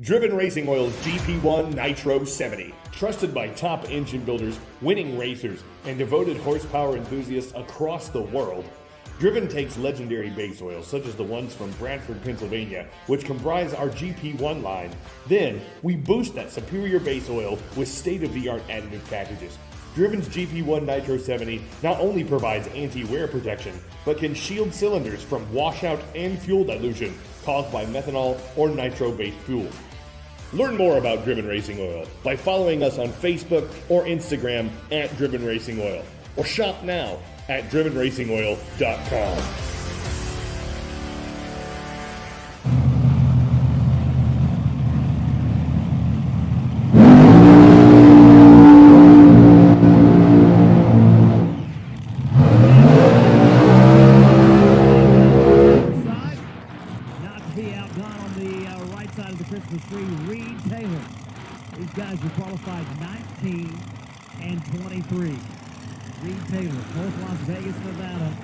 Driven Racing Oil's GP1 Nitro 70. Trusted by top engine builders, winning racers, and devoted horsepower enthusiasts across the world. Driven takes legendary base oils, such as the ones from Bradford, Pennsylvania, which comprise our GP1 line. Then, we boost that superior base oil with state-of-the-art additive packages. Driven's GP1 Nitro 70 not only provides anti-wear protection, but can shield cylinders from washout and fuel dilution caused by methanol or nitro-based fuel. Learn more about Driven Racing Oil by following us on Facebook or Instagram at Driven Racing Oil, or shop now at drivenracingoil.com. Guys were qualified 19 and 23. Reed Taylor, both Las Vegas, Nevada,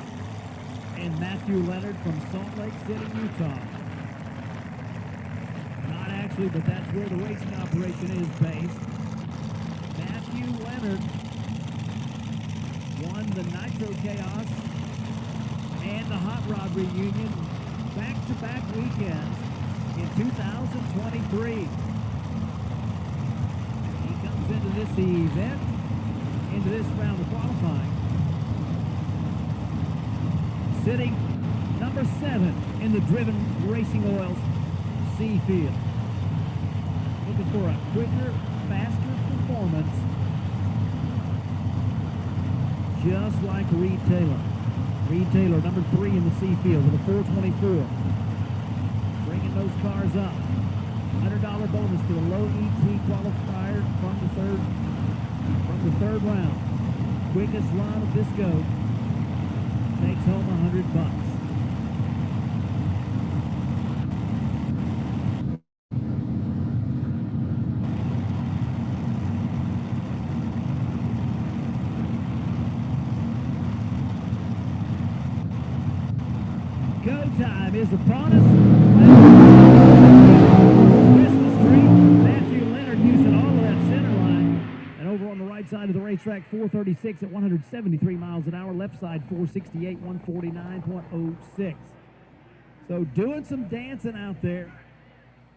and Matthew Leonard from Salt Lake City, Utah. Not actually, but that's where the racing operation is based. Matthew Leonard won the Nitro Chaos and the Hot Rod Reunion back-to-back weekends in 2023. Into this event, into this round of qualifying, sitting number 7 in the Driven Racing Oils C field. Looking for a quicker, faster performance, just like Reed Taylor. Reed Taylor, number 3 in the C field with a 424. Bringing those cars up. $100 bonus to the low ET qualifier from the third round. Quickest run of this go takes home $100. Go time is upon us. Side of the racetrack, 436 at 173 miles an hour. Left side, 468, 149.06. So doing some dancing out there,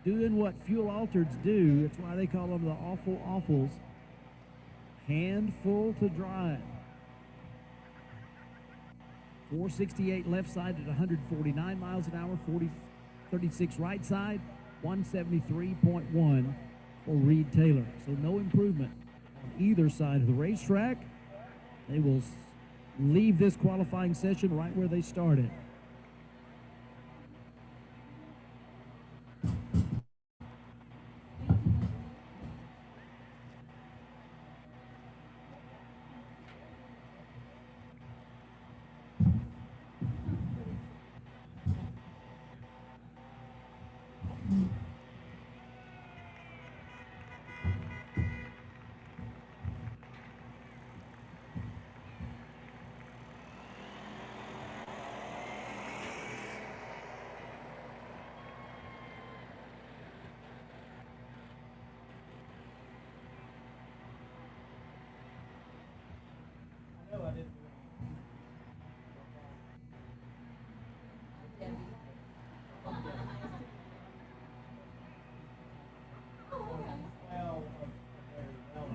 doing what fuel altereds do. That's why they call them the awful awfuls. Handful to drive. 468 left side at 149 miles an hour, 36 right side, 173.1 for Reed Taylor. So no improvement on either side of the racetrack. They will leave this qualifying session right where they started.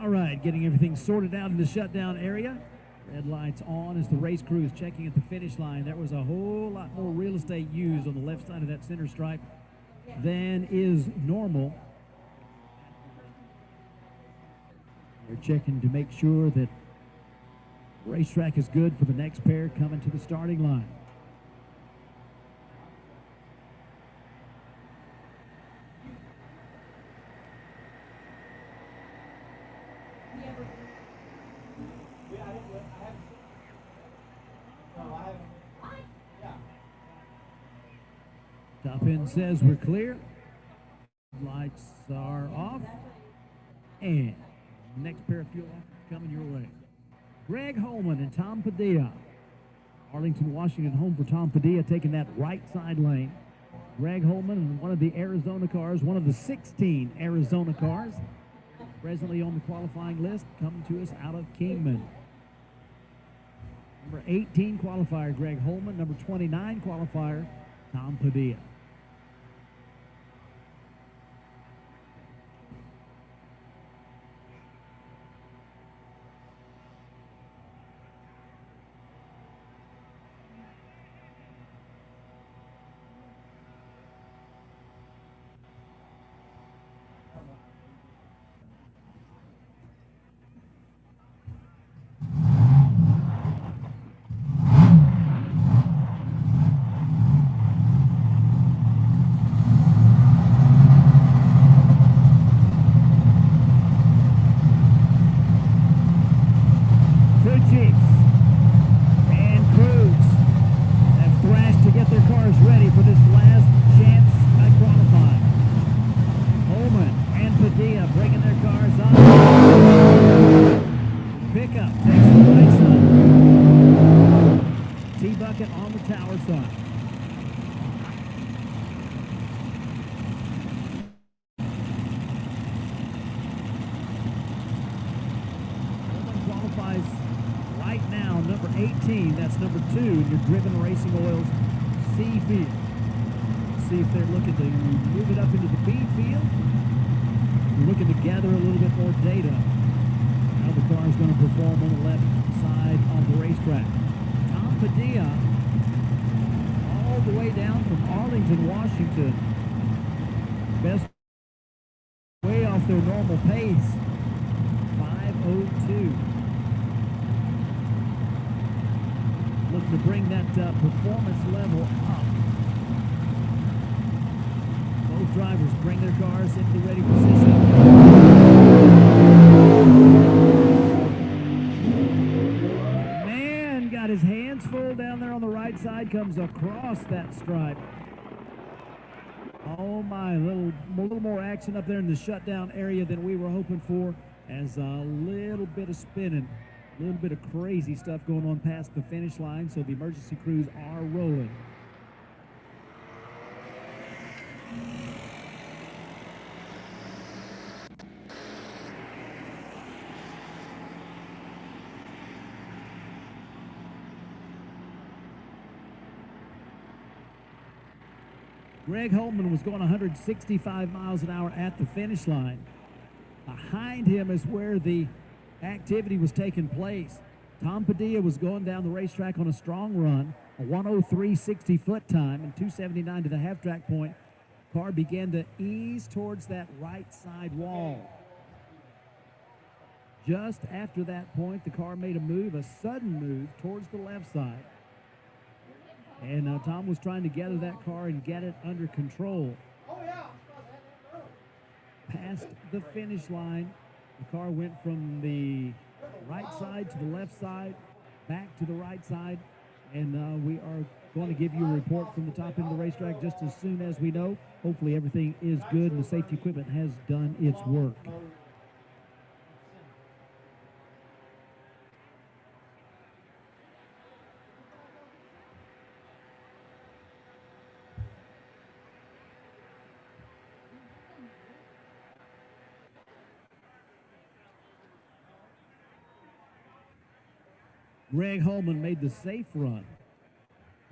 All right, getting everything sorted out in the shutdown area. Red lights on as the race crew is checking at the finish line. There was a whole lot more real estate used on the left side of that center stripe than is normal. They're checking to make sure that the racetrack is good for the next pair coming to the starting line. Top end says we're clear. Lights are off. And next pair of fuel coming your way. Greg Holman and Tom Padilla. Arlington, Washington home for Tom Padilla, taking that right side lane. Greg Holman, one of the Arizona cars, one of the 16 Arizona cars, presently on the qualifying list, coming to us out of Kingman. Number 18 qualifier, Greg Holman. Number 29 qualifier, Tom Padilla. Comes across that stripe. Oh my, a little more action up there in the shutdown area than we were hoping for, as a little bit of spinning, a little bit of crazy stuff going on past the finish line, so the emergency crews are rolling. Greg Holman was going 165 miles an hour at the finish line. Behind him is where the activity was taking place. Tom Padilla was going down the racetrack on a strong run, a 103.60 foot time and 279 to the half-track point. Car began to ease towards that right side wall. Just after that point, the car made a move, a sudden move towards the left side. And Tom was trying to gather that car and get it under control. Past the finish line, the car went from the right side to the left side, back to the right side, and we are going to give you a report from the top end of the racetrack just as soon as we know. Hopefully everything is good and the safety equipment has done its work. Greg Holman made the safe run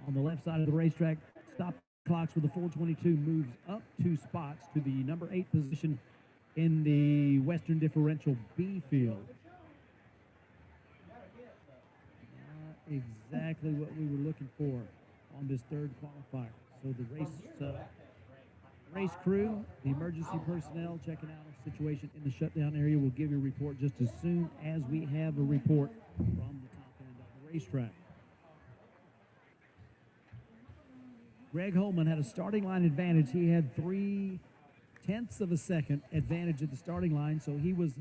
on the left side of the racetrack. Stop clocks with the 422, moves up 2 spots to the number 8 position in the Western Differential B field. Exactly what we were looking for on this third qualifier. So the race crew, the emergency personnel checking out the situation in the shutdown area will give you a report just as soon as we have a report from the top end of the racetrack. Greg Holman had a starting line advantage. He had 0.3 of a second advantage at the starting line, so he was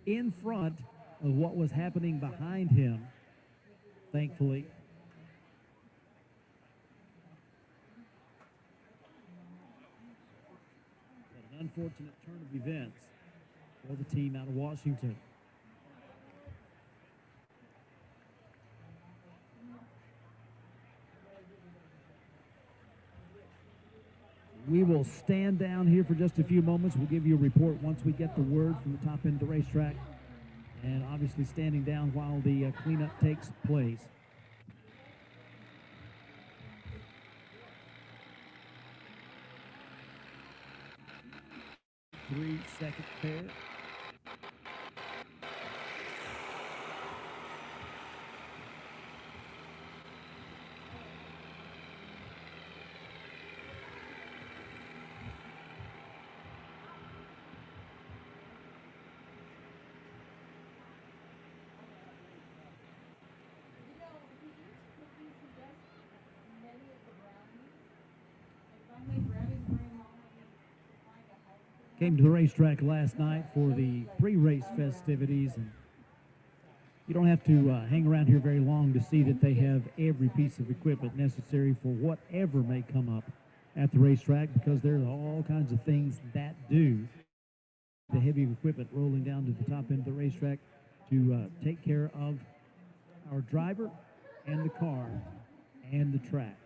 in front of what was happening behind him, thankfully. But an unfortunate turn of events for the team out of Washington. We will stand down here for just a few moments. We'll give you a report once we get the word from the top end of the racetrack. And obviously standing down while the cleanup takes place. Three-second pair. Came to the racetrack last night for the pre-race festivities, and you don't have to hang around here very long to see that they have every piece of equipment necessary for whatever may come up at the racetrack, because there are all kinds of things that do. The heavy equipment rolling down to the top end of the racetrack to take care of our driver and the car and the track.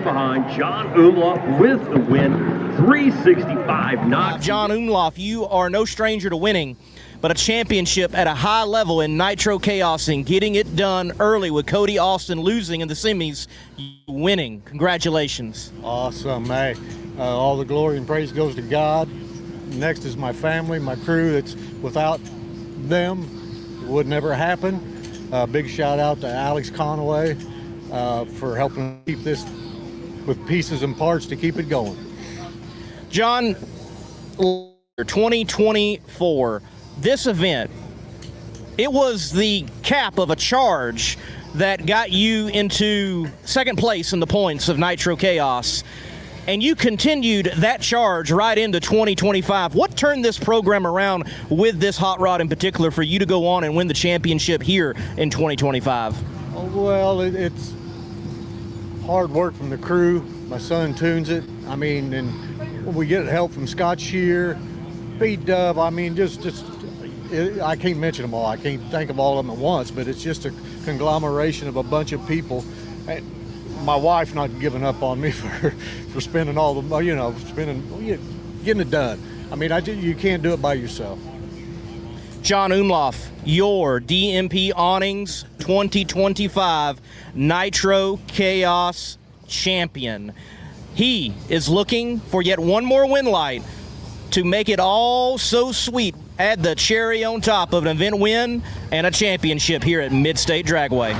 Behind John Umlauf with the win, 365 knots. John Umlauf, you are no stranger to winning, but a championship at a high level in Nitro Chaos and getting it done early with Cody Austin losing in the semis, winning. Congratulations. Awesome, hey. All the glory and praise goes to God. Next is my family, my crew. That's without them, it would never happen. Big shout out to Alex Conaway for helping keep this with pieces and parts to keep it going. John, 2024, this event, it was the cap of a charge that got you into second place in the points of Nitro Chaos, and you continued that charge right into 2025. What turned this program around with this hot rod in particular for you to go on and win the championship here in 2025? Well, it's hard work from the crew. My son tunes it. I mean, and we get help from Scott Shear, Pete Dove. I mean, I can't mention them all. I can't think of all of them at once, but it's just a conglomeration of a bunch of people. And my wife not giving up on me for spending all the, getting it done. I mean, you can't do it by yourself. John Umlauf, your DMP Awnings 2025 Nitro Chaos champion. He is looking for yet one more win light to make it all so sweet. Add the cherry on top of an event win and a championship here at Mid-State Dragway.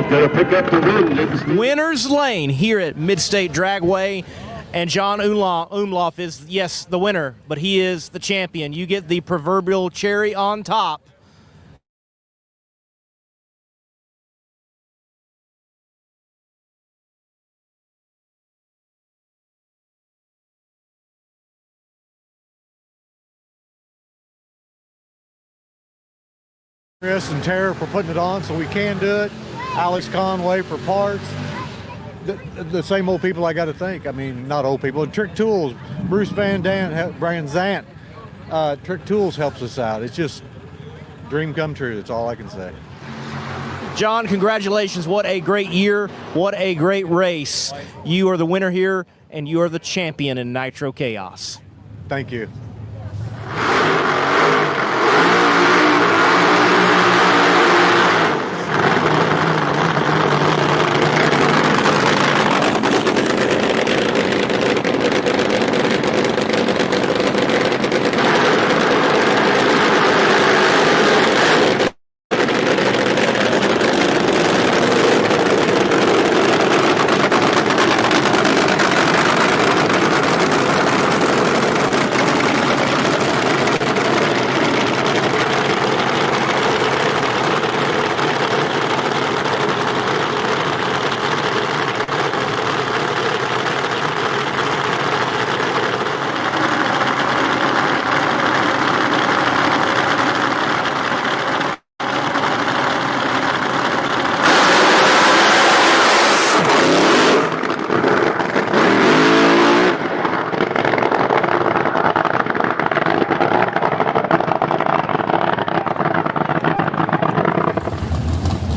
Gonna pick up the win. Winner's Lane here at Mid-State Dragway, and John Umlauf is, yes, the winner, but he is the champion. You get the proverbial cherry on top. Chris and Tara for putting it on so we can do it. Alex Conway for parts. The same old people I got to thank. I mean, not old people. Trick Tools, Bruce Van Dant, Brian Zant. Trick Tools helps us out. It's just dream come true. That's all I can say. John, congratulations. What a great year. What a great race. You are the winner here, and you are the champion in Nitro Chaos. Thank you.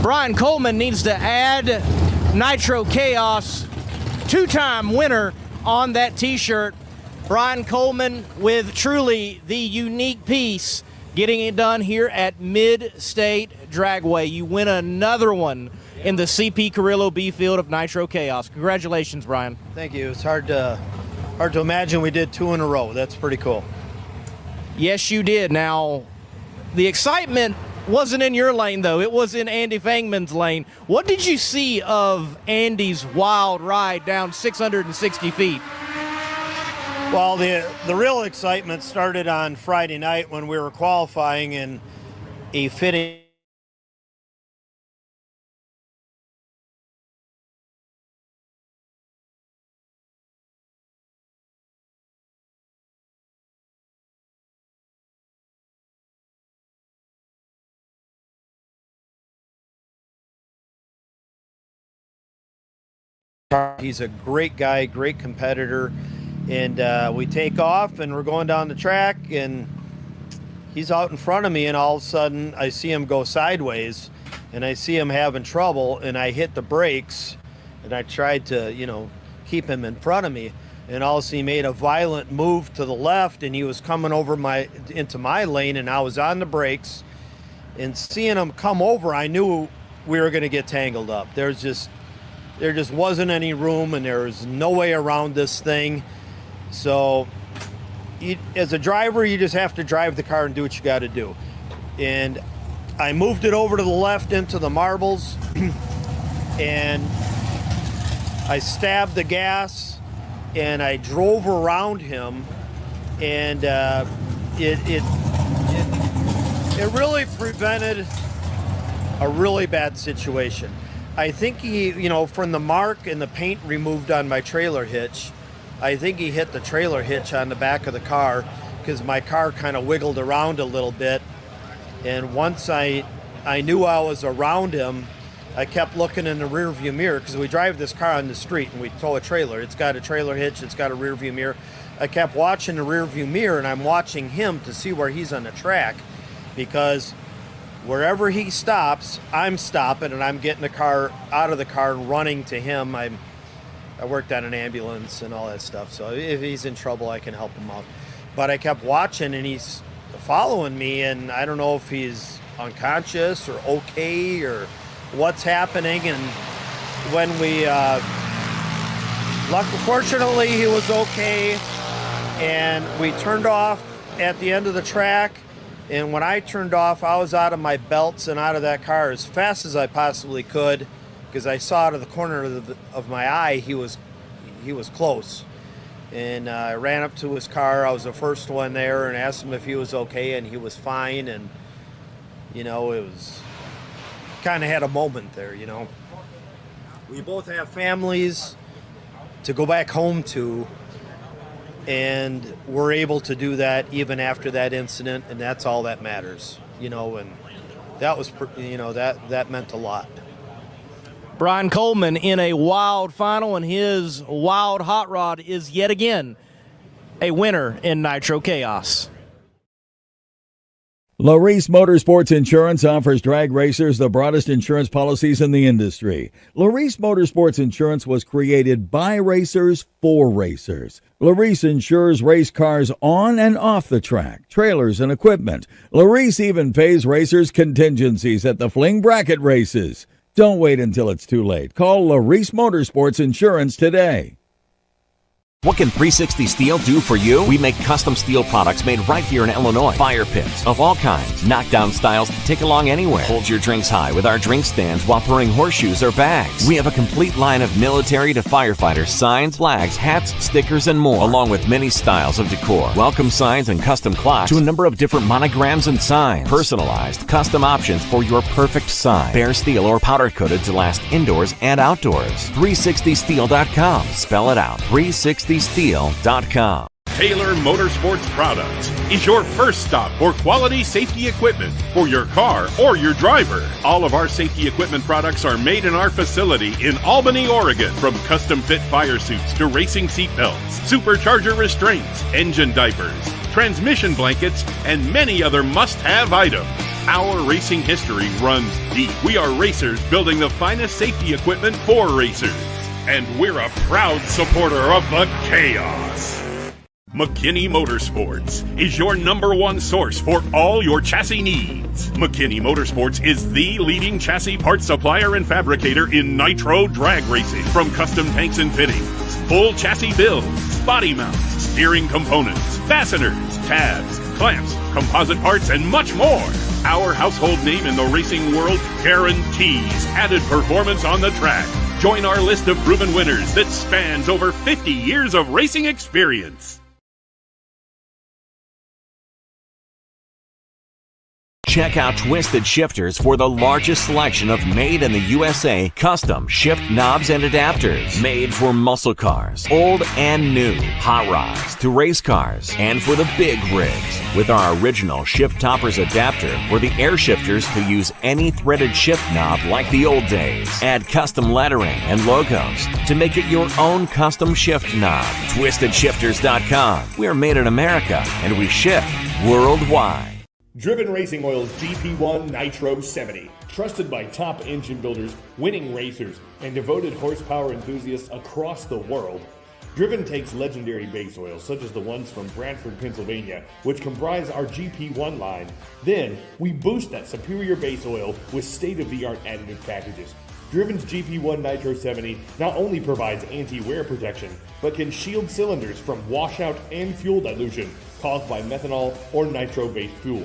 Brian Coleman needs to add Nitro Chaos two-time winner on that t-shirt. Brian Coleman with truly the unique piece, getting it done here at Mid-State Dragway. You win another one in the CP Carrillo B field of Nitro Chaos. Congratulations, Brian. Thank you. It's hard to imagine we did two in a row. That's pretty cool. Yes, you did. Now, the excitement wasn't in your lane, though. It was in Andy Fangman's lane. What did you see of Andy's wild ride down 660 feet? Well, the real excitement started on Friday night when we were qualifying in a fitting. He's a great guy, great competitor, and we take off and we're going down the track and he's out in front of me, and all of a sudden I see him go sideways and I see him having trouble, and I hit the brakes and I tried to, keep him in front of me. and all of a sudden he made a violent move to the left, and he was coming over into my lane, and I was on the brakes. And seeing him come over, I knew we were going to get tangled up. There just wasn't any room, and there was no way around this thing. So as a driver, you just have to drive the car and do what you got to do. And I moved it over to the left into the marbles, and I stabbed the gas, and I drove around him, and it really prevented a really bad situation. I think he, from the mark and the paint removed on my trailer hitch, I think he hit the trailer hitch on the back of the car, because my car kind of wiggled around a little bit. And once I knew I was around him, I kept looking in the rear view mirror, because we drive this car on the street and we tow a trailer. It's got a trailer hitch, it's got a rear view mirror. I kept watching the rear view mirror, and I'm watching him to see where he's on the track, because wherever he stops, I'm stopping, and I'm getting the car out of the car and running to him. I worked on an ambulance and all that stuff, so if he's in trouble, I can help him out. But I kept watching, and he's following me, and I don't know if he's unconscious or okay or what's happening. And when we fortunately he was okay, and we turned off at the end of the track. And when I turned off, I was out of my belts and out of that car as fast as I possibly could, because I saw out of the corner of my eye he was close. And I ran up to his car. I was the first one there, and asked him if he was okay, and he was fine. And it was kind of had a moment there. We both have families to go back home to, and we're able to do that even after that incident, and that's all that matters, and that was, that meant a lot. Brian Coleman in a wild final, and his wild hot rod is yet again a winner in Nitro Chaos. Laris Motorsports Insurance offers drag racers the broadest insurance policies in the industry. Laris Motorsports Insurance was created by racers for racers. Laris insures race cars on and off the track, trailers and equipment. Laris even pays racers contingencies at the fling bracket races. Don't wait until it's too late. Call Laris Motorsports Insurance today. What can 360 Steel do for you? We make custom steel products made right here in Illinois. Fire pits of all kinds, knockdown styles to take along anywhere. Hold your drinks high with our drink stands while pouring horseshoes or bags. We have a complete line of military to firefighter signs, flags, hats, stickers, and more, along with many styles of decor. Welcome signs and custom clocks to a number of different monograms and signs. Personalized, custom options for your perfect sign. Bare steel or powder coated to last indoors and outdoors. 360steel.com. Spell it out. 360steel.com. Taylor Motorsports Products is your first stop for quality safety equipment for your car or your driver. All of our safety equipment products are made in our facility in Albany, Oregon. From custom fit fire suits to racing seat belts, supercharger restraints, engine diapers, transmission blankets, and many other must-have items. Our racing history runs deep. We are racers building the finest safety equipment for racers. And we're a proud supporter of the chaos. McKinney Motorsports is your #1 source for all your chassis needs. McKinney Motorsports is the leading chassis parts supplier and fabricator in nitro drag racing. From custom tanks and fittings, full chassis builds, body mounts, steering components, fasteners, tabs, clamps, composite parts, and much more. Our household name in the racing world guarantees added performance on the track. Join our list of proven winners that spans over 50 years of racing experience. Check out Twisted Shifters for the largest selection of made in the USA custom shift knobs and adapters. Made for muscle cars, old and new, hot rods to race cars, and for the big rigs. With our original shift toppers adapter for the air shifters to use any threaded shift knob like the old days. Add custom lettering and logos to make it your own custom shift knob. TwistedShifters.com. We are made in America and we ship worldwide. Driven Racing Oil's GP1 Nitro 70. Trusted by top engine builders, winning racers, and devoted horsepower enthusiasts across the world. Driven takes legendary base oils such as the ones from Brantford, Pennsylvania, which comprise our GP1 line. Then, we boost that superior base oil with state-of-the-art additive packages. Driven's GP1 Nitro 70 not only provides anti-wear protection, but can shield cylinders from washout and fuel dilution caused by methanol or nitro-based fuel.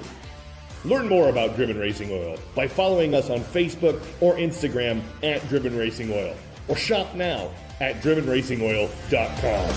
Learn more about Driven Racing Oil by following us on Facebook or Instagram at Driven Racing Oil, or shop now at drivenracingoil.com.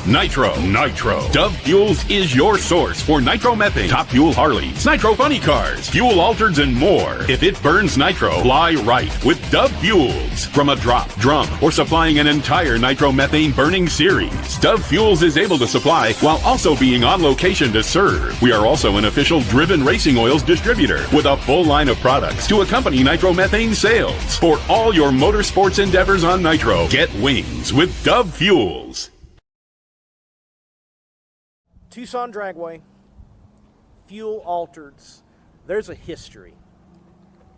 Nitro. Dove Fuels is your source for nitromethane, Top Fuel Harleys, Nitro Funny Cars, Fuel Altereds, and more. If it burns nitro, fly right with Dove Fuels. From a drop, drum, or supplying an entire nitromethane burning series, Dove Fuels is able to supply while also being on location to serve. We are also an official Driven Racing Oils distributor with a full line of products to accompany nitromethane sales. For all your motorsports endeavors on nitro, get wings with Dove Fuels. Tucson Dragway, fuel altereds. There's a history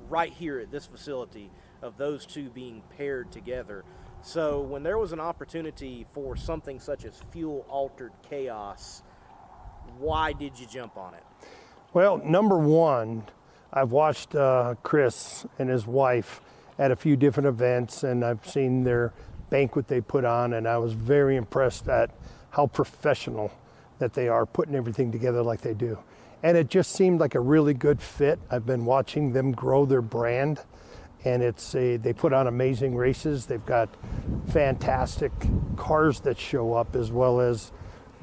right here at this facility of those two being paired together. So when there was an opportunity for something such as fuel altered chaos, why did you jump on it? Well, number one, I've watched Chris and his wife at a few different events, and I've seen their banquet they put on, and I was very impressed at how professional that they are putting everything together like they do. And it just seemed like a really good fit. I've been watching them grow their brand, and they put on amazing races. They've got fantastic cars that show up, as well as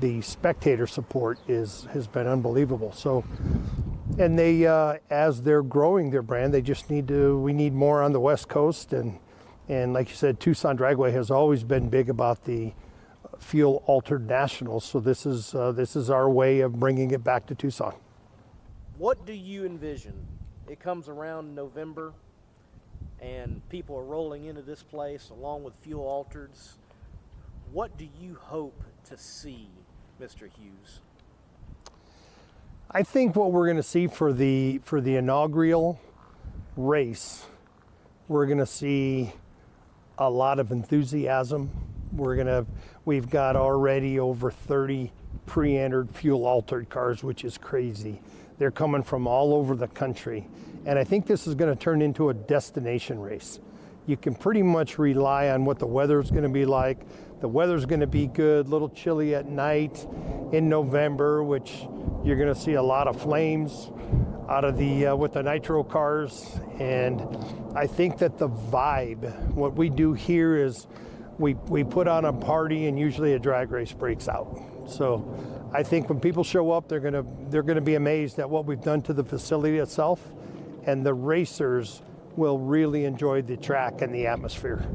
the spectator support has been unbelievable. So, and they, as they're growing their brand, we need more on the West Coast. And like you said, Tucson Dragway has always been big about the fuel altered nationals. So this is our way of bringing it back to Tucson. What do you envision? It comes around November and people are rolling into this place along with fuel altereds. What do you hope to see, Mr. Hughes? I think what we're going to see for the inaugural race, we're going to see a lot of enthusiasm. We've got already over 30 pre-entered fuel altered cars, which is crazy. They're coming from all over the country. And I think this is going to turn into a destination race. You can pretty much rely on what the weather's going to be like. The weather's going to be good, a little chilly at night in November, which you're going to see a lot of flames out of with the nitro cars. And I think that the vibe, what we do here is we put on a party, and usually a drag race breaks out. So I think when people show up, they're gonna be amazed at what we've done to the facility itself, and the racers will really enjoy the track and the atmosphere.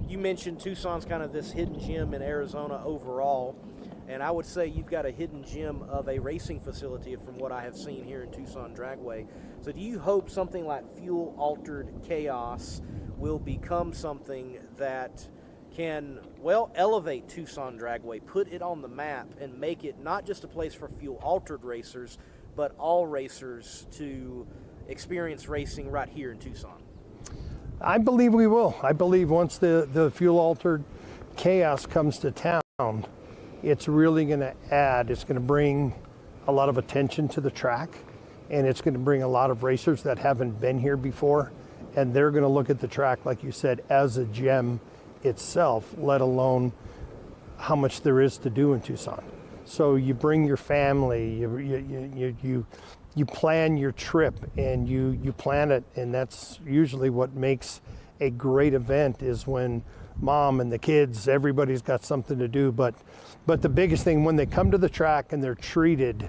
You mentioned Tucson's kind of this hidden gem in Arizona overall, And I would say you've got a hidden gem of a racing facility from what I have seen here in Tucson Dragway. So do you hope something like fuel-altered chaos will become something that can, well, elevate Tucson Dragway, put it on the map, and make it not just a place for fuel-altered racers, but all racers to experience racing right here in Tucson? I believe we will. I believe once the fuel-altered chaos comes to town, it's really going to add, it's going to bring a lot of attention to the track, and it's going to bring a lot of racers that haven't been here before, and they're going to look at the track, like you said, as a gem itself, let alone how much there is to do in Tucson. So you bring your family, you plan your trip, and you plan it, and that's usually what makes a great event, is when mom and the kids, everybody's got something to do. But the biggest thing, when they come to the track and they're treated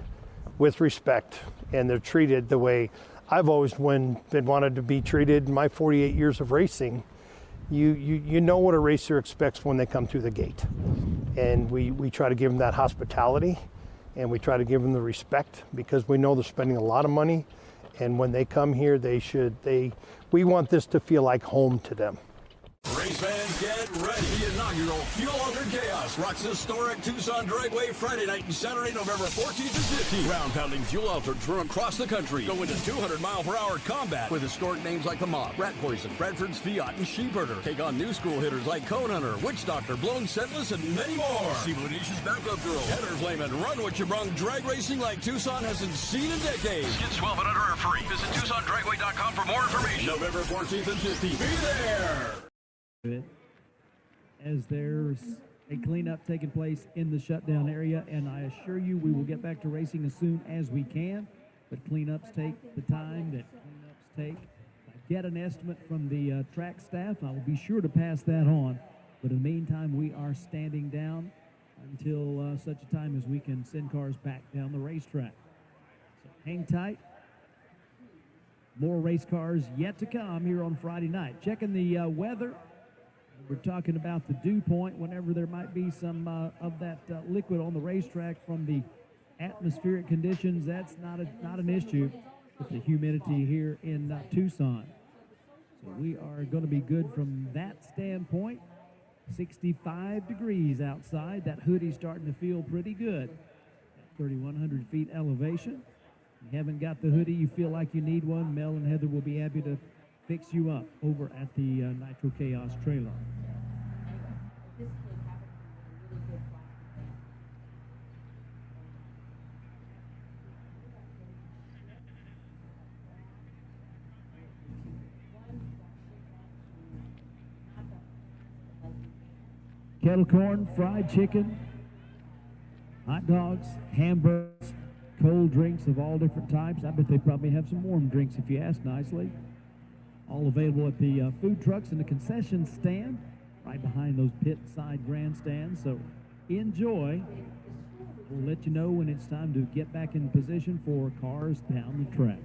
with respect, and they're treated the way I've always been wanted to be treated in my 48 years of racing, you know what a racer expects when they come through the gate. And we try to give them that hospitality, and we try to give them the respect, because we know they're spending a lot of money, and when they come here, we want this to feel like home to them. Race fans, get ready. The inaugural Fuel Altered Chaos rocks historic Tucson Dragway Friday night and Saturday, November 14th and 15th. Ground-pounding fuel altereds from across the country go into 200-mile-per-hour combat with historic names like the Mob, Rat Poison, Bradford's Fiat, and Sheepherder. Take on new school hitters like Cone Hunter, Witch Doctor, Blown Sentless, and many more. See Bodacious Backup Girl, Heather Flame, and Run What You Brung. Drag racing like Tucson hasn't seen in decades. Kids 12 and under are free. Visit TucsonDragway.com for more information. November 14th and 15th. Be there! As there's a cleanup taking place in the shutdown area, and I assure you we will get back to racing as soon as we can, but cleanups take the time that cleanups take. If I get an estimate from the track staff, I will be sure to pass that on, but in the meantime we are standing down until such a time as we can send cars back down the racetrack. So hang tight. More race cars yet to come here on Friday night. Checking the weather. We're talking about the dew point whenever there might be some of that liquid on the racetrack from the atmospheric conditions. That's not an issue with the humidity here in Tucson. So we are going to be good from that standpoint. 65 degrees outside. That hoodie's starting to feel pretty good at 3,100 feet elevation. If you haven't got the hoodie, you feel like you need one, Mel and Heather will be happy to fix you up over at the Nitro Chaos trailer. Kettle corn, fried chicken, hot dogs, hamburgers, cold drinks of all different types. I bet they probably have some warm drinks if you ask nicely. All available at the food trucks and the concession stand right behind those pit side grandstands. So enjoy. We'll let you know when it's time to get back in position for cars down the track.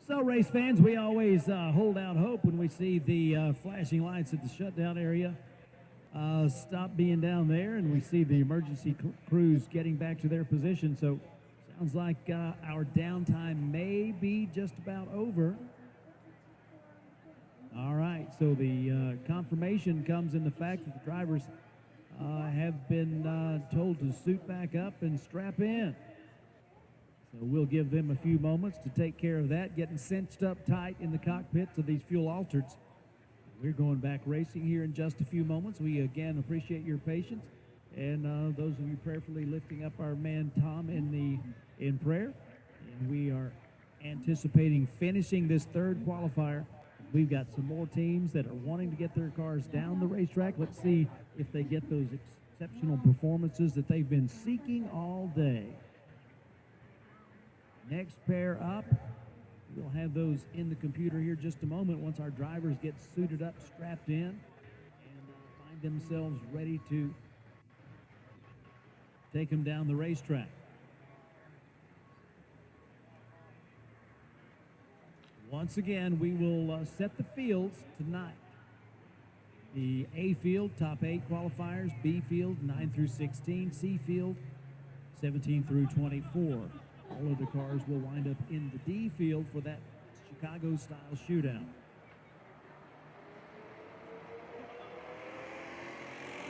So, race fans, we always hold out hope when we see the flashing lights at the shutdown area stop being down there, and we see the emergency crews getting back to their position. So, sounds like our downtime may be just about over. All right, so the confirmation comes in the fact that the drivers have been told to suit back up and strap in. So we'll give them a few moments to take care of that, getting cinched up tight in the cockpits of these fuel altereds. We're going back racing here in just a few moments. We again appreciate your patience, and those of you prayerfully lifting up our man Tom in prayer. And we are anticipating finishing this third qualifier. We've got some more teams that are wanting to get their cars down the racetrack. Let's see if they get those exceptional performances that they've been seeking all day. Next pair up, we'll have those in the computer here just a moment once our drivers get suited up, strapped in, and find themselves ready to take them down the racetrack. Once again, we will set the fields tonight. The A field, top 8 qualifiers, B field, 9 through 16, C field, 17 through 24. All of the cars will wind up in the D field for that Chicago-style shootout.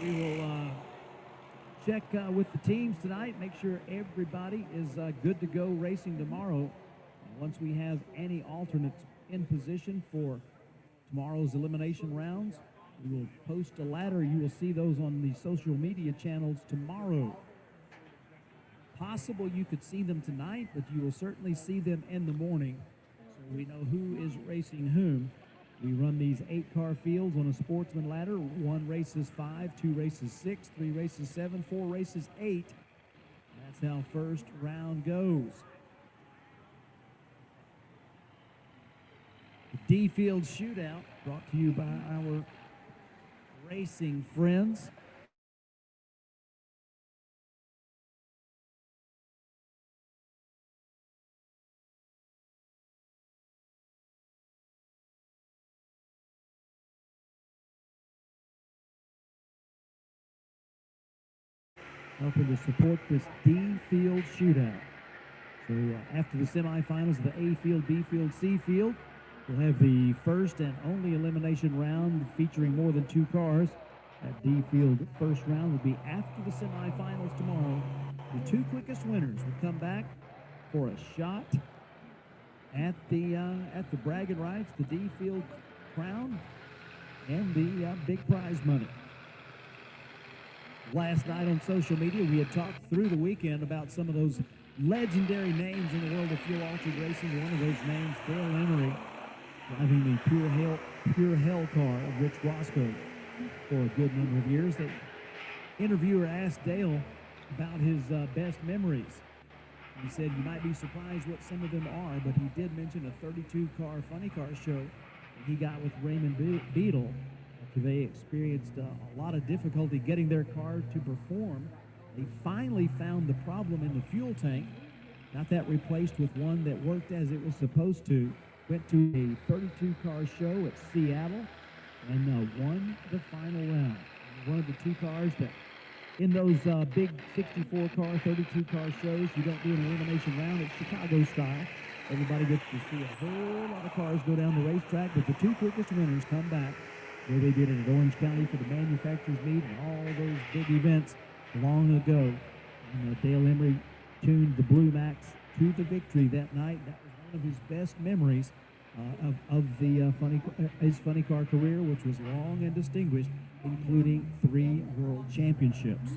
We will check with the teams tonight, make sure everybody is good to go racing tomorrow. Once we have any alternates in position for tomorrow's elimination rounds, we will post a ladder. You will see those on the social media channels tomorrow. Possible you could see them tonight, but you will certainly see them in the morning, so we know who is racing whom. We run these 8-car fields on a sportsman ladder. 1 races 5, 2 races 6, 3 races 7, 4 races 8. That's how first round goes. The D field shootout brought to you by our racing friends. Helping to support this D field shootout. So after the semifinals of the A field, B field, C field, we'll have the first and only elimination round featuring more than 2 cars. That D field first round will be after the semifinals tomorrow. The 2 quickest winners will come back for a shot at the bragging rights, the D field crown, and the big prize money. Last night on social media, we had talked through the weekend about some of those legendary names in the world of fuel altered racing. One of those names, Dale Emery, driving the pure hell car of Rich Roscoe for a good number of years. The interviewer asked Dale about his best memories. He said, you might be surprised what some of them are, but he did mention a 32-car funny car show that he got with Raymond Beadle. They experienced a lot of difficulty getting their car to perform. They finally found the problem in the fuel tank, got that replaced with one that worked as it was supposed to, went to a 32-car show at Seattle, and won the final round. One of the 2 cars that, in those big 64-car, 32-car shows, you don't do an elimination round. It's Chicago style. Everybody gets to see a whole lot of cars go down the racetrack, but the 2 quickest winners come back where they did it at Orange County for the manufacturers meet and all those big events long ago. And Dale Emery tuned the Blue Max to the victory that night. That was one of his best memories of his funny car career, which was long and distinguished, including 3 world championships.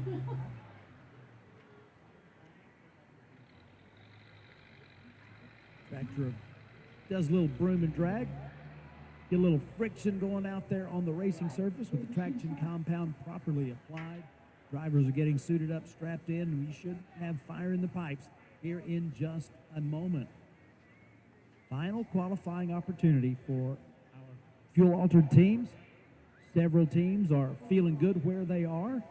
Tractor does a little broom and drag. Get a little friction going out there on the racing surface with the traction compound properly applied. Drivers are getting suited up, strapped in, and we should have fire in the pipes here in just a moment. Final qualifying opportunity for our fuel-altered teams. Several teams are feeling good where they are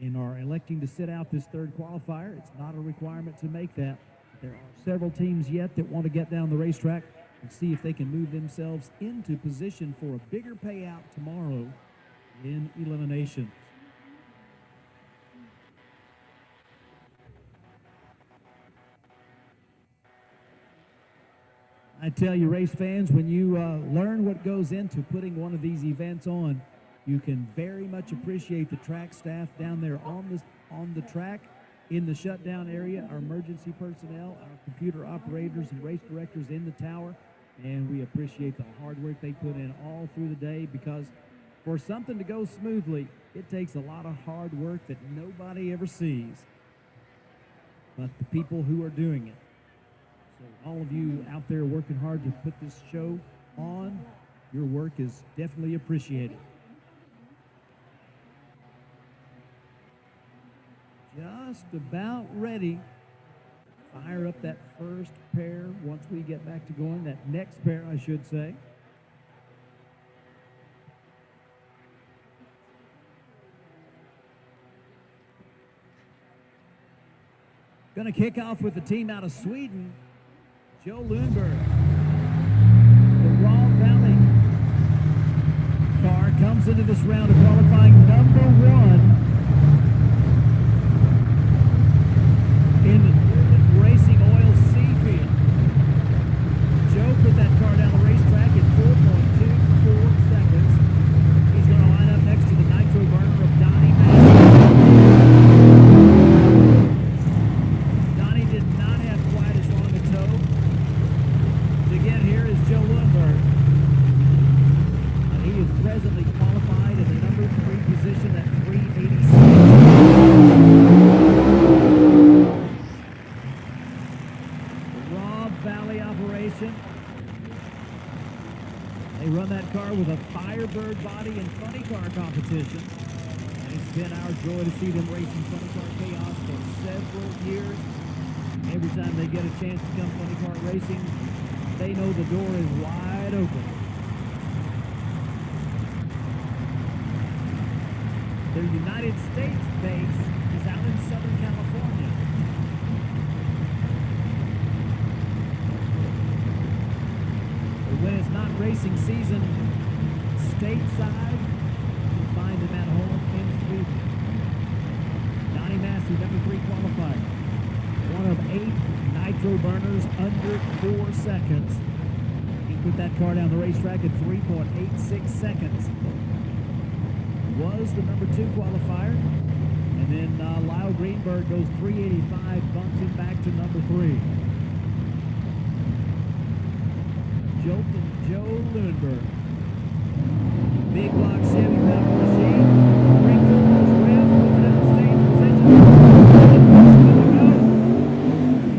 and are electing to sit out this third qualifier. It's not a requirement to make that. There are several teams yet that want to get down the racetrack and see if they can move themselves into position for a bigger payout tomorrow in eliminations. I tell you, race fans, when you learn what goes into putting one of these events on, you can very much appreciate the track staff down there on the track, in the shutdown area, our emergency personnel, our computer operators and race directors in the tower, and we appreciate the hard work they put in all through the day, because for something to go smoothly, it takes a lot of hard work that nobody ever sees but the people who are doing it. So all of you out there working hard to put this show on, your work is definitely appreciated. Just about ready to fire up that first pair once we get back to going, that next pair, I should say. Going to kick off with the team out of Sweden, Joe Lundberg. The Raw Valley car comes into this round of qualifying number 1 in the Racing Oil C field. Joe put that car down the racetrack in 4.24 seconds. He's going to line up next to the nitro burner of Donnie Massey. Donnie did not have quite as long a tow to get here as Joe Lundberg. He is presently qualified in the number 3 position at 386. They run that car with a Firebird body and funny car competition. And it's been our joy to see them racing funny car chaos for several years. Every time they get a chance to come funny car racing, they know the door is wide open. Their United States base is out in Southern California. When it's not racing season stateside, you find them at home in Sweden. Donnie Massey, number 3 qualifier. One of 8 nitro burners under 4 seconds. He put that car down the racetrack at 3.86 seconds. Was the number 2 qualifier. And then Lyle Greenberg goes 385, bumps him back to number 3. Jolton Joe Lundberg. Big block Chevy power machine. Wrinkle those rims, puts it in the stage position.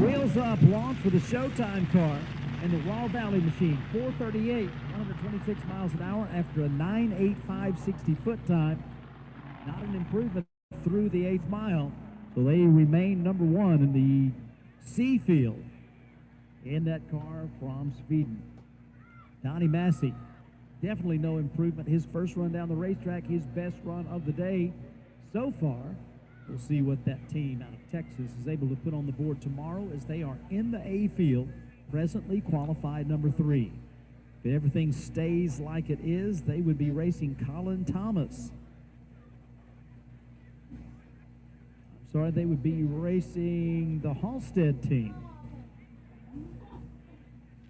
Wheels up, launch for the Showtime car and the Raw Valley machine. 438, 126 miles an hour after a 9.85 60-foot time. Not an improvement through the 8th mile. So they remain number 1 in the C field in that car from Sweden. Donnie Massey, definitely no improvement. His first run down the racetrack, his best run of the day so far. We'll see what that team out of Texas is able to put on the board tomorrow, as they are in the A field, presently qualified number 3. If everything stays like it is, they would be racing Colin Thomas. I'm sorry, they would be racing the Halstead team.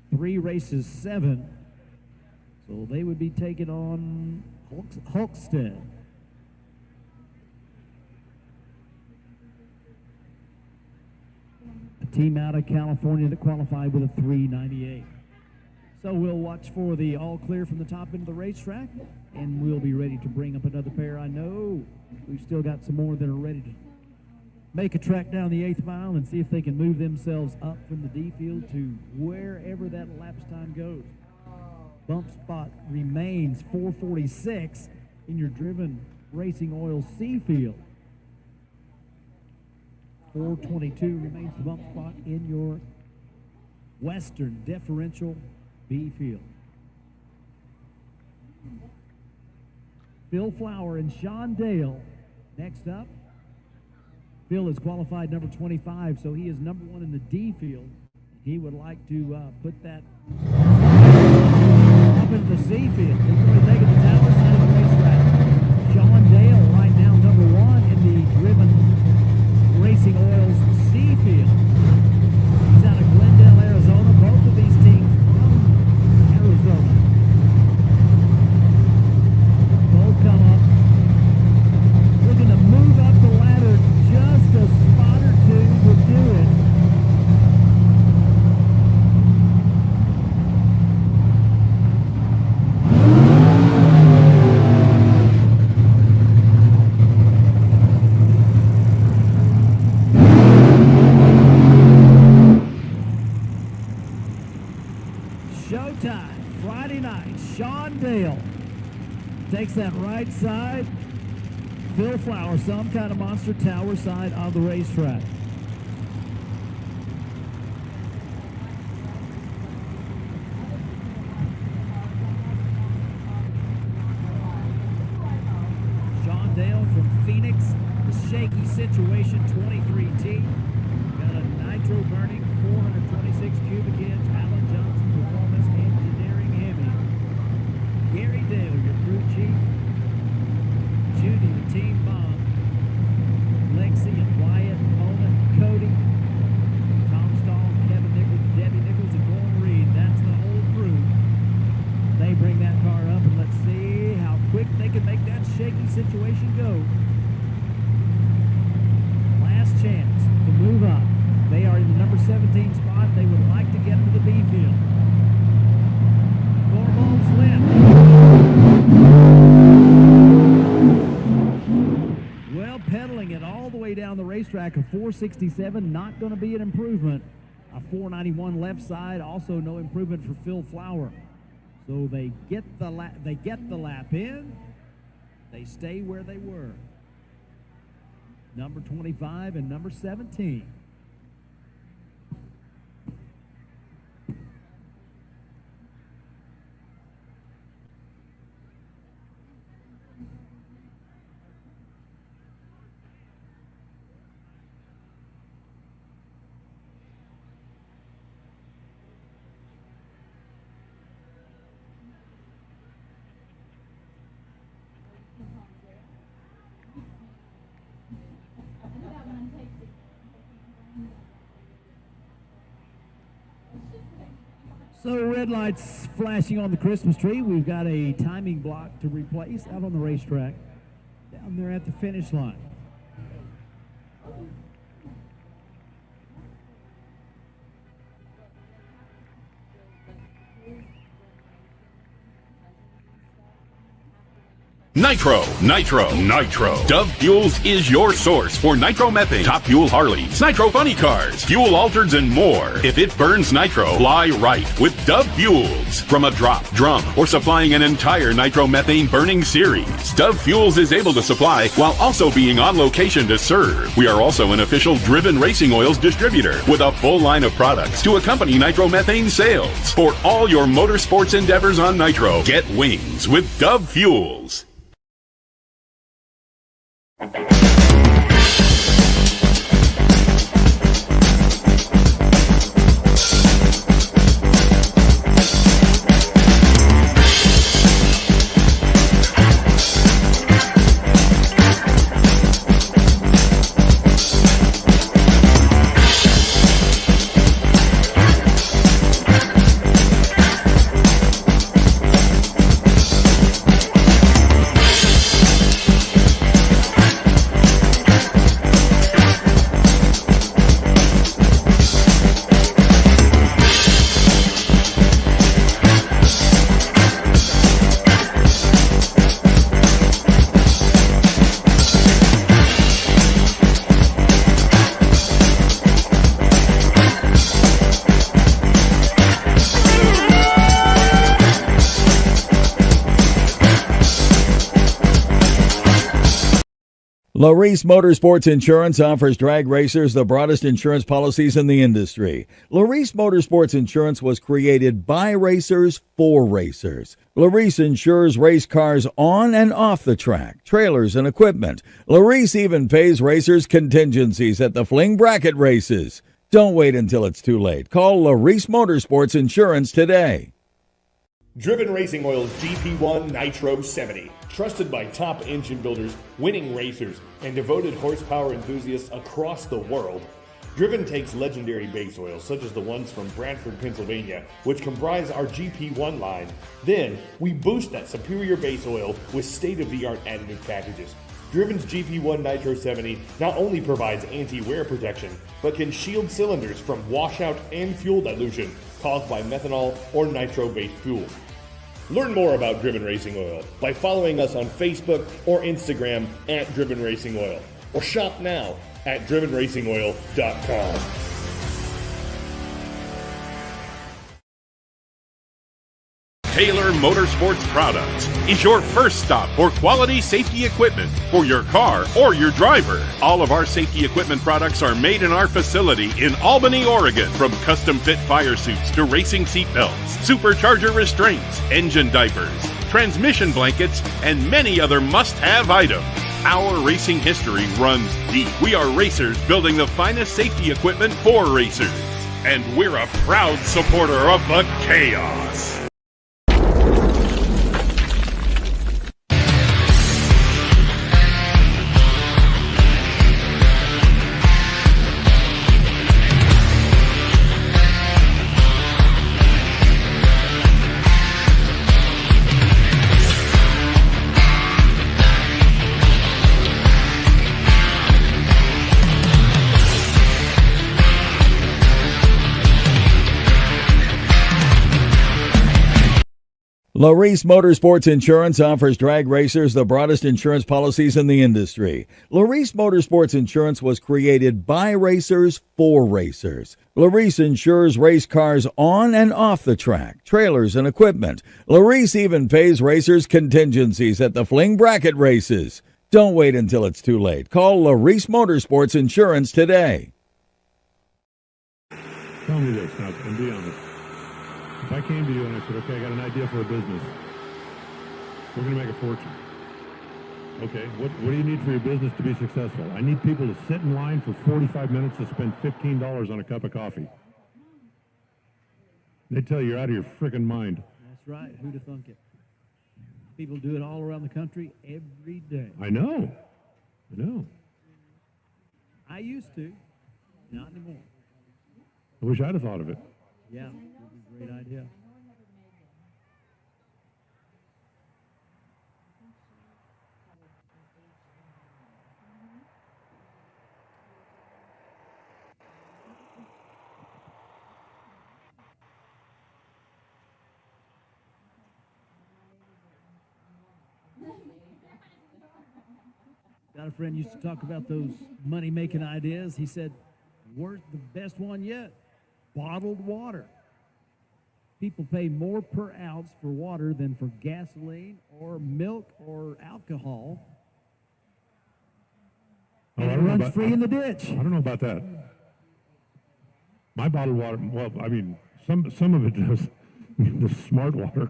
3 races 7. So they would be taking on Halstead. A team out of California that qualified with a 398. So we'll watch for the all clear from the top end of the racetrack, and we'll be ready to bring up another pair. I know we've still got some more that are ready to make a trek down the 8th mile and see if they can move themselves up from the D field to wherever that lapse time goes. Bump spot remains 446 in your Driven Racing Oil C field. 422 remains the bump spot in your Western Differential B field. Phil Flower and Sean Dale next up. Phil is qualified number 25, so he is number 1 in the D field. He would like to put that up into the C field. He's going to take it to the tower side of the racetrack. Sean Dale right now number 1 in the Driven Racing Oils C field. He's out of Glendale, Arizona. Both of these teams from Arizona. Both come up. Looking to move up the ladder just a spot or two to do it. Showtime, Friday night. Sean Dale takes that right side. Phil Flower, some kind of monster tower side of the racetrack. Sean Dale from Phoenix, the shaky situation 23T. Got a nitro burning 426 cubic inch Alan Johnson Performance Engineering Hemi. Gary Dale, your crew chief. Judy, the team mom. Lexi and Wyatt, Mona, Cody. Tom Stahl, Kevin Nichols, Debbie Nichols, and Lauren Reed. That's the whole crew. They bring that car up, and let's see how quick they can make that shaky situation go. Last chance to move up. They are in the number 17 spot. They would like to get into the B field. 4 balls left. Well, pedaling it all the way down the racetrack. A 467, not going to be an improvement. A 491 left side, also no improvement for Phil Flower. So they get the lap in. They stay where they were. Number 25 and number 17. So red lights flashing on the Christmas tree. We've got a timing block to replace out on the racetrack down there at the finish line. Nitro, Nitro, Nitro. Dove Fuels is your source for nitromethane, top fuel Harleys, nitro funny cars, fuel altereds, and more. If it burns nitro, fly right with Dove Fuels. From a drop, drum, or supplying an entire nitromethane burning series, Dove Fuels is able to supply while also being on location to serve. We are also an official Driven Racing Oils distributor with a full line of products to accompany nitromethane sales. For all your motorsports endeavors on nitro, get wings with Dove Fuels. Laris Motorsports Insurance offers drag racers the broadest insurance policies in the industry. Laris Motorsports Insurance was created by racers for racers. Laris insures race cars on and off the track, trailers and equipment. Laris even pays racers contingencies at the fling bracket races. Don't wait until it's too late. Call Laris Motorsports Insurance today. Driven Racing Oil's GP1 Nitro 70. Trusted by top engine builders, winning racers, and devoted horsepower enthusiasts across the world. Driven takes legendary base oils, such as the ones from Brantford, Pennsylvania, which comprise our GP1 line. Then, we boost that superior base oil with state-of-the-art additive packages. Driven's GP1 Nitro 70 not only provides anti-wear protection, but can shield cylinders from washout and fuel dilution caused by methanol or nitro-based fuel. Learn more about Driven Racing Oil by following us on Facebook or Instagram at Driven Racing Oil, or shop now at drivenracingoil.com. Taylor Motorsports Products is your first stop for quality safety equipment for your car or your driver. All of our safety equipment products are made in our facility in Albany, Oregon. From custom fit fire suits to racing seat belts, supercharger restraints, engine diapers, transmission blankets, and many other must-have items. Our racing history runs deep. We are racers building the finest safety equipment for racers. And we're a proud supporter of the chaos. Laris Motorsports Insurance offers drag racers the broadest insurance policies in the industry. Laris Motorsports Insurance was created by racers for racers. Laris insures race cars on and off the track, trailers and equipment. Laris even pays racers contingencies at the fling bracket races. Don't wait until it's too late. Call Laris Motorsports Insurance today. Tell me this now, and be honest. If I came to you and I said, okay, I got an idea for a business. We're going to make a fortune. Okay, what do you need for your business to be successful? I need people to sit in line for 45 minutes to spend $15 on a cup of coffee. They tell you you're out of your freaking mind. That's right. Who'd have thunk it? People do it all around the country every day. I know. I used to. Not anymore. I wish I'd have thought of it. Yeah, it was a great idea. Got a friend used to talk about those money-making ideas. He said, "Worth the best one yet, bottled water. People pay more per ounce for water than for gasoline or milk or alcohol. And it runs free in the ditch." I don't know about that. My bottled water, well, I mean, some of it does. The smart water,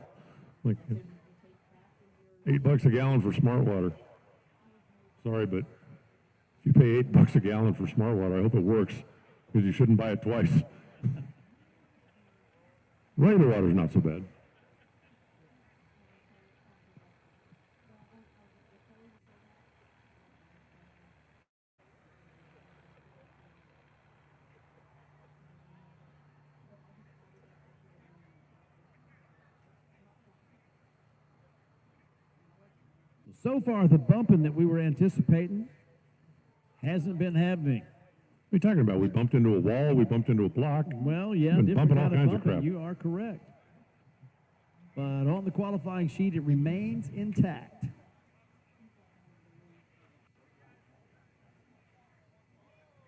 like $8 a gallon for smart water. Sorry, but if you pay $8 a gallon for smart water, I hope it works, because you shouldn't buy it twice. Regular water's not so bad. So far, the bumping that we were anticipating hasn't been happening. What are you talking about? We bumped into a wall, we bumped into a block. Well, yeah, been different bumping all kind kinds of of crap. bumping. You are correct. But on the qualifying sheet, it remains intact.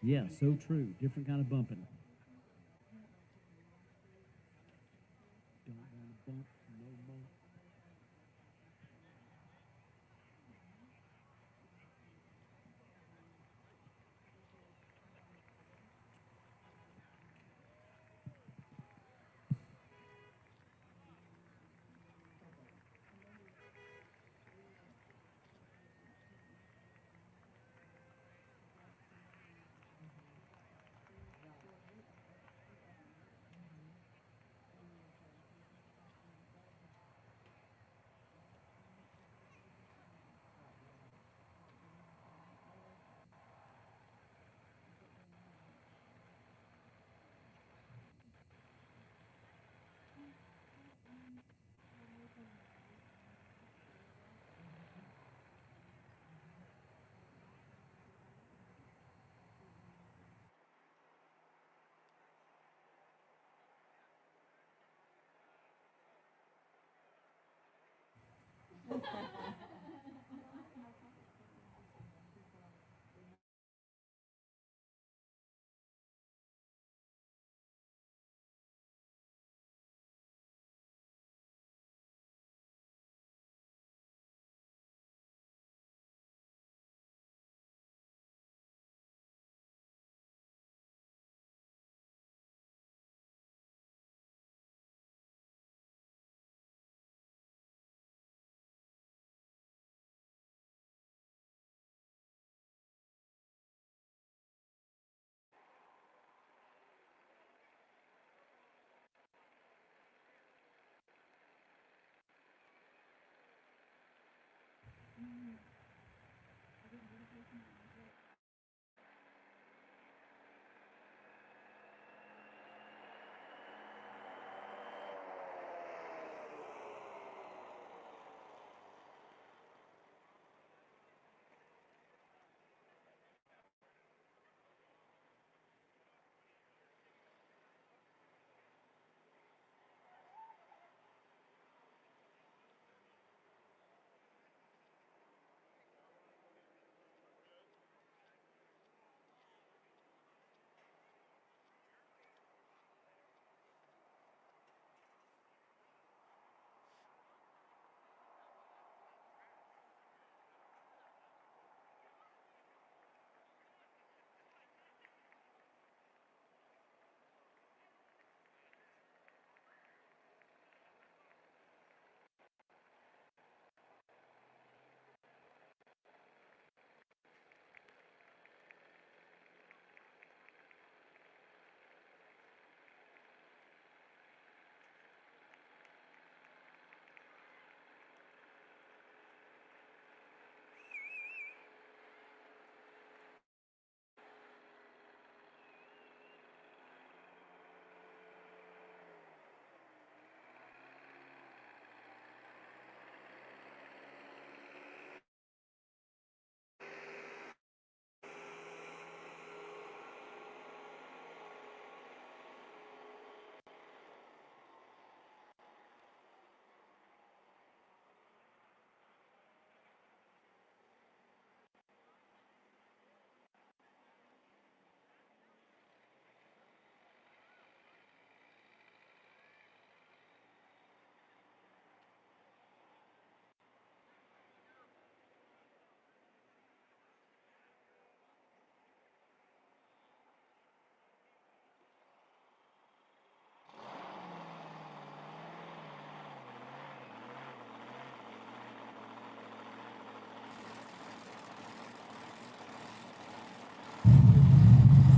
Yeah, so true. Different kind of bumping. Don't want to bump, no bump.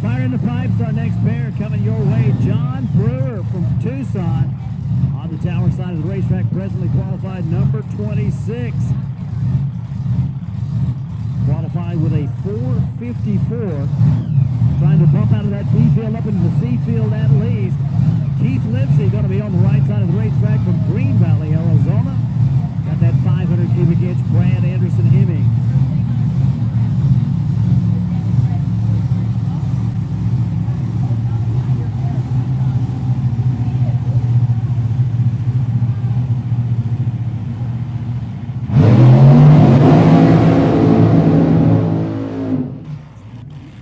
Fire in the pipes, our next pair coming your way. John Brewer from Tucson on the tower side of the racetrack, presently qualified number 26. Qualified with a 4:54. Trying to bump out of that B field up into the C field at least. Keith Lipsey going to be on the right side of the racetrack from Green Valley, Arizona. Got that 500 cubic inch Brad Anderson Hemming.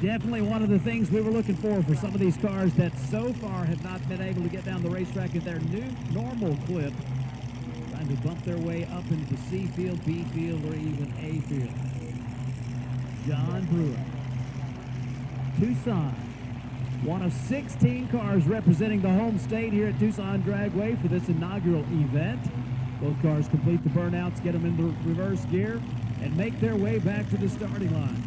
Definitely one of the things we were looking for some of these cars that so far have not been able to get down the racetrack at their new normal clip. Trying to bump their way up into the C field, B field, or even A field. John Brewer. Tucson. One of 16 cars representing the home state here at Tucson Dragway for this inaugural event. Both cars complete the burnouts, get them into reverse gear, and make their way back to the starting line.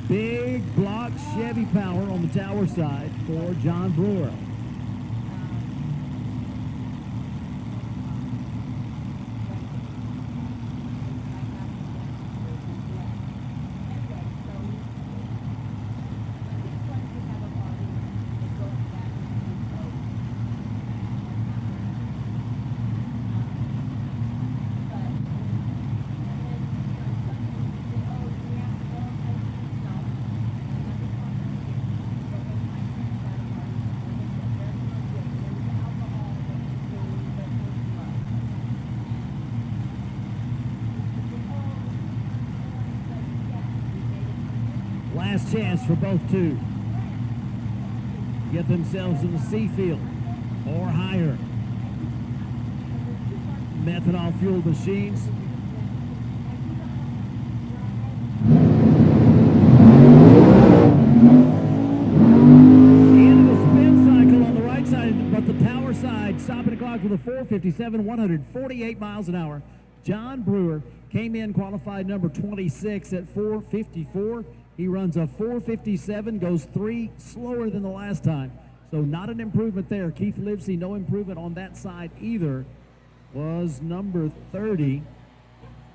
Big block Chevy power on the tower side for John Brewer. last chance for both to get themselves in the C field or higher. Methanol-fueled machines. But the tower side, stopping the clock with a 4:57, 148 miles an hour. John Brewer came in qualified number 26 at 4:54. He runs a 4:57, goes 3 slower than the last time. So not an improvement there. Keith Livesey, no improvement on that side either. Was number 30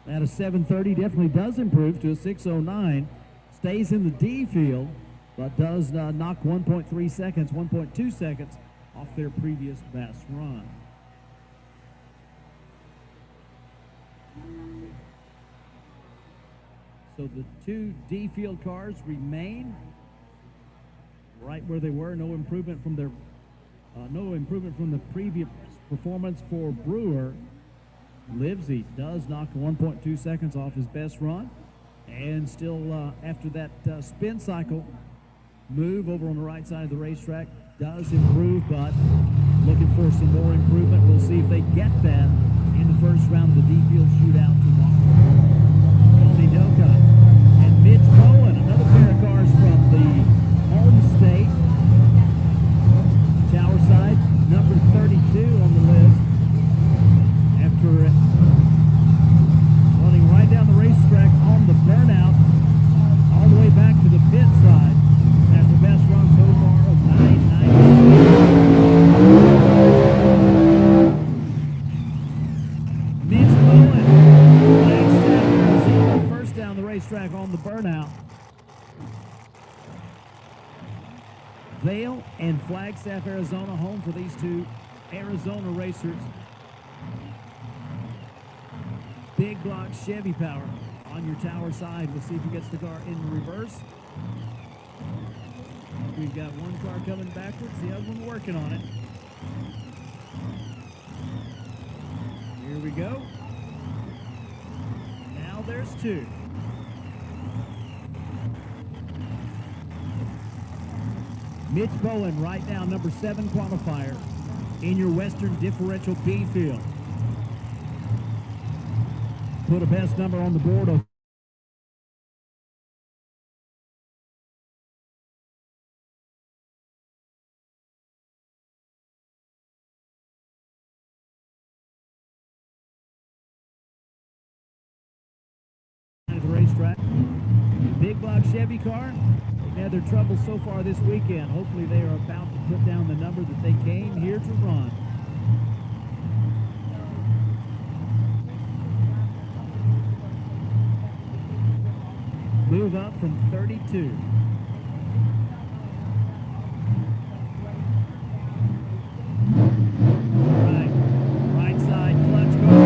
at a 7:30. Definitely does improve to a 6:09. Stays in the D field, but does knock 1.3 seconds, 1.2 seconds off their previous best run. So the 2 D field cars remain right where they were. No improvement from their the previous performance for Brewer. Livesey does knock 1.2 seconds off his best run, and still after that spin cycle move over on the right side of the racetrack does improve, but looking for some more improvement. We'll see if they get that in the first round of the D-field shootout tomorrow. Tony Doka and Mitch Bowen, another pair of cars from the home state. Tower side, number 32 on the list. After running right down the racetrack on the burnout, all the way back to the pit side. That's the best run so far of 9.90. Mitch Bowen, Flagstaff, first down the racetrack on the burnout. Vail and Flagstaff, Arizona, home for these 2 Arizona racers. Big block Chevy power on your tower side. We'll see if he gets the car in reverse. We've got one car coming backwards, the other one working on it. Here we go. Now there's 2. Mitch Bowen right now, number 7 qualifier in your Western Differential B field. Put a best number on the board of the racetrack. Big block Chevy car. They've had their troubles so far this weekend. Hopefully they are about to put down the number that they came here to run. Move up from 32. Right side clutch car.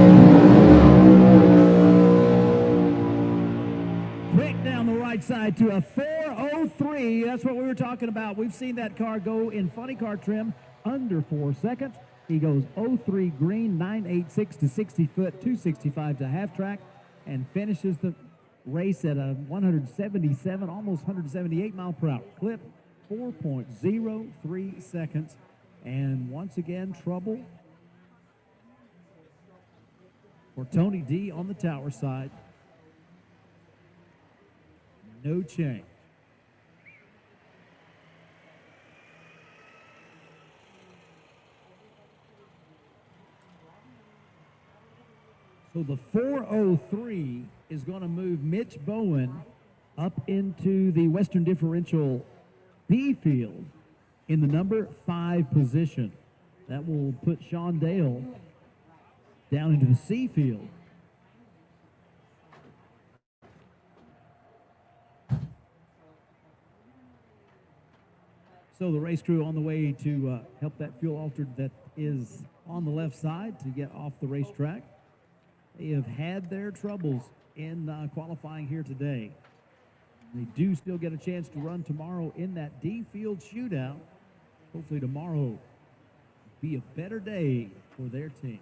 Quick down the right side to a 4:03. That's what we were talking about. We've seen that car go in funny car trim under 4 seconds. He goes 03 green, 986 to 60 foot, 265 to half track, and finishes the race at a 177, almost 178 mile per hour clip, 4.03 seconds. And once again, trouble for Tony D on the tower side. No change. So the 4:03 is going to move Mitch Bowen up into the Western Differential B field in the number 5 position. That will put Sean Dale down into the C field. So the race crew on the way to help that fuel altered that is on the left side to get off the racetrack. They have had their troubles in qualifying here today. They do still get a chance to run tomorrow in that D field shootout. Hopefully tomorrow will be a better day for their team.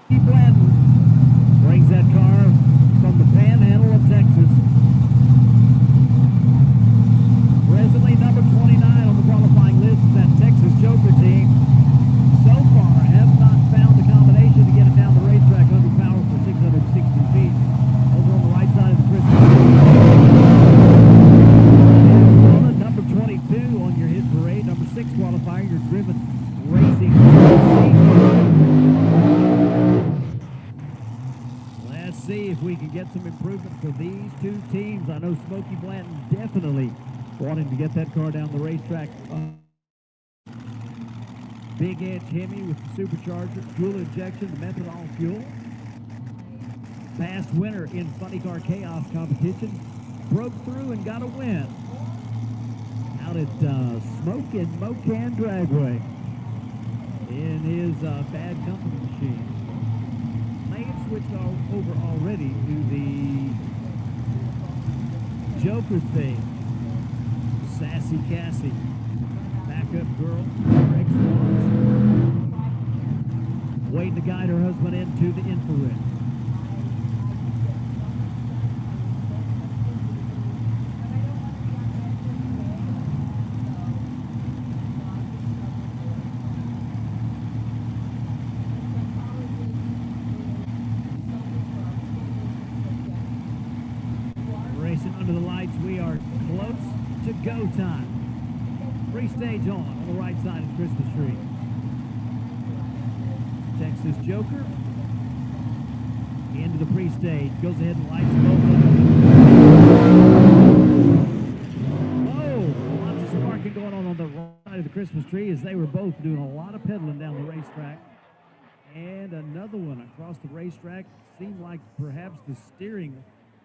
Blanton brings that car from the panhandle of Texas. Presently number 29 on the qualifying list is that Texas Joker team. So far have not found the combination to get it down the racetrack under power for 660 feet. Over on the right side of the Christmas tree. Arizona, number 22 on your hit parade. Number 6 qualifier, your Driven Racing. Let's see if we can get some improvement for these two teams. I know Smokey Blanton definitely wanting to get that car down the racetrack. Big Edge Hemi with the supercharger, fuel injection, the methanol fuel. Past winner in Funny Car Chaos competition. Broke through and got a win. Out at Smoke and Mocan Dragway in his Bad Company machine. May have switched over already to the Joker thing. Sassy Cassie, backup girl, waiting to guide her husband into the infrared. Racing under the lights, we are close to go time. Free stage on the right side of the Christmas tree. Texas Joker into the pre-stage, goes ahead and lights them open. Oh, lots of sparking going on the right side of the Christmas tree as they were both doing a lot of pedaling down the racetrack. And another one across the racetrack. Seemed like perhaps the steering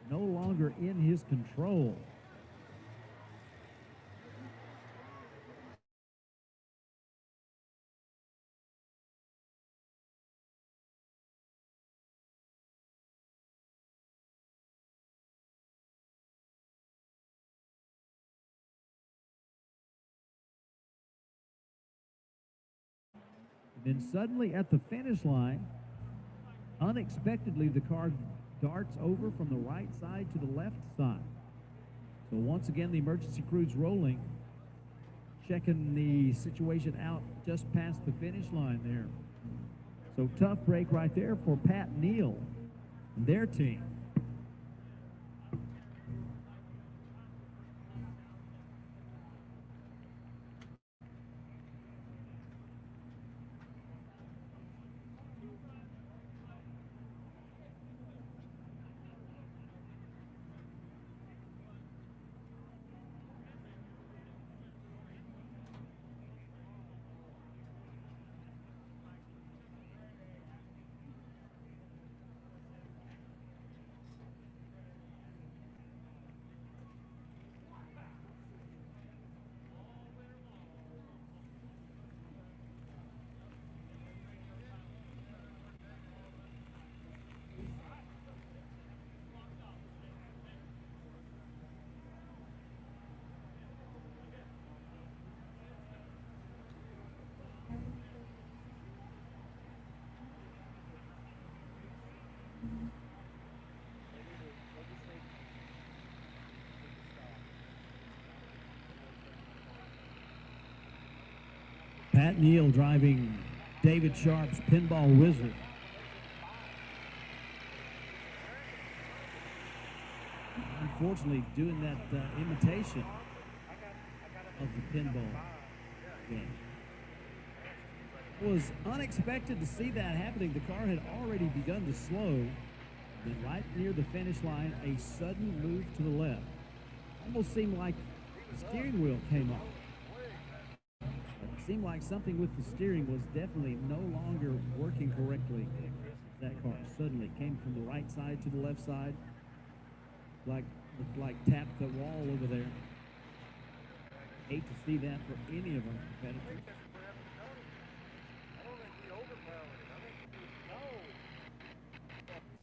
no longer in his control. Then suddenly at the finish line, unexpectedly the car darts over from the right side to the left side. So once again, the emergency crew's rolling, checking the situation out just past the finish line there. So tough break right there for Pat Neal and their team. Pat Neal driving David Sharp's Pinball Wizard. Unfortunately, doing that imitation of the pinball game. It was unexpected to see that happening. The car had already begun to slow. Then right near the finish line, a sudden move to the left. Almost seemed like the steering wheel came off. It seemed like something with the steering was definitely no longer working correctly. That car suddenly came from the right side to the left side, looked like tapped the wall over there. Hate to see that for any of our competitors.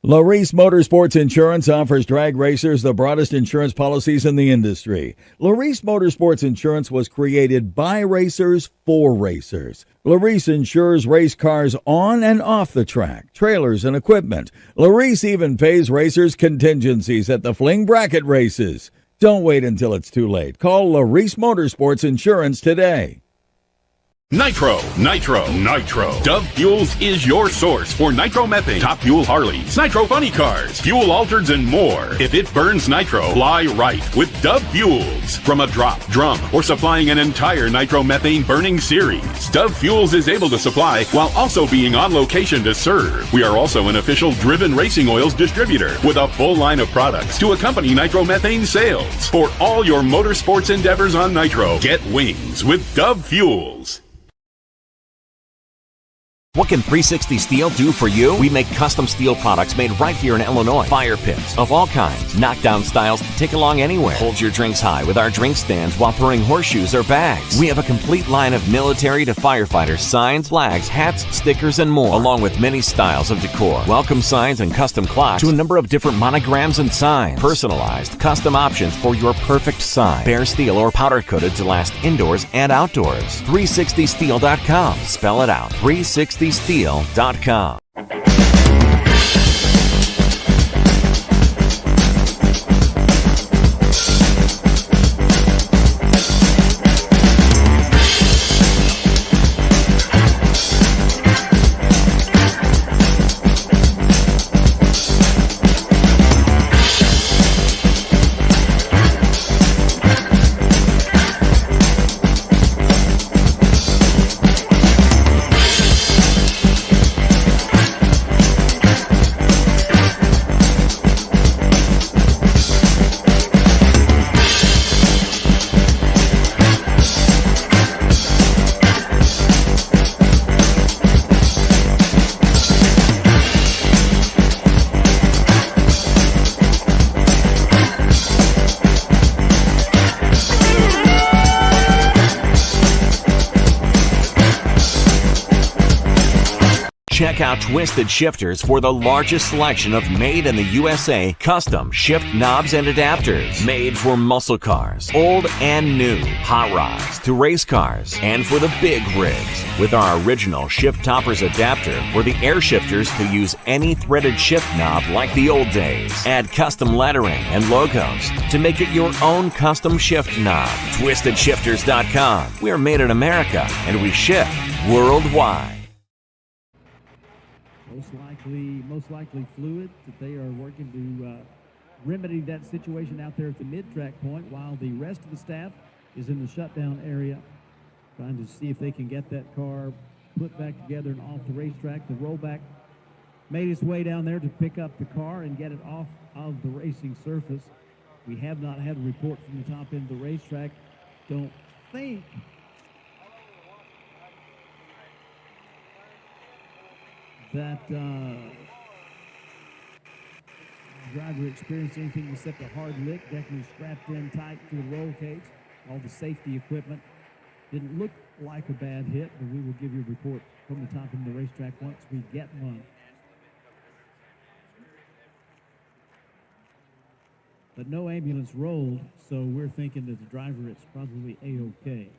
Laris Motorsports Insurance offers drag racers the broadest insurance policies in the industry. Laris Motorsports Insurance was created by racers for racers. Laris insures race cars on and off the track, trailers and equipment. Laris even pays racers contingencies at the fling bracket races. Don't wait until it's too late. Call Laris Motorsports Insurance today. Nitro, Nitro, Nitro. Dove Fuels is your source for nitromethane, Top Fuel Harleys, Nitro Funny Cars, Fuel Altereds, and more. If it burns nitro, fly right with Dove Fuels. From a drop, drum, or supplying an entire nitromethane burning series, Dove Fuels is able to supply while also being on location to serve. We are also an official Driven Racing Oils distributor with a full line of products to accompany nitromethane sales. For all your motorsports endeavors on nitro, get wings with Dove Fuels. What can 360 Steel do for you? We make custom steel products made right here in Illinois. Fire pits of all kinds, knockdown styles to take along anywhere. Hold your drinks high with our drink stands while throwing horseshoes or bags. We have a complete line of military to firefighter signs, flags, hats, stickers, and more, along with many styles of decor. Welcome signs and custom clocks to a number of different monograms and signs. Personalized, custom options for your perfect sign. Bare steel or powder coated to last indoors and outdoors. 360steel.com. Spell it out. 360steel.com. Check out Twisted Shifters for the largest selection of made in the USA custom shift knobs and adapters. Made for muscle cars, old and new, hot rods to race cars, and for the big rigs. With our original shift toppers adapter for the air shifters to use any threaded shift knob like the old days. Add custom lettering and logos to make it your own custom shift knob. TwistedShifters.com. We are made in America and we ship worldwide. Most likely fluid, that they are working to remedy that situation out there at the mid-track point while the rest of the staff is in the shutdown area trying to see if they can get that car put back together and off the racetrack. The rollback made its way down there to pick up the car and get it off of the racing surface. We have not had a report from the top end of the racetrack. Don't think that driver experienced anything except a hard lick. Definitely strapped in tight to the roll cage. All the safety equipment. Didn't look like a bad hit, but we will give you a report from the top end of the racetrack once we get one. But no ambulance rolled, so we're thinking that the driver is probably A-OK.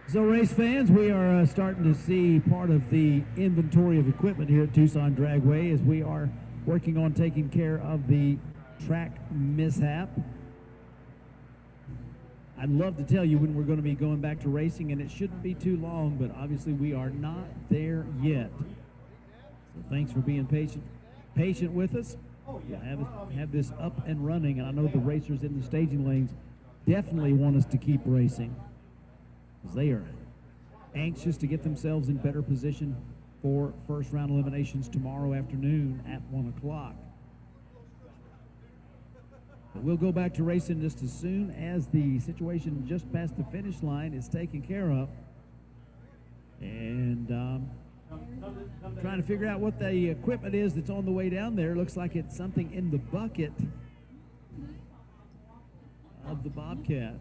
So race fans, we are starting to see part of the inventory of equipment here at Tucson Dragway as we are working on taking care of the track mishap. I'd love to tell you when we're going to be going back to racing, and it shouldn't be too long, but obviously we are not there yet. So thanks for being patient with us. We'll have this up and running, and I know the racers in the staging lanes definitely want us to keep racing, because they are anxious to get themselves in better position for first round eliminations tomorrow afternoon at 1 o'clock. But we'll go back to racing just as soon as the situation just past the finish line is taken care of. And trying to figure out what the equipment is that's on the way down there. Looks like it's something in the bucket of the Bobcat.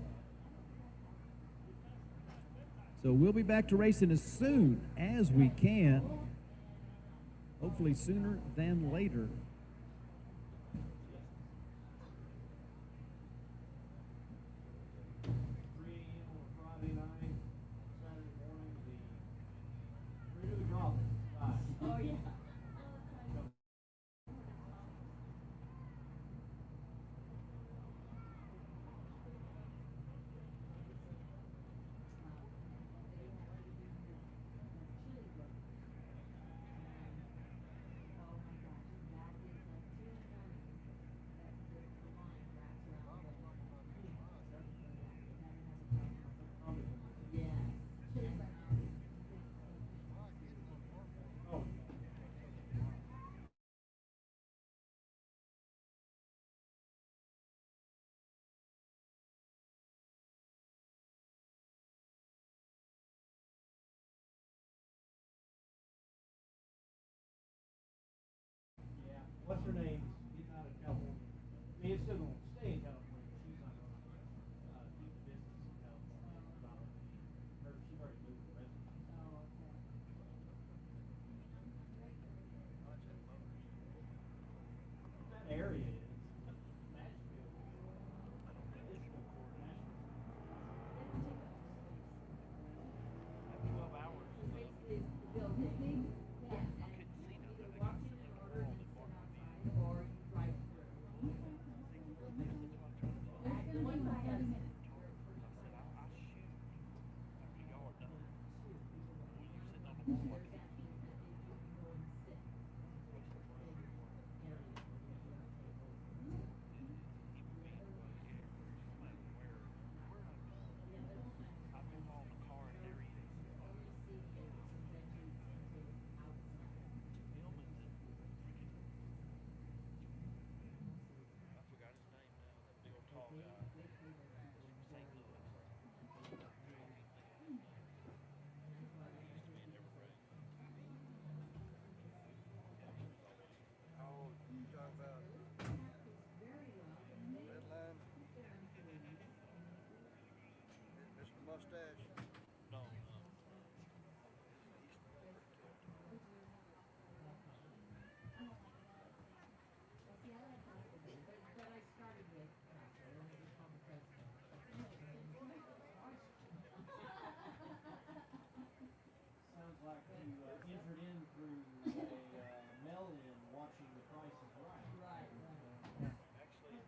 So we'll be back to racing as soon as we can, hopefully sooner than later. Oh, yeah. What's her name? Getting out of California. I mean, it's still going to stay in California. She's not going to keep the business in California. She's already moved the residence. Oh, okay. That area is Nashville. Nashville. 12 hours. Basically, the building. Yeah. Or you drive through. Mustache. No. Sounds like you entered in through a mail-in watching The Price is Right. Right. Actually,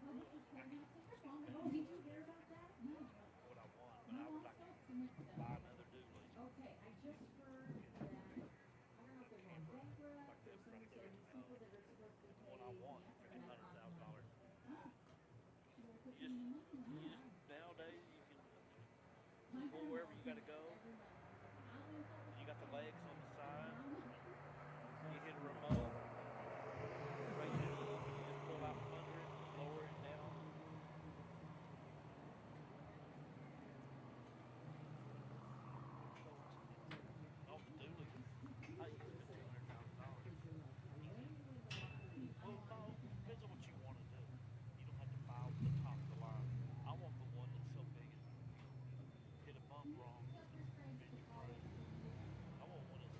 Oh, did you hear about that? No. what I want, but I would like to buy another dually. Okay, I just heard that, I don't know if they're going bankrupt or something, so these people that are supposed to be What I paying. want is $100,000. Nowadays you can go wherever you got to go. You got the legs on the side. You hit a remote. Right here, you just pull out from under it, lower it down. Oh, dually. I used to spend $200,000. Well, no, depends on what you want to do. You don't have to buy the top of the line. I want the one that's so big it hit a bump wrong. It's going to bend your frame. I want one that's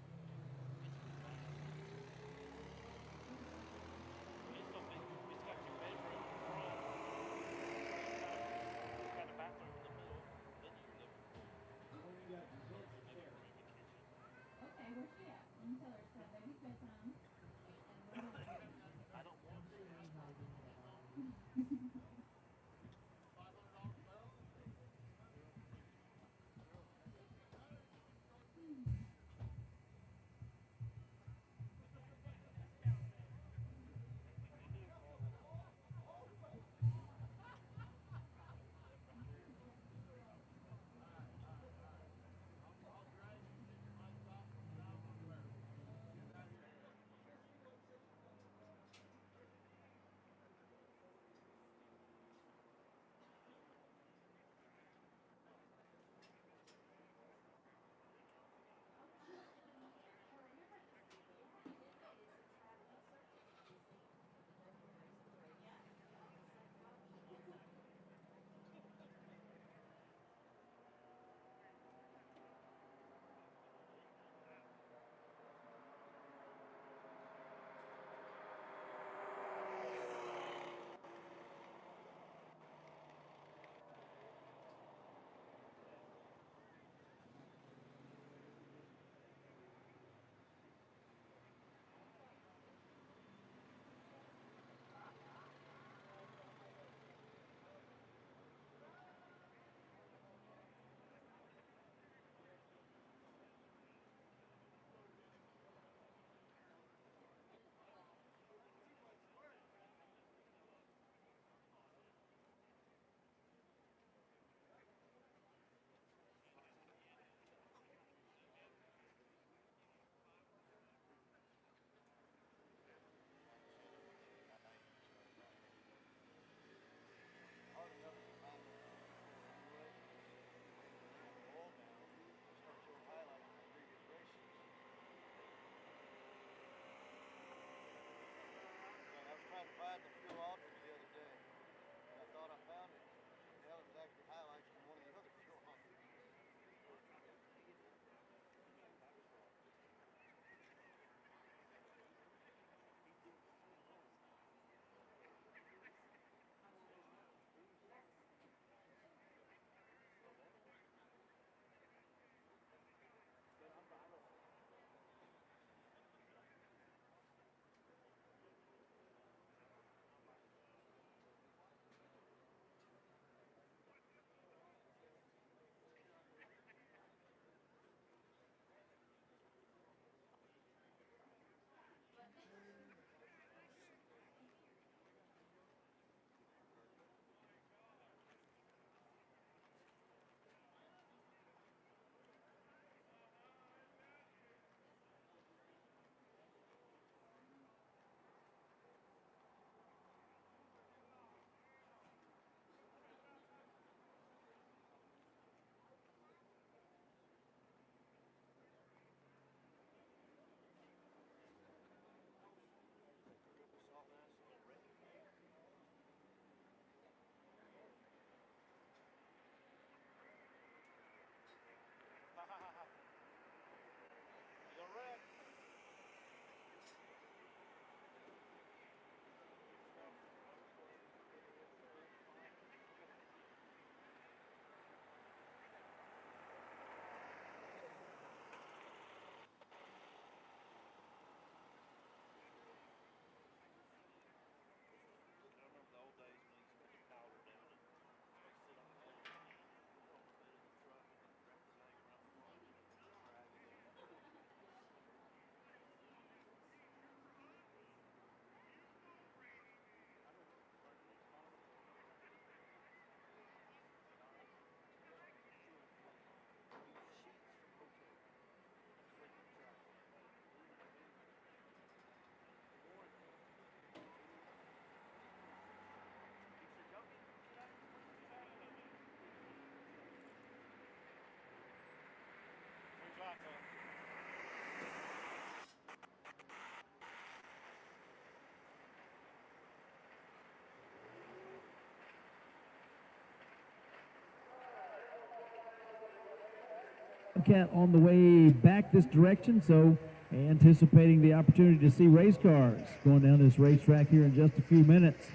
Cat on the way back this direction, so anticipating the opportunity to see race cars going down this racetrack here in just a few minutes.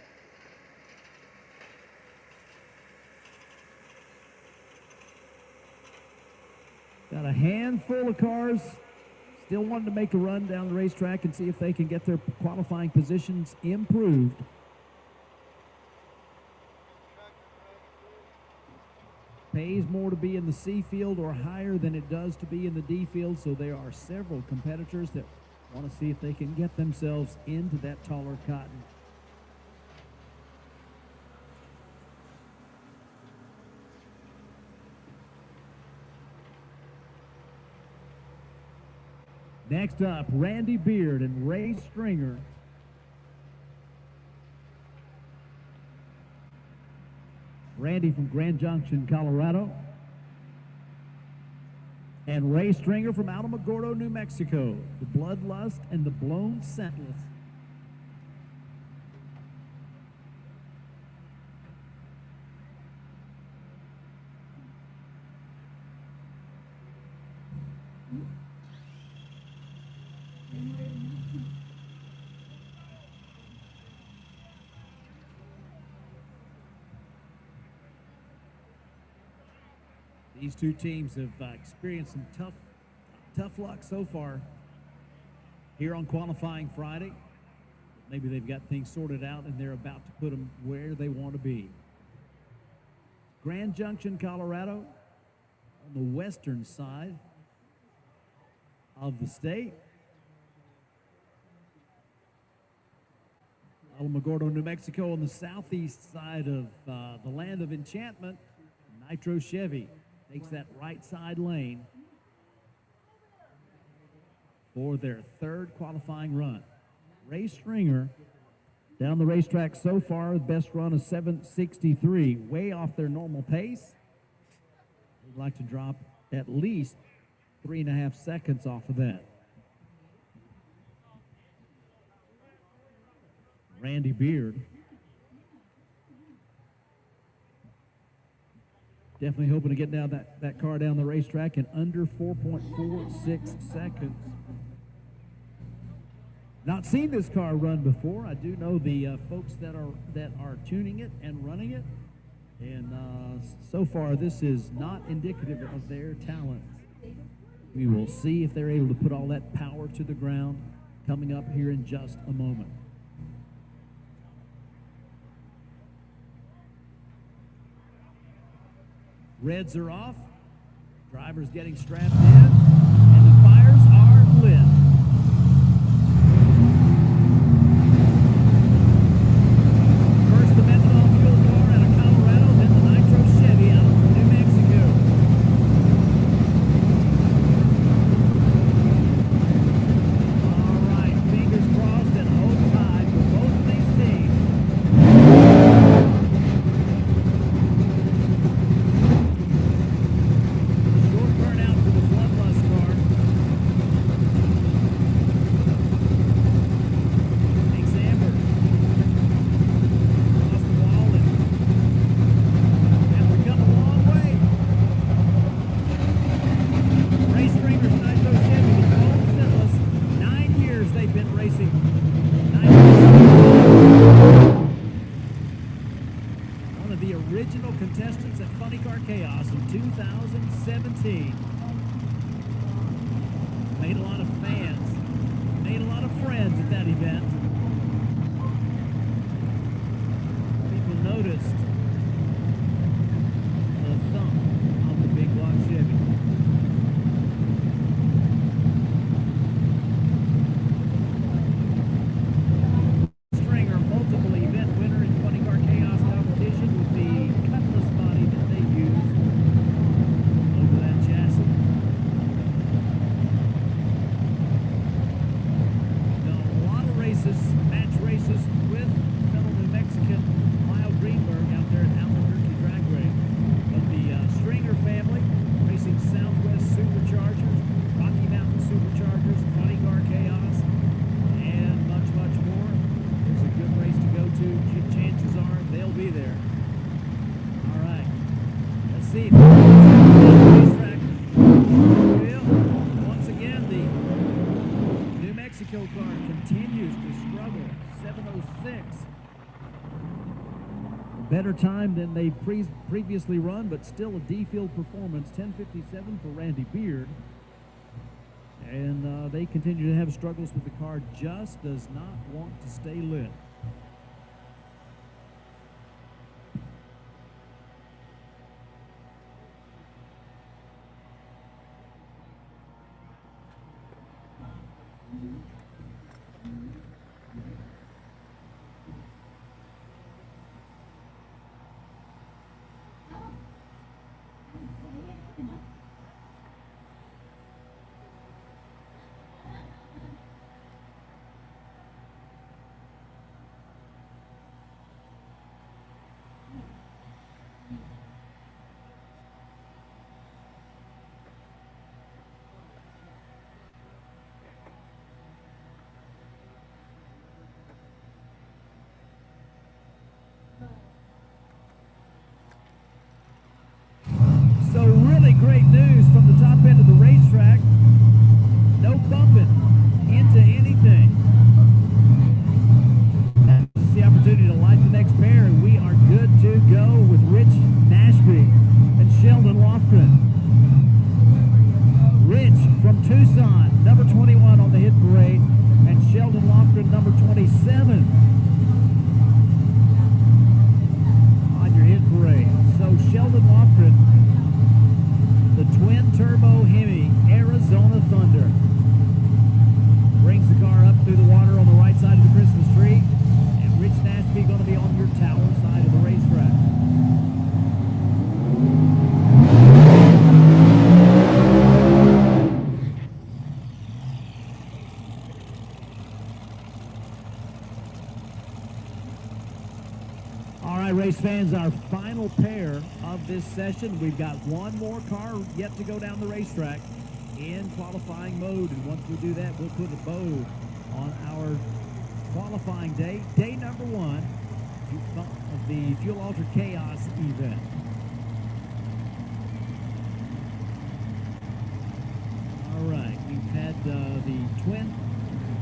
Got a handful of cars still wanting to make a run down the racetrack and see if they can get their qualifying positions improved. Pays more to be in the C field or higher than it does to be in the D field, so there are several competitors that want to see if they can get themselves into that taller cotton. Next up, Randy Beard and Ray Stringer. Randy from Grand Junction, Colorado. And Ray Stringer from Alamogordo, New Mexico. The Bloodlust and the Blown Sentless. These two teams have experienced some tough luck so far here on qualifying Friday. Maybe they've got things sorted out and they're about to put them where they want to be. Grand Junction, Colorado, on the western side of the state. Alamogordo, New Mexico, on the southeast side of the land of enchantment. Nitro Chevy takes that right side lane for their third qualifying run. Ray Stringer down the racetrack so far, the best run is 7:63, way off their normal pace. They'd like to drop at least 3.5 seconds off of that. Randy Beard definitely hoping to get down that car down the racetrack in under 4.46 seconds. Not seen this car run before. I do know the folks that are tuning it and running it, and so far this is not indicative of their talent. We will see if they're able to put all that power to the ground coming up here in just a moment. Reds are off. Drivers getting strapped in, and the fires are lit. First the methanol fuel car out of Colorado, then the Nitro Chevy out of New Mexico. All right, fingers crossed and hopes high for both of these teams. Contestants at Funny Car Chaos in 2017. Made a lot of fans, made a lot of friends at that event. People noticed the thumb on the big block Chevy. Stringer, multiple event winner in Funny Car Chaos competition with the body that they use over that chassis. Done a lot of races, match races with fellow New Mexican Lyle Greenberg out there at Tucson Dragway. But the Stringer family racing Southwest Superchargers, Rocky Mountain Superchargers, Funny Car Chaos, and much, much more. There's a good race to go to. Chances are they'll be there. All right. Let's see. better time than they previously run, but still a D-field performance, 10:57 for Randy Beard. And they continue to have struggles with the car, just does not want to stay lit. So really great news from the top end of the racetrack. No bumping into anything. This is the opportunity to light the next pair, and we are good to go with Rich Nashby and Sheldon Lofgren. Rich from Tucson, number 21 on the hit parade, and Sheldon Lofgren, number 27 on your hit parade. So Sheldon Lofgren, the twin-turbo Hemi Arizona Thunder, brings the car up through the water on the right side of the Christmas tree, and Rich Nashby going to be on your tower side of the racetrack. All right, race fans, our final pair of this session. We've got one more car yet to go down the racetrack in qualifying mode, and once we do that, we'll put a bow on our qualifying day, day number 1 of the Fuel Altered Chaos event. All right, we've had the twin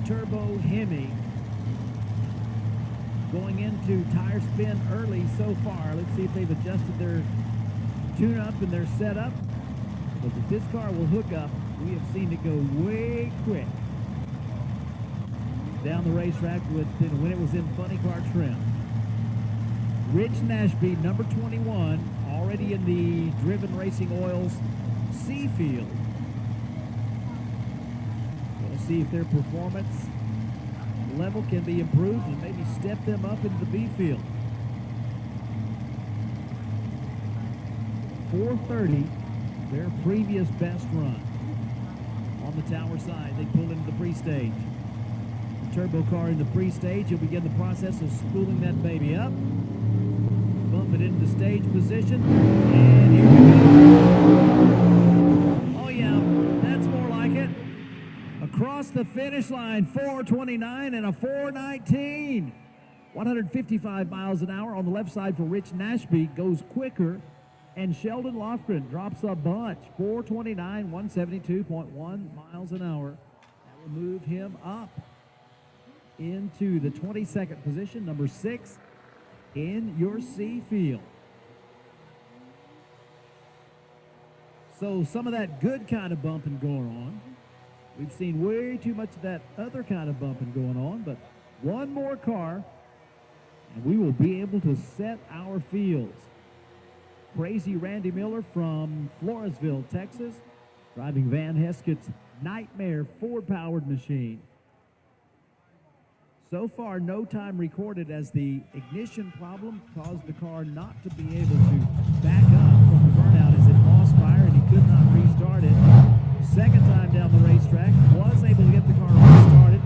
turbo Hemi going into tire spin early so far. Let's see if they've adjusted their tune-up and their setup. Because if this car will hook up, we have seen it go way quick down the racetrack when it was in funny car trim. Rich Nashby, number 21, already in the Driven Racing Oils C field. We'll see if their performance level can be improved and maybe step them up into the B field. 4:30, their previous best run. On the tower side, they pull into the pre-stage. The turbo car in the pre-stage, you'll begin the process of spooling that baby up. Bump it into stage position, and here we go. Oh yeah, that's more like it. Across the finish line, 4:29 and a 4:19. 155 miles an hour on the left side for Rich Nashby, goes quicker, and Sheldon Lofgren drops a bunch. 4:29, 172.1 miles an hour. That will move him up into the 22nd position, number 6 in your C field. So some of that good kind of bumping going on. We've seen way too much of that other kind of bumping going on, but one more car, and we will be able to set our fields. Crazy Randy Miller from Floresville, Texas, driving Van Heskett's Nightmare Ford-powered machine. So far, no time recorded as the ignition problem caused the car not to be able to back up from the burnout as it lost fire and he could not restart it. Second time down the racetrack, was able to get the car restarted,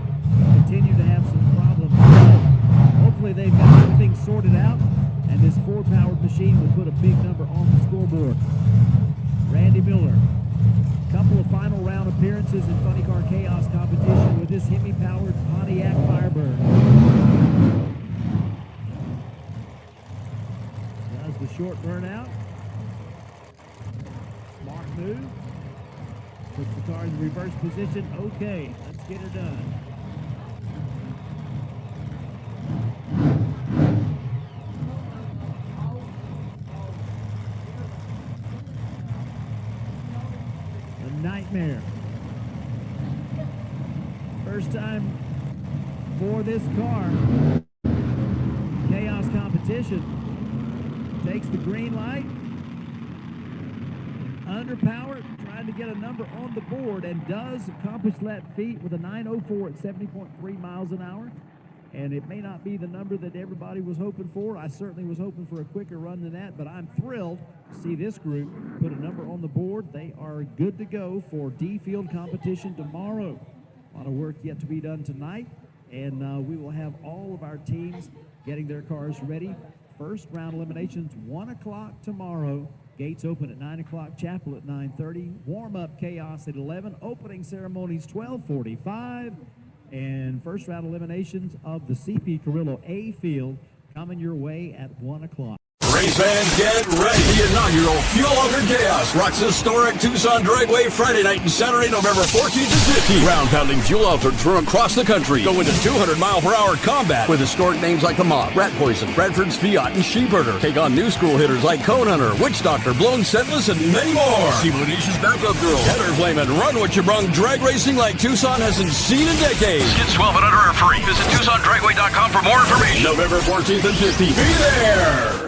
continued to have some problems. Hopefully they've got everything sorted out, and this Ford-powered machine will put a big number on the scoreboard. Randy Miller, couple of final round appearances in Funny Car Chaos competition with this Hemi-powered Pontiac Firebird. Does the short burnout. Smart move. Puts the car in the reverse position. Okay, let's get her done. nightmare. First time for this car. Chaos Competition takes the green light. Underpowered, trying to get a number on the board, and does accomplish that feat with a 9:04 at 70.3 miles an hour. And it may not be the number that everybody was hoping for. I certainly was hoping for a quicker run than that, but I'm thrilled to see this group put a number on the board. They are good to go for D-Field competition tomorrow. A lot of work yet to be done tonight, and we will have all of our teams getting their cars ready. First round eliminations, 1 o'clock tomorrow. Gates open at 9 o'clock, chapel at 9:30. Warm-up chaos at 11. Opening ceremonies 12:45. And first round eliminations of the CP Carrillo A field coming your way at 1 o'clock. Race fans, get ready. The inaugural Fuel Altered Chaos rocks historic Tucson Dragway Friday night and Saturday, November 14th and 15th. Ground-pounding fuel altered from across the country. Go into 200-mile-per-hour combat with historic names like the Mob, Rat Poison, Bradford's Fiat, and Sheepherder. Take on new school hitters like Cone Hunter, Witch Doctor, Blown Sentless, and many more. See Bonicia's Backup Girl, Header Flame, and Run What You Brung. Drag racing like Tucson hasn't seen in decades. Kids 12 and under are free. Visit TucsonDragway.com for more information. November 14th and 15th. Be there!